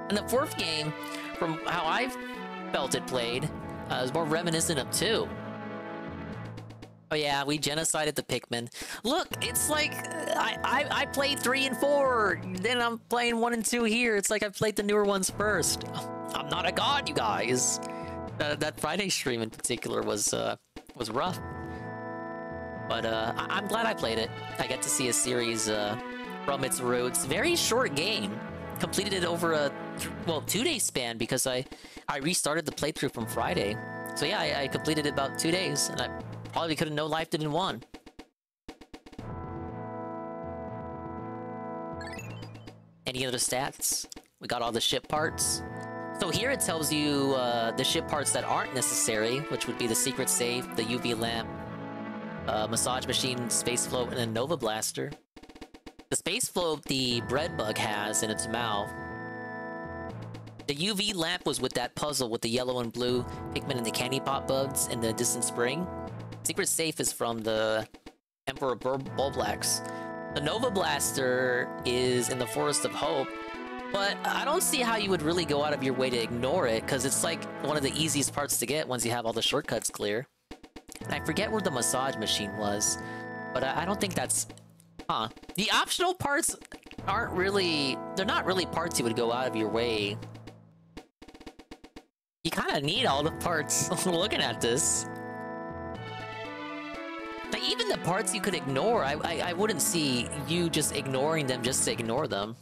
And the fourth game, from how I've felt it played, is more reminiscent of 2. Oh yeah, we genocided the Pikmin. Look, it's like I played 3 and 4, then I'm playing 1 and 2 here. It's like I played the newer ones first. I'm not a god, you guys. That Friday stream in particular was rough. But I'm glad I played it. I get to see a series from its roots. Very short game. Completed it over a 2-day span because I restarted the playthrough from Friday. So yeah, I completed it about 2 days, and I probably could have no-lifed it in 1. Any other stats? We got all the ship parts. So here it tells you the ship parts that aren't necessary, which would be the secret safe, the UV lamp, massage machine, space float, and a Nova Blaster. The space float the bread bug has in its mouth. The UV lamp was with that puzzle with the yellow and blue Pikmin and the candy pop bugs in the distant spring. Secret safe is from the Emperor Bulblax. The Nova Blaster is in the Forest of Hope, but I don't see how you would really go out of your way to ignore it, because it's like one of the easiest parts to get once you have all the shortcuts clear. And I forget where the massage machine was, but I don't think that's... Huh. The optional parts aren't really... They're not really parts you would go out of your way. You kind of need all the parts looking at this. Like, even the parts you could ignore, I wouldn't see you just ignoring them just to ignore them.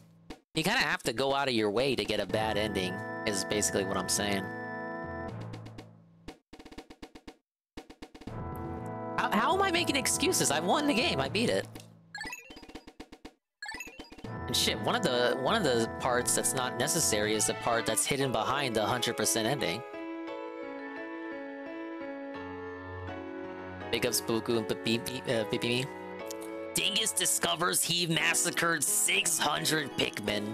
You kind of have to go out of your way to get a bad ending, is basically what I'm saying. How am I making excuses? I won the game, I beat it. And shit, one of the parts that's not necessary is the part that's hidden behind the 100% ending. Big ups Buku and Pipimi. Dingus discovers he massacred 600 Pikmin.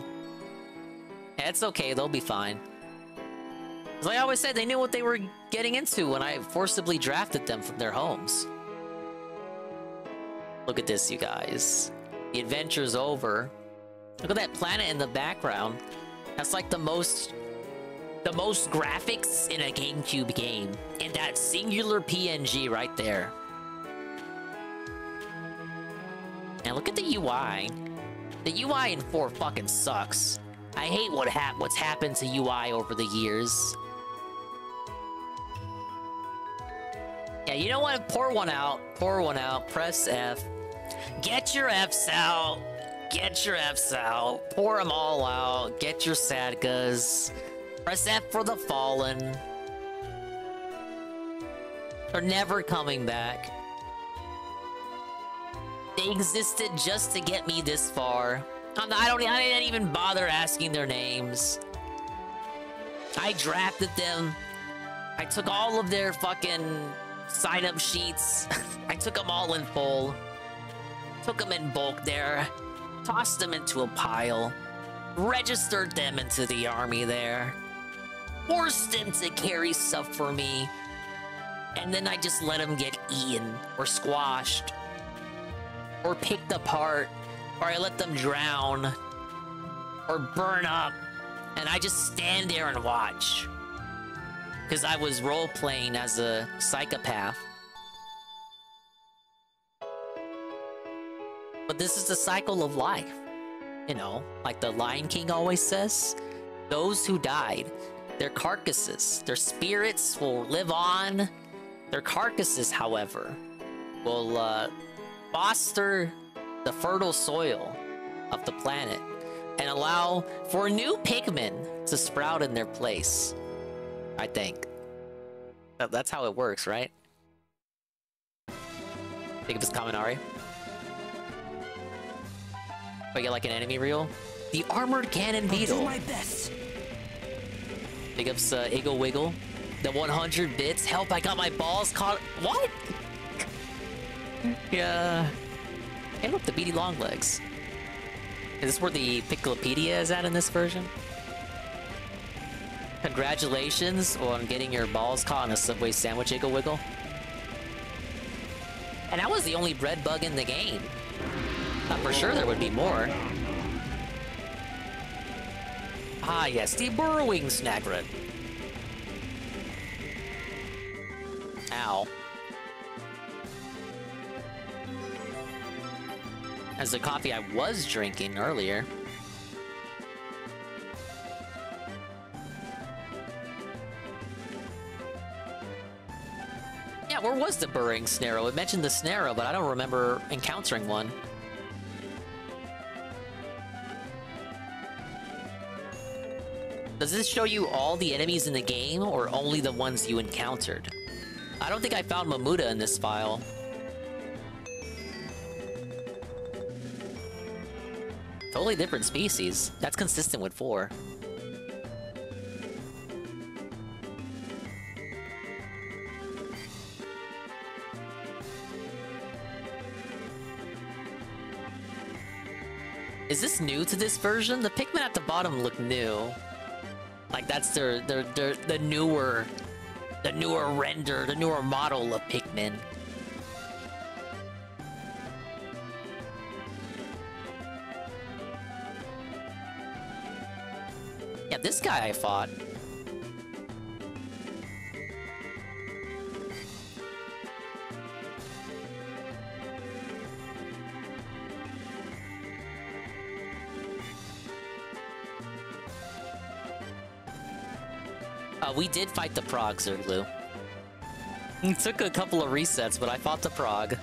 Yeah, it's okay, they'll be fine. As I always said, they knew what they were getting into when I forcibly drafted them from their homes. Look at this, you guys. The adventure's over. Look at that planet in the background. That's like the most graphics in a GameCube game. In that singular PNG right there. And look at the UI. The UI in 4 fucking sucks. I hate what's happened to UI over the years. Yeah, you know what? Pour one out. Pour one out. Press F. Get your Fs out. Get your Fs out. Pour them all out. Get your Sadgas. Press F for the Fallen. They're never coming back. They existed just to get me this far. I didn't even bother asking their names. I drafted them. I took all of their fucking sign-up sheets. I took them all in full. Took them in bulk there. Tossed them into a pile. Registered them into the army there. Forced them to carry stuff for me. And then I just let them get eaten. Or squashed. Or picked apart. Or I let them drown. Or burn up. And I just stand there and watch. Because I was role-playing as a psychopath. But this is the cycle of life. You know, like the Lion King always says. Those who died, their carcasses, their spirits will live on. Their carcasses, however, will foster the fertile soil of the planet and allow for new Pikmin to sprout in their place. I think. That's how it works, right? Think of his Kaminari. I get like an enemy reel. The Armored Cannon Beetle. I'll do my best. Big ups Iggle Wiggle. The 100 bits. Help, I got my balls caught. What? Yeah. Hey, look, the beady long legs. Is this where the Picklepedia is at in this version? Congratulations on getting your balls caught in a Subway sandwich, Iggle Wiggle. And that was the only bread bug in the game. For sure there would be more. Ah yes, the burrowing snagret. Ow. As the coffee I was drinking earlier. Yeah, where was the burrowing snarrow? It mentioned the snarrow, but I don't remember encountering one. Does this show you all the enemies in the game, or only the ones you encountered? I don't think I found Mamuda in this file. Totally different species. That's consistent with 4. Is this new to this version? The Pikmin at the bottom look new. Like that's the newer render, the newer model of Pikmin. Yeah, this guy I fought. We did fight the Prog, Zerglu. It took a couple of resets, but I fought the Prog.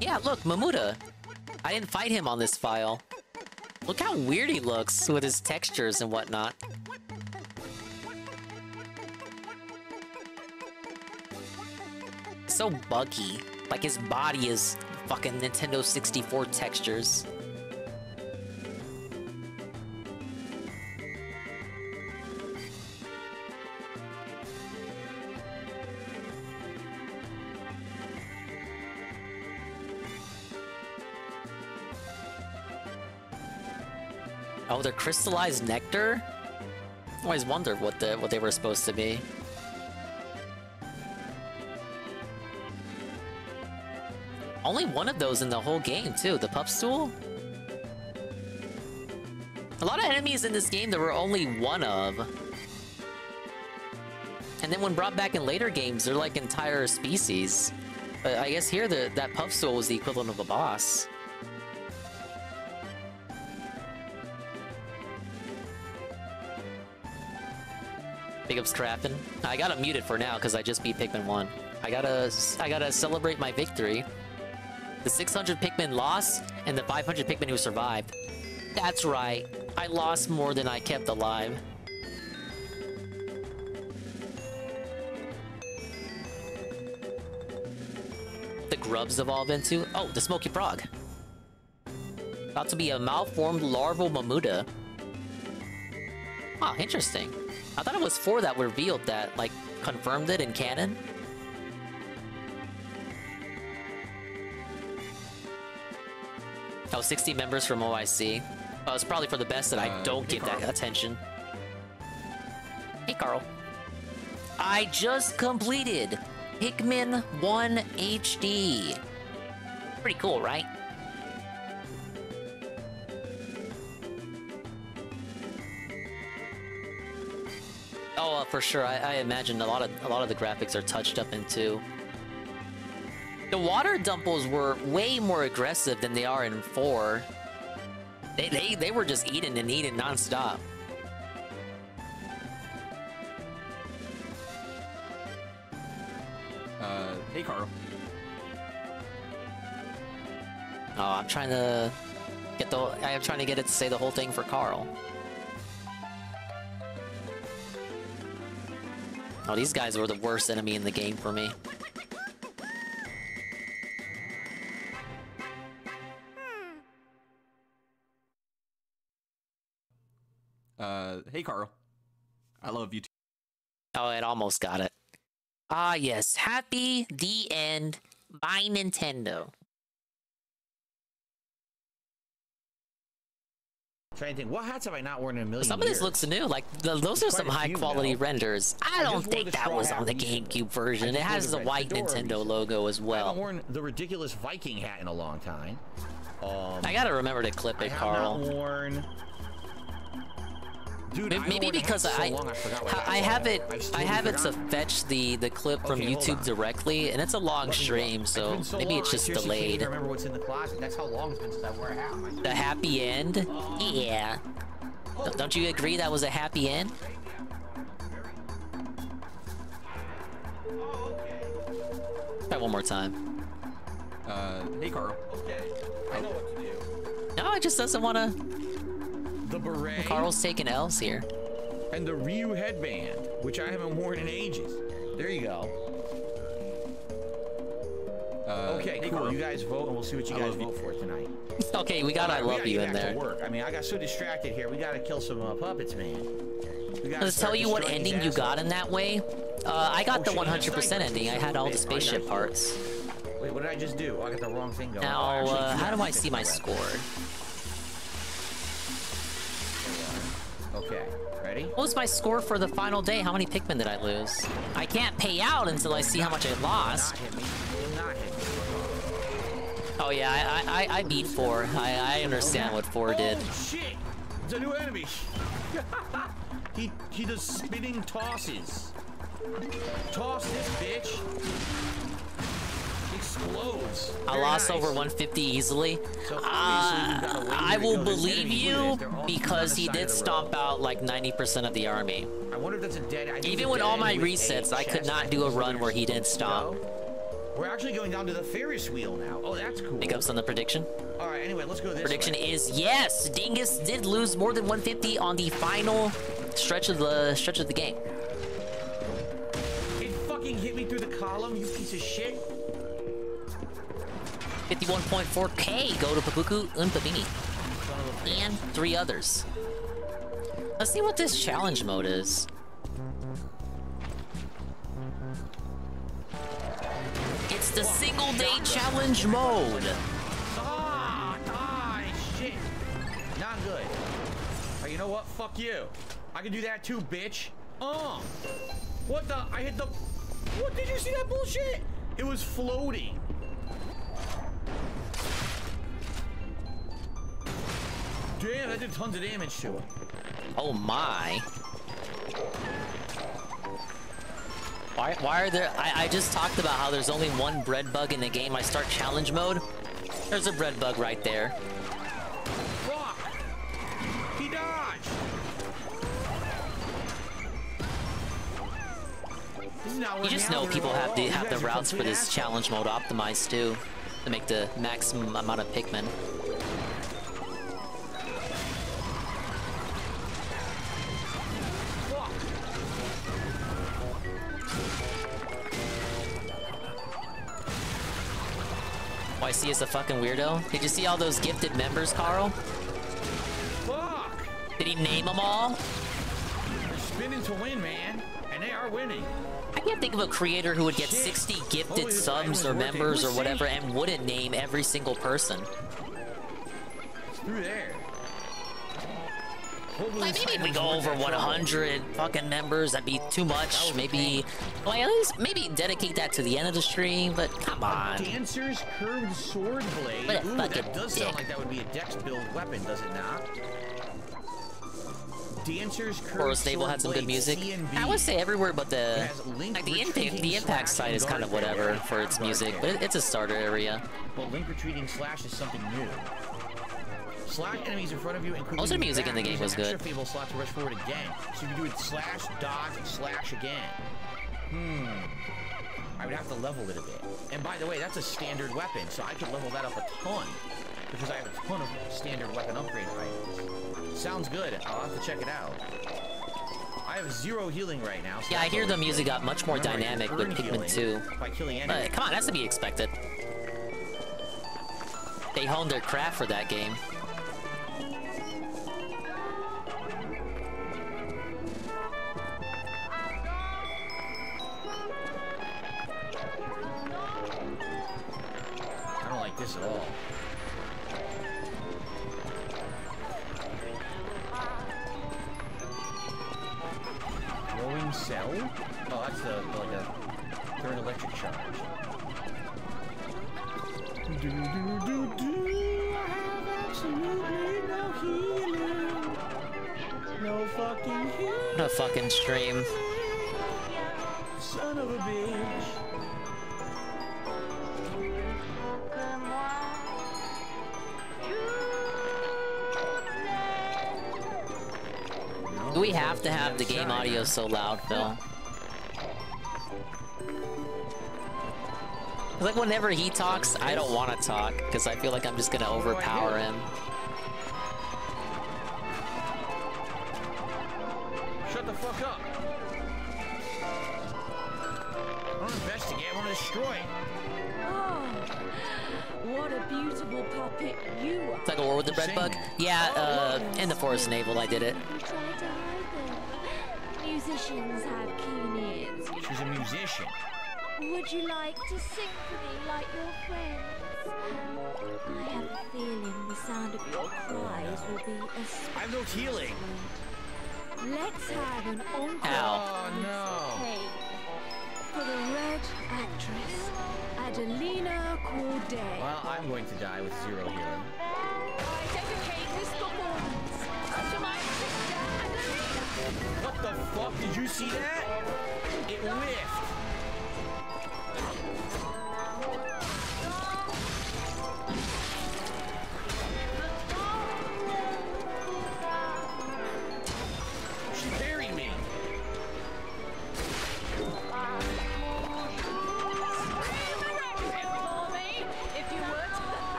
Yeah, look, Mamuda. I didn't fight him on this file. Look how weird he looks with his textures and whatnot. so buggy. Like his body is fucking Nintendo 64 textures. Oh, they're crystallized nectar? I always wondered what they were supposed to be. Only one of those in the whole game, too. The pup stool? A lot of enemies in this game there were only one of. And then when brought back in later games, they're like entire species. But I guess here, that pup stool was the equivalent of a boss. Big ups Crappin'. I gotta mute it for now because I just beat Pikmin 1. I gotta celebrate my victory. The 600 Pikmin lost and the 500 Pikmin who survived. That's right. I lost more than I kept alive. The grubs evolve into? Oh, the Smoky Frog. About to be a malformed larval Mamuda. Oh, interesting. I thought it was 4 that revealed that, like, confirmed it in canon. Oh, 60 members from OIC. Well, it's probably for the best that I don't give that attention. Hey, Carl. I just completed Pikmin 1 HD. Pretty cool, right? Oh, for sure. I imagine a lot of the graphics are touched up into. The water dumples were way more aggressive than they are in 4. They were just eating and eating nonstop. Hey, Carl. Oh, I'm trying to get it to say the whole thing for Carl. Oh, these guys were the worst enemy in the game for me. Hey, Carl. I love you too. Oh, it almost got it. Ah, yes. Happy the end by Nintendo. Trying to think, what hats have I not worn in a million Some of years? this looks new. Like, those are some high-quality renders. I don't think that was on the GameCube version. It has the white Nintendo logo as I well. haven't worn the ridiculous Viking hat in a long time. I gotta remember to clip it, Carl. I have not worn... Dude, Maybe because I have it to fetch the clip from YouTube directly, and it's a long stream, so maybe it's just delayed. I remember what's in the closet. That's how long it's been since I wore a hat. The happy end? Yeah. Don't you agree that was a happy end? Try one more time. Hey, Carl. Okay, I know what to do. No, it just doesn't want to. The beret. Carl's taking L's here. And the Ryu headband, which I haven't worn in ages. There you go. Okay, hey, cool. Carl. You guys vote, and we'll see what you guys vote for tonight. Okay, we got I love you in there. Work. I mean, I got so distracted here. We got to kill some puppets, man. Let's tell you what ending you got in that way. I got the 100% ending. I had all the spaceship parts. Wait, what did I just do? Oh, I got the wrong thing going. Now, how do I see my score? Okay, ready? What was my score for the final day? How many Pikmin did I lose? I can't pay out until I see how much I lost. Oh yeah, I beat 4. I understand what 4 did. Oh shit! It's a new enemy. he does spinning tosses. Toss this bitch. Explodes. I lost over 150 easily. I will believe you because he did stomp out like 90% of the army. I wonder if that's a dead. Even with all my resets, I could not do a run where he didn't stomp. We're actually going down to the Ferris wheel now. Oh, that's cool. Big ups on the prediction. All right, anyway, let's go this Prediction way. is yes. Dingus did lose more than 150 on the final stretch of the game. fucking hit me through the column, you piece of shit? 51.4K go to Papuku Unpavini. And 3 others. Let's see what this challenge mode is. It's the single day challenge mode. Shit. Not good. Oh, you know what? Fuck you. I can do that too, bitch. What the? I hit the... What? Did you see that bullshit? It was floating. Damn, that did tons of damage to it. Oh my. Why are there... I just talked about how there's only one bread bug in the game. I start challenge mode. There's a bread bug right there. Fuck! He dodged! You just know people have the routes for this challenge mode optimized too, to make the maximum amount of Pikmin. YC is a fucking weirdo. Did you see all those gifted members, Carl? Fuck! Did he name them all? They're spinning to win, man. And they are winning. I can't think of a creator who would get 60 gifted subs or members or whatever and wouldn't name every single person. It's through there. Like maybe if we go over 100 fucking members, that'd be too much. Maybe, well, at least maybe dedicate that to the end of the stream. But come on. Dancer's curved sword blade. What a Ooh, fucking that does sound like that would be a dex build weapon, does it not? Dancer's curved Horror Stable had some good music. I would say everywhere but the like the impact side is kind of whatever for its music, but it's a starter area. Well, link retreating slash is something new. Slash enemies in front of you, including most of the music in the game was good. Extra Fable slot to rush forward again, so you can do it slash, dodge, slash again. I would have to level it a bit. And by the way, that's a standard weapon, so I could level that up a ton because I have a ton of standard weapon upgrade items. Sounds good. I'll have to check it out. I have 0 healing right now. So yeah, I hear the music got much more dynamic with Pikmin 2. But come on, that's to be expected. They honed their craft for that game. I don't like this at all. Glowing cell? Oh, that's like a third electric charge. I have absolutely no healing. No fucking healing. What a fucking stream. Son of a bitch. Do we have to have the game audio so loud, Phil? Like whenever he talks, I don't want to talk because I feel like I'm just gonna overpower him. Shut the fuck up. I want to investigate, I want to destroy. Oh, what a beautiful puppet you are. It's like a war with the bread bug? Yeah, in the Forest Naval I did it. Try to hide them. Musicians have keen ears. She's a musician. Would you like to sing for me like your friends? I have a feeling the sound of your cries will be I have no healing. Let's have an encore. Oh no. For the red actress, Adelina Corday. Well, I'm going to die with 0 healing. I dedicate this performance to my sister Adelina. What the fuck? Did you see that? It whiffed. She buried me.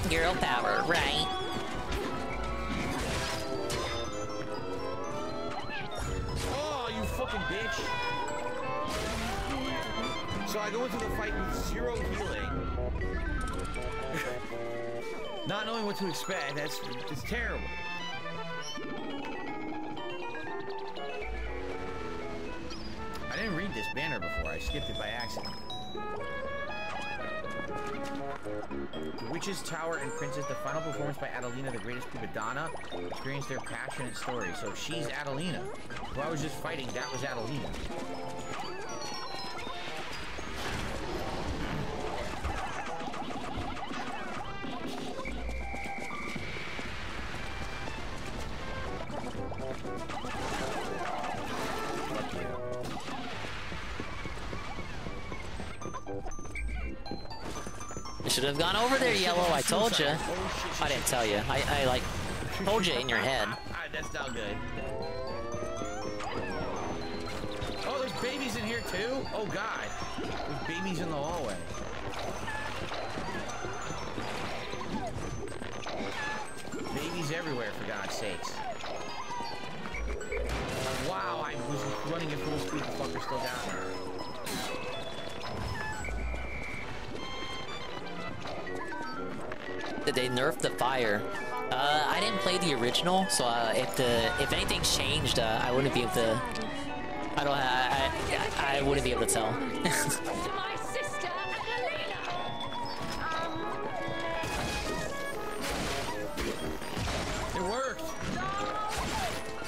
Girl power, right? bitch. So I go into the fight with 0 healing. Not knowing what to expect. It's terrible. I didn't read this banner before. I skipped it by accident. The Witch's Tower and Princess, the final performance by Adelina, the greatest Primadonna, experienced their passionate story. So she's Adelina. Who I was just fighting, that was Adelina. Should have gone over there, Yellow. I told you. I didn't tell you. I like told you in your head. That's not good. Oh, there's babies in here too? Oh God. There's babies in the hallway. Babies everywhere, for God's sakes. Wow, I was running at full speed. The fucker's still down there. Did they nerf the fire? I didn't play the original, so if anything changed, I wouldn't be able to. I wouldn't be able to tell. It worked.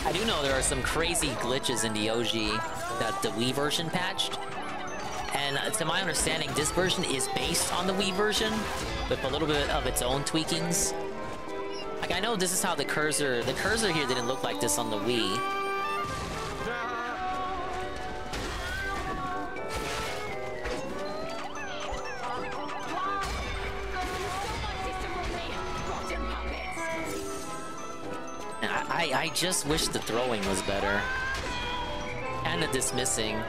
I do know there are some crazy glitches in the OG that the Wii version patched. And to my understanding, this version is based on the Wii version, with a little bit of its own tweakings. Like, I know this is how the cursor here didn't look like this on the Wii. And I just wish the throwing was better. And the dismissing.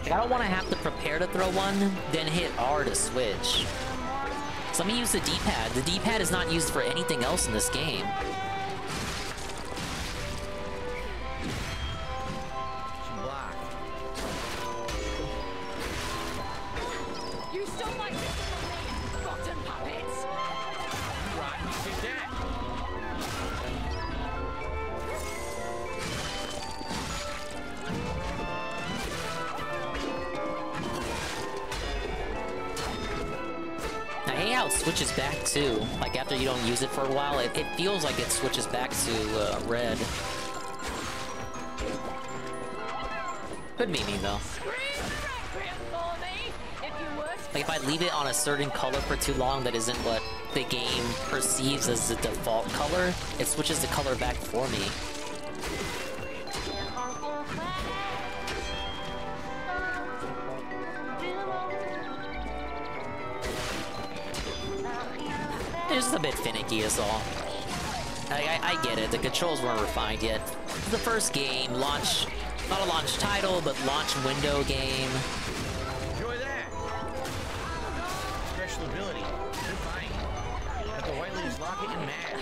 I don't want to have to prepare to throw one, then hit R to switch. So let me use the D-pad. The D-pad is not used for anything else in this game. You stole my sister from me, rotten puppets! Rotten shit that. I hate how it switches back too. Like after you don't use it for a while, it feels like it switches back to red. Could be me though. Like if I leave it on a certain color for too long that isn't what the game perceives as the default color, it switches the color back for me. It's just a bit finicky is all. I get it, the controls weren't refined yet. The first game, launch, not a launch title, but launch window game. Enjoy that. Special ability. You're fine. At the White Lady's Locket and Mask.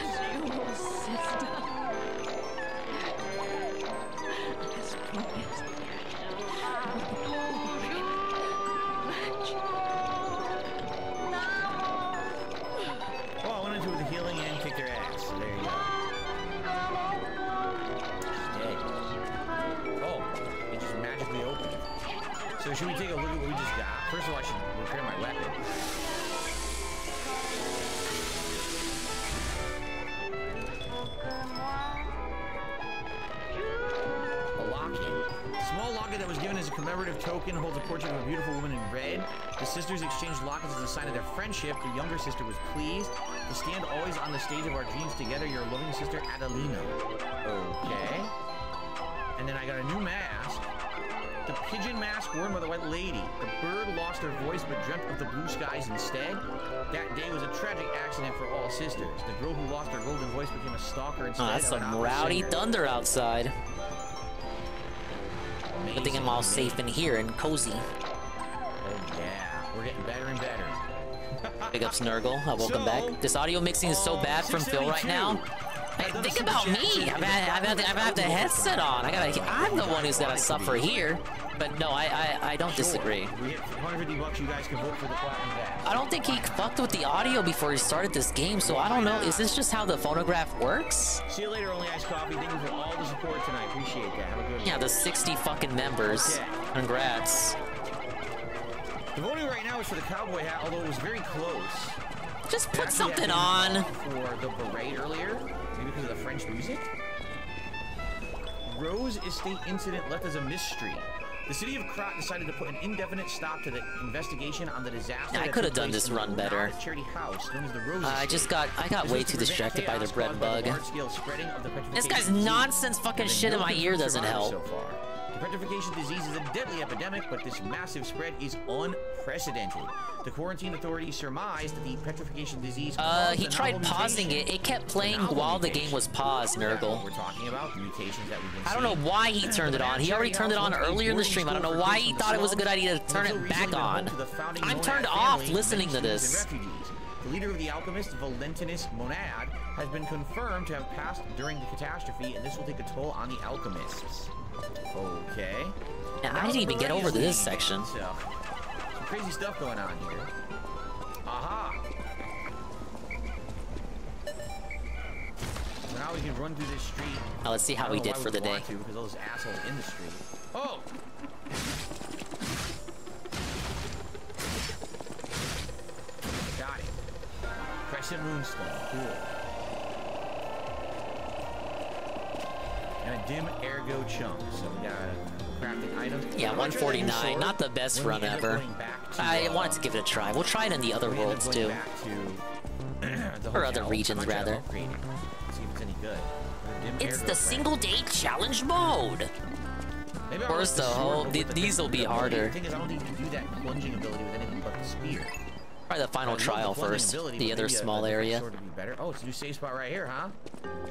Oh, I went into it with the healing and kicked their ass. So there you go. She's dead. Oh, it just magically opened. So should we take a look at what we just got? First of all, I should repair my weapon. A locket. Small locket that was given as a commemorative token holds a portrait of a beautiful woman in red. The sisters exchanged lockets as a sign of their friendship. The younger sister was pleased to stand always on the stage of our dreams together. Your loving sister, Adelina. Okay. And then I got a new mask. The pigeon mask worn by the White Lady. The bird lost her voice but dreamt of the blue skies instead. That day was a tragic accident for all sisters. The girl who lost her golden voice became a stalker instead. Oh, that's some rowdy thunder outside. I think I'm all safe in here and cozy. Oh yeah, we're getting better and better. Big up Snurgle, welcome back. This audio mixing is so bad from Phil right now. Hey, think about me. I've had the headset on. I'm the one who's gotta suffer here. But no, I don't disagree. We hit $150. You guys can vote for the platinum badge. I don't think he fucked with the audio before he started this game, so I don't know. Is this just how the phonograph works? See you later, Only Iced Coffee. Thank you for all the support tonight. Appreciate that. Have a good one. Yeah, the 60 fucking members. Okay. Congrats. The voting right now is for the cowboy hat, although it was very close. Just put something on. For the beret earlier, maybe because of the French music. Rose Estate incident left as a mystery. The city of Krot decided to put an indefinite stop to the investigation on the disaster. I could have done this run better. Charity house known as the Rose I got way too distracted by the bread bug. This guy's nonsense fucking shit in my ear doesn't help. So far. The petrification disease is a deadly epidemic, but this massive spread is unprecedented. The quarantine authorities surmised that the petrification disease. He tried pausing it. It kept playing while the game was paused, Nurgle. We're talking about mutations that we've been I don't know why he turned it on. He already turned it on earlier in the stream. I don't know why he thought it was a good idea to turn it back on. I'm turned off listening to this. The leader of the alchemist, Valentinus Monad, has been confirmed to have passed during the catastrophe, and this will take a toll on the alchemists. Okay. Yeah, I didn't even get over to this section. So, some crazy stuff going on here. Aha! So now we can run through this street. Now let's see how we did for the day. Because all those assholes in the street. Oh! Got it. Crescent Moonstone. Cool. And a dim ergo chunk. So we got crafting items. Yeah, 149. Not the best run ever. I wanted to give it a try. We'll try it in the other worlds too. Or other regions, rather. See if it's any good. It's the single day challenge mode. Where's the whole? These will be harder. The thing is, I don't think you can do that plunging ability with anything but the spear. Try the final trial first. The other small area. Oh, it's a new safe spot right here, huh?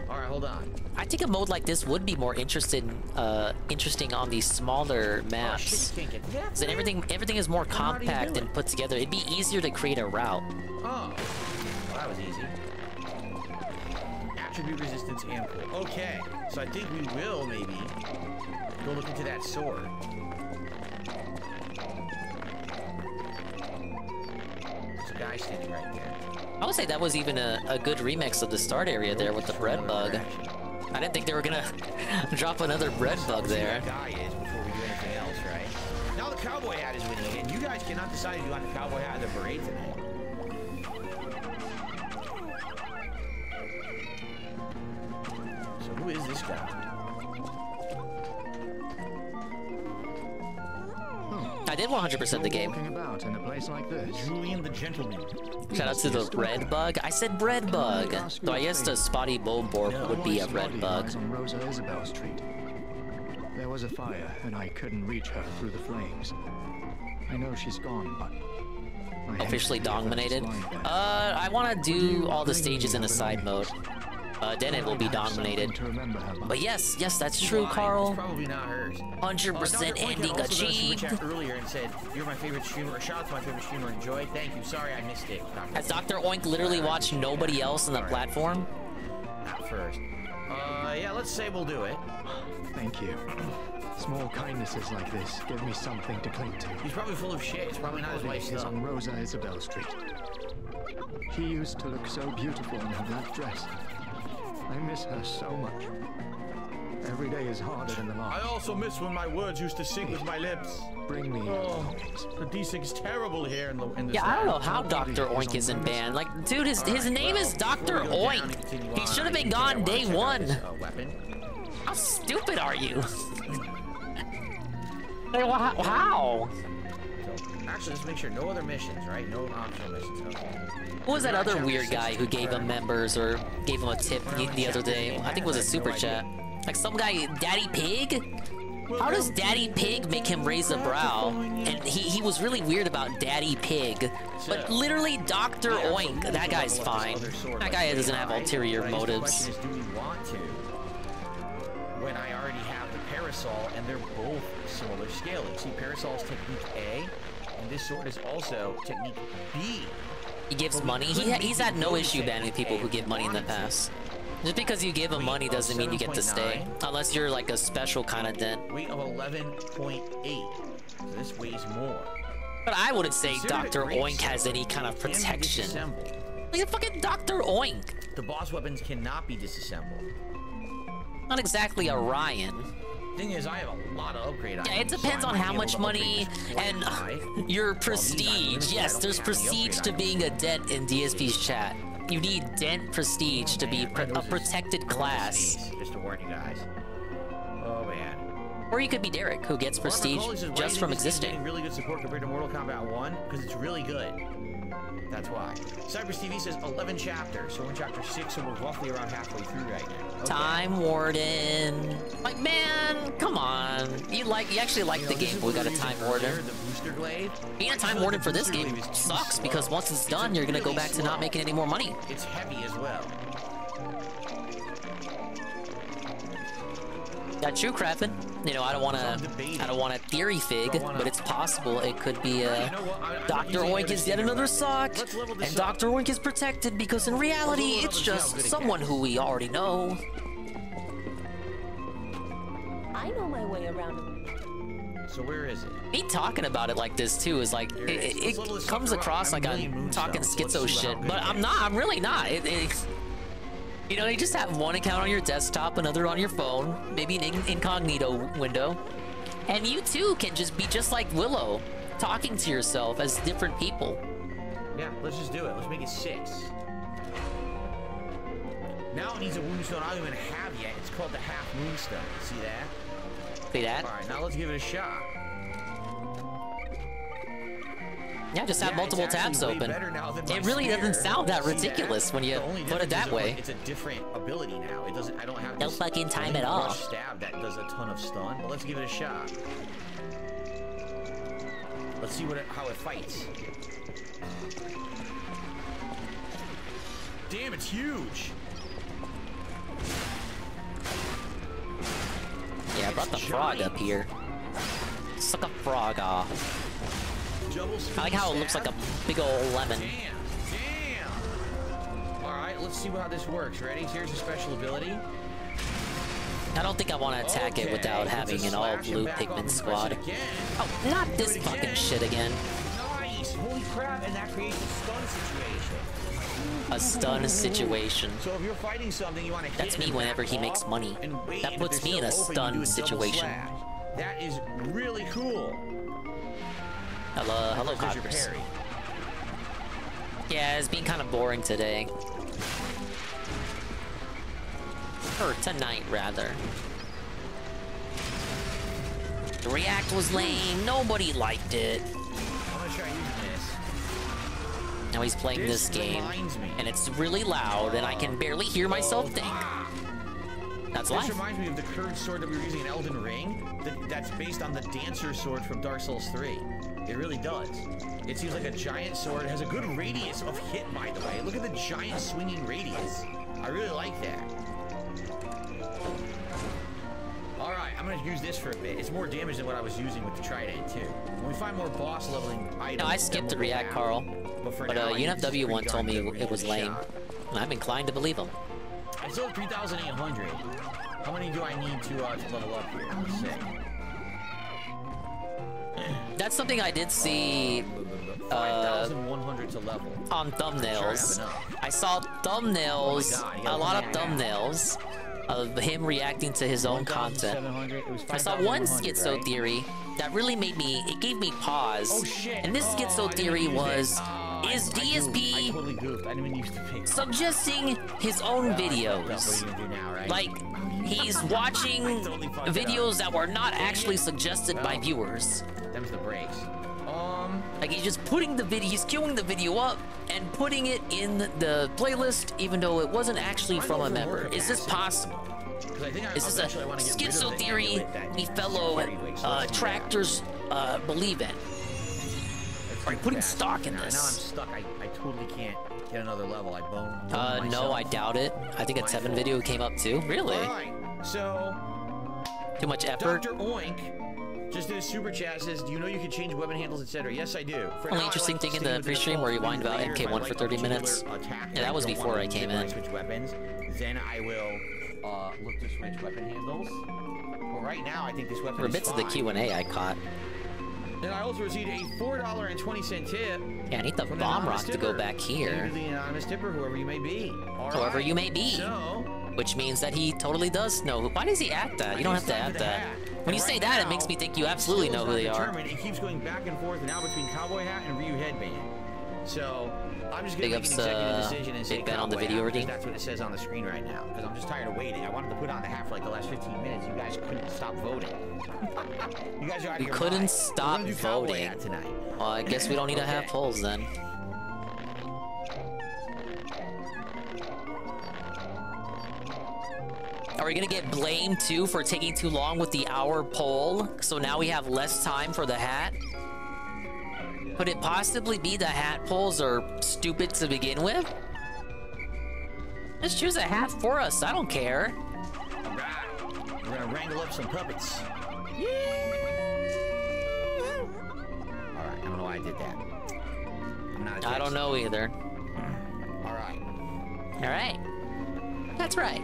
All right, hold on. I think a mode like this would be more interesting on these smaller maps. So everything is more compact and put together. It'd be easier to create a route. Oh, well, that was easy. Attribute resistance and pull. Okay, so I think we will maybe go look into that sword. There's a guy standing right there. I would say that was even a good remix of the start area there with the bread bug. I didn't think they were gonna drop another bread bug there. Guy is before we do anything else, right? Now the cowboy hat is winning, and you guys cannot decide if you want the cowboy hat or the beret tonight. So who is this guy? I did 100% the game. About in a place like this. Julian the Gentleman. Shout out to the red bug. I said bread bug. Though I guess the spotty bowborb would be a red bug. On Rosa Isabel Street. There was a fire, and I couldn't reach her through the flames. I know she's gone, but officially dominated. I want to do all the stages in a side mode. Then it will be dominated. But yes, that's true, Carl. It's probably not hers. 100% ending achieved. Earlier and said, "You're my favorite streamer." Shout out to my favorite streamer. Enjoy. Thank you. Sorry, I missed it. Has Dr. Oink literally watched nobody else on the platform? Not first. Yeah, let's say we'll do it. Thank you. Small kindnesses like this give me something to cling to. He's probably full of shit. It's probably not his wife's stuff. On Rosa Isabel Street. She used to look so beautiful in her black dress. I miss her so much. Every day is harder than the last. I also miss when my words used to sing with my lips. Bring me. Oh, these things terrible here in the. Yeah, I don't know how Dr. Oink isn't banned. Like, dude, his name is Dr. Oink. He should have been gone day one. How stupid are you? Hey, how? Actually, let's make sure no other missions, right? No optional missions. Okay. Who was that other weird guy who gave him members or gave him a tip the other day? I think it was a super chat. Like some guy, Daddy Pig? How does Daddy Pig make him raise a brow? And he was really weird about Daddy Pig. But literally Dr. Oink, that guy's fine. That guy doesn't have ulterior motives. Do we want to? When I already have the parasol and they're both similar scaling. See, parasol's technique A, and this sword is also technique B. He gives money. He's had no issue banning people who give money in the past. Just because you give him money doesn't mean you get to stay. Unless you're like a special kind of dent. Weight of 11.8. So this weighs more. But I wouldn't say Dr. Oink has any kind of protection. Like a fucking Dr. Oink. The boss weapons cannot be disassembled. Not exactly a Ryan. Thing is, I have a lot of upgrade items. Yeah, it depends on how much money and your prestige. Yes, there's prestige to being a dent in DSP's chat. You need dent prestige to be a protected class. Just to warn you guys. Oh man. Or you could be Derek, who gets prestige just from existing. Really good support compared to Mortal Kombat 1 because it's really good. That's why. Cypress TV says 11 chapters, so we're in chapter 6, so we're roughly around halfway through right now. Okay. Time Warden. Like, man, come on. You actually like the game, but we got a Time Warden. The booster glaive. Being a Time Warden for this game sucks because once it's done, you're gonna go back to not making any more money. It's heavy as well. Got you, Crappin. You know, I don't wanna theory fig, but it's possible it could be Dr. Oink is yet another sock, and Dr. Oink is protected because in reality, it's just someone who we already know. I know my way around. So where is it? Me talking about it like this too is like it comes across like I'm talking schizo shit, but I'm not. I'm really not. You know, you just have one account on your desktop, another on your phone, maybe an incognito window, and you too can just be just like Willow, talking to yourself as different people. Yeah, let's just do it. Let's make it 6. Now it needs a moonstone I don't even have yet. It's called the half moonstone. See that? See that? All right, now let's give it a shot. Yeah, just have multiple tabs open. It really doesn't sound that ridiculous when you put it that way. It's a different ability now. It doesn't. I don't have no fucking time at all. Stab that does a ton of stun. Well, let's give it a shot. Let's see how it fights. Damn, it's huge. Yeah, I brought the frog up here. Suck a frog off. I like how it looks like a big old lemon. Damn. All right, let's see how this works. Ready? Here's your special ability. I don't think I want to attack it without having an all-blue Pikmin squad. Oh, not this fucking shit again. Nice. Holy crap! And that creates a stun situation. A stun situation. So if you're fighting something, you want to hit. That's me whenever he makes money. That puts me in a stun situation. That is really cool. Hello, Coggers. Yeah, it's been kind of boring today. Or tonight, rather. The react was lame. Nobody liked it. I'm gonna try using this. Now he's playing this game, and it's really loud, and I can barely hear myself think. That's life. This reminds me of the curved sword that we were using in Elden Ring. That's based on the Dancer sword from Dark Souls 3. It really does. It seems like a giant sword. It has a good radius of hit, by the way. Look at the giant swinging radius. I really like that. All right, I'm gonna use this for a bit. It's more damage than what I was using with the Trident, too. When we find more boss leveling items... No, I skipped the react, Carl. But UNFW1 told me it was lame. And I'm inclined to believe him. I still have 3,800. How many do I need to level up here? Let's see. That's something I did see 5,100 to level. On thumbnails. I saw thumbnails, a lot of thumbnails of him reacting to his own content. I saw one schizo theory that really made me, it gave me pause. Oh, shit. And this schizo theory was, is DSP suggesting his own videos? Like, he's watching videos that were not actually suggested by viewers. Them's the breaks. Like he's just putting the video, he's queuing the video up and putting it in the playlist, even though it wasn't actually from a member. Is this possible? Is this a schizo theory we fellow tractors believe in? Are you putting stock in this? Now I'm stuck. I totally can't get another level. I boned no, I doubt it. I think a 7 video came up too. Really? All right. So too much effort. Dr. Oink Just did a super chat. Says, do you know you can change weapon handles, etc.? Yes, I do. Only interesting thing in the pre-stream where you whined about MK1 for 30 minutes. Yeah, that was before I came in. Switch weapons. Then I will look to switch weapon handles. But right now, I think this weapon For bits of the Q&A I caught. And I also received a $4.20 tip. Yeah, I need the bomb rock to go back here. The anonymous tipper, whoever you may be. Whoever you may be. So, which means that he totally does know. Why does he add that? You don't have to add that. When you say that, it makes me think you absolutely know who they are. It keeps going back and forth now between cowboy hat and Ryu headband. So I'm just gonna make an executive decision and say Big Ben on the video already. That's what it says on the screen right now. Because I'm just tired of waiting. I wanted to put on the hat for like the last 15 minutes. You guys couldn't stop voting. You guys are out of your couldn't mind. stop voting. Tonight. Well, I guess we don't need to have polls then. Are we gonna get blamed too for taking too long with the hour poll? So now we have less time for the hat? Could it possibly be the hat polls are stupid to begin with? Just choose a hat for us, I don't care. Alright, we're gonna wrangle up some puppets. Alright, I don't know why I did that. I'm not I don't know either. Alright. Alright. That's right.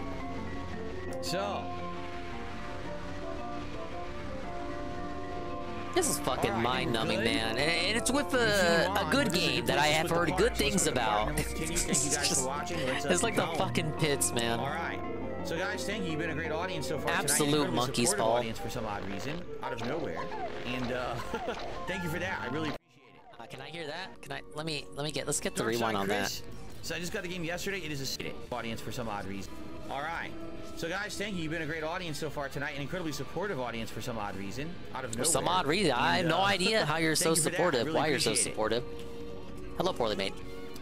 So, this is fucking mind-numbing, man, and it's with a good game that I have heard good things about. It's like the fucking pits, man. All right. So, guys, thank you. You've been a great audience so far. Absolute monkey's paw. Audience for some odd reason, out of nowhere, and thank you for that. I really appreciate it. Can I hear that? Can I? Let's get the rewind on that. So I just got the game yesterday. It is a audience for some odd reason. All right. So guys, thank you. You've been a great audience so far tonight. An incredibly supportive audience for some odd reason. Out of nowhere. For some odd reason. I have no idea how you're so supportive. Really why you're so supportive. Hello, poorly mate.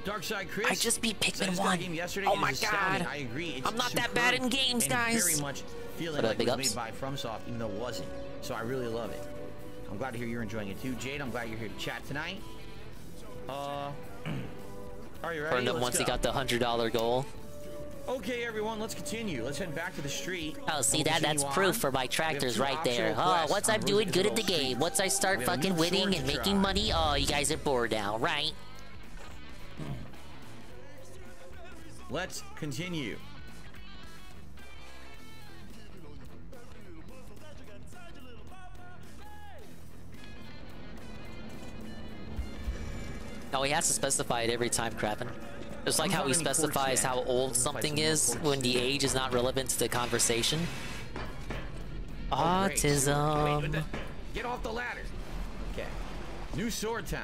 Darkside Chris. I just beat Pikmin 1. Oh my god. I agree. I'm not that bad in games, guys. Very much feeling like it was made by FromSoft, even though it wasn't. So I really love it. I'm glad to hear you're enjoying it too. Jade, I'm glad you're here to chat tonight. Are you ready? Burned up once he got the $100 goal. Okay, everyone, let's continue. Let's head back to the street. Oh, see that's proof for my tractors right there. Oh, once I'm doing good at the game, once I start fucking winning and making money, oh, you guys are bored now, right? Let's continue. No, he has to specify it every time, Kraven. Just like how he specifies how old something is when the age is not relevant to the conversation. Autism. Wait, get off the ladder. Okay. New sword time.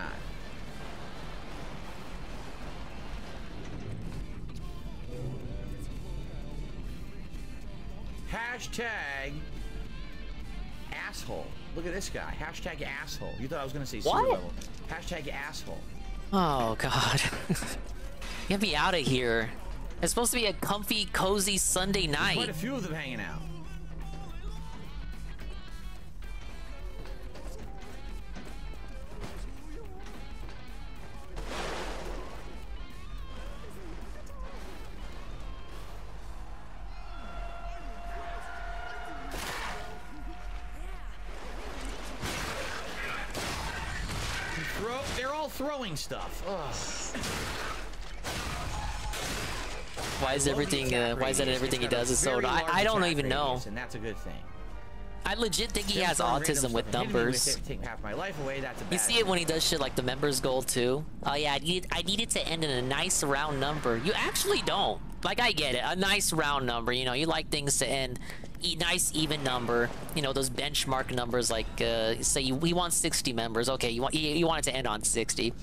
Hashtag asshole. Look at this guy. Hashtag asshole. You thought I was going to say super level. Hashtag asshole. Oh, God. Get me out of here. It's supposed to be a comfy, cozy Sunday night. There's quite a few of them hanging out. They're all throwing stuff. Ugh. Why is everything? Why is that everything he does is so? I don't even know. And that's a good thing. I legit think he has autism with numbers. Take half my life away. That's a bad you see it when he does shit like the members goal too. Oh yeah, I need it to end in a nice round number. You actually don't. Like I get it, a nice round number. You know, you like things to end nice even number. You know, those benchmark numbers like say we want 60 members. Okay, you want it to end on 60.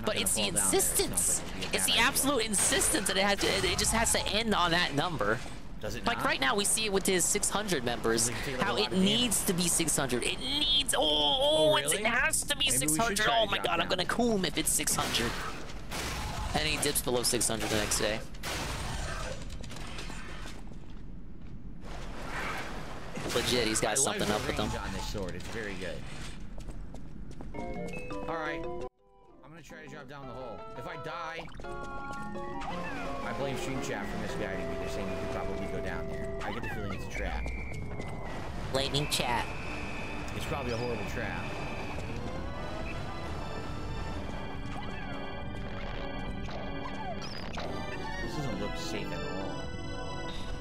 But it's the insistence. It's the absolute insistence that it just has to end on that number. Does it like not? Right now we see it with his 600 members, how it needs to be 600. It needs, really? It has to be 600. Oh my god, I'm gonna cool him if it's 600. And he dips below 600 the next day. Legit, he's got something up with him. On this sword, it's very good. All right, I'm gonna try to drop down the hole. If I die, I blame Stream Chat for misguiding me. They're saying you could probably go down there. I get the feeling it's a trap. Blaming chat. It's probably a horrible trap. This doesn't look safe at all.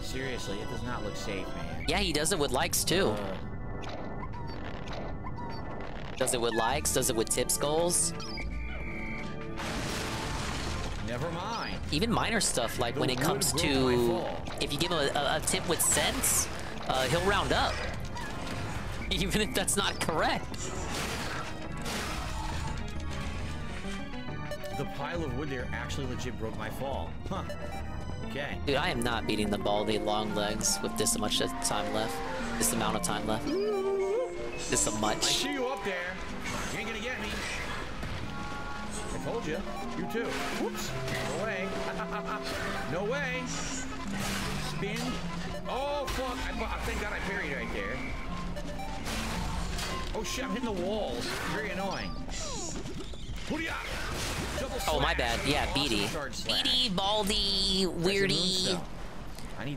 Seriously, it does not look safe, man. Yeah, he does it with likes too. Does it with likes? Does it with tips goals? Never mind. Even minor stuff, like when it comes to, if you give him a tip with sense, he'll round up. Even if that's not correct. The pile of wood there actually legit broke my fall. Huh. Okay. Dude, I am not beating the baldy long legs with this much time left. This amount of time left. This much. I see you up there. You ain't gonna get me. I told you. You too. Whoops. No way. No way. Spin. Oh, fuck. Thank God I parried right there. Oh, shit. I'm hitting the walls. Very annoying. Oh, my bad. Yeah, Beady. Beady, Baldy, Weirdy.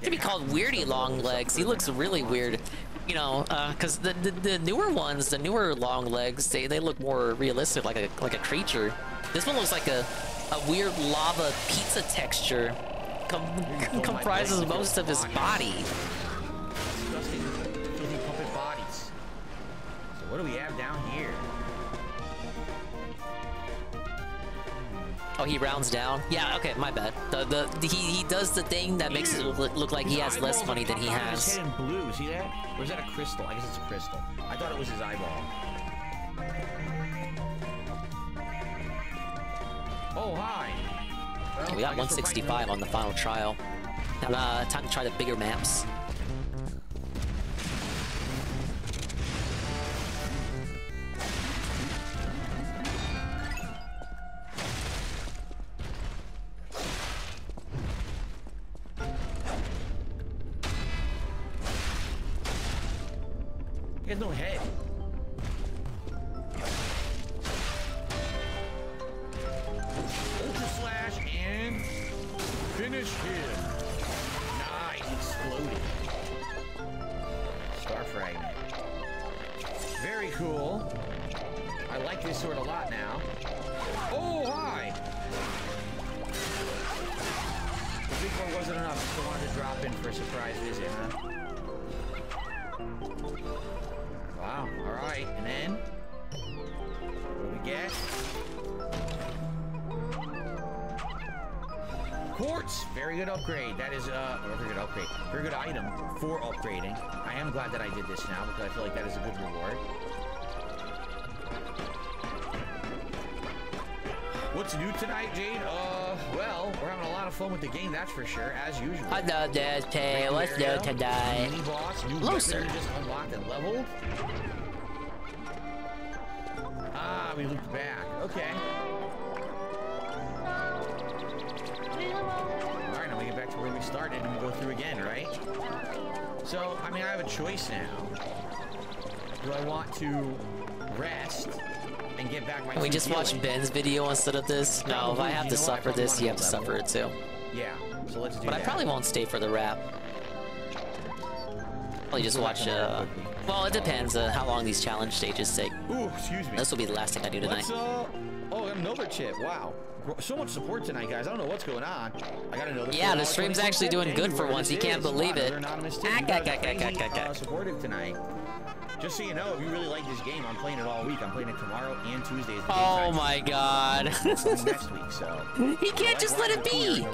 To be called Weirdy Long Legs. He looks really weird. You know, because the newer ones, the newer long legs, they look more realistic, like a creature. This one looks like a weird lava pizza texture. Comprises most of his body. Disgusting, filthy puppet bodies. So what do we have down here? Oh, he rounds down? Yeah, okay, my bad. He does the thing that makes it look like he has less money than he has. His head in blue, see that? Or is that a crystal? I guess it's a crystal. I thought it was his eyeball. Oh, hi. Well, Okay, we got 165 on the final trial. Now, time to try the bigger maps. He has no head. Ultra slash and finish him. Nice, exploded. Star fragment. Very cool. I like this sword a lot now. Oh, hi. The big one wasn't enough. Still wanted to drop in for a surprise visit, huh? Wow, alright, and then what do we get? Quartz! Very good upgrade. That is very good upgrade. Very good item for upgrading. I am glad that I did this now because I feel like that is a good reward. What's new tonight, Jade? Well, we're having a lot of fun with the game, that's for sure, as usual. Hello there, Tay. What's new tonight? Mini boss, new Hello, sir. just unlocked and leveled. Ah, we looped back. Okay. Alright, now we get back to where we started and we go through again, right? So, I mean, I have a choice now. Do I want to rest and get back my... Can we just watch Ben's video instead of this? No, if I have to suffer this, you have to suffer it too. Yeah, so let's do But that. I probably won't stay for the rap. Probably just watch, well, it depends how long these challenge stages take. Ooh, excuse me. This will be the last thing I do tonight. Oh, another chip. Wow. So much support tonight, guys. I don't know what's going on. I got another. Yeah, the stream's actually doing good for once. You can't believe it. Supportive tonight. Just so you know, if you really like this game, I'm playing it all week. I'm playing it tomorrow and Tuesdays. Oh my god. Next week, so. He can't just let it be.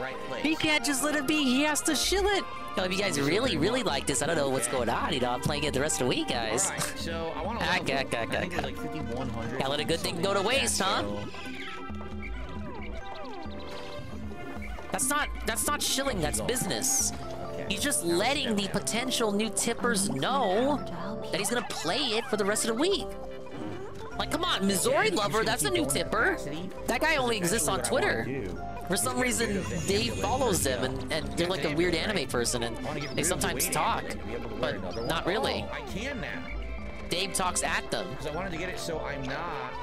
He can't just let it be. He has to shill it. Yo, if you guys really like this, I don't know what's going on. You know, I'm playing it the rest of the week, guys. Alright, so I want to like 5,100. Can't let a good thing go to waste, huh? That's not shilling, that's business. He's just letting the potential new tippers know that he's gonna play it for the rest of the week. Like, come on, Missouri Lover, that's a new tipper. That guy only exists on Twitter. For some reason, Dave follows them, and they're like a weird anime person, and they sometimes talk, but not really. I can now. Dave talks at them. Because I wanted to get it so I'm not...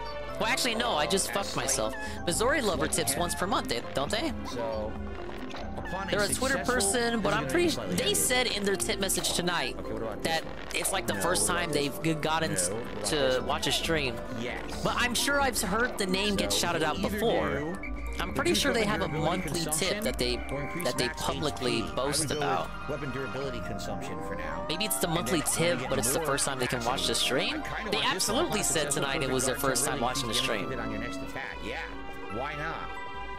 Well, actually, no, I just fucked myself. Missouri Lover tips once per month, don't they? So... They're a Twitter person, but I'm pretty. They said in their tip message tonight that it's like the first time they've gotten to watch a stream. Yes. But I'm sure I've heard the name get shouted out before. I'm pretty sure they have a monthly tip that they publicly boast about. Weapon durability consumption for now. Maybe it's the monthly tip, but it's the first time they can watch the stream. They absolutely said tonight it was their first time watching the stream. On your next attack, yeah. Why not?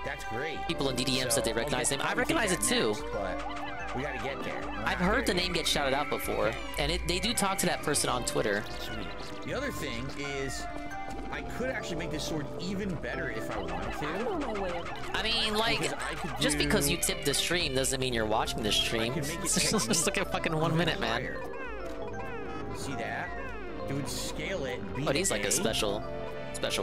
That's great. People in DDM said they recognize him. I recognize it too. But we gotta get there. I've heard the name get shouted out before, and they do talk to that person on Twitter. Sweet. The other thing is, I could actually make this sword even better if I wanted to. I mean, like, just because you tip the stream doesn't mean you're watching the stream. Just look at fucking 1 minute, man. See that? It would scale it. But he's like a special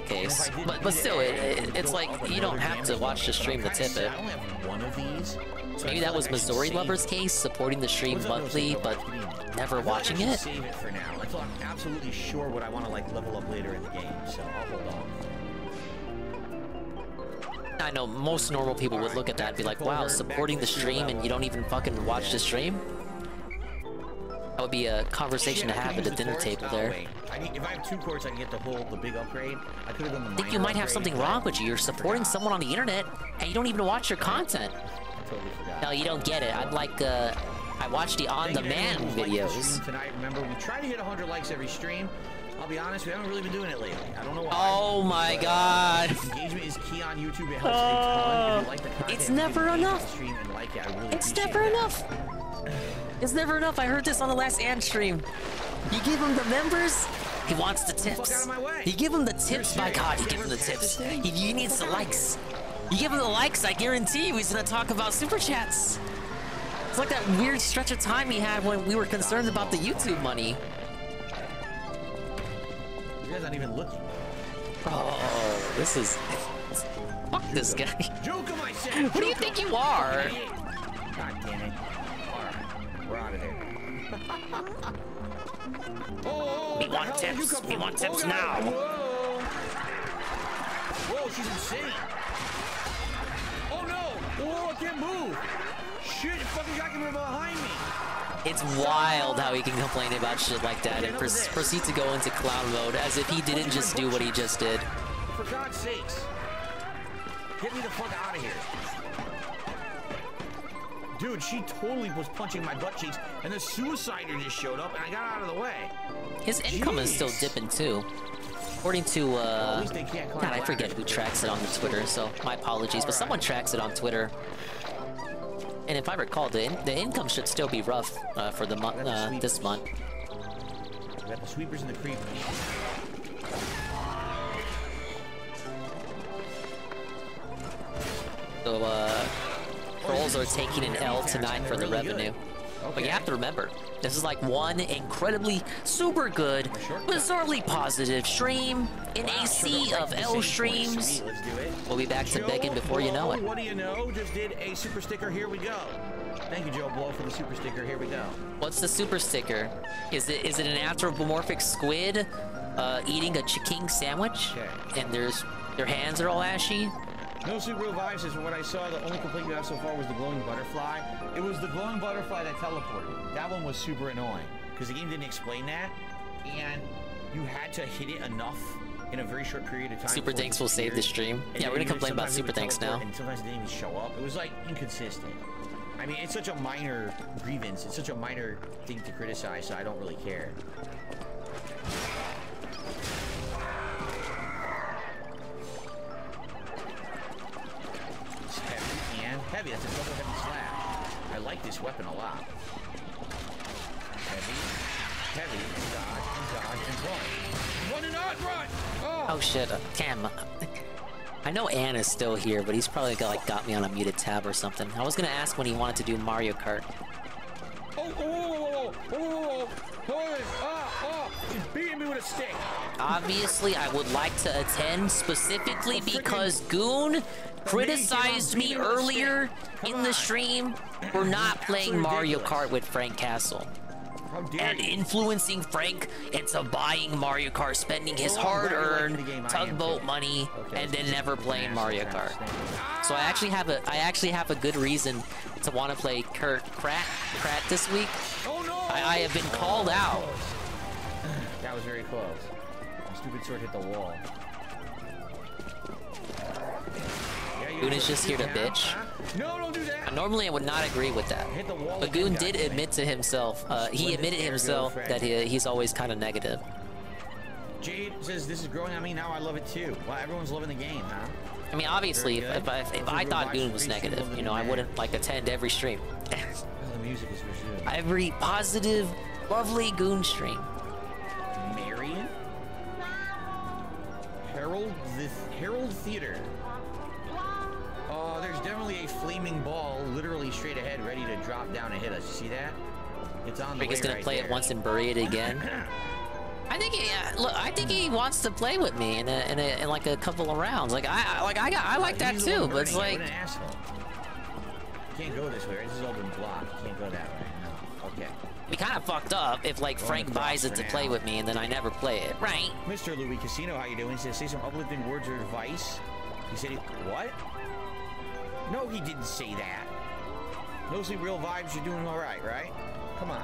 case. But still, it's like you don't have to watch the stream to tip it. I only have one of these. Maybe that was Missouri Lover's case, supporting the stream monthly, but never watching it. Save it for now until I'm absolutely sure what I want to like level up later in the game. So I'll hold on. I know most normal people would look at that and be like, "Wow, supporting the stream and you don't even fucking watch the stream." That would be a conversation to have at the dinner table there. If I have 2 quartz, I can get the big upgrade. I could have done the I think you might have something wrong with you. You're supporting someone on the internet and you don't even watch your content. Totally forgot. No, you don't get it. I'm like, I watch the on-demand videos. Tonight, remember, we try to hit 100 likes every stream. I'll be honest, we haven't really been doing it lately. I don't know why. Oh my god. Engagement is key on YouTube. It helps a ton. If you like the content, it's never enough. Stream and like it. I really it's never enough. It's never enough. I heard this on the last Ant stream. You give him the members, he wants the tips. You give him the tips, by God, you give him the tips. He needs the likes. You give him the likes, I guarantee you he's gonna talk about super chats. It's like that weird stretch of time he had when we were concerned about the YouTube money. You guys aren't even looking. Oh, this is... Fuck this guy. What do you think you are? God damn it. Alright, we're out of here. We want tips. We want tips now. Whoa, she's insane. Oh no! Whoa, I can't move! Shit, the fucking guy came from behind me! It's wild how he can complain about shit like that and proceed to go into clown mode as if he didn't just do what he just did. For God's sakes! Get me the fuck out of here. Dude, she totally was punching my butt cheeks, and the suicider just showed up, and I got out of the way. His income is still dipping too. According to, God, I forget who tracks it on the Twitter, so my apologies, but someone tracks it on Twitter. And if I recall, the income should still be rough for the month, this month. We got the sweepers and the creepers. So, trolls are taking an L tonight for the revenue. But you have to remember, this is like one incredibly super good, bizarrely positive stream in a sea of L streams. We'll be back to begging before you know it. What do you know? Just did a super sticker. Here we go. Thank you, Joe Blow, for the super sticker. Here we go. What's the super sticker? Is it an anthropomorphic squid eating a chicken sandwich? Okay. And their hands are all ashy? No super revives says, from what I saw, the only complaint you have so far was the glowing butterfly. It was the glowing butterfly that teleported. That one was super annoying, because the game didn't explain that, and you had to hit it enough in a very short period of time. Super Thanks will save the stream. Yeah, we're gonna complain about Super Thanks now. And sometimes it didn't even show up. It was, like, inconsistent. I mean, it's such a minor grievance. It's such a minor thing to criticize, so I don't really care. Heavy, that's a double heavy slash. I like this weapon a lot. Heavy, dodge, and run. Run and not run! Oh shit, Cam. I know Ann is still here, but he's probably got me on a muted tab or something. I was gonna ask when he wanted to do Mario Kart. He's beating me with a stick. Obviously, I would like to attend specifically because Goon criticized me earlier in the stream for not playing Mario Kart with Frank Castle. and influencing Frank into buying Mario Kart, spending his hard-earned tugboat money, and then never playing Mario Kart. So I actually have a good reason to want to play Krat this week. I have been called out. That was very close. My stupid sword hit the wall. Goon is just here to bitch. No, don't do that. Normally, I would not agree with that. But Goon did admit to himself, he admitted himself that he's always kind of negative. Jade says, this is growing on me, now I love it too. Well, everyone's loving the game, huh? I mean, obviously, if I thought Goon was negative, you know, I wouldn't, like, attend every stream. The music is for sure. Every positive, lovely Goon stream. Marion? Herald Theater. There's definitely a flaming ball literally straight ahead, ready to drop down and hit us. You see that? It's on the way. Rick is gonna play it once and bury it again. I think he wants to play with me in like a couple of rounds. Like I like that too, but it's like. What an asshole. You can't go this way. Right? This has all been blocked. You can't go that way. No. Okay. We kind of fucked up if like Frank buys it to play with me and then I never play it, right? Mr. Louis Casino, how you doing? He says, say some uplifting words or advice. He said, what? No, he didn't say that. Mostly real vibes. You're doing all right, right? Come on.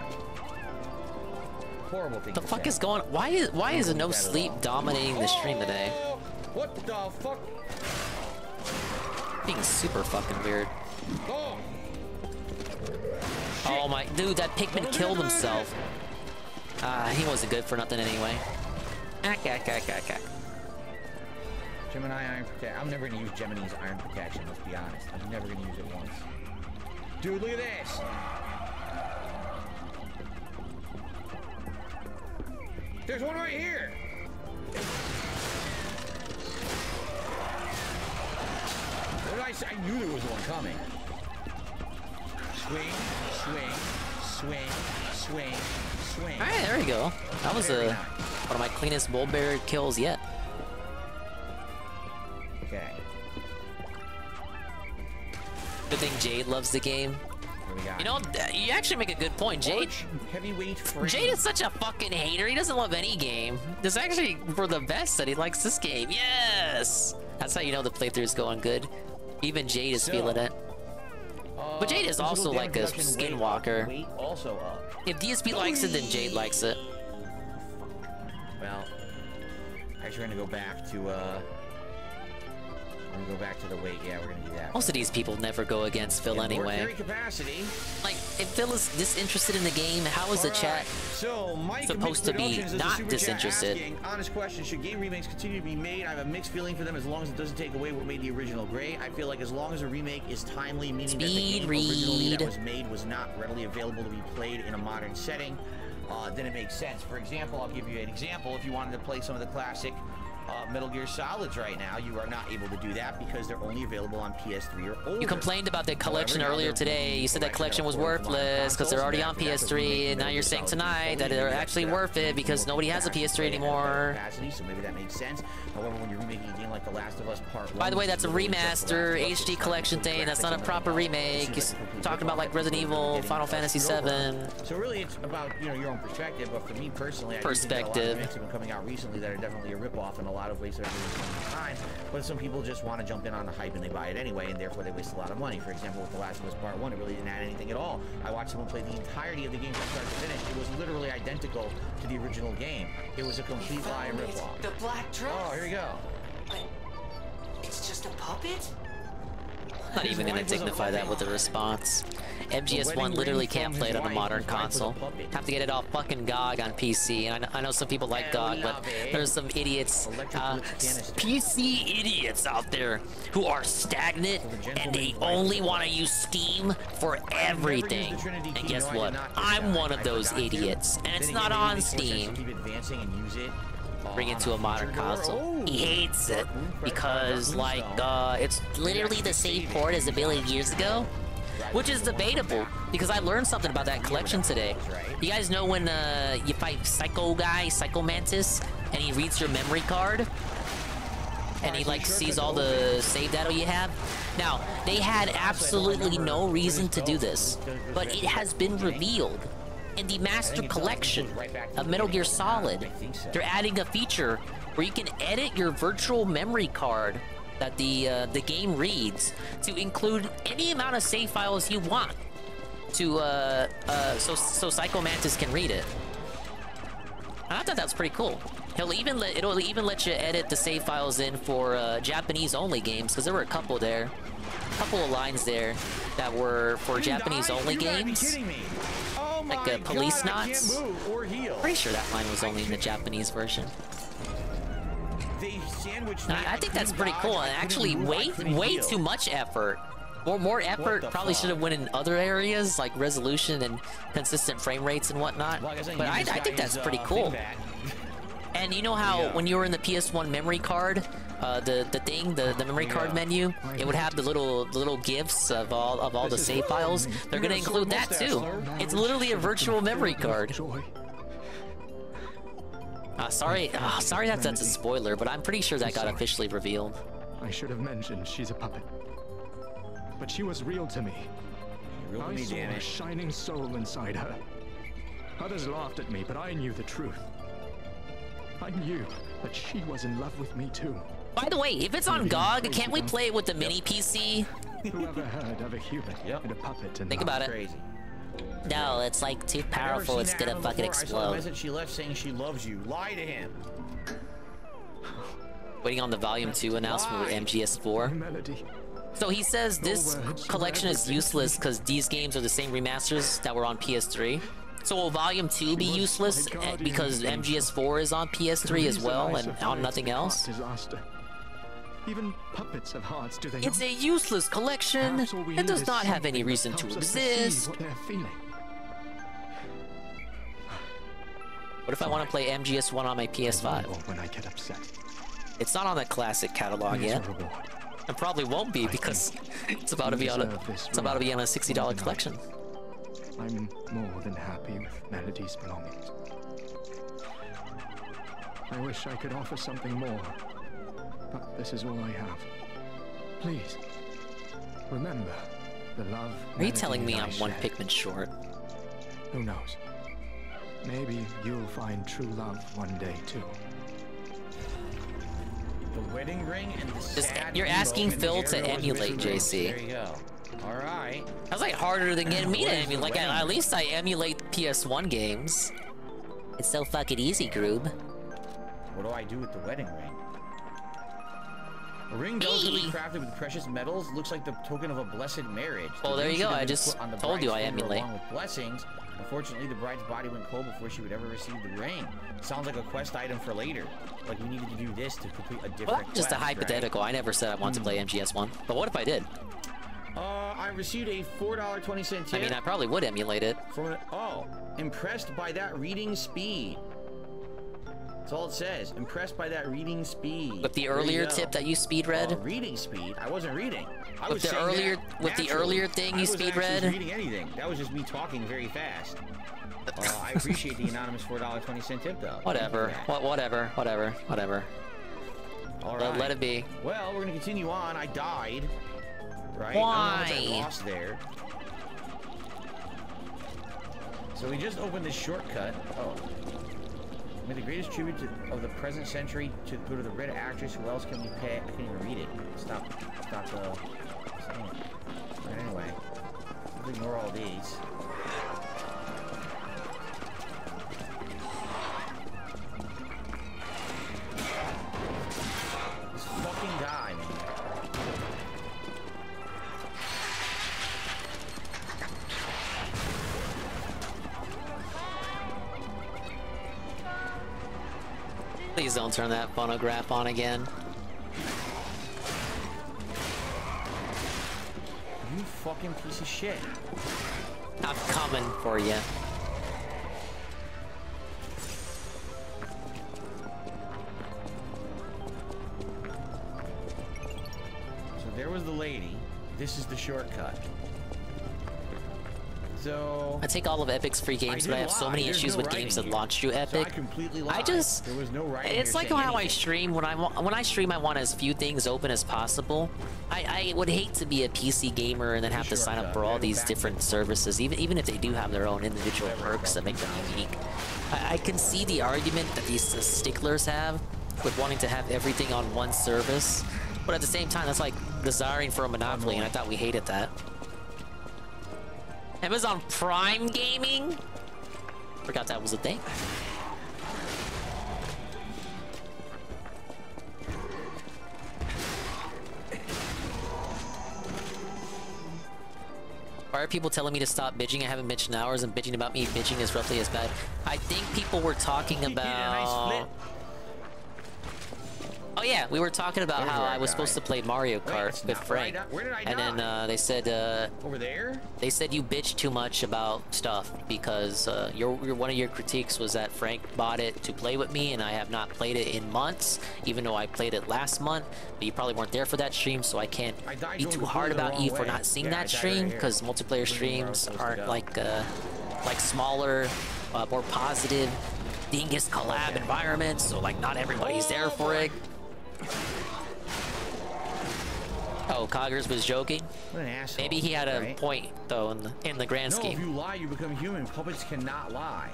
Horrible thing. The fuck is going? Why is no sleep dominating the stream today? What the fuck? Being super fucking weird. Oh my dude, that Pikmin killed himself. He wasn't good for nothing anyway. Gemini Iron Protection. I'm never gonna use Gemini's Iron Protection, let's be honest. I'm never gonna use it once. Dude, look at this! There's one right here! What did I say? I knew there was one coming. Swing, swing, swing, swing, swing. Alright, there we go. That was one of my cleanest bull bear kills yet. Okay. Good thing Jade loves the game. You know, you actually make a good point, Jade. Jade is such a fucking hater. He doesn't love any game. It's actually for the best that he likes this game. Yes! That's how you know the playthrough is going good. Even Jade is feeling it. But Jade is also like a skinwalker. If DSP likes it, then Jade likes it. Well, actually, we're gonna go back to the weight. Yeah, we're gonna do that. Most of these people never go against Phil anyway. Like, if Phil is disinterested in the game, how is the chat supposed to be not disinterested? Asking, honest question, should game remakes continue to be made? I have a mixed feeling for them as long as it doesn't take away what made the original great. I feel like as long as a remake is timely, meaning that the game originally that was made was not readily available to be played in a modern setting, then it makes sense. For example, I'll give you an example. If you wanted to play some of the classic Metal Gear Solids right now, you are not able to do that because they're only available on PS3 or older. You complained about that collection earlier today. You said that collection was worthless because they're already on PS3, and now you're saying tonight that they're actually worth it because nobody has a PS3 anymore. So maybe that makes sense. However, when you're remaking a game like The Last of Us Part 1... By the way, that's a remaster, HD collection thing. That's not a proper remake. You're talking about like Resident Evil, Final Fantasy VII. So really, it's about, you know, your own perspective. But for me personally, I think that a lot of remakes have been coming out recently that are definitely a ripoff in a lot of ways that are really time. But some people just want to jump in on the hype and they buy it anyway, and therefore they waste a lot of money. For example, with The Last of Us Part 1, it really didn't add anything at all. I watched someone play the entirety of the game from start to finish. It was literally identical to the original game. It was a complete lie and ripoff. The black dress. Oh, here we go. But it's just a puppet? Not even gonna dignify that with a response. MGS1 literally can't play it on a modern console. Have to get it off fucking GOG on PC. And I know some people like GOG, but there's some idiots, PC idiots out there who are stagnant and they only want to use Steam for everything. And guess what? I'm one of those idiots, and it's not on Steam. Bring it to a modern console. He hates it because, like, it's literally the same port as a billion years ago, which is debatable because I learned something about that collection today. You guys know when you fight Psycho Mantis, and he reads your memory card, and he like sees all the save data you have? Now, they had absolutely no reason to do this, but it has been revealed. in the Master Collection of Metal Gear Solid, they're adding a feature where you can edit your virtual memory card that the game reads to include any amount of save files you want to so Psycho Mantis can read it. I thought that was pretty cool. It'll even let you edit the save files in for Japanese only games, because there were a couple of lines there that were for Japanese only games. Oh like Police Knots. Pretty sure that line was only in the Japanese version. I think that's pretty cool, and actually way too much effort. More effort probably should have went in other areas like resolution and consistent frame rates and whatnot. But I think that's pretty cool. And you know how when you were in the PS1 memory card, the memory card menu, it would have the little gifs of all the save files. They're gonna include that too. It's literally a virtual memory card. Sorry that's a spoiler, but I'm pretty sure that got officially revealed. I should have mentioned she's a puppet, but she was real to me. I saw a shining soul inside her. Others laughed at me, but I knew the truth. I knew that she was in love with me too. By the way, if it's on GOG, can't we play it with the mini PC? Whoever heard of a human and a puppet? Think about it. Crazy. No, it's like too powerful. It's gonna fucking explode. I saw a message she left saying she loves you. Lie to him. Waiting on the Volume 2 announcement with MGS4. So he says this collection is useless because these games are the same remasters that were on PS3. So will Volume 2 be useless because MGS4 is on PS3 as well and on nothing else? Even puppets have hearts, do they? It's a useless collection. It does not have any reason to exist. What they're feeling. What if I want to play MGS1 on my PS5? When I get upset. It's not on the classic catalog yet. It probably won't be because it's about to be on a $60 collection. I'm more than happy with Melody's belongings. I wish I could offer something more, but this is all I have. Please, remember the love. Are you telling me I'm one Pikmin short? Who knows? Maybe you'll find true love one day too. The wedding ring and the sad You're asking Phil to emulate, JC. There you go. All right. That's like harder than getting me to emulate. Like at least I emulate PS1 games. It's so fucking easy, Groob. What do I do with the wedding ring? A ring delicately crafted with precious metals looks like the token of a blessed marriage. Well, there you go. I just told you I emulate. Along with blessings. Unfortunately, the bride's body went cold before she would ever receive the ring. Sounds like a quest item for later. Like we needed to do this to complete a different Well, that's just a hypothetical. Right? I never said I wanted to play MGS1. But what if I did? I received a $4.20 tip. I mean, I probably would emulate it. Impressed by that reading speed. That's all it says. Impressed by that reading speed. With the earlier tip that you speed read? Reading speed? I wasn't reading. With the earlier thing you speed read? I wasn't reading anything. That was just me talking very fast. I appreciate the anonymous $4.20 tip, though. Whatever. Whatever. All right. Let it be. Well, we're gonna continue on. I died. Right? Why? I don't know how much I lost there. So we just opened this shortcut. Oh. May the greatest tribute of the present century to go to the red actress. Who else can we pay? I can't even read it. Stop saying it. But anyway, we'll ignore all these. This fucking guy, man. Please don't turn that phonograph on again. You fucking piece of shit. I'm coming for you. So there was the lady. This is the shortcut. So I take all of Epic's free games, but I have so many issues with games that launch through Epic. So I completely lied. There was no writing. It's like how I stream. When I stream, I want as few things open as possible. I would hate to be a PC gamer and then have to sign up for all these different services, even if they do have their own individual perks that make them unique. I can see the argument that these sticklers have with wanting to have everything on one service, but at the same time, that's like desiring for a monopoly, and I thought we hated that. Amazon Prime Gaming? Forgot that was a thing. Why are people telling me to stop bitching? I haven't bitched in hours, and bitching about me bitching is roughly as bad. I think people were talking about... Oh yeah, we were talking about how I was supposed to play Mario Kart with Frank, and then they said over there. They said you bitch too much about stuff because one of your critiques was that Frank bought it to play with me, and I have not played it in months, even though I played it last month. But you probably weren't there for that stream, so I can't be too hard about you for not seeing that stream, because multiplayer streams aren't like smaller, more positive, dingus collab environments. So like not everybody's there for it. Oh, Coggers was joking. What an asshole. Maybe he had a point though in the grand scheme. No, if you lie, you become human. Puppets cannot lie.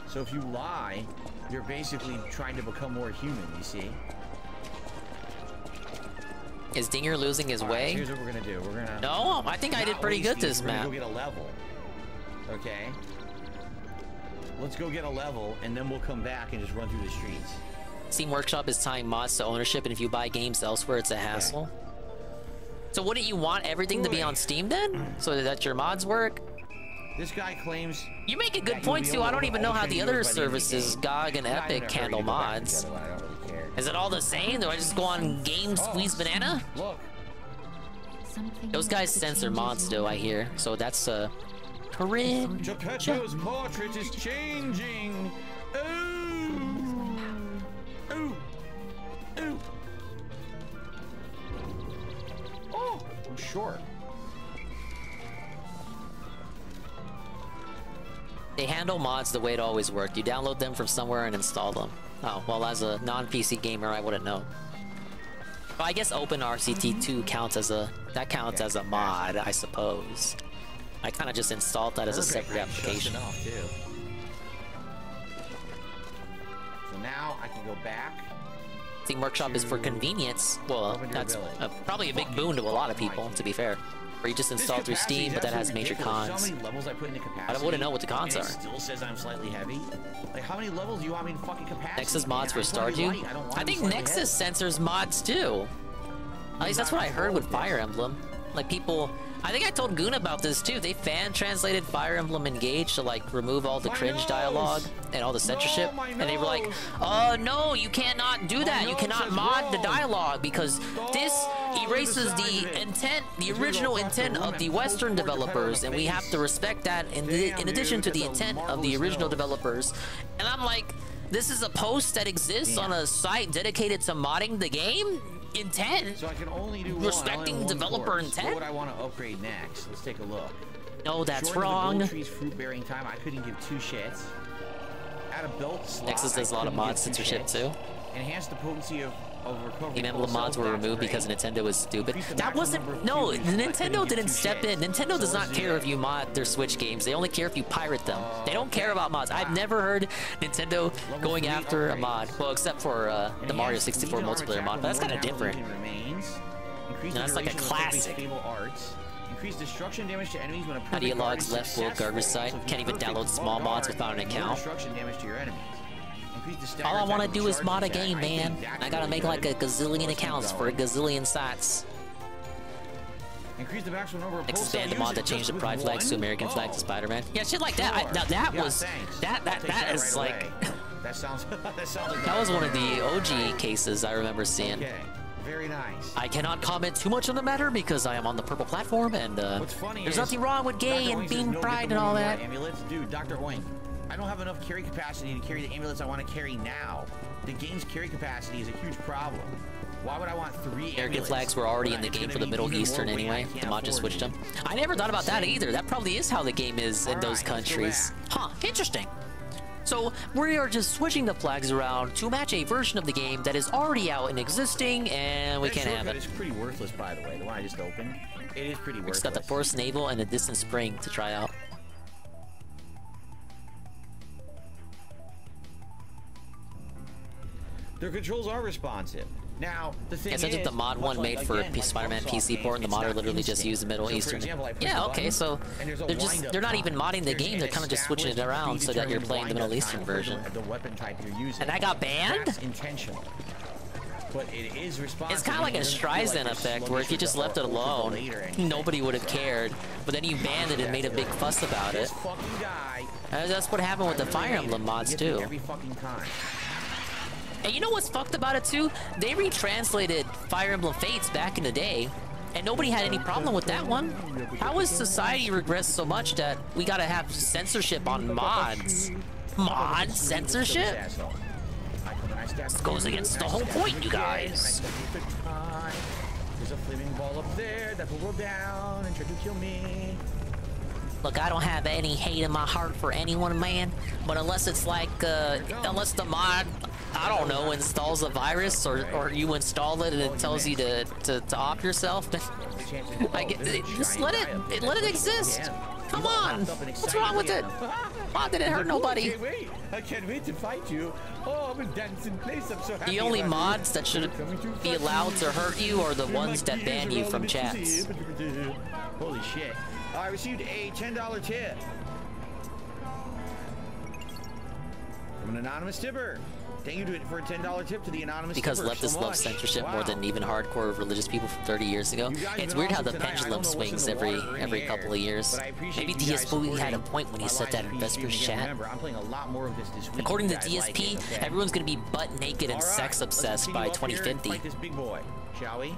So if you lie, you're basically trying to become more human. You see? Is Dinger losing his way? Here's what we're gonna do. We're gonna. No, I think I did pretty good this map. We're gonna go get a level. Okay. Let's go get a level, and then we'll come back and just run through the streets. Steam Workshop is tying mods to ownership, and if you buy games elsewhere, it's a hassle. Okay. So wouldn't you want everything to be on Steam then, so that your mods work? This guy claims. You make a good point too. I don't even know how the other services, GOG and Epic, handle mods. Is it all the same? Do I just go on Game Squeeze Banana? Look. Those guys censor mods, though, I hear. So that's Corinne. Geppetto's portrait is changing. Ooh. Ooh. Oh, I'm short. They handle mods the way it always worked. You download them from somewhere and install them. Oh, well, as a non-PC gamer, I wouldn't know. Well, I guess OpenRCT2 counts as a mod, I suppose. I kind of just installed that as a separate application. So now I can go back. Steam Workshop is for convenience. Well, that's probably a big boon to a lot of people, to be fair. Where you just install through Steam, but that has major cons. How many levels I put into capacity? I wouldn't know what the cons are. It still says I'm slightly heavy. Like, how many levels do you want me in fucking capacity? Nexus mods for Stardew? I think Nexus censors mods too. At least that's what I heard with Fire Emblem. Like people, I think I told Goon about this too. They fan translated Fire Emblem Engage to like remove all the cringe dialogue and all the censorship. And they were like, no, you cannot do that. You cannot mod the dialogue because this erases the intent, the original intent of the Western developers, and we have to respect that in addition to the intent of the original developers. And I'm like, this is a post that exists on a site dedicated to modding the game? Intent? So I can only do respecting developer intent? What would I want to upgrade next? Let's take a look. No, that's Shorten wrong. The gold tree's fruit bearing time. I couldn't give two shits. Add a belt slot. Nexus does a lot of mod censorship too. Enhance the potency of recovery. Game Emblem mods were removed because Nintendo was stupid. That wasn't. No, Nintendo didn't step in. Nintendo does not care if you mod their Switch games. They only care if you pirate them. They don't care about mods. I've never heard Nintendo going after a mod. Well, except for the Mario 64 multiplayer mod, but that's kind of different. That's like a classic. Increase destruction damage to enemies when a Ideologues left world garbage site. Can't even download small mods without an account. Destruction damage to your enemies. All I want to do is mod a game, man. I gotta make like a gazillion accounts for a gazillion sites. Increase the maximum number of expand the mod that changed the pride flags to American flags to Spider-Man. Yeah, shit like that. Now that was that is like that sounds like that was one of the OG cases I remember seeing. Okay. Very nice. I cannot comment too much on the matter because I am on the purple platform, and there's nothing wrong with gay and being pride and all that. Amulets, dude, Dr. Oink. I don't have enough carry capacity to carry the amulets I want to carry now. The game's carry capacity is a huge problem. Why would I want 3 American flags were already in the game for the Middle Eastern anyway. The mod just switched them. I never thought about that either. That probably is how the game is in those countries. Huh, interesting. So we are just switching the flags around to match a version of the game that is already out and existing, and we can't have it. It's pretty worthless, by the way. The one I just opened. It is pretty worthless. It's got the Forest Naval and the Distant Spring to try out. Their controls are responsive. Now, the thing is, the mod one made for Spider-Man PC port, and the modder literally just used the Middle Eastern. Yeah, okay, so they're not even modding the game, they're kind of just switching it around so that you're playing the Middle Eastern version. And that got banned? That's intentional. But it is responsive. It's kind of like a Streisand effect, where if you just left it alone, nobody would have cared. But then you banned it and made a big fuss about it. That's what happened with the Fire Emblem mods too. And you know what's fucked about it too? They retranslated Fire Emblem Fates back in the day, and nobody had any problem with that one. How has society regressed so much that we gotta have censorship on mods? Mod censorship? This goes against the whole point, you guys. There's a flaming ball up there that will roll down and try to kill me. Look, I don't have any hate in my heart for anyone, man. But unless it's like, unless the mod, I don't know, installs a virus or you install it and it tells you to off yourself, then just let it exist. Come on, what's wrong with it? Why did it hurt nobody? I can't wait to fight you. Oh, I'm a dancing place. I'm so happy. The only mods that should be allowed to hurt you are the ones that ban you from chats. Holy shit. I received a $10 tip from an anonymous tipper. Thank you for a $10 tip to the anonymous because tipper. Leftists love censorship more than even hardcore religious people from 30 years ago. It's weird how the pendulum swings every couple of years. Maybe DSP had a point when he said that in Vesper's chat. I'm playing a lot more of this week. According to DSP, everyone's gonna be butt naked and sex obsessed by 2050. Fight this big boy, shall we?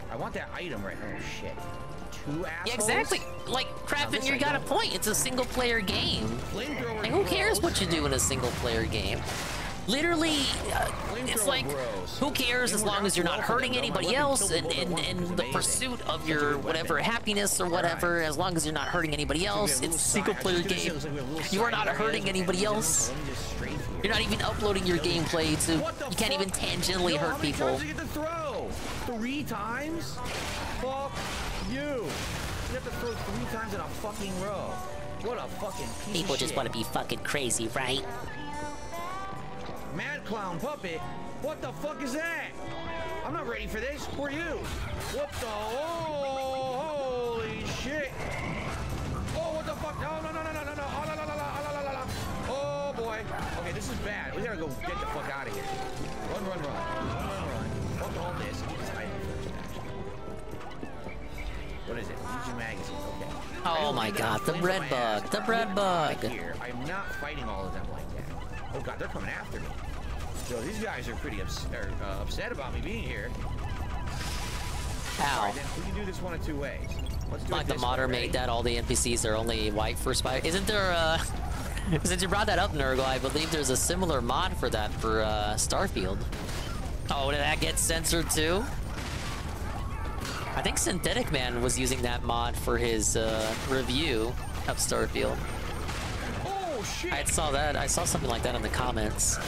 I want that item right now. Oh shit. 2 assholes? Yeah, exactly. Like, Crappin', you got a point. It's a single player game. Like, who cares what you do in a single player game? Literally, it's like, who cares as long as you're not hurting anybody else and in the pursuit of your whatever happiness or whatever, as long as you're not hurting anybody else. It's a single player game. You are not hurting anybody else. You're not even uploading your gameplay to, you can't even tangentially hurt people. 3 times? Fuck you. You have to throw 3 times in a fucking row. What a fucking piece People of just shit. want to be fucking crazy, right? Mad Clown Puppet? What the fuck is that? I'm not ready for this. Who are you? What the? Oh, holy shit. Oh, what the fuck? No. Oh, la, la, la, la, la, la. Oh, boy. Okay, this is bad. We gotta go get the fuck out of here. Run. Fuck all this. What is it? Legion Magazine. Okay. Oh my god, the bread bug. The bread bug. Here, I'm not fighting all of them like that. Oh god, they're coming after me. So these guys are pretty upset about me being here. Ow. Right, then we can do this one of 2 ways. Let's do Like the modder made that all the NPCs are only white for Spider. Isn't there since you brought that up, Nurgle, I believe there's a similar mod for that for Starfield. Oh, did that get censored too? I think Synthetic Man was using that mod for his review of Starfield. Oh shit! I saw that. I saw something like that in the comments.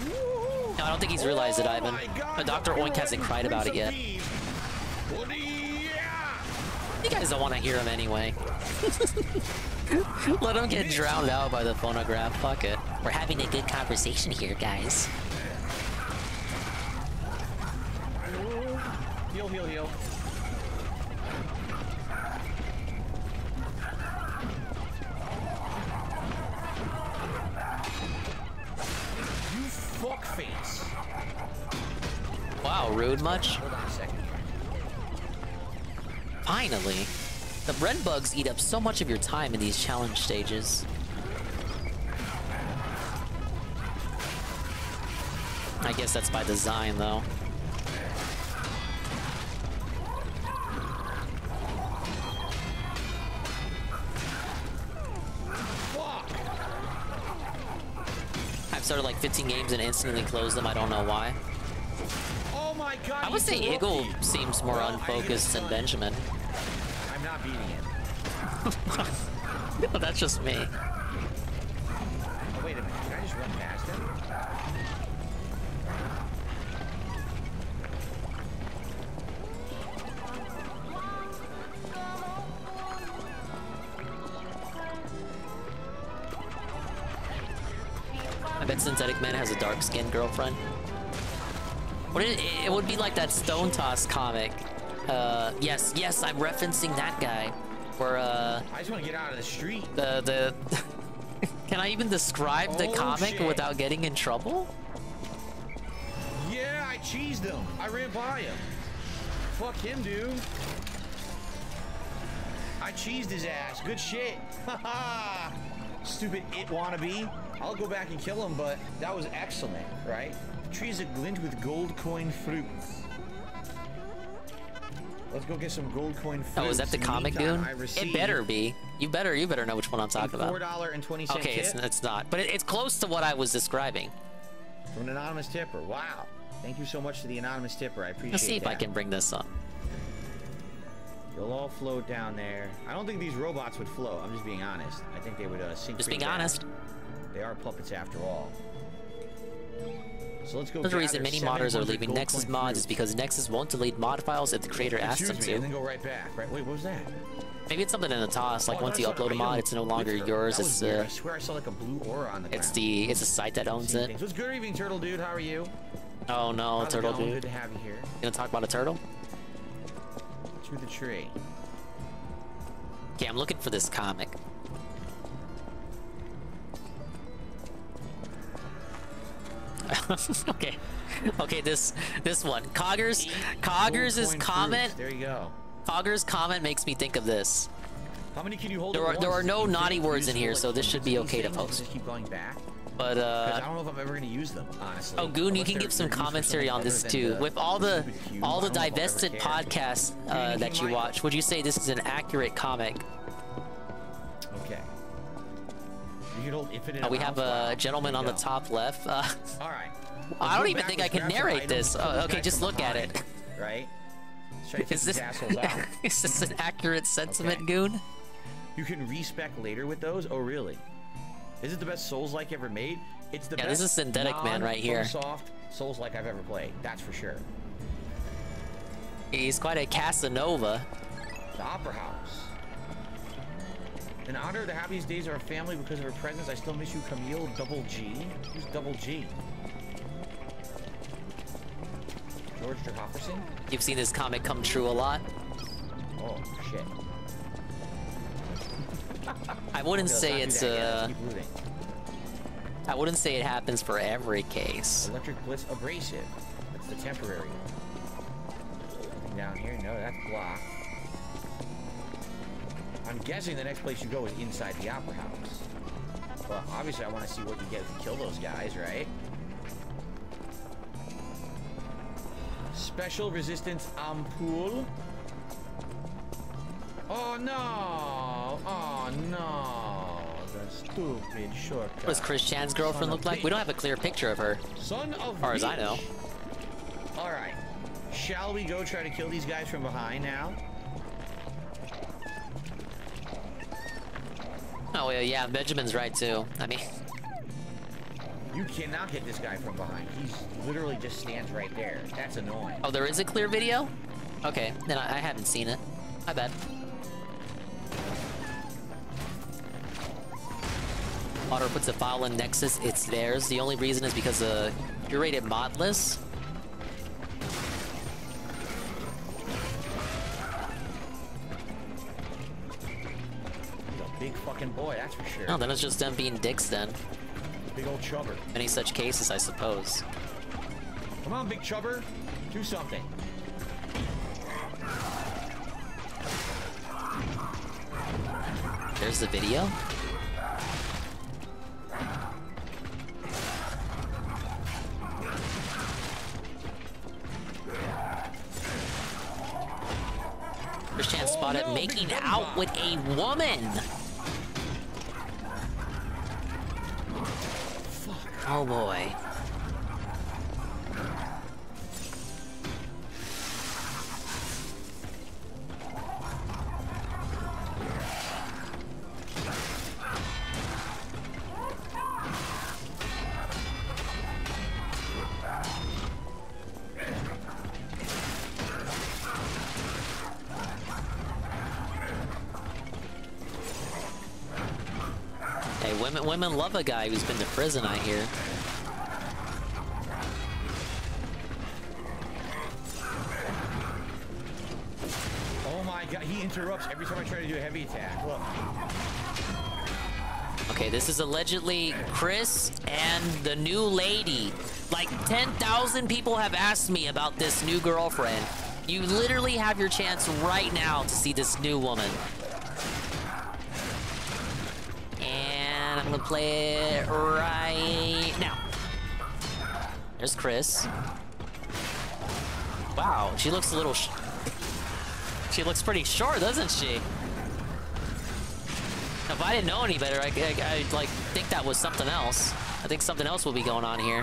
No, I don't think he's realized it, Ivan. But Dr. Oink hasn't cried about it yet. You guys don't want to hear him anyway. Let him get drowned out by the phonograph. Fuck it. We're having a good conversation here, guys. Heal. You fuckface. Wow, rude much? Hold on a second. Finally. The bread bugs eat up so much of your time in these challenge stages. I guess that's by design, though. started like 15 games and instantly closed them. I don't know why. Oh my god! I would say Eagle seems more unfocused than Benjamin. I'm not beating it. No, that's just me. Oh, wait a minute. Can I just run past him? I bet Synthetic Man has a dark-skinned girlfriend. It would be like that Stone Toss comic. Yes, I'm referencing that guy. Where I just want to get out of the street. The Can I even describe the comic without getting in trouble? Yeah, I cheesed him. I ran by him. Fuck him, dude. I cheesed his ass. Good shit. Haha. Stupid it wannabe. I'll go back and kill him, but that was excellent, right? Trees that glint with gold coin fruits. Let's go get some gold coin fruits. Oh, is that the comic, dude? It better be. You better know which one I'm talking about. $4.20 Okay, tip. it's not, but it's close to what I was describing. From an anonymous tipper. Wow. Thank you so much to the anonymous tipper. I appreciate it. Let's see if I can bring this up. They'll all float down there. I don't think these robots would float. I'm just being honest. I think they would sink. Just being honest. They are puppets after all. So let's go. The reason many modders are leaving Nexus mods is because Nexus won't delete mod files if the creator asks them to. And then go right back. Right? Wait, what was that? Maybe it's something in the toss. Like once you upload a mod, it's no longer yours. It's I swear I saw like a blue aura on the ground. It's a site that owns it. So it's good evening, Turtle Dude. How are you? Oh no, Turtle Dude. Good to have you here. You gonna talk about a turtle? To the tree. Okay, I'm looking for this comic. Okay, this one. Cogger's comment. There you go. Cogger's comment makes me think of this. How many can you hold? There are no naughty words in here, so this should be okay to post. Just keep going back. But I don't know if I'm ever gonna use them, honestly. Oh, Goon, you can give some commentary on this too. With all the divested podcasts that you watch, would you say this is an accurate comic? Okay. You can hold infinite. We have a gentleman on the top left. All right. I don't even think I can narrate this. Oh, okay, just look at it. Right? Is this an accurate sentiment, Goon? You can respec later with those? Oh, really? Is it the best Souls-like ever made? It's the best. This is Synthetic Man right here. Soft Souls-like I've ever played. That's for sure. He's quite a Casanova. The Opera House. In honor of the happiest days of our family because of her presence, I still miss you, Camille. Double G. Who's Double G? George Jefferson? You've seen this comic come true a lot. Oh, shit. I wouldn't say it's I wouldn't say it happens for every case. Electric Blitz Abrasive. That's the temporary one. Nothing down here? No, that's blocked. I'm guessing the next place you go is inside the Opera House. Well, obviously I want to see what you get if you kill those guys, right? Special resistance ampoule. Oh no! Oh no! The stupid shortcut. What does Chris Chan's girlfriend look like? We don't have a clear picture of her. Son of as far as I know. Alright. Shall we go try to kill these guys from behind now? Oh yeah, Benjamin's right too. I mean, you cannot hit this guy from behind. He's literally just stands right there. That's annoying. Oh, there is a clear video? Okay, then I haven't seen it. My bad. Otter puts a file in Nexus, it's theirs. The only reason is because you're rated modless. He's a big fucking boy, that's for sure. No, then it's just them being dicks then. Big old chubber. Any such cases, I suppose. Come on, big chubber. Do something. There's the video. Christian spotted making out with a woman. Oh boy. Hey, women love a guy who's been to prison, I hear. Oh my god, he interrupts every time I try to do a heavy attack. Look. Okay, this is allegedly Chris and the new lady. Like 10,000 people have asked me about this new girlfriend. You literally have your chance right now to see this new woman. And I'm gonna play it right now. There's Chris. Wow, she looks a little... She looks pretty short, doesn't she? If I didn't know any better, I like think that was something else. I think something else will be going on here.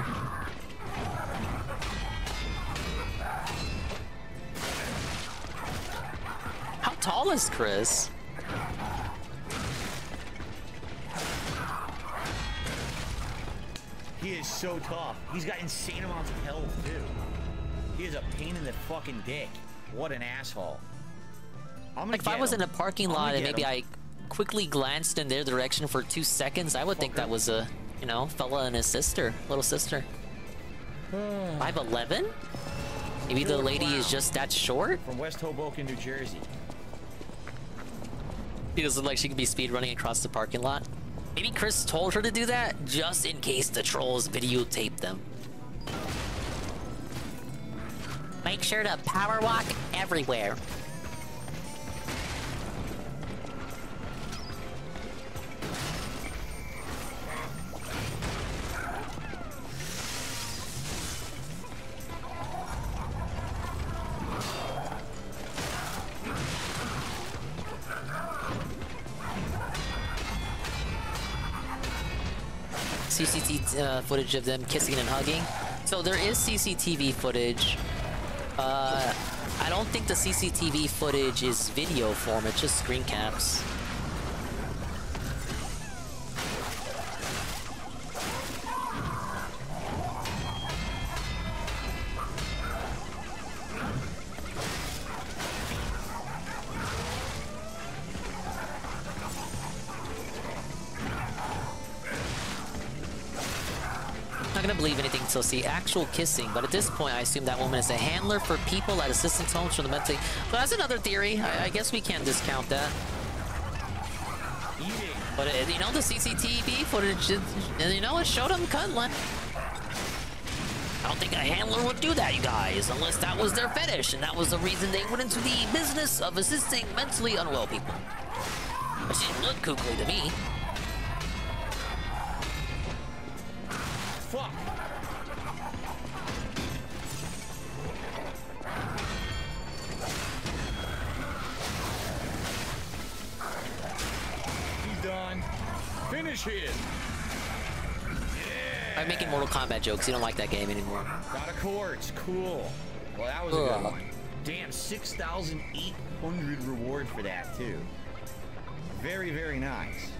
How tall is Chris? He is so tough. He's got insane amounts of health, too. He is a pain in the fucking dick. What an asshole. Like, if I was in a parking lot and maybe I quickly glanced in their direction for 2 seconds, I would think that was a, you know, fella and his sister, little sister. 5'11"? Maybe the lady is just that short? From West Hoboken, New Jersey. She doesn't look like she could be speed running across the parking lot. Maybe Chris told her to do that just in case the trolls videotape them. Make sure to power walk everywhere. CCTV footage of them kissing and hugging. So there is CCTV footage. I don't think the CCTV footage is video form, it's just screen caps. I'm not gonna believe anything until see actual kissing, but at this point I assume that woman is a handler for people at assistance homes for the mentally. So that's another theory. I guess we can't discount that. But you know, the CCTV footage, you know, it showed them cuddling. I don't think a handler would do that, you guys, unless that was their fetish and that was the reason they went into the business of assisting mentally unwell people. But she didn't look kooky to me. Fuck. He's done. Finish it. Yeah. I'm making Mortal Kombat jokes. You don't like that game anymore. Got a quartz. Cool. Well, that was a good one. Damn, 6,800 reward for that, too. Very, very nice.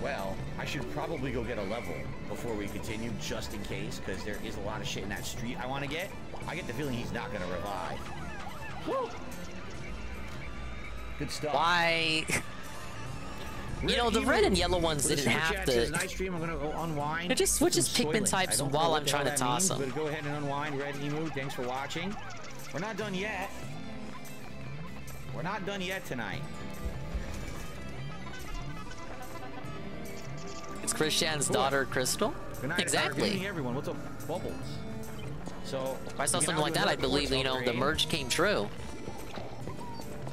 Well, I should probably go get a level before we continue, just in case, because there is a lot of shit in that street I want to get. I get the feeling he's not going to revive. Woo! Good stuff. Why? You know, the red and yellow ones didn't have to... Nice stream. I'm going to go unwind. It just switches Pikmin types while I'm trying to toss them. But go ahead and unwind, Red Emu. Thanks for watching. We're not done yet. We're not done yet tonight. It's Christian's daughter, Crystal. Exactly. Good evening, everyone. What's up, Bubbles? So, if I saw something like that, I'd believe, you know, the merge came true.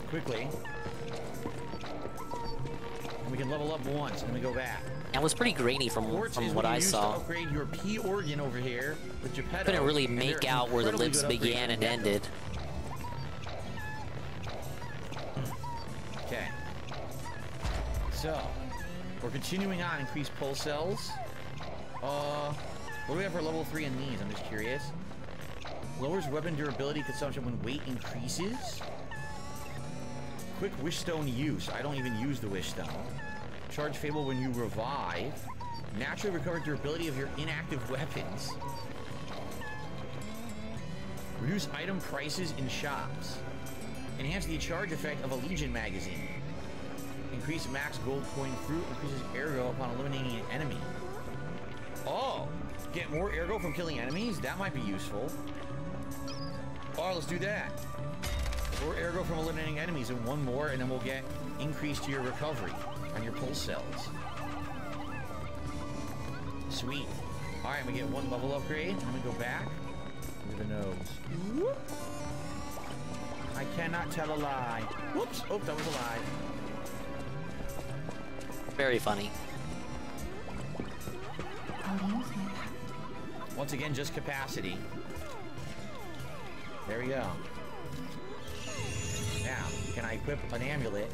Quickly. And we can level up once, and we go back. It was pretty grainy from what I saw. Upgrade your P organ over here with Geppetto. Couldn't really make out where the lips began and ended. Okay. So, we're continuing on increased pulse cells. What do we have for level 3 in these? I'm just curious. Lowers weapon durability consumption when weight increases. Quick wish stone use. I don't even use the wish stone. Charge fable when you revive. Naturally recover durability of your inactive weapons. Reduce item prices in shops. Enhance the charge effect of a Legion magazine. Increase max gold coin fruit. Increases ergo upon eliminating an enemy. Oh! Get more ergo from killing enemies? That might be useful. Alright, let's do that. More ergo from eliminating enemies and one more, and then we'll get increase to your recovery on your pulse cells. Sweet. Alright, we get one level upgrade. I'm gonna go back. Look at the nose. I cannot tell a lie. Whoops! Oh, that was a lie. Very funny. Once again, just capacity. There we go. Now, can I equip an amulet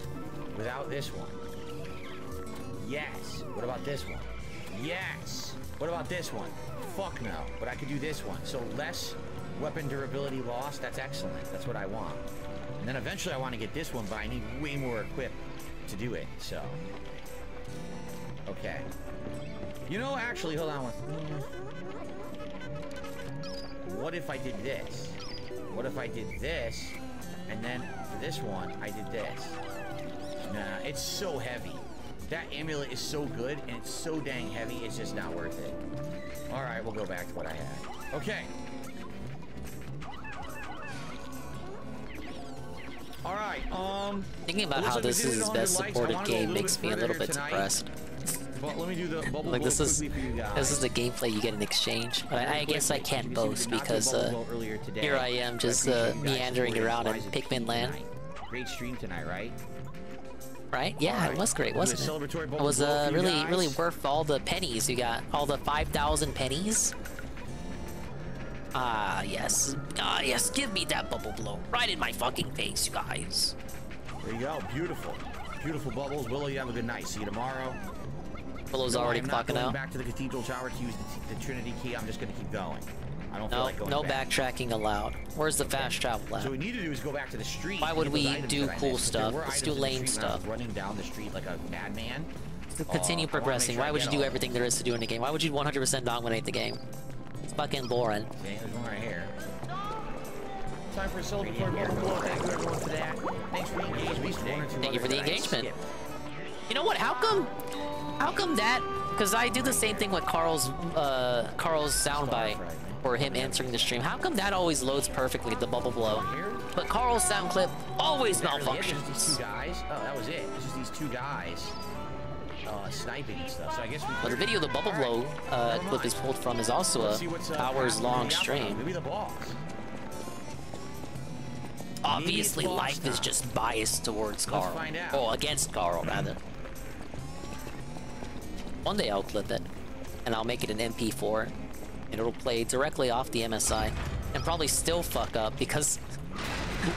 without this one? Yes. What about this one? Yes. What about this one? Fuck no. But I could do this one. So less weapon durability loss. That's excellent. That's what I want. And then eventually I want to get this one, but I need way more equip to do it. So. Okay. You know, actually, hold on. What if I did this? What if I did this, and then for this one, I did this? Nah, it's so heavy. That amulet is so good, and it's so dang heavy, it's just not worth it. All right, we'll go back to what I had. Okay. All right, thinking about how this is his best supported game makes me a little bit depressed. But let me do the bubble like this is for you guys. This is the gameplay you get in exchange. But I guess I can't boast because here I am just meandering around in Pikmin land. Great stream tonight, right? Right? Yeah, it was great, wasn't it? It was really worth all the pennies. You got all the 5,000 pennies. Ah, yes. Ah, yes. Give me that bubble blow right in my fucking face, you guys. There you go. Beautiful. Beautiful bubbles. Willow, you have a good night. See you tomorrow. Willow's already clocking out. Back to the Cathedral Tower to use the Trinity key. I'm just going to keep going. I don't feel like going no back. backtracking allowed. Where's the fast travel at? So what we need to do is go back to the street. Why would we do cool stuff? Let's do lame stuff. Running down the street like a madman. Continue progressing. Why would you do everything there is to do in the game? Why would you 100% dominate the game? It's fucking boring. Okay, there's one right here. Time for a celebratory bubble blow. Thank you everyone for that. Thanks for the engagement. Thank you for the engagement. You know what? How come that? Because I do the same thing with Carl's soundbite for him answering the stream. How come that always loads perfectly, the bubble blow? But Carl's sound clip always malfunctions. These two guys. Oh, that was it. It's just these two guys sniping and stuff. So I guess we. Well, the video the bubble blow clip is pulled from is also a hours-long stream. Maybe the boss. Obviously, life is just biased towards Carl. Let's find out. Oh, against Carl, rather. One day I'll clip it, and I'll make it an MP4, and it'll play directly off the MSI, and probably still fuck up because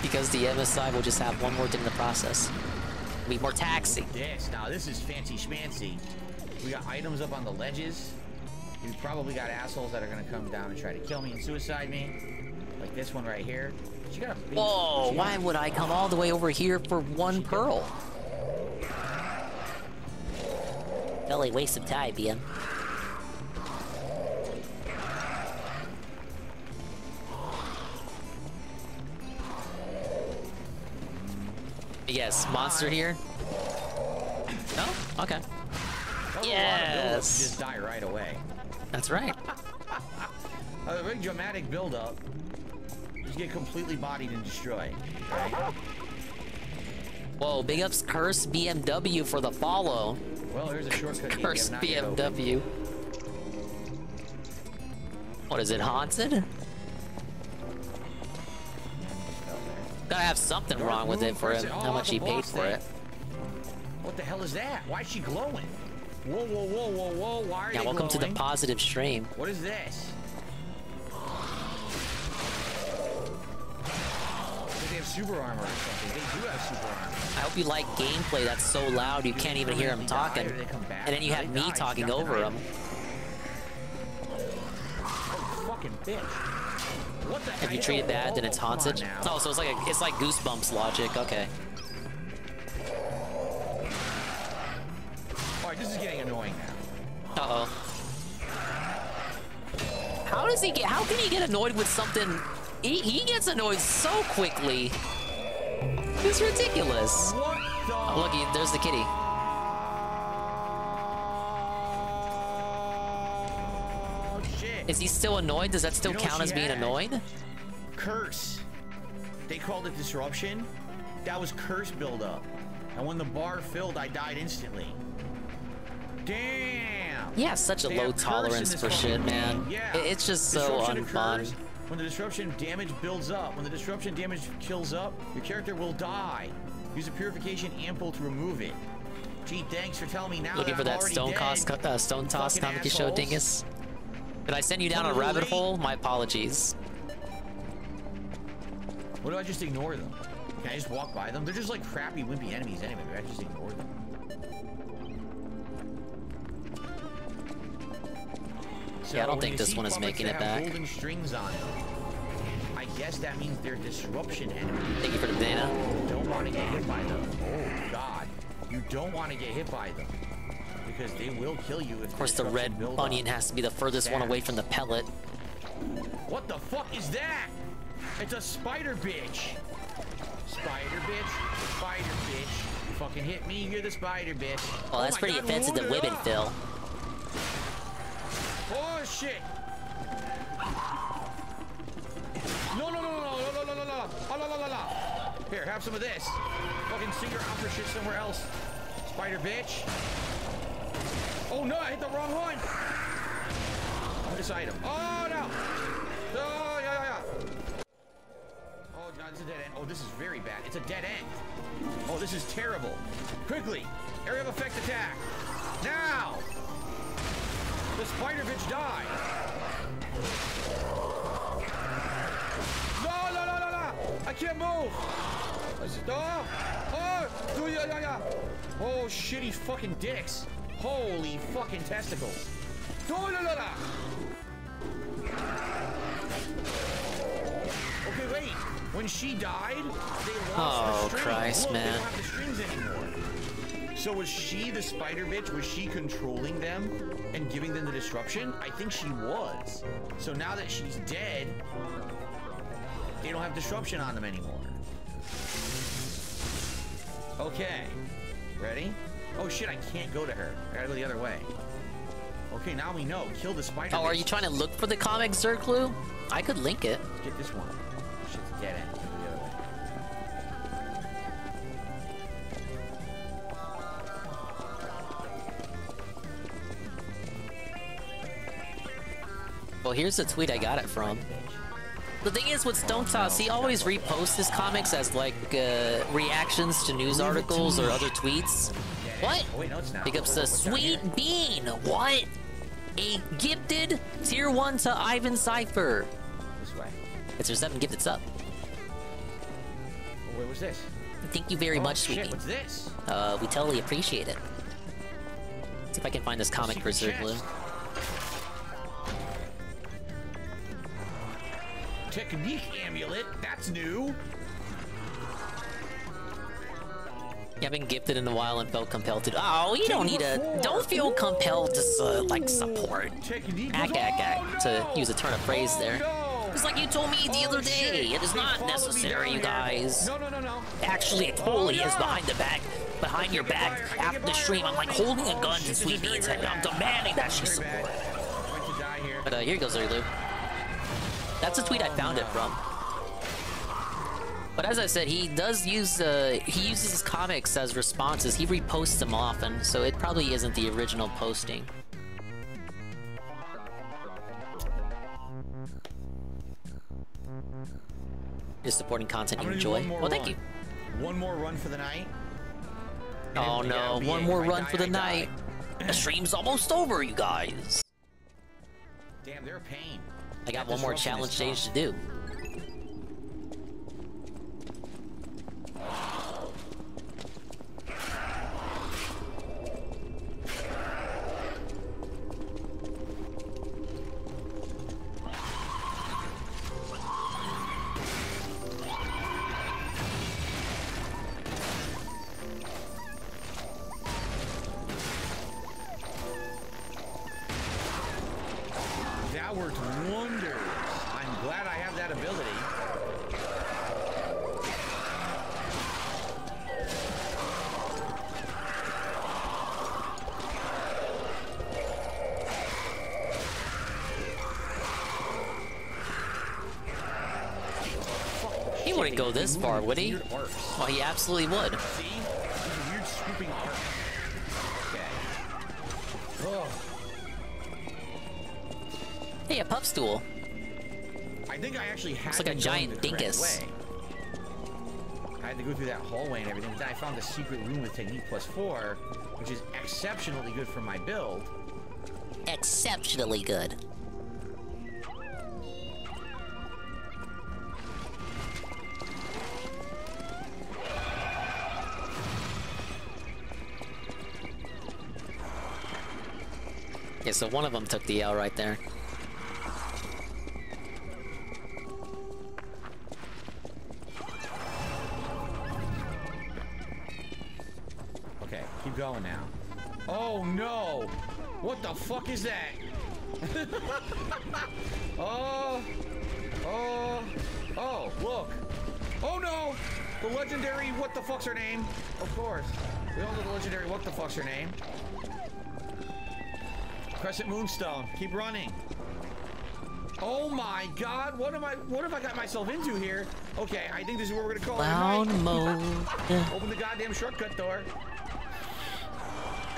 the MSI will just have one more thing to process. It'll be more taxing. Yes, now this is fancy schmancy. We got items up on the ledges. We've probably got assholes that are gonna come down and try to kill me and suicide me. Like this one right here. She got a big, whoa, why would I come all the way over here for one pearl? Really waste of time, BM. Yes, monster here? No? Okay. Yes! Just die right away. That's right. A very dramatic build-up. Just get completely bodied and destroyed. Right? Whoa, big ups Curse BMW for the follow. Well, here's a shortcut. Curse BMW. What is it, haunted? Gotta have something wrong with it for him, how much he paid for it. What the hell is that? Why is she glowing? Whoa, whoa, whoa, whoa, whoa, why are they welcome glowing? to the positive stream. What is this? They have super armor or something. They do have super armor. I hope you like gameplay that's so loud you can't even hear him talking. And then you have me talking over him. fucking bitch. What the? If you treat it bad, then it's haunted. Oh, so it's like Goosebumps logic. Okay. All right, this is getting annoying now. Uh-oh. How can he get annoyed with something? He gets annoyed so quickly. It's ridiculous. What the? Oh, look, there's the kitty. Oh shit. Is he still annoyed? Does that still count as being annoyed? Curse. They called it disruption. That was curse buildup. And when the bar filled, I died instantly. Damn. Yeah, such a low tolerance for shit, man. Yeah. It's just so unfun. When the disruption damage builds up, when the disruption damage kills up, your character will die. Use a purification ampoule to remove it. Gee, thanks for telling me now. Looking for that stone toss comic show dingus. Did I send you down a rabbit hole? My apologies. What do I just ignore them? Can I just walk by them? They're just like crappy, wimpy enemies anyway. Maybe I just ignore them. So yeah, I don't think this one is making it back. Golden strings on them. I guess that means they're disruption enemies. Thank you for the banana. You don't want to get hit by them. Oh God, you don't want to get hit by them because they will kill you. If of course, the red onion has to be the furthest one away from the pellet. What the fuck is that? It's a spider bitch. Spider bitch. Spider bitch. You fucking hit me, you're the spider bitch. Well, that's pretty offensive to women, Phil. Oh shit! No! Here, have some of this. Fucking sing your opera shit somewhere else. Spider bitch. Oh no, I hit the wrong one. This item. Oh no! Oh yeah. Oh God, it's a dead end. Oh, this is very bad. It's a dead end. Oh, this is terrible. Quickly, area of effect attack. Now! The spider bitch died. No! I can't move. Oh, shitty fucking dicks. Holy fucking testicles. Okay, wait. When she died, they lost the strings. Christ, Look, man. They don't have the strings anymore. So was she the spider bitch? Was she controlling them and giving them the disruption? I think she was. So now that she's dead, they don't have disruption on them anymore. Okay. Ready? Oh shit, I can't go to her. I gotta go the other way. Okay, now we know. Kill the spider bitch. Are you trying to look for the comic, Zerklu? I could link it. Let's get this one. Shit's a dead end. Go the other way. Well, here's the tweet I got it from. The thing is with Stone Toss, he always reposts his comics as like reactions to news articles or other tweets. What? Pick up the Sweet Bean. What? A gifted tier 1 to Ivan Cypher. This way. It's their 7 gifted sub. Oh, wait, what's this? Thank you very much, shit, Sweet Bean. What's this? We totally appreciate it. Let's see if I can find this comic for Zerklu. Technique amulet, that's new. You haven't gifted in a while and felt compelled to. Oh, you don't need to. Don't feel compelled to like support. To use a turn of phrase there. It's like you told me the other day. It is not necessary, you guys. No. Actually, it totally is behind your back. After the stream, I'm like holding a gun to Sweet Bean's head. I'm demanding that she support. But here goes Zerlu. That's a tweet I found it from. But as I said, he does use he uses his comics as responses. He reposts them often, so it probably isn't the original posting. Just supporting content you enjoy. Well, thank you. One more run for the night. Oh no, one more run for the night. The stream's almost over, you guys. Damn, they're a pain. I got one more challenge stage to do. that worked wonders. I'm glad I have that ability. He wouldn't go this far, would he? Well, he absolutely would. See? These weird swooping arcs. Okay. Oh. Hey, a puff stool. I think I actually had Looks like a giant dingus. I had to go through that hallway and everything, but then I found the secret room with Technique +4, which is exceptionally good for my build. Exceptionally good. Yeah, so one of them took the L right there. Okay, keep going now. Oh no! What the fuck is that? Oh, look. Oh no! The legendary what the fuck's her name? Of course. We all know the legendary what the fuck's her name. Crescent Moonstone. Keep running. Oh my god, what have I got myself into here? Okay, I think this is what we're gonna call Clown mode. Open the goddamn shortcut door.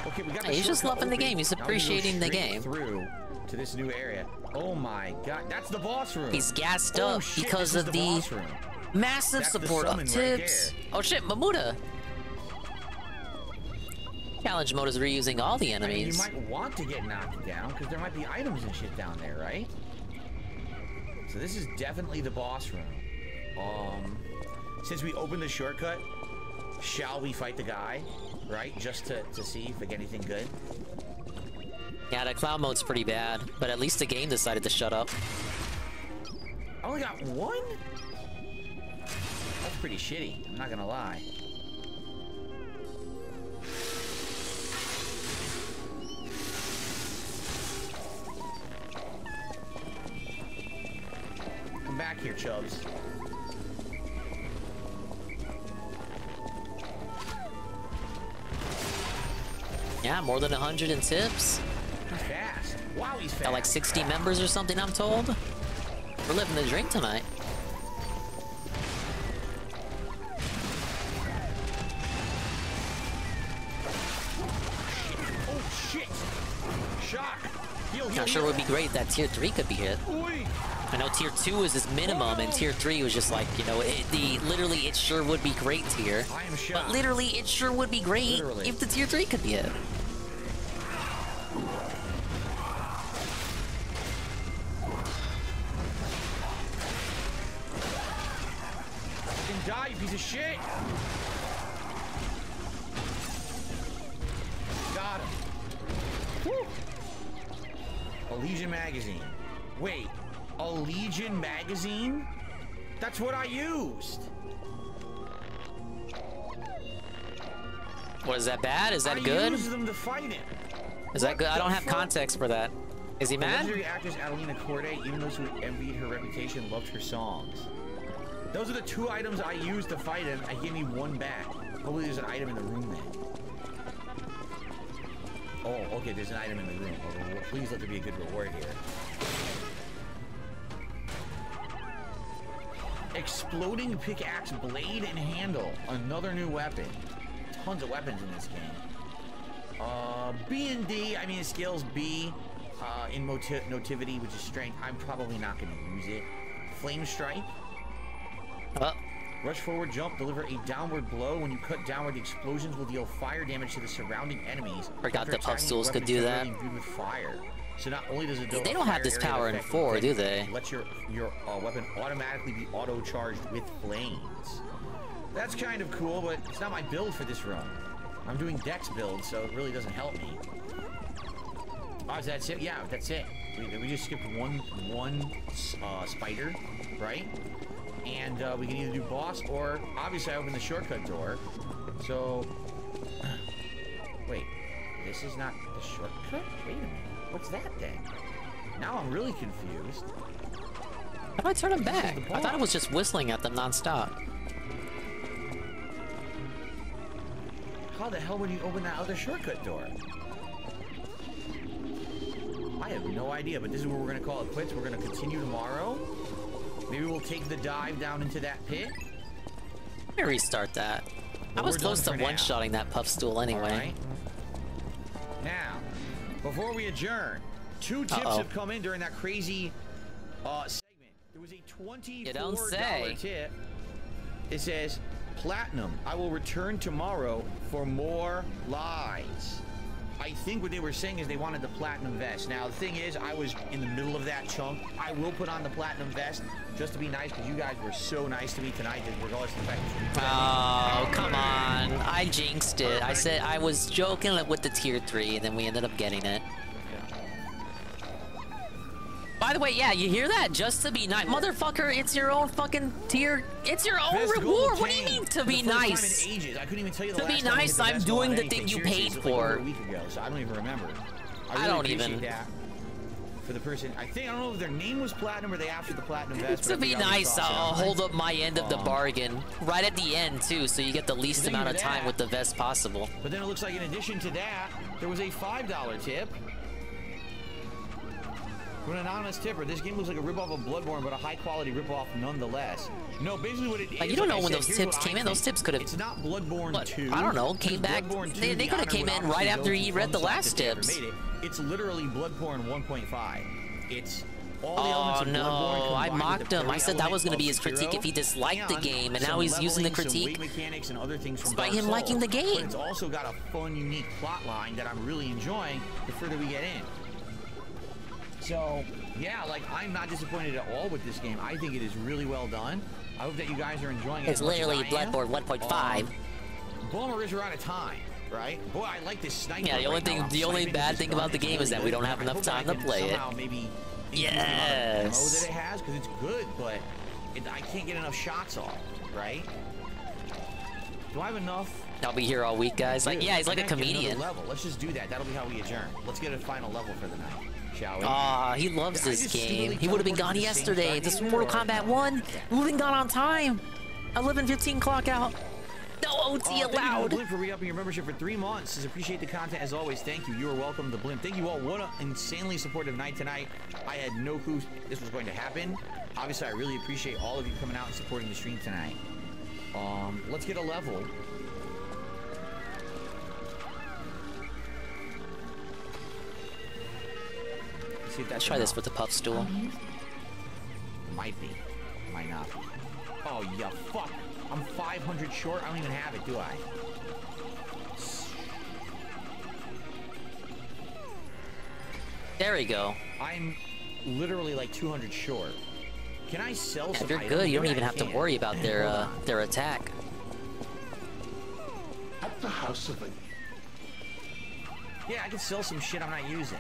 Okay, we got the He's just loving the open. game. He's Now we go appreciating the straight game. Through to this new area. Oh my god, that's the boss room. He's gassed up shit, because this is of boss room. massive That's the support of summon right tips. there. Oh shit, Mamuda. Challenge mode is reusing all the I mean, enemies. you might want to get knocked down because there might be items and shit down there, right? So this is definitely the boss room. Since we opened the shortcut, shall we fight the guy? Right? Just to see if we get anything good. Yeah, the clown mode's pretty bad, but at least the game decided to shut up. I only got one? That's pretty shitty, I'm not gonna lie. Come back here, Chubbs. Yeah, more than 100 in tips. He's fast. Wow, he's fast. Got like 60 members or something, I'm told. We're living the dream tonight. Oh shit! Shock! Heal, Not sure it would be great if that tier 3 could be hit. I know tier 2 is his minimum, and tier 3 was just like, you know, literally it sure would be great tier. I am shocked. But literally it sure would be great if the tier 3 could be hit. Fucking die, you piece of shit! Got him. Woo. A Legion magazine. Wait, a Legion magazine? That's what I used. What, is that bad? Is that I good? used them to fight him. Is that good? I don't have context for that. Is he The mad? legendary actress Adelina Corday, even those who envied her reputation, loved her songs. Those are the two items I used to fight him. I gave me one back. Hopefully there's an item in the room then. Oh, okay, there's an item in the room. Oh, please let there be a good reward here. Exploding pickaxe, blade, and handle. Another new weapon. Tons of weapons in this game. B and D, I mean, it scales B in notivity, which is strength. I'm probably not going to use it. Flame strike. Rush forward, jump, deliver a downward blow. When you cut downward, the explosions will deal fire damage to the surrounding enemies. Forgot the puff stools could do that. With fire. So not only does it do They don't have this power in 4, do they? Let your weapon automatically be auto-charged with flames. That's kind of cool, but it's not my build for this run. I'm doing Dex build, so it really doesn't help me. Oh, is that it? Yeah, that's it. We just skipped one spider, right? And we can either do boss or obviously I opened the shortcut door. So wait, this is not the shortcut? Wait a minute. What's that then? Now I'm really confused. How do I turn them back? I thought it was just whistling at them nonstop. How the hell would you open that other shortcut door? I have no idea, but this is where we're gonna call it quits. We're gonna continue tomorrow. Maybe we'll take the dive down into that pit. Let me restart that. I was close to one-shotting that puff stool anyway. Right. Now, before we adjourn, 2 tips have come in during that crazy segment. There was a $24 tip. It says, Platinum, I will return tomorrow for more lies. I think what they were saying is they wanted the platinum vest. Now, the thing is, I was in the middle of that chunk. I will put on the platinum vest just to be nice, because you guys were so nice to me tonight, regardless of the fact Oh, come on. I jinxed it. I said I was joking with the tier 3, and then we ended up getting it. By the way, yeah, you hear that? Just to be nice. Motherfucker, it's your own fucking tier. It's your own reward. What do you mean to be nice? I couldn't even tell you the to be nice, I'm doing the thing you paid for. A week ago, so I don't even remember. I don't even. That for the person, I don't know if their name was Platinum or they asked for the Platinum vest. To be nice, I'll hold up my end of the bargain. Right at the end, too, so you get the least amount of time with the vest possible. But then it looks like in addition to that, there was a $5 tip. From an anonymous tipper, this game looks like a ripoff of Bloodborne, but a high-quality ripoff nonetheless. No, basically what it is... You don't know when those tips came in. Those tips could have... It's not Bloodborne 2. I don't know. Came back... They could have came in right after you read the last tips. It's literally Bloodborne 1.5. It's... Oh no, I mocked him. I said that was going to be his critique if he disliked the game, and now he's using the critique despite him liking the game. But it's also got a fun, unique plot line that I'm really enjoying the further we get in. So, yeah, like, I'm not disappointed at all with this game. I think it is really well done. I hope that you guys are enjoying it. It's literally Bloodborne 1.5. Bummer is we're out of time, right? Boy, I like this sniper. Yeah, the only bad thing about the game is that we don't have enough time to play it. Maybe yes. that it has, because it's good, but I can't get enough shots off, right? Do I have enough? I'll be here all week, guys. Like, yeah, he's like a comedian. Level. Let's just do that. That'll be how we adjourn. Let's get a final level for the night. He loves this game. He would have been gone yesterday. This was Mortal Kombat 1. We would have been gone on time. 11:15 clock out. No OT allowed. Thank you, Blimp, for re-upping your membership for 3 months. Just appreciate the content as always. Thank you. You are welcome to Blimp. Thank you all. What an insanely supportive night tonight. I had no clue this was going to happen. Obviously, I really appreciate all of you coming out and supporting the stream tonight. Let's get a level. See if Let's try this with the puff stool. Might be. Might not be. Oh, yeah, fuck. I'm 500 short. I don't even have it, do I? There we go. I'm literally like 200 short. Can I sell some If you're good, you don't even have to worry about their attack. At the house of a... Yeah, I can sell some shit I'm not using.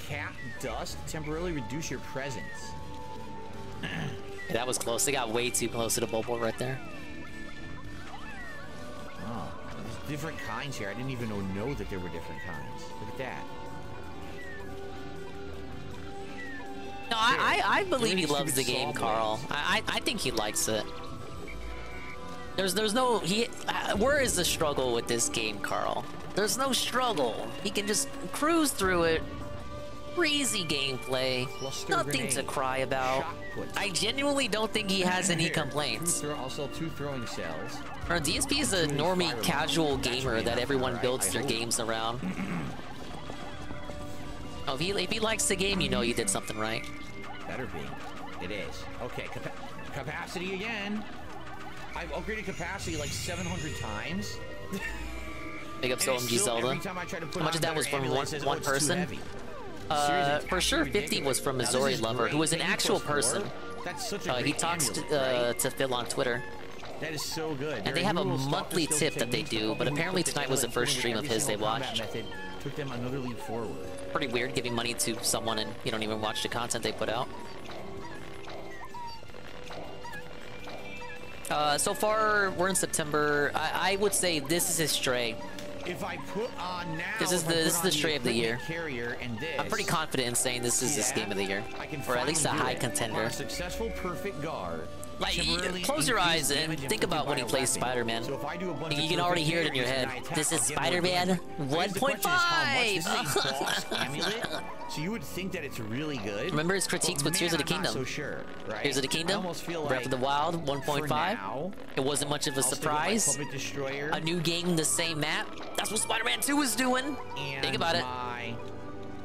Cat dust temporarily reduce your presence. That was close. They got way too close to the bubble right there. Oh, there's different kinds here. I didn't even know that there were different kinds. Look at that. No, I believe he loves the game, Carl. I think he likes it. There's no where is the struggle with this game, Carl? There's no struggle. He can just cruise through it. Breezy gameplay, nothing to cry about. I genuinely don't think he has any complaints. Also, 2 throwing cells. DSP is a normie casual gamer that everyone builds their games around. Oh, if he likes the game, you know you did something right. Better be. It is. Okay, capacity again. I've upgraded capacity like 700 times. Big up OMG Zelda. How much of that was from one person? For sure 50 was from Missouri Lover, who was an actual person. That's such a he talks to Phil on Twitter. That is so good. And they have a monthly tip that they do, but apparently tonight was the first stream of his they watched. Took them another leap forward. Pretty weird giving money to someone and you don't even watch the content they put out. So far, we're in September. I would say this is his Stray. if I put on now, This is the stray of the year. Carrier and this, I'm pretty confident in saying this is this game of the year, or at least a high contender. A successful perfect guard. Like, close your eyes and think about when he plays Spider-Man. So if I do a bunch You of can already hear it in your carries head. and I attack, This is I'll get Spider-Man more damage. The question is how much. This is a 1.5. boss amulet, so you would think that it's really good. Remember his critiques with Tears of the Kingdom? I'm not so sure, right? Tears of the Kingdom, I almost feel Breath of the like Wild 1.5. It wasn't much of a surprise. Puppet Destroyer. A new game, the same map. That's what Spider-Man 2 is doing. Think about it.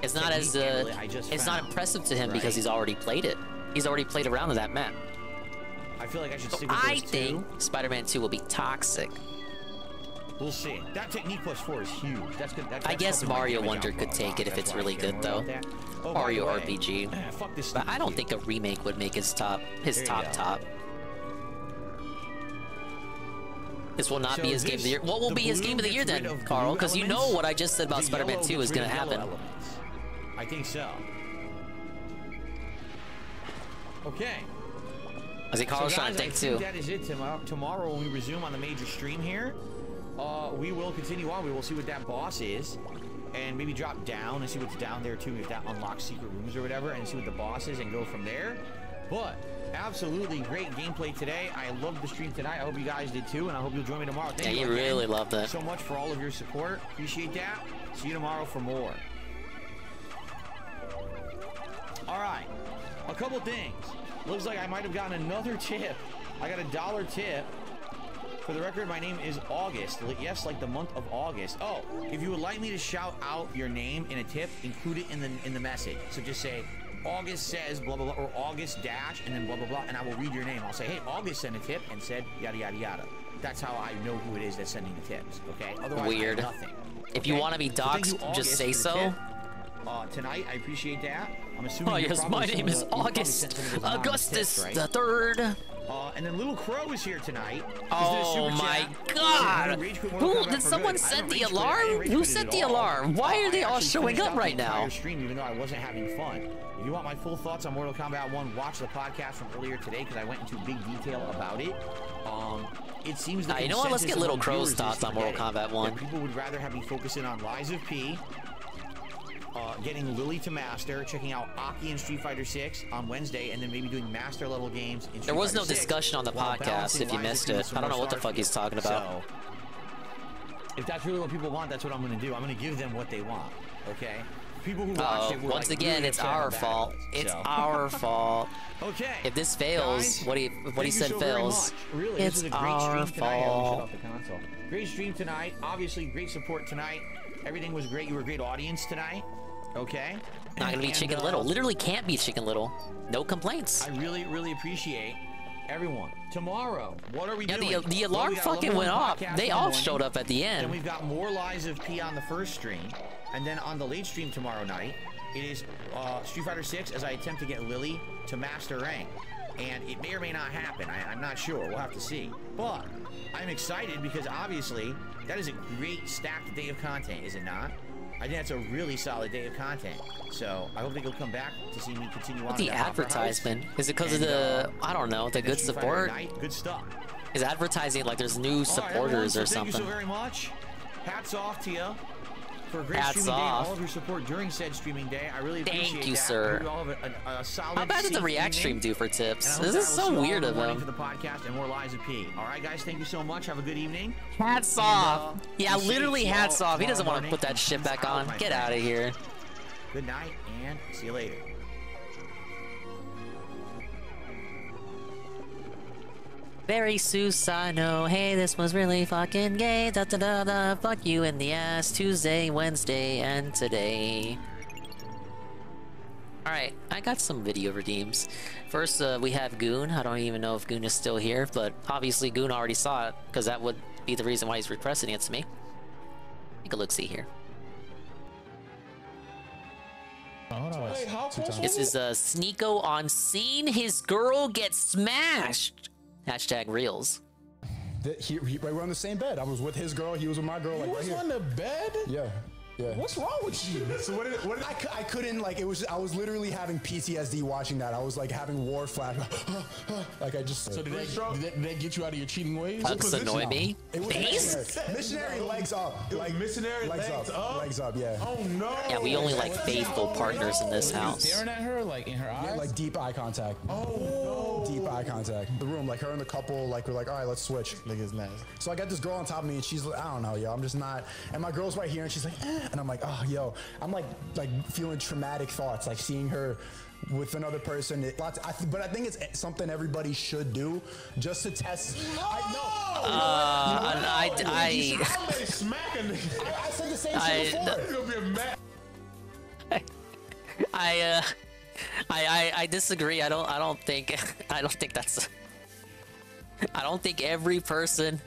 It's not as it's not impressive to him because he's already played it. He's already played around with that map. I feel like I should stick with I those think Spider-Man 2 will be toxic. We'll see. That technique +4 is huge. That's good. I guess Mario Wonder could take it if it's really good, though. Mario RPG. Fuck this. But I don't think a remake would make his top. This will not be his game of the year. What will be his game of the year then, Carl? Because you know what I just said about Spider-Man 2 is going to happen. I think so. Okay. I think Carl's trying to think too. That is it. Tomorrow when we resume on the major stream here, we will continue on. We will see what that boss is, and maybe drop down and see what's down there too, if that unlocks secret rooms or whatever, and see what the boss is and go from there. But absolutely great gameplay today. I loved the stream tonight. I hope you guys did too, and I hope you'll join me tomorrow. Thank you really loved it. So much for all of your support. Appreciate that. See you tomorrow for more. All right, a couple things. Looks like I might have gotten another tip. I got a $1 tip. For the record, my name is August. Yes, like the month of August. Oh, if you would like me to shout out your name in a tip, include it in the message. So just say, August says blah, blah, blah, or August dash, and then blah, blah, blah, and I will read your name. I'll say, hey, August sent a tip and said yada, yada, yada. That's how I know who it is that's sending the tips, okay? Otherwise, Weird. I have nothing. If you want to be doxxed, just say so. Tonight, I appreciate that. I'm assuming. Oh yes, my name is August Augustus the Third. And then Little Crow is here tonight. Oh my God! Who did someone set the alarm? Who set the alarm? Why are they all showing up right now? Stream, even though I wasn't having fun. If you want my full thoughts on Mortal Kombat 1, watch the podcast from earlier today because I went into big detail about it. It seems that you know what? Let's get Little Crow's thoughts on Mortal Kombat 1. People would rather have me focusing on Lies of P. Getting Lily to Master, checking out Aki in Street Fighter 6 on Wednesday, and then maybe doing Master level games in Street There was Fighter no 6, discussion on the podcast if you missed it. I don't know what the fuck he's talking about. So, if that's really what people want, that's what I'm going to do. I'm going to give them what they want, okay? People who watched it were once like, again, really it's our fault. It's our fault. Okay. If this fails, guys, what he said fails, really, it's our fault. Great stream tonight. Obviously, great support tonight. Everything was great. You were a great audience tonight. Okay. Not gonna be Chicken Little. Literally can't be Chicken Little. No complaints. I really appreciate everyone. Tomorrow, what are we doing? Yeah, the alarm fucking went off. They all showed up at the end. Then we've got more Lies of P on the first stream, and then on the late stream tomorrow night, it is Street Fighter 6 as I attempt to get Lily to Master Rank. And it may or may not happen. I'm not sure. We'll have to see. But I'm excited because obviously that is a great stacked day of content, is it not? I think that's a really solid day of content. So I hope they will come back to see me continue on. The advertisement is it because of the I don't know the good support? Good stuff. Is advertising like there's new supporters or something? Thank you so very much. Hats off to you for a great streaming day. All of your support during said streaming day. I really appreciate Thank you, that. sir. You all have a solid. How bad did the React stream do for tips? This is so weird of them. For the podcast and more Lies of P. All right, guys. Thank you so much. Have a good evening. Hats off. Yeah, literally hats off. He doesn't want to put that shit back on. Get out of here. Good night and see you later. Very Susano, hey, this was really fucking gay, da da da da, fuck you in the ass, Tuesday, Wednesday, and today. Alright, I got some video redeems. First, we have Goon. I don't even know if Goon is still here, but obviously Goon already saw it, because that would be the reason why he's requesting it to me. Take a look-see here. This is Sneeko on scene, his girl gets smashed. Hashtag reels. We were on the same bed. I was with his girl. He was with my girl. Like, You was on the bed? Yeah. Yeah. What's wrong with you? So what did I couldn't, like, I was literally having PTSD watching that. I was like having war flash. Like I just. So did they get you out of your cheating ways? That's annoy me. It was missionary legs up. Like missionary legs up. Legs up, yeah. Oh no. Yeah, we only like faithful partners in this house. Staring at her, like in her eyes. Yeah, like deep eye contact. Oh no. Deep eye contact. The room, like her and the couple, like we're like, all right, let's switch. Nigga's nice. So I got this girl on top of me, and she's like, I don't know, yo, I'm just not. And my girl's right here, and she's like, and I'm like, oh, yo, I'm like feeling traumatic thoughts, like seeing her with another person. But I think it's something everybody should do, just to test. I said the same shit before. I disagree. I don't think that's. I don't think every person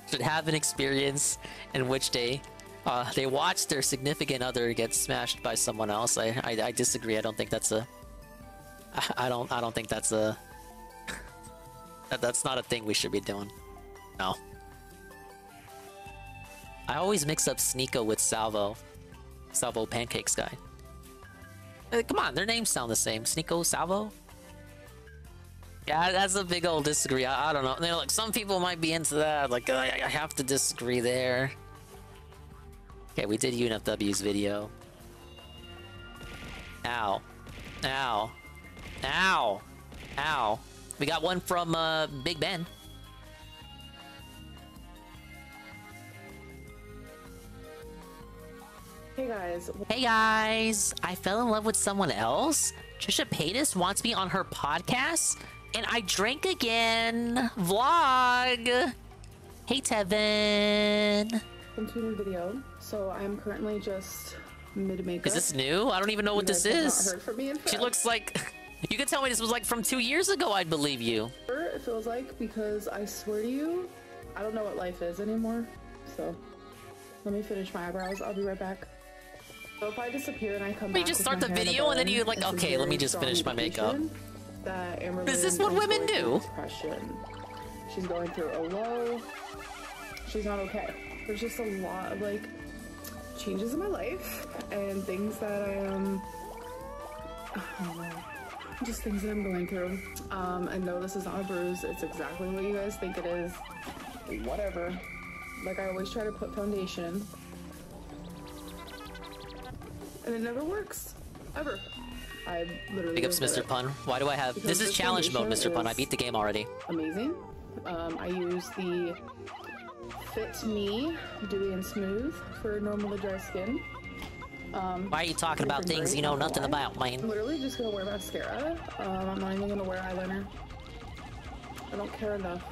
should have an experience in which they watch their significant other get smashed by someone else. I disagree. I don't think that's a. I don't think that's a. That's not a thing we should be doing. No. I always mix up Sneeko with Salvo. Salvo Pancakes guy. Come on, their names sound the same. Sneeko, Salvo? Yeah, that's a big old disagree. I don't know. They're like, some people might be into that. Like, I have to disagree there. Okay, we did UNFW's video. Ow. Ow. Ow. Ow. We got one from Big Ben. Hey guys. Hey guys. I fell in love with someone else. Trisha Paytas wants me on her podcast. And I drank again. Vlog. Hey Tevin. Continuing video. So I'm currently just mid-makeup. Is this new? I don't even know what this is. Heard from me in She looks like... You can tell me this was like from 2 years ago, I'd believe you. It feels like, because I swear to you, I don't know what life is anymore. So let me finish my eyebrows. I'll be right back. So if I disappear and I come back, you just start the video and then you're like, okay, let me just finish my makeup. Is this what women do? Depression. She's going through a low. She's not okay. There's just a lot of like changes in my life and things that I am. I don't know. Just things that I'm going through. And no, this is not a bruise. It's exactly what you guys think it is. Whatever. Like I always try to put foundation. And it never works. Ever. I literally. Big ups, Mr. Pun. Why do I have... This is challenge mode, Mr. Pun. I beat the game already. Amazing. I use the Fit Me Dewy and Smooth for normal to dry skin. Why are you talking about things you know nothing about, man? I'm literally just gonna wear mascara. I'm not even gonna wear eyeliner. I don't care enough.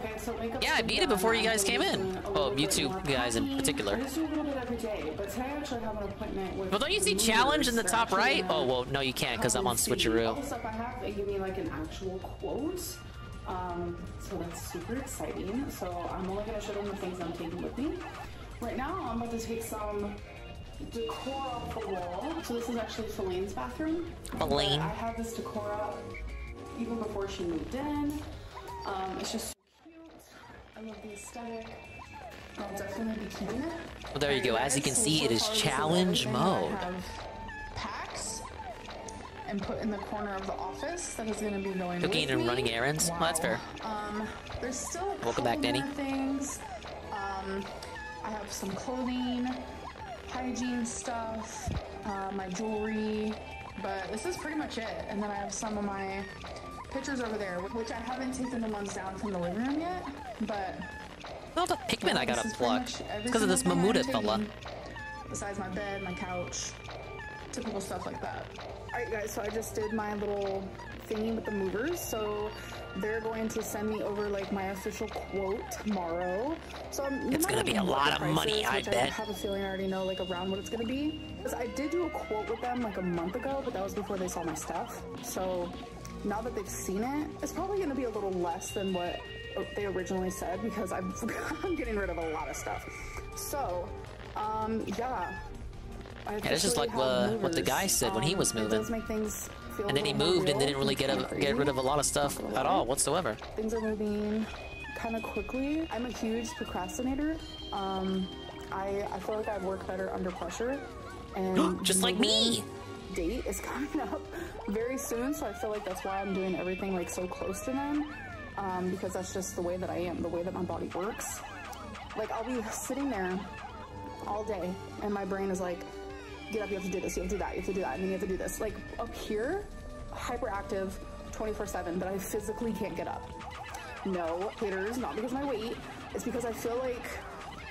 Okay, so yeah, I beat it before you guys came in. Oh, you two guys in particular. I just do a little bit every day, but today I actually have an appointment with. Well, don't you see challenge in the top right? Oh, well, no, you can't because I'm on switcheroo. All the stuff I have, they give me like an actual quote. So that's super exciting. So I'm only gonna show them the things I'm taking with me. Right now, I'm about to take some decor off the wall. So this is actually Felane's bathroom. Felane. I had this decor up even before she moved in. It's just so cute. I love the aesthetic. I'll definitely be keeping it. Well, there you go. As you can see, it is challenge mode. I have packs and put in the corner of the office that is going to be going cooking with and me. running errands. Wow. Well, that's fair. There's still a Welcome back, Danny. things. I have some clothing, hygiene stuff, my jewelry, but this is pretty much it. And then I have some of my pictures over there, which I haven't taken the ones down from the living room yet, but... All the Pikmin I gotta pluck. It's because of this Mamuda fella. Besides my bed, my couch, typical stuff like that. Alright guys, so I just did my little thingy with the movers, so they're going to send me over like my official quote tomorrow. So it's gonna be a lot of money, I bet. I have a feeling I already know like around what it's gonna be. Because I did do a quote with them like a month ago, but that was before they saw my stuff. So now that they've seen it, it's probably gonna be a little less than what they originally said because I'm getting rid of a lot of stuff. So, yeah. Yeah, it's just like what the guy said when he was moving. And then he moved and didn't really get rid of a lot of stuff at all whatsoever. Things are moving kind of quickly. I'm a huge procrastinator. I feel like I work better under pressure. And just like me. Date is coming up very soon, so I feel like that's why I'm doing everything like so close to them, because that's just the way that I am, the way that my body works. Like, I'll be sitting there all day, and my brain is like, get up, you have to do this, you have to do that, you have to do that, and then you have to do this. Like, up here, hyperactive 24/7, but I physically can't get up. No, haters, not because of my weight, it's because I feel like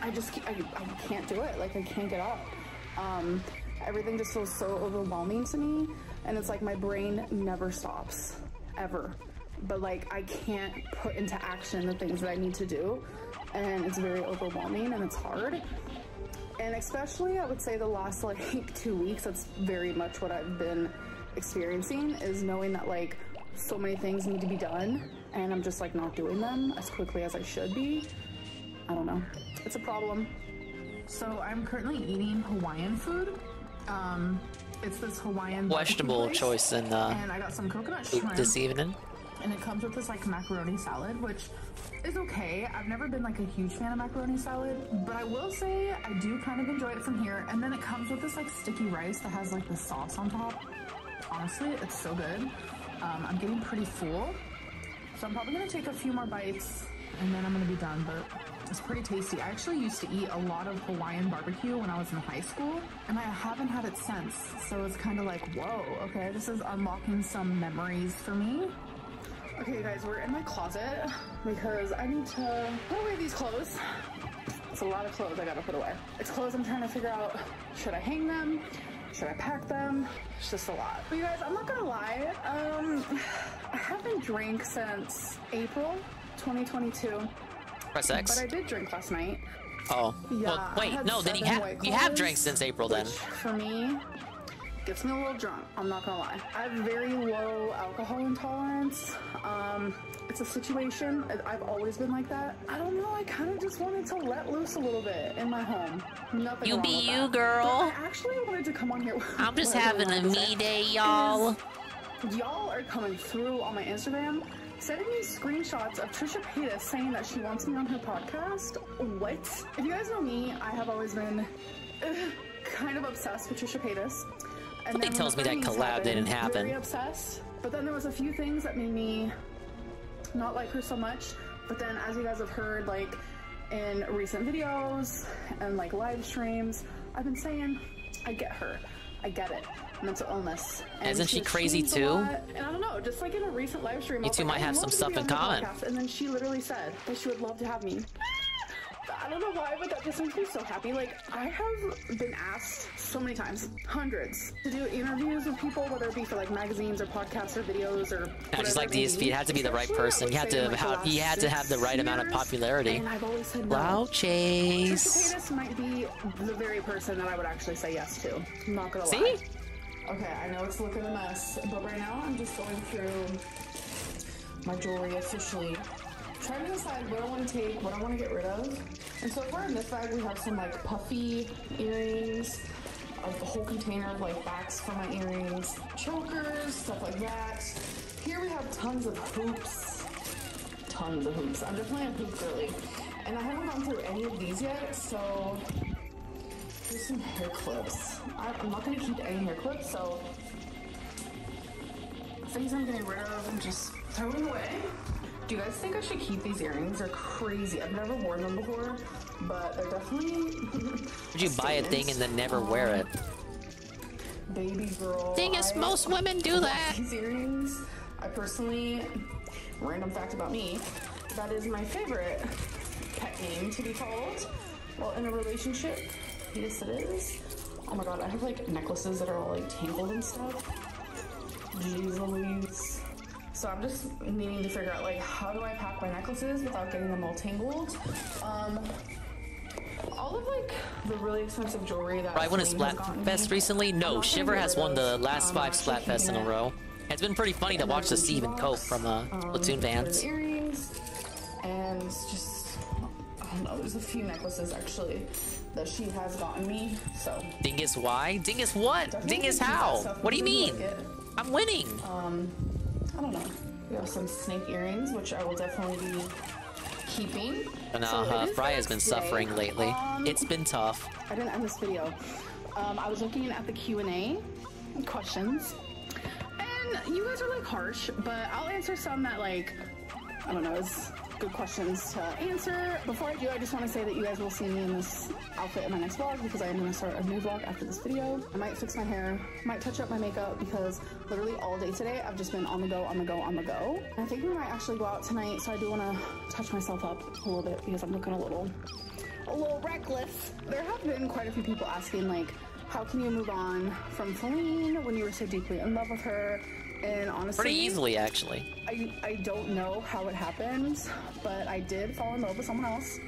I can't do it. Like, I can't get up. Everything just feels so overwhelming to me, and it's like my brain never stops, ever. But like, I can't put into action the things that I need to do, and it's very overwhelming and it's hard. And especially, I would say the last like 2 weeks, that's very much what I've been experiencing, is knowing that like so many things need to be done, and I'm just like not doing them as quickly as I should be. I don't know. It's a problem. So I'm currently eating Hawaiian food. It's this Hawaiian questionable choice in and I got some coconut shrimp this evening. And it comes with this like macaroni salad, which is okay. I've never been like a huge fan of macaroni salad, but I will say I do kind of enjoy it from here. And then it comes with this like sticky rice that has like the sauce on top. Honestly, it's so good. I'm getting pretty full, so I'm probably gonna take a few more bites and then I'm gonna be done, but it's pretty tasty. I actually used to eat a lot of Hawaiian barbecue when I was in high school, and I haven't had it since, so it's kind of like, whoa, okay, this is unlocking some memories for me. Okay, guys, we're in my closet because I need to put away these clothes. It's a lot of clothes I gotta put away. It's clothes I'm trying to figure out, should I hang them? Should I pack them? It's just a lot. But you guys, I'm not gonna lie, I haven't drank since April 2022. Press X. But I did drink last night. Oh. Yeah, well, wait, no, then you have drank since April then. For me, gets me a little drunk, I'm not gonna lie. I have very low alcohol intolerance. It's a situation, I've always been like that. I don't know, I kind of just wanted to let loose a little bit in my home. Nothing You wrong be with you, that. girl. But I actually wanted to come on here. I'm just having a me day, y'all. Y'all are coming through on my Instagram, sending me screenshots of Trisha Paytas saying that she wants me on her podcast. What? If you guys know me, I have always been kind of obsessed with Trisha Paytas. And Something tells me that collab didn't happen. Very obsessed. But then there was a few things that made me not like her so much. But then, as you guys have heard, like in recent videos and like live streams, I've been saying, I get her. I get it. Mental illness. And isn't she crazy too? And I don't know, just like in a recent live stream, You two might have some stuff in common. And then she literally said that she would love to have me. I don't know why, but that just makes me so happy. Like, I have been asked so many times, hundreds, to do interviews with people, whether it be for like magazines or podcasts or videos or Not just like DSP, it had to be the right person. You had to have the right amount of popularity. And I've always said no. Wow, Chase. Trisha Paytas might be the very person that I would actually say yes to. I'm not gonna lie. See? Okay, I know it's looking a mess, but right now I'm just going through my jewelry officially, trying to decide what I want to take, what I want to get rid of. And so far in this bag we have some like puffy earrings, a whole container of like backs for my earrings, chokers, stuff like that. Here we have tons of hoops. Tons of hoops. I'm definitely a hoop girly. And I haven't gone through any of these yet, so here's some hair clips. I'm not going to keep any hair clips, so things I'm getting rid of and just throwing away. Do you guys think I should keep these earrings? They're crazy. I've never worn them before, but they're definitely Would you buy a thing and then never wear it? Baby girl. Thing is, most women do that. These earrings, I personally, random fact about me, that is my favorite pet name to be called. Well, in a relationship, yes it is. Oh my god, I have like necklaces that are all like tangled and stuff. Jeez Louise. So I'm just needing to figure out like how do I pack my necklaces without getting them all tangled. All of like the really expensive jewelry that I won a Splatfest recently. No, Shiver has won the last 5 Splatfests in a row. It's been pretty funny to watch the Steven Cope from Platoon Vans. Earrings and just I don't know. There's a few necklaces actually that she has gotten me. So Dingus why? Dingus what? Dingus how? What do you mean? I'm winning. I don't know. We have some snake earrings, which I will definitely be keeping. And So Fry has been suffering lately. It's been tough. I didn't end this video. I was looking at the Q&A questions, and you guys are like harsh, but I'll answer some that like, I don't know, is good questions to answer. Before I do, I just want to say that you guys will see me in this outfit in my next vlog because I am going to start a new vlog after this video. I might fix my hair, might touch up my makeup because literally all day today I've just been on the go, on the go, on the go. And I think we might actually go out tonight, so I do want to touch myself up a little bit because I'm looking a little reckless. There have been quite a few people asking like, how can you move on from Feline when you were so deeply in love with her? And honestly, pretty easily, actually. I don't know how it happened, but I did fall in love with someone else.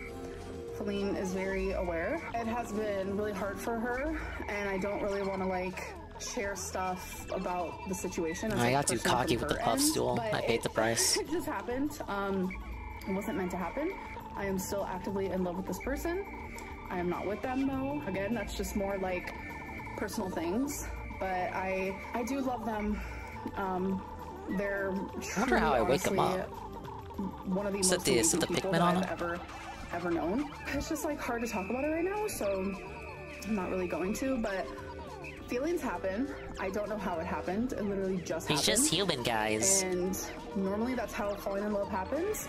Feline is very aware. It has been really hard for her, and I don't really want to like share stuff about the situation. I got too cocky with the puff stool. I paid the price. It just happened. It wasn't meant to happen. I am still actively in love with this person. I am not with them though. Again, that's just more like personal things, but I do love them. They're I wonder how I wake them up. One of the Set most the amazing people Pikmin that on I've them? ever known. It's just like hard to talk about it right now, so I'm not really going to, but feelings happen. I don't know how it happened. It literally just happened. He's just human, guys. And normally that's how falling in love happens.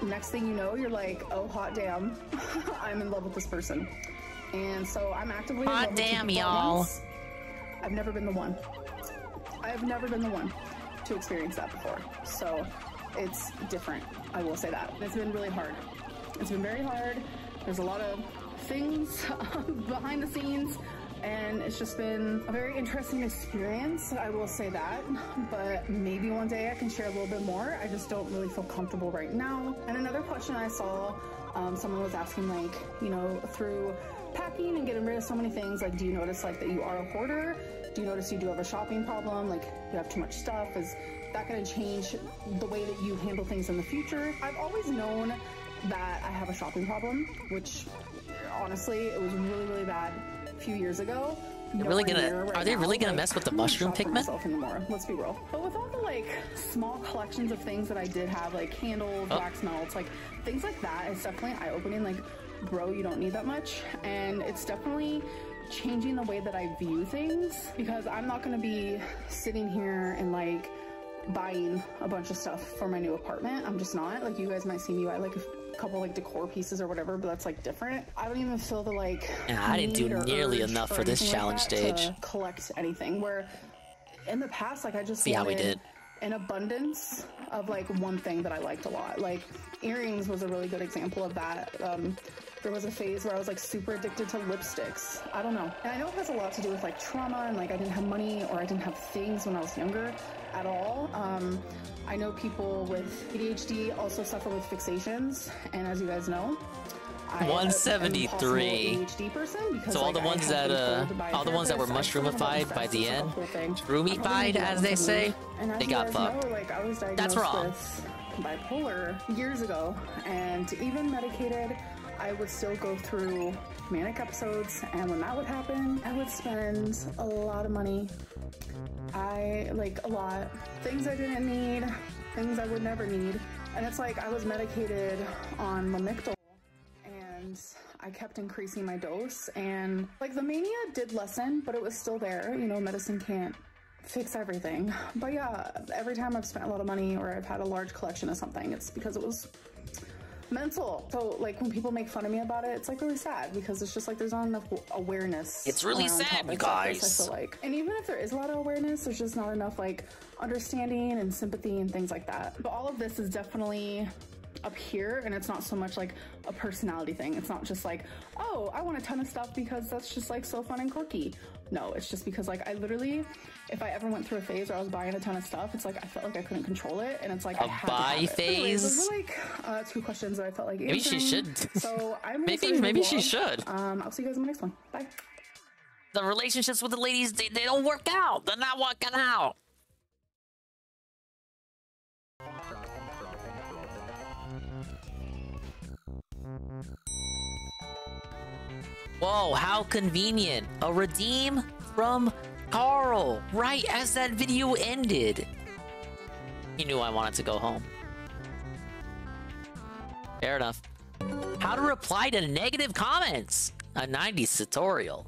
Next thing you know, you're like, oh, hot damn, I'm in love with this person. And so I'm actively in love with damn, y'all. I've never been the one. I've never been the one to experience that before. So it's different, I will say that. It's been really hard. It's been very hard. There's a lot of things behind the scenes, and it's just been a very interesting experience, I will say that. But maybe one day I can share a little bit more. I just don't really feel comfortable right now. And another question I saw, someone was asking, like, you know, through packing and getting rid of so many things, like, do you notice like that you are a hoarder? Do you notice you do have a shopping problem? Like, you have too much stuff? Is that going to change the way that you handle things in the future? I've always known that I have a shopping problem, which honestly, it was really, really bad a few years ago. Are they really gonna mess with the mushroom Pikmin? Anymore, let's be real. But with all the like small collections of things that I did have, like candles, wax melts, like things like that, it's definitely eye-opening. Like, bro, you don't need that much. And it's definitely changing the way that I view things, because I'm not going to be sitting here and like buying a bunch of stuff for my new apartment. I'm just not. Like, you guys might see me buy like a couple like decor pieces or whatever, but that's like different. I don't even feel the like I didn't do nearly enough for this challenge stage to collect anything, where in the past, like, I just see how we did an abundance of like one thing that I liked a lot. Like, earrings was a really good example of that. There was a phase where I was like super addicted to lipsticks. I don't know. And I know it has a lot to do with like trauma and like I didn't have money or I didn't have things when I was younger at all. I know people with ADHD also suffer with fixations, and as you guys know, 173. ADHD person because, so all the ones that were mushroomified by the end, roomified as they say, they got fucked. Like, I was diagnosed That's wrong. with bipolar years ago, and even medicated, I would still go through manic episodes, and when that would happen, I would spend a lot of money. A lot. Things I didn't need, things I would never need. And it's like I was medicated on Lamictal, and I kept increasing my dose, and like the mania did lessen, but it was still there. You know, medicine can't fix everything. But yeah, every time I've spent a lot of money or I've had a large collection of something, it's because it was mental. So like when people make fun of me about it, it's like really sad, because it's just like there's not enough awareness. It's really sad, you guys. I feel like, and even if there is a lot of awareness, there's just not enough like understanding and sympathy and things like that. But all of this is definitely up here, and it's not so much like a personality thing. It's not just like, oh, I want a ton of stuff because that's just like so fun and quirky. No, it's just because like I literally, if I ever went through a phase where I was buying a ton of stuff, it's like I felt like I couldn't control it, and it's like a buy phase. Anyways, those are like 2 questions that I felt like maybe she should. So I'm maybe she should. I'll see you guys in the next one. Bye. The relationships with the ladies, they don't work out. They're not working out. Whoa, how convenient. A redeem from Carl, right as that video ended. He knew I wanted to go home. Fair enough. How to reply to negative comments. A 90s tutorial.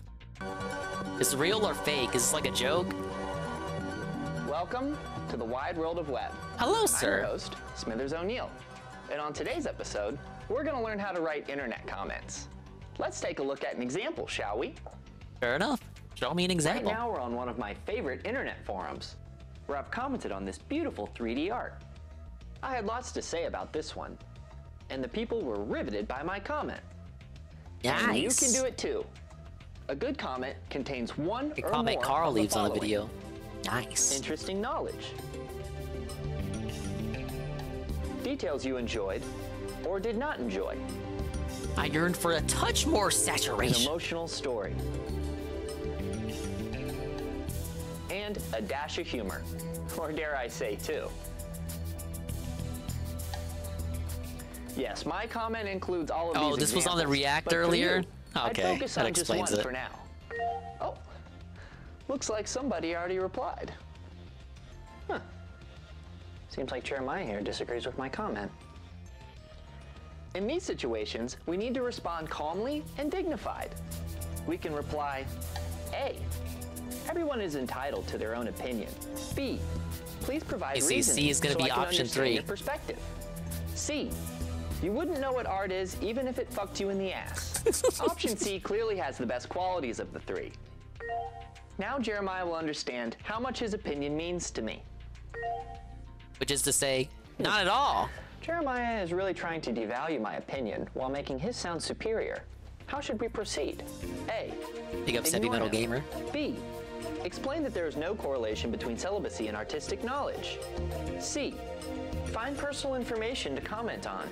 Is it real or fake? Is this like a joke? Welcome to the wide world of web. Hello, sir. I'm your host, Smithers O'Neill. And on today's episode, we're going to learn how to write internet comments. Let's take a look at an example, shall we? Fair enough. Show me an example. Right now we're on one of my favorite internet forums, where I've commented on this beautiful 3D art. I had lots to say about this one, and the people were riveted by my comment. Nice. And you can do it too. A good comment contains one or comment more Carl of the leaves on the following. video. Nice. Interesting knowledge. Details you enjoyed or did not enjoy. I yearn for a touch more saturation. An emotional story. And a dash of humor. Or dare I say two. Yes, my comment includes all of these. Oh, this was on the React but for earlier? you, I'd Okay, focus that on just explains one it. for now. Oh, looks like somebody already replied. Huh. Seems like Jeremiah here disagrees with my comment. In these situations, we need to respond calmly and dignified. We can reply, A, everyone is entitled to their own opinion. B, please provide reasons C is going to so be I can option understand 3. your perspective. C, you wouldn't know what art is even if it fucked you in the ass. Option C clearly has the best qualities of the three. Now Jeremiah will understand how much his opinion means to me. Which is to say, not at all. Jeremiah is really trying to devalue my opinion while making his sound superior. How should we proceed? A, Big up Heavy Metal Gamer. B, explain that there is no correlation between celibacy and artistic knowledge. C, find personal information to comment on.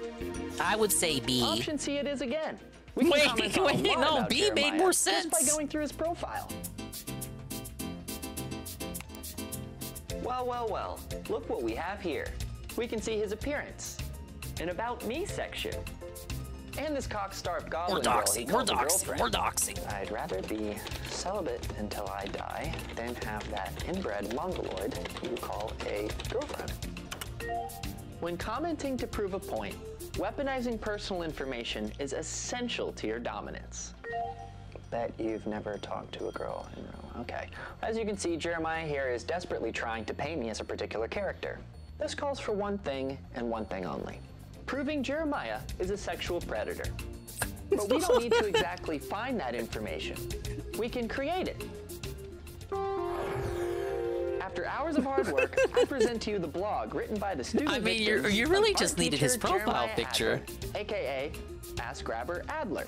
I would say B. Option C it is again. We can Wait, comment on a lot no, about B made Jeremiah more just sense. by going through his profile. Well, well, well, look what we have here. We can see his appearance, an About Me section, and this cock-starved goblin girl he called a girlfriend. We're doxing. I'd rather be celibate until I die than have that inbred mongoloid you call a girlfriend. When commenting to prove a point, weaponizing personal information is essential to your dominance. Bet you've never talked to a girl in real. Okay. As you can see, Jeremiah here is desperately trying to paint me as a particular character. This calls for one thing and one thing only. Proving Jeremiah is a sexual predator. But we don't need to exactly find that information. We can create it. After hours of hard work, I present to you the blog written by the student. I mean, victims you really of just art needed his teacher profile Jeremiah picture. Adler, AKA Ass Grabber Adler.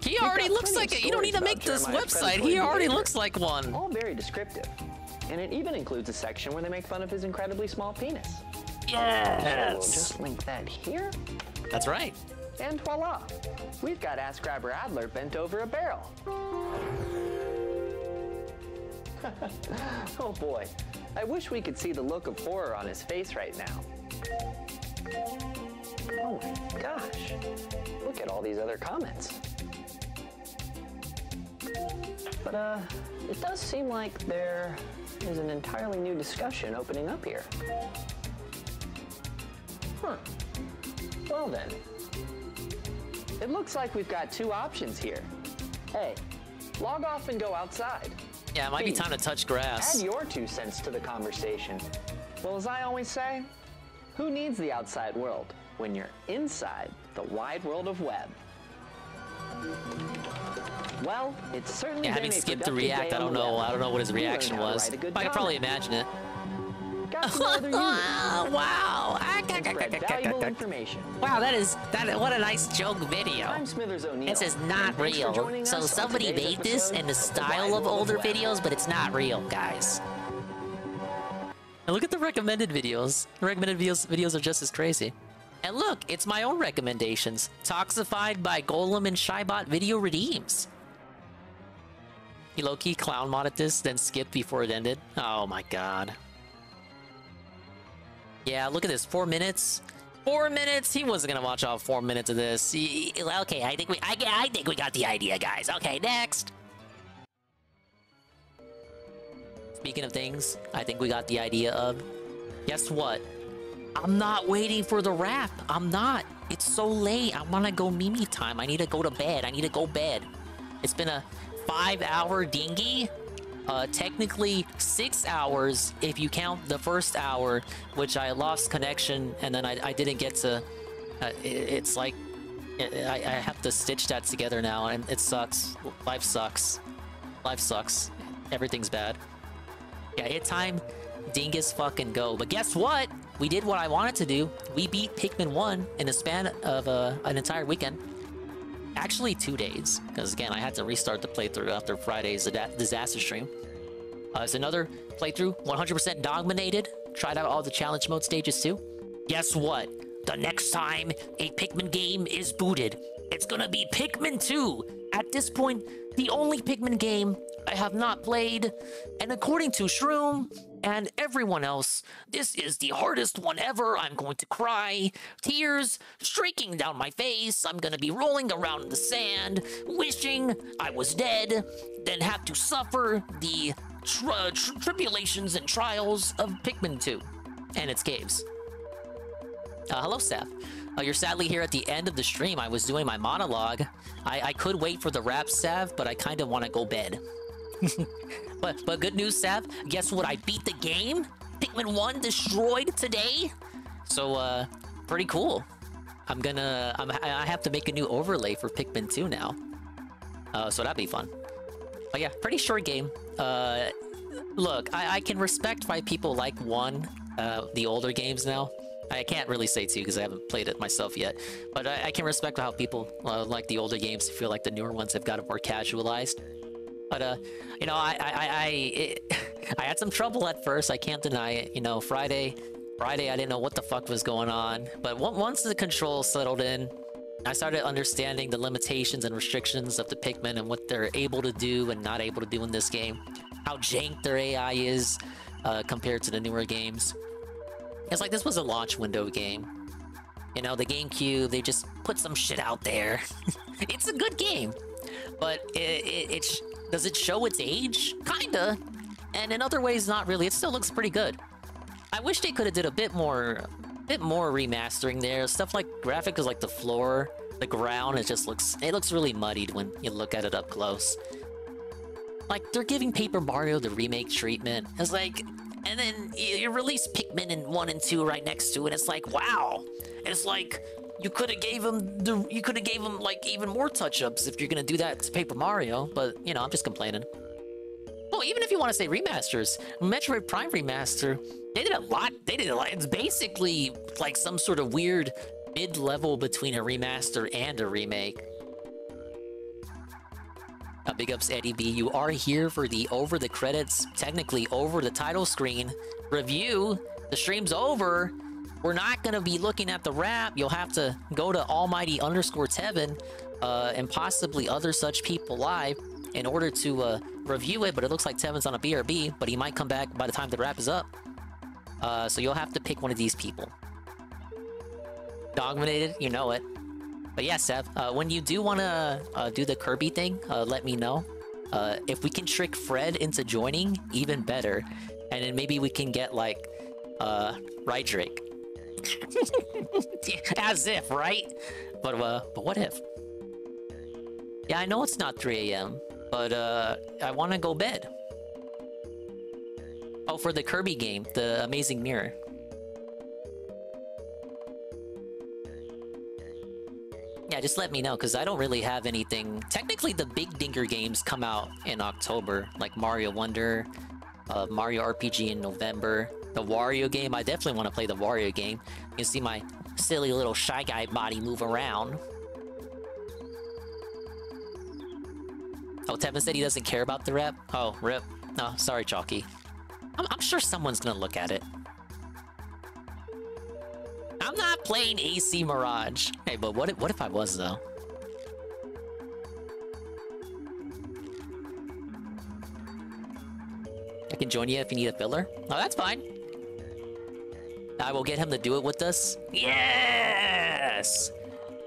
He already looks like it. You don't need to make this website. He already looks like one. All very descriptive. And it even includes a section where they make fun of his incredibly small penis. Yes. So we'll just link that here. That's right. And voila. We've got Ass Grabber Adler bent over a barrel. Oh boy. I wish we could see the look of horror on his face right now. Oh my gosh. Look at all these other comments. But it does seem like there is an entirely new discussion opening up here. Huh. Well then. It looks like we've got two options here. A, log off and go outside. Yeah, it might be B, time to touch grass. add your 2 cents to the conversation. Well, as I always say, who needs the outside world when you're inside the wide world of web? Well, it's certainly Yeah, been having a skipped the productive React, day I on don't the know. web. I don't know what his We learned reaction how to was. write a good I can probably comment. imagine it. Got to know other users. Wow. And spread valuable information. Wow, that is what a nice joke video. I'm Smithers O'Neill. This is not and thanks for real. joining So us on somebody today's made this episode in the of style Wide of World older Web. videos, but it's not real, guys. And look at the recommended videos. The recommended videos are just as crazy. And look, it's my own recommendations. Toxified by Golem and Shybot Video Redeems. He low-key clown modded this, then skipped before it ended. Oh my god. Yeah, look at this. 4 minutes. 4 minutes. He wasn't gonna watch all 4 minutes of this. Okay, I think we got the idea, guys. Okay, next. Speaking of things, I think we got the idea of. Guess what? I'm not waiting for the rap. I'm not. It's so late. I want to go Mimi time. I need to go to bed. I need to go bed. It's been a 5-hour dinghy. Technically 6 hours if you count the first hour, which I lost connection and then I didn't get to. It's like I have to stitch that together now, and it sucks. Life sucks. Life sucks. Everything's bad. Yeah, it's time. Dingus fucking go. But guess what? We did what I wanted to do. We beat Pikmin 1 in the span of an entire weekend. Actually, 2 days. Because again, I had to restart the playthrough after Friday's disaster stream. It's another playthrough. 100% dominated. Tried out all the challenge mode stages too. Guess what? The next time a Pikmin game is booted, it's gonna be Pikmin 2. At this point, the only Pikmin game I have not played. And according to Shroom and everyone else, this is the hardest one ever. I'm going to cry. Tears streaking down my face. I'm gonna be rolling around in the sand, wishing I was dead, then have to suffer the tribulations and trials of Pikmin 2 and its caves. Hello, Seth. You're sadly here at the end of the stream. I was doing my monologue. I could wait for the rap, Sav, but I kind of want to go bed. but good news, Sav. Guess what? I beat the game. Pikmin 1 destroyed today. So, pretty cool. I have to make a new overlay for Pikmin 2 now. So that'd be fun. But yeah, pretty short game. Look, I can respect why people like 1, the older games now. I can't really say 2 because I haven't played it myself yet. But I can respect how people like the older games. Feel like the newer ones have got it more casualized. But, you know, I had some trouble at first. I can't deny it. You know, Friday, I didn't know what the fuck was going on. But once the controls settled in, I started understanding the limitations and restrictions of the Pikmin and what they're able to do and not able to do in this game. How jank their AI is compared to the newer games. It's like this was a launch window game. You know, the GameCube, they just put some shit out there. It's a good game. But does it show its age? Kinda. And in other ways, not really. It still looks pretty good. I wish they could have did a bit more remastering there. Stuff like graphics like the floor, the ground, it looks really muddied when you look at it up close. Like, they're giving Paper Mario the remake treatment. It's like, and then you release Pikmin in 1 and 2 right next to it. It's like, wow. It's like you could have gave him like even more touch-ups if you're gonna do that to Paper Mario. But you know, I'm just complaining. Well, even if you want to say remasters, Metroid Prime Remaster, they did a lot. It's basically like some sort of weird mid-level between a remaster and a remake. Big ups, Eddie B. You are here for the over the credits, technically over the title screen review. The stream's over. We're not going to be looking at the wrap. You'll have to go to almighty_Tevin and possibly other such people live in order to review it. But it looks like Tevin's on a BRB, but he might come back by the time the wrap is up. So you'll have to pick one of these people. Dogminated, you know it. But yeah, Sev, when you do want to do the Kirby thing, let me know. If we can trick Fred into joining, even better. And then maybe we can get, like, right, Drake? As if, right? But what if? Yeah, I know it's not 3 a.m., but I want to go bed. Oh, for the Kirby game, the Amazing Mirror. Yeah, just let me know, because I don't really have anything. Technically, the big Dinger games come out in October, like Mario Wonder, Mario RPG in November. The Wario game, I definitely want to play the Wario game. You can see my silly little Shy Guy body move around. Oh, Tevin said he doesn't care about the rep? Oh, rip. Oh, sorry, Chalky. I'm sure someone's gonna look at it. I'm not playing AC Mirage. Hey, but what if I was, though? I can join you if you need a filler. Oh, that's fine. I will get him to do it with us. Yes!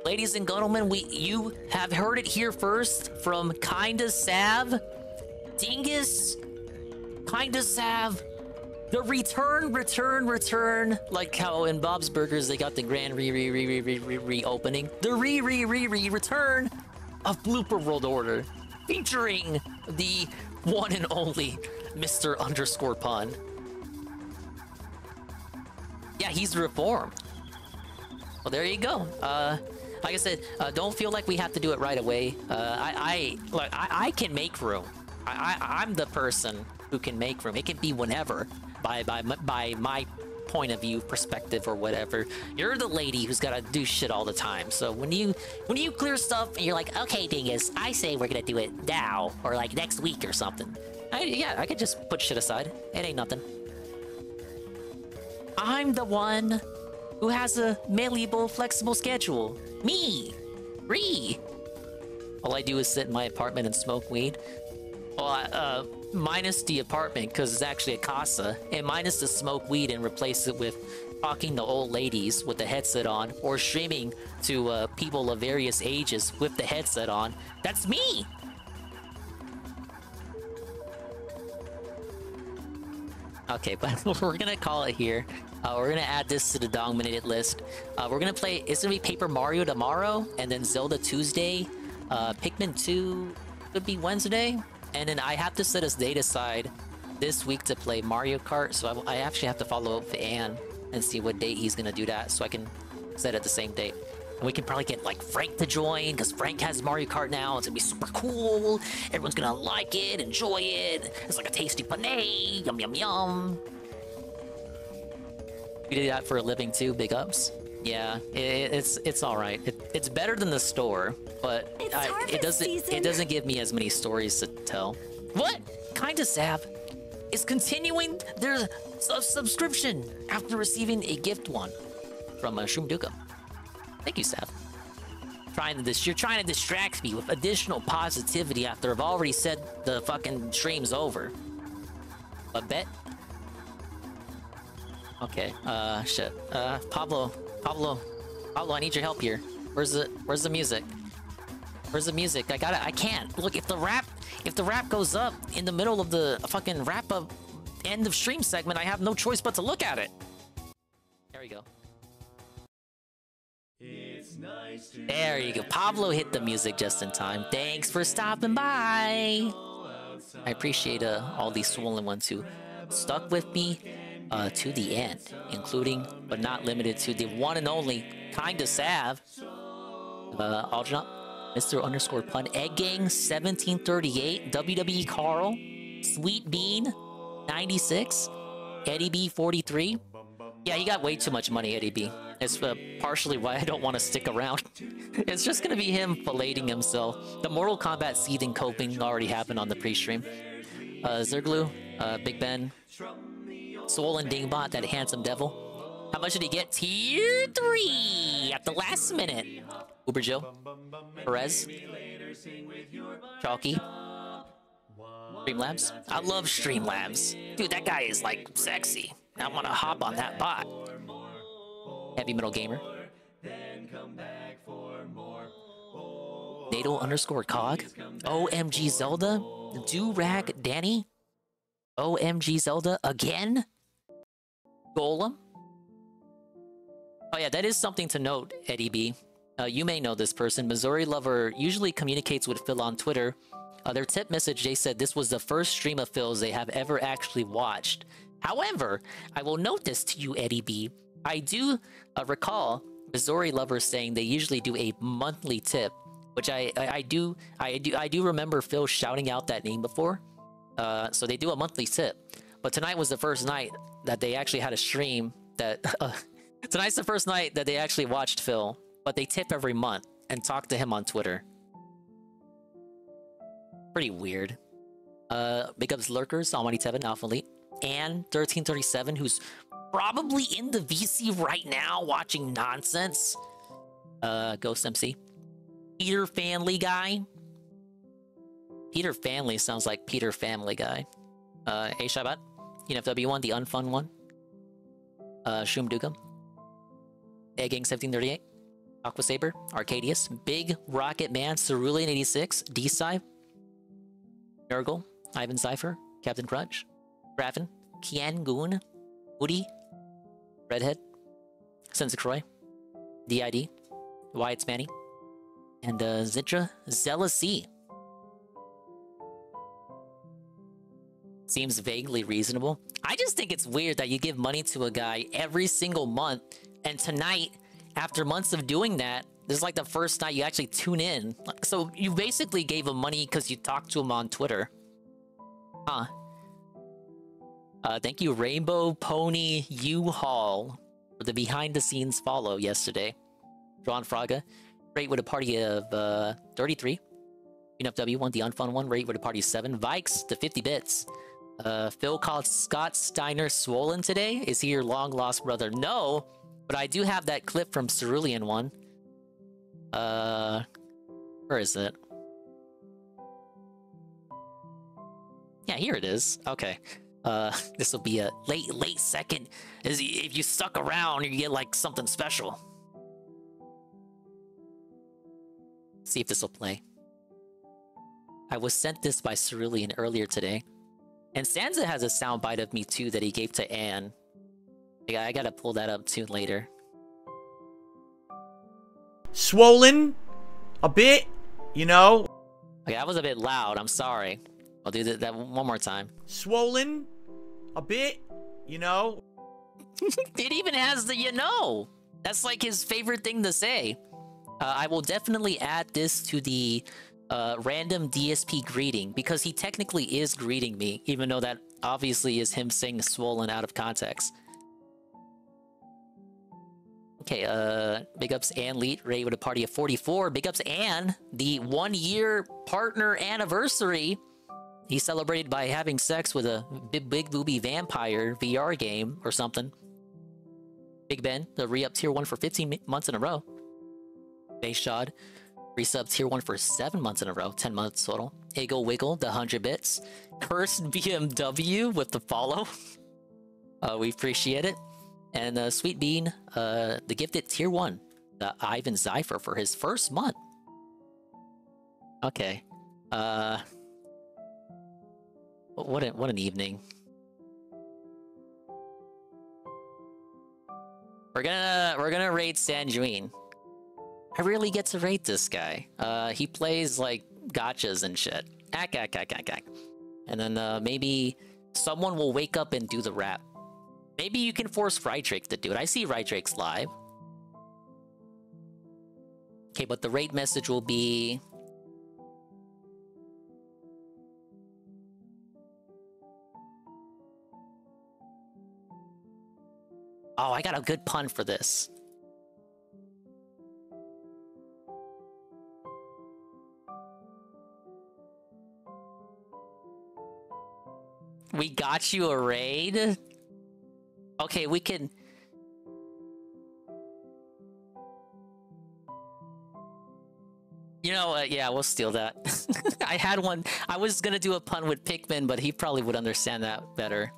Ladies and gentlemen, you have heard it here first from Kinda Sav, Dingus, Kinda Sav, The return. Like how in Bob's Burgers they got the grand reopening. The return of Blooper World Order, featuring the one and only Mr. Underscore Pun. Yeah, he's reformed. Well, there you go. Like I said, don't feel like we have to do it right away. I can make room. I'm the person who can make room. It can be whenever, by my point of view, perspective, or whatever. You're the lady who's gotta do shit all the time. So when you clear stuff and you're like, okay, dingus, I say we're gonna do it now or like next week or something. I could just put shit aside. It ain't nothing. I'm the one who has a malleable, flexible schedule. Me! All I do is sit in my apartment and smoke weed. Well, minus the apartment, because it's actually a casa, and minus the smoke weed and replace it with talking to old ladies with the headset on, or streaming to people of various ages with the headset on. That's me! Okay, but we're gonna call it here. We're gonna add this to the dominated list. We're gonna play, it's gonna be Paper Mario tomorrow, and then Zelda Tuesday. Pikmin 2 could be Wednesday. And then I have to set a date aside this week to play Mario Kart, so I actually have to follow up with Ann and see what date he's gonna do that, so I can set it the same date. And we can probably get like Frank to join, because Frank has Mario Kart now. It's gonna be super cool. Everyone's gonna like it, enjoy it. It's like a tasty panay. Yum yum yum. We do that for a living too. Big ups. Yeah, it's all right. It's better than the store, but it doesn't give me as many stories to tell. What? Kinda Sav is continuing their subscription after receiving a gift one from Shroomduka. Thank you, Sav. You're trying to distract me with additional positivity after I've already said the fucking stream's over. But bet. Okay. Shit. Pablo, I need your help here. Where's the music? Where's the music? I can't. Look, if the rap goes up in the middle of the fucking wrap up end of stream segment, I have no choice but to look at it. There we go. There you go. Pablo hit the music just in time. Thanks for stopping by. I appreciate all these swollen ones who stuck with me to the end, including but not limited to the one and only Kinda Sav, Algernon, Mr. Underscore Pun, Egg Gang 1738, WWE Carl, Sweet Bean 96, Eddie B 43. Yeah, you got way too much money, Eddie B. It's partially why I don't want to stick around. It's just gonna be him filleting himself. The Mortal Kombat seething coping already happened on the pre-stream. Zerglu, Big Ben, Swollen Dingbot, that handsome devil. How much did he get? Tier 3 at the last minute. Uber Joe, Perez, Chalky, Streamlabs. I love Streamlabs. Dude, that guy is like sexy. I want to hop on that bot. Heavy Metal Gamer. Natal underscore Cog. OMG Zelda. Durag Danny. OMG Zelda again. Golem. Oh yeah, that is something to note, Eddie B. You may know this person. Missouri Lover usually communicates with Phil on Twitter. Their tip message, they said this was the first stream of Phil's they have ever actually watched. However, I will note this to you, Eddie B. I do recall Missouri Lovers saying they usually do a monthly tip, which I do remember Phil shouting out that name before. So they do a monthly tip, but tonight was the first night that they actually had a stream that. Tonight's the first night that they actually watched Phil, but they tip every month and talk to him on Twitter. Pretty weird. Big ups Lurkers, Almighty Tevin, Alpha Elite, and 1337, who's probably in the VC right now watching nonsense. Ghost MC. Peter Family Guy. Peter Family sounds like Peter Family Guy. A Shabat. UNFW1, the unfun one. Shroom Dugam. Egg Gang 1738. Aqua Saber. Arcadius. Big Rocket Man. Cerulean 86. D-Sci. Nurgle. Ivan Cypher. Captain Crunch. Raffin. Kiangun, Woody, Redhead, Sense Croy, DID, Wyatt's Manny, and Zitra Zealousy. Seems vaguely reasonable. I just think it's weird that you give money to a guy every single month, and tonight, after months of doing that, this is like the first night you actually tune in. So you basically gave him money because you talked to him on Twitter. Huh. Thank you, Rainbow Pony U-Haul, for the behind-the-scenes follow yesterday. Drawn Fraga, rate with a party of 33. Enough W won the unfun one, rate with a party of 7. Vikes to 50 bits. Phil called Scott Steiner swollen today. Is he your long-lost brother? No, but I do have that clip from Cerulean one. Where is it? Yeah, here it is. Okay. This will be a late second. If you stuck around, you get like something special. See if this will play. I was sent this by Cerulean earlier today. And Sansa has a soundbite of me too that he gave to Anne. I gotta pull that up too later. Swollen a bit, you know. Okay, that was a bit loud. I'm sorry. I'll do that one more time. Swollen a bit, you know. It even has the you know. That's like his favorite thing to say. I will definitely add this to the random DSP greeting because he technically is greeting me, even though that obviously is him saying swollen out of context. Okay, big ups Ann Leet, rate with a party of 44. Big ups Ann, the 1-year partner anniversary. He celebrated by having sex with a big booby vampire VR game or something. Big Ben, the re-up tier 1 for 15 months in a row. Bayshod, resub tier 1 for 7 months in a row, 10 months total. Eagle Wiggle, the 100 bits. Cursed BMW with the follow. We appreciate it. And Sweet Bean, the gifted tier 1, the Ivan Zypher for his first month. Okay. What an evening. We're gonna raid Sanjuin. I rarely get to rate this guy. He plays like gotchas and shit. Ack. And then maybe someone will wake up and do the rap. Maybe you can force Rydrake to do it. I see Rydrake's live. Okay, but the raid message will be... Oh, I got a good pun for this. We got you a raid? Okay, we can... You know what? Yeah, we'll steal that. I had one. I was gonna do a pun with Pikmin, but he probably would understand that better.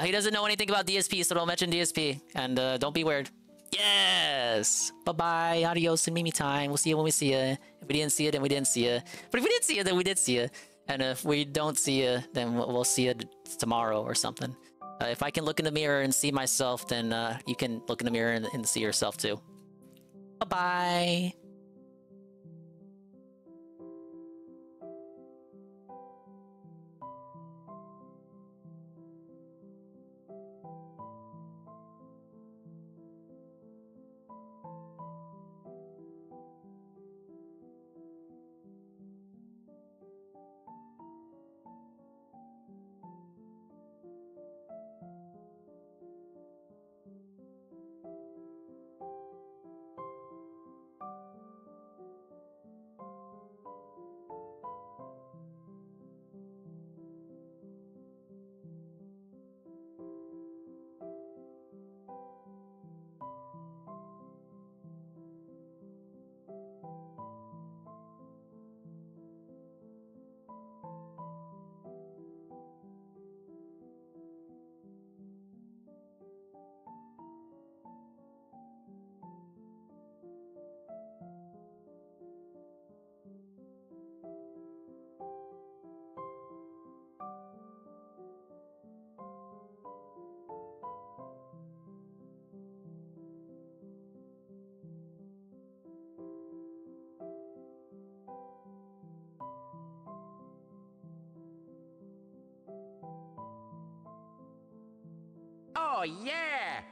He doesn't know anything about DSP, so don't mention DSP. And don't be weird. Yes! Bye-bye. Adios and Mimi time. We'll see you when we see you. If we didn't see you, then we didn't see you. But if we did see you, then we did see you. And if we don't see you, then we'll see you tomorrow or something. If I can look in the mirror and see myself, then you can look in the mirror and see yourself too. Bye-bye. Oh, yeah!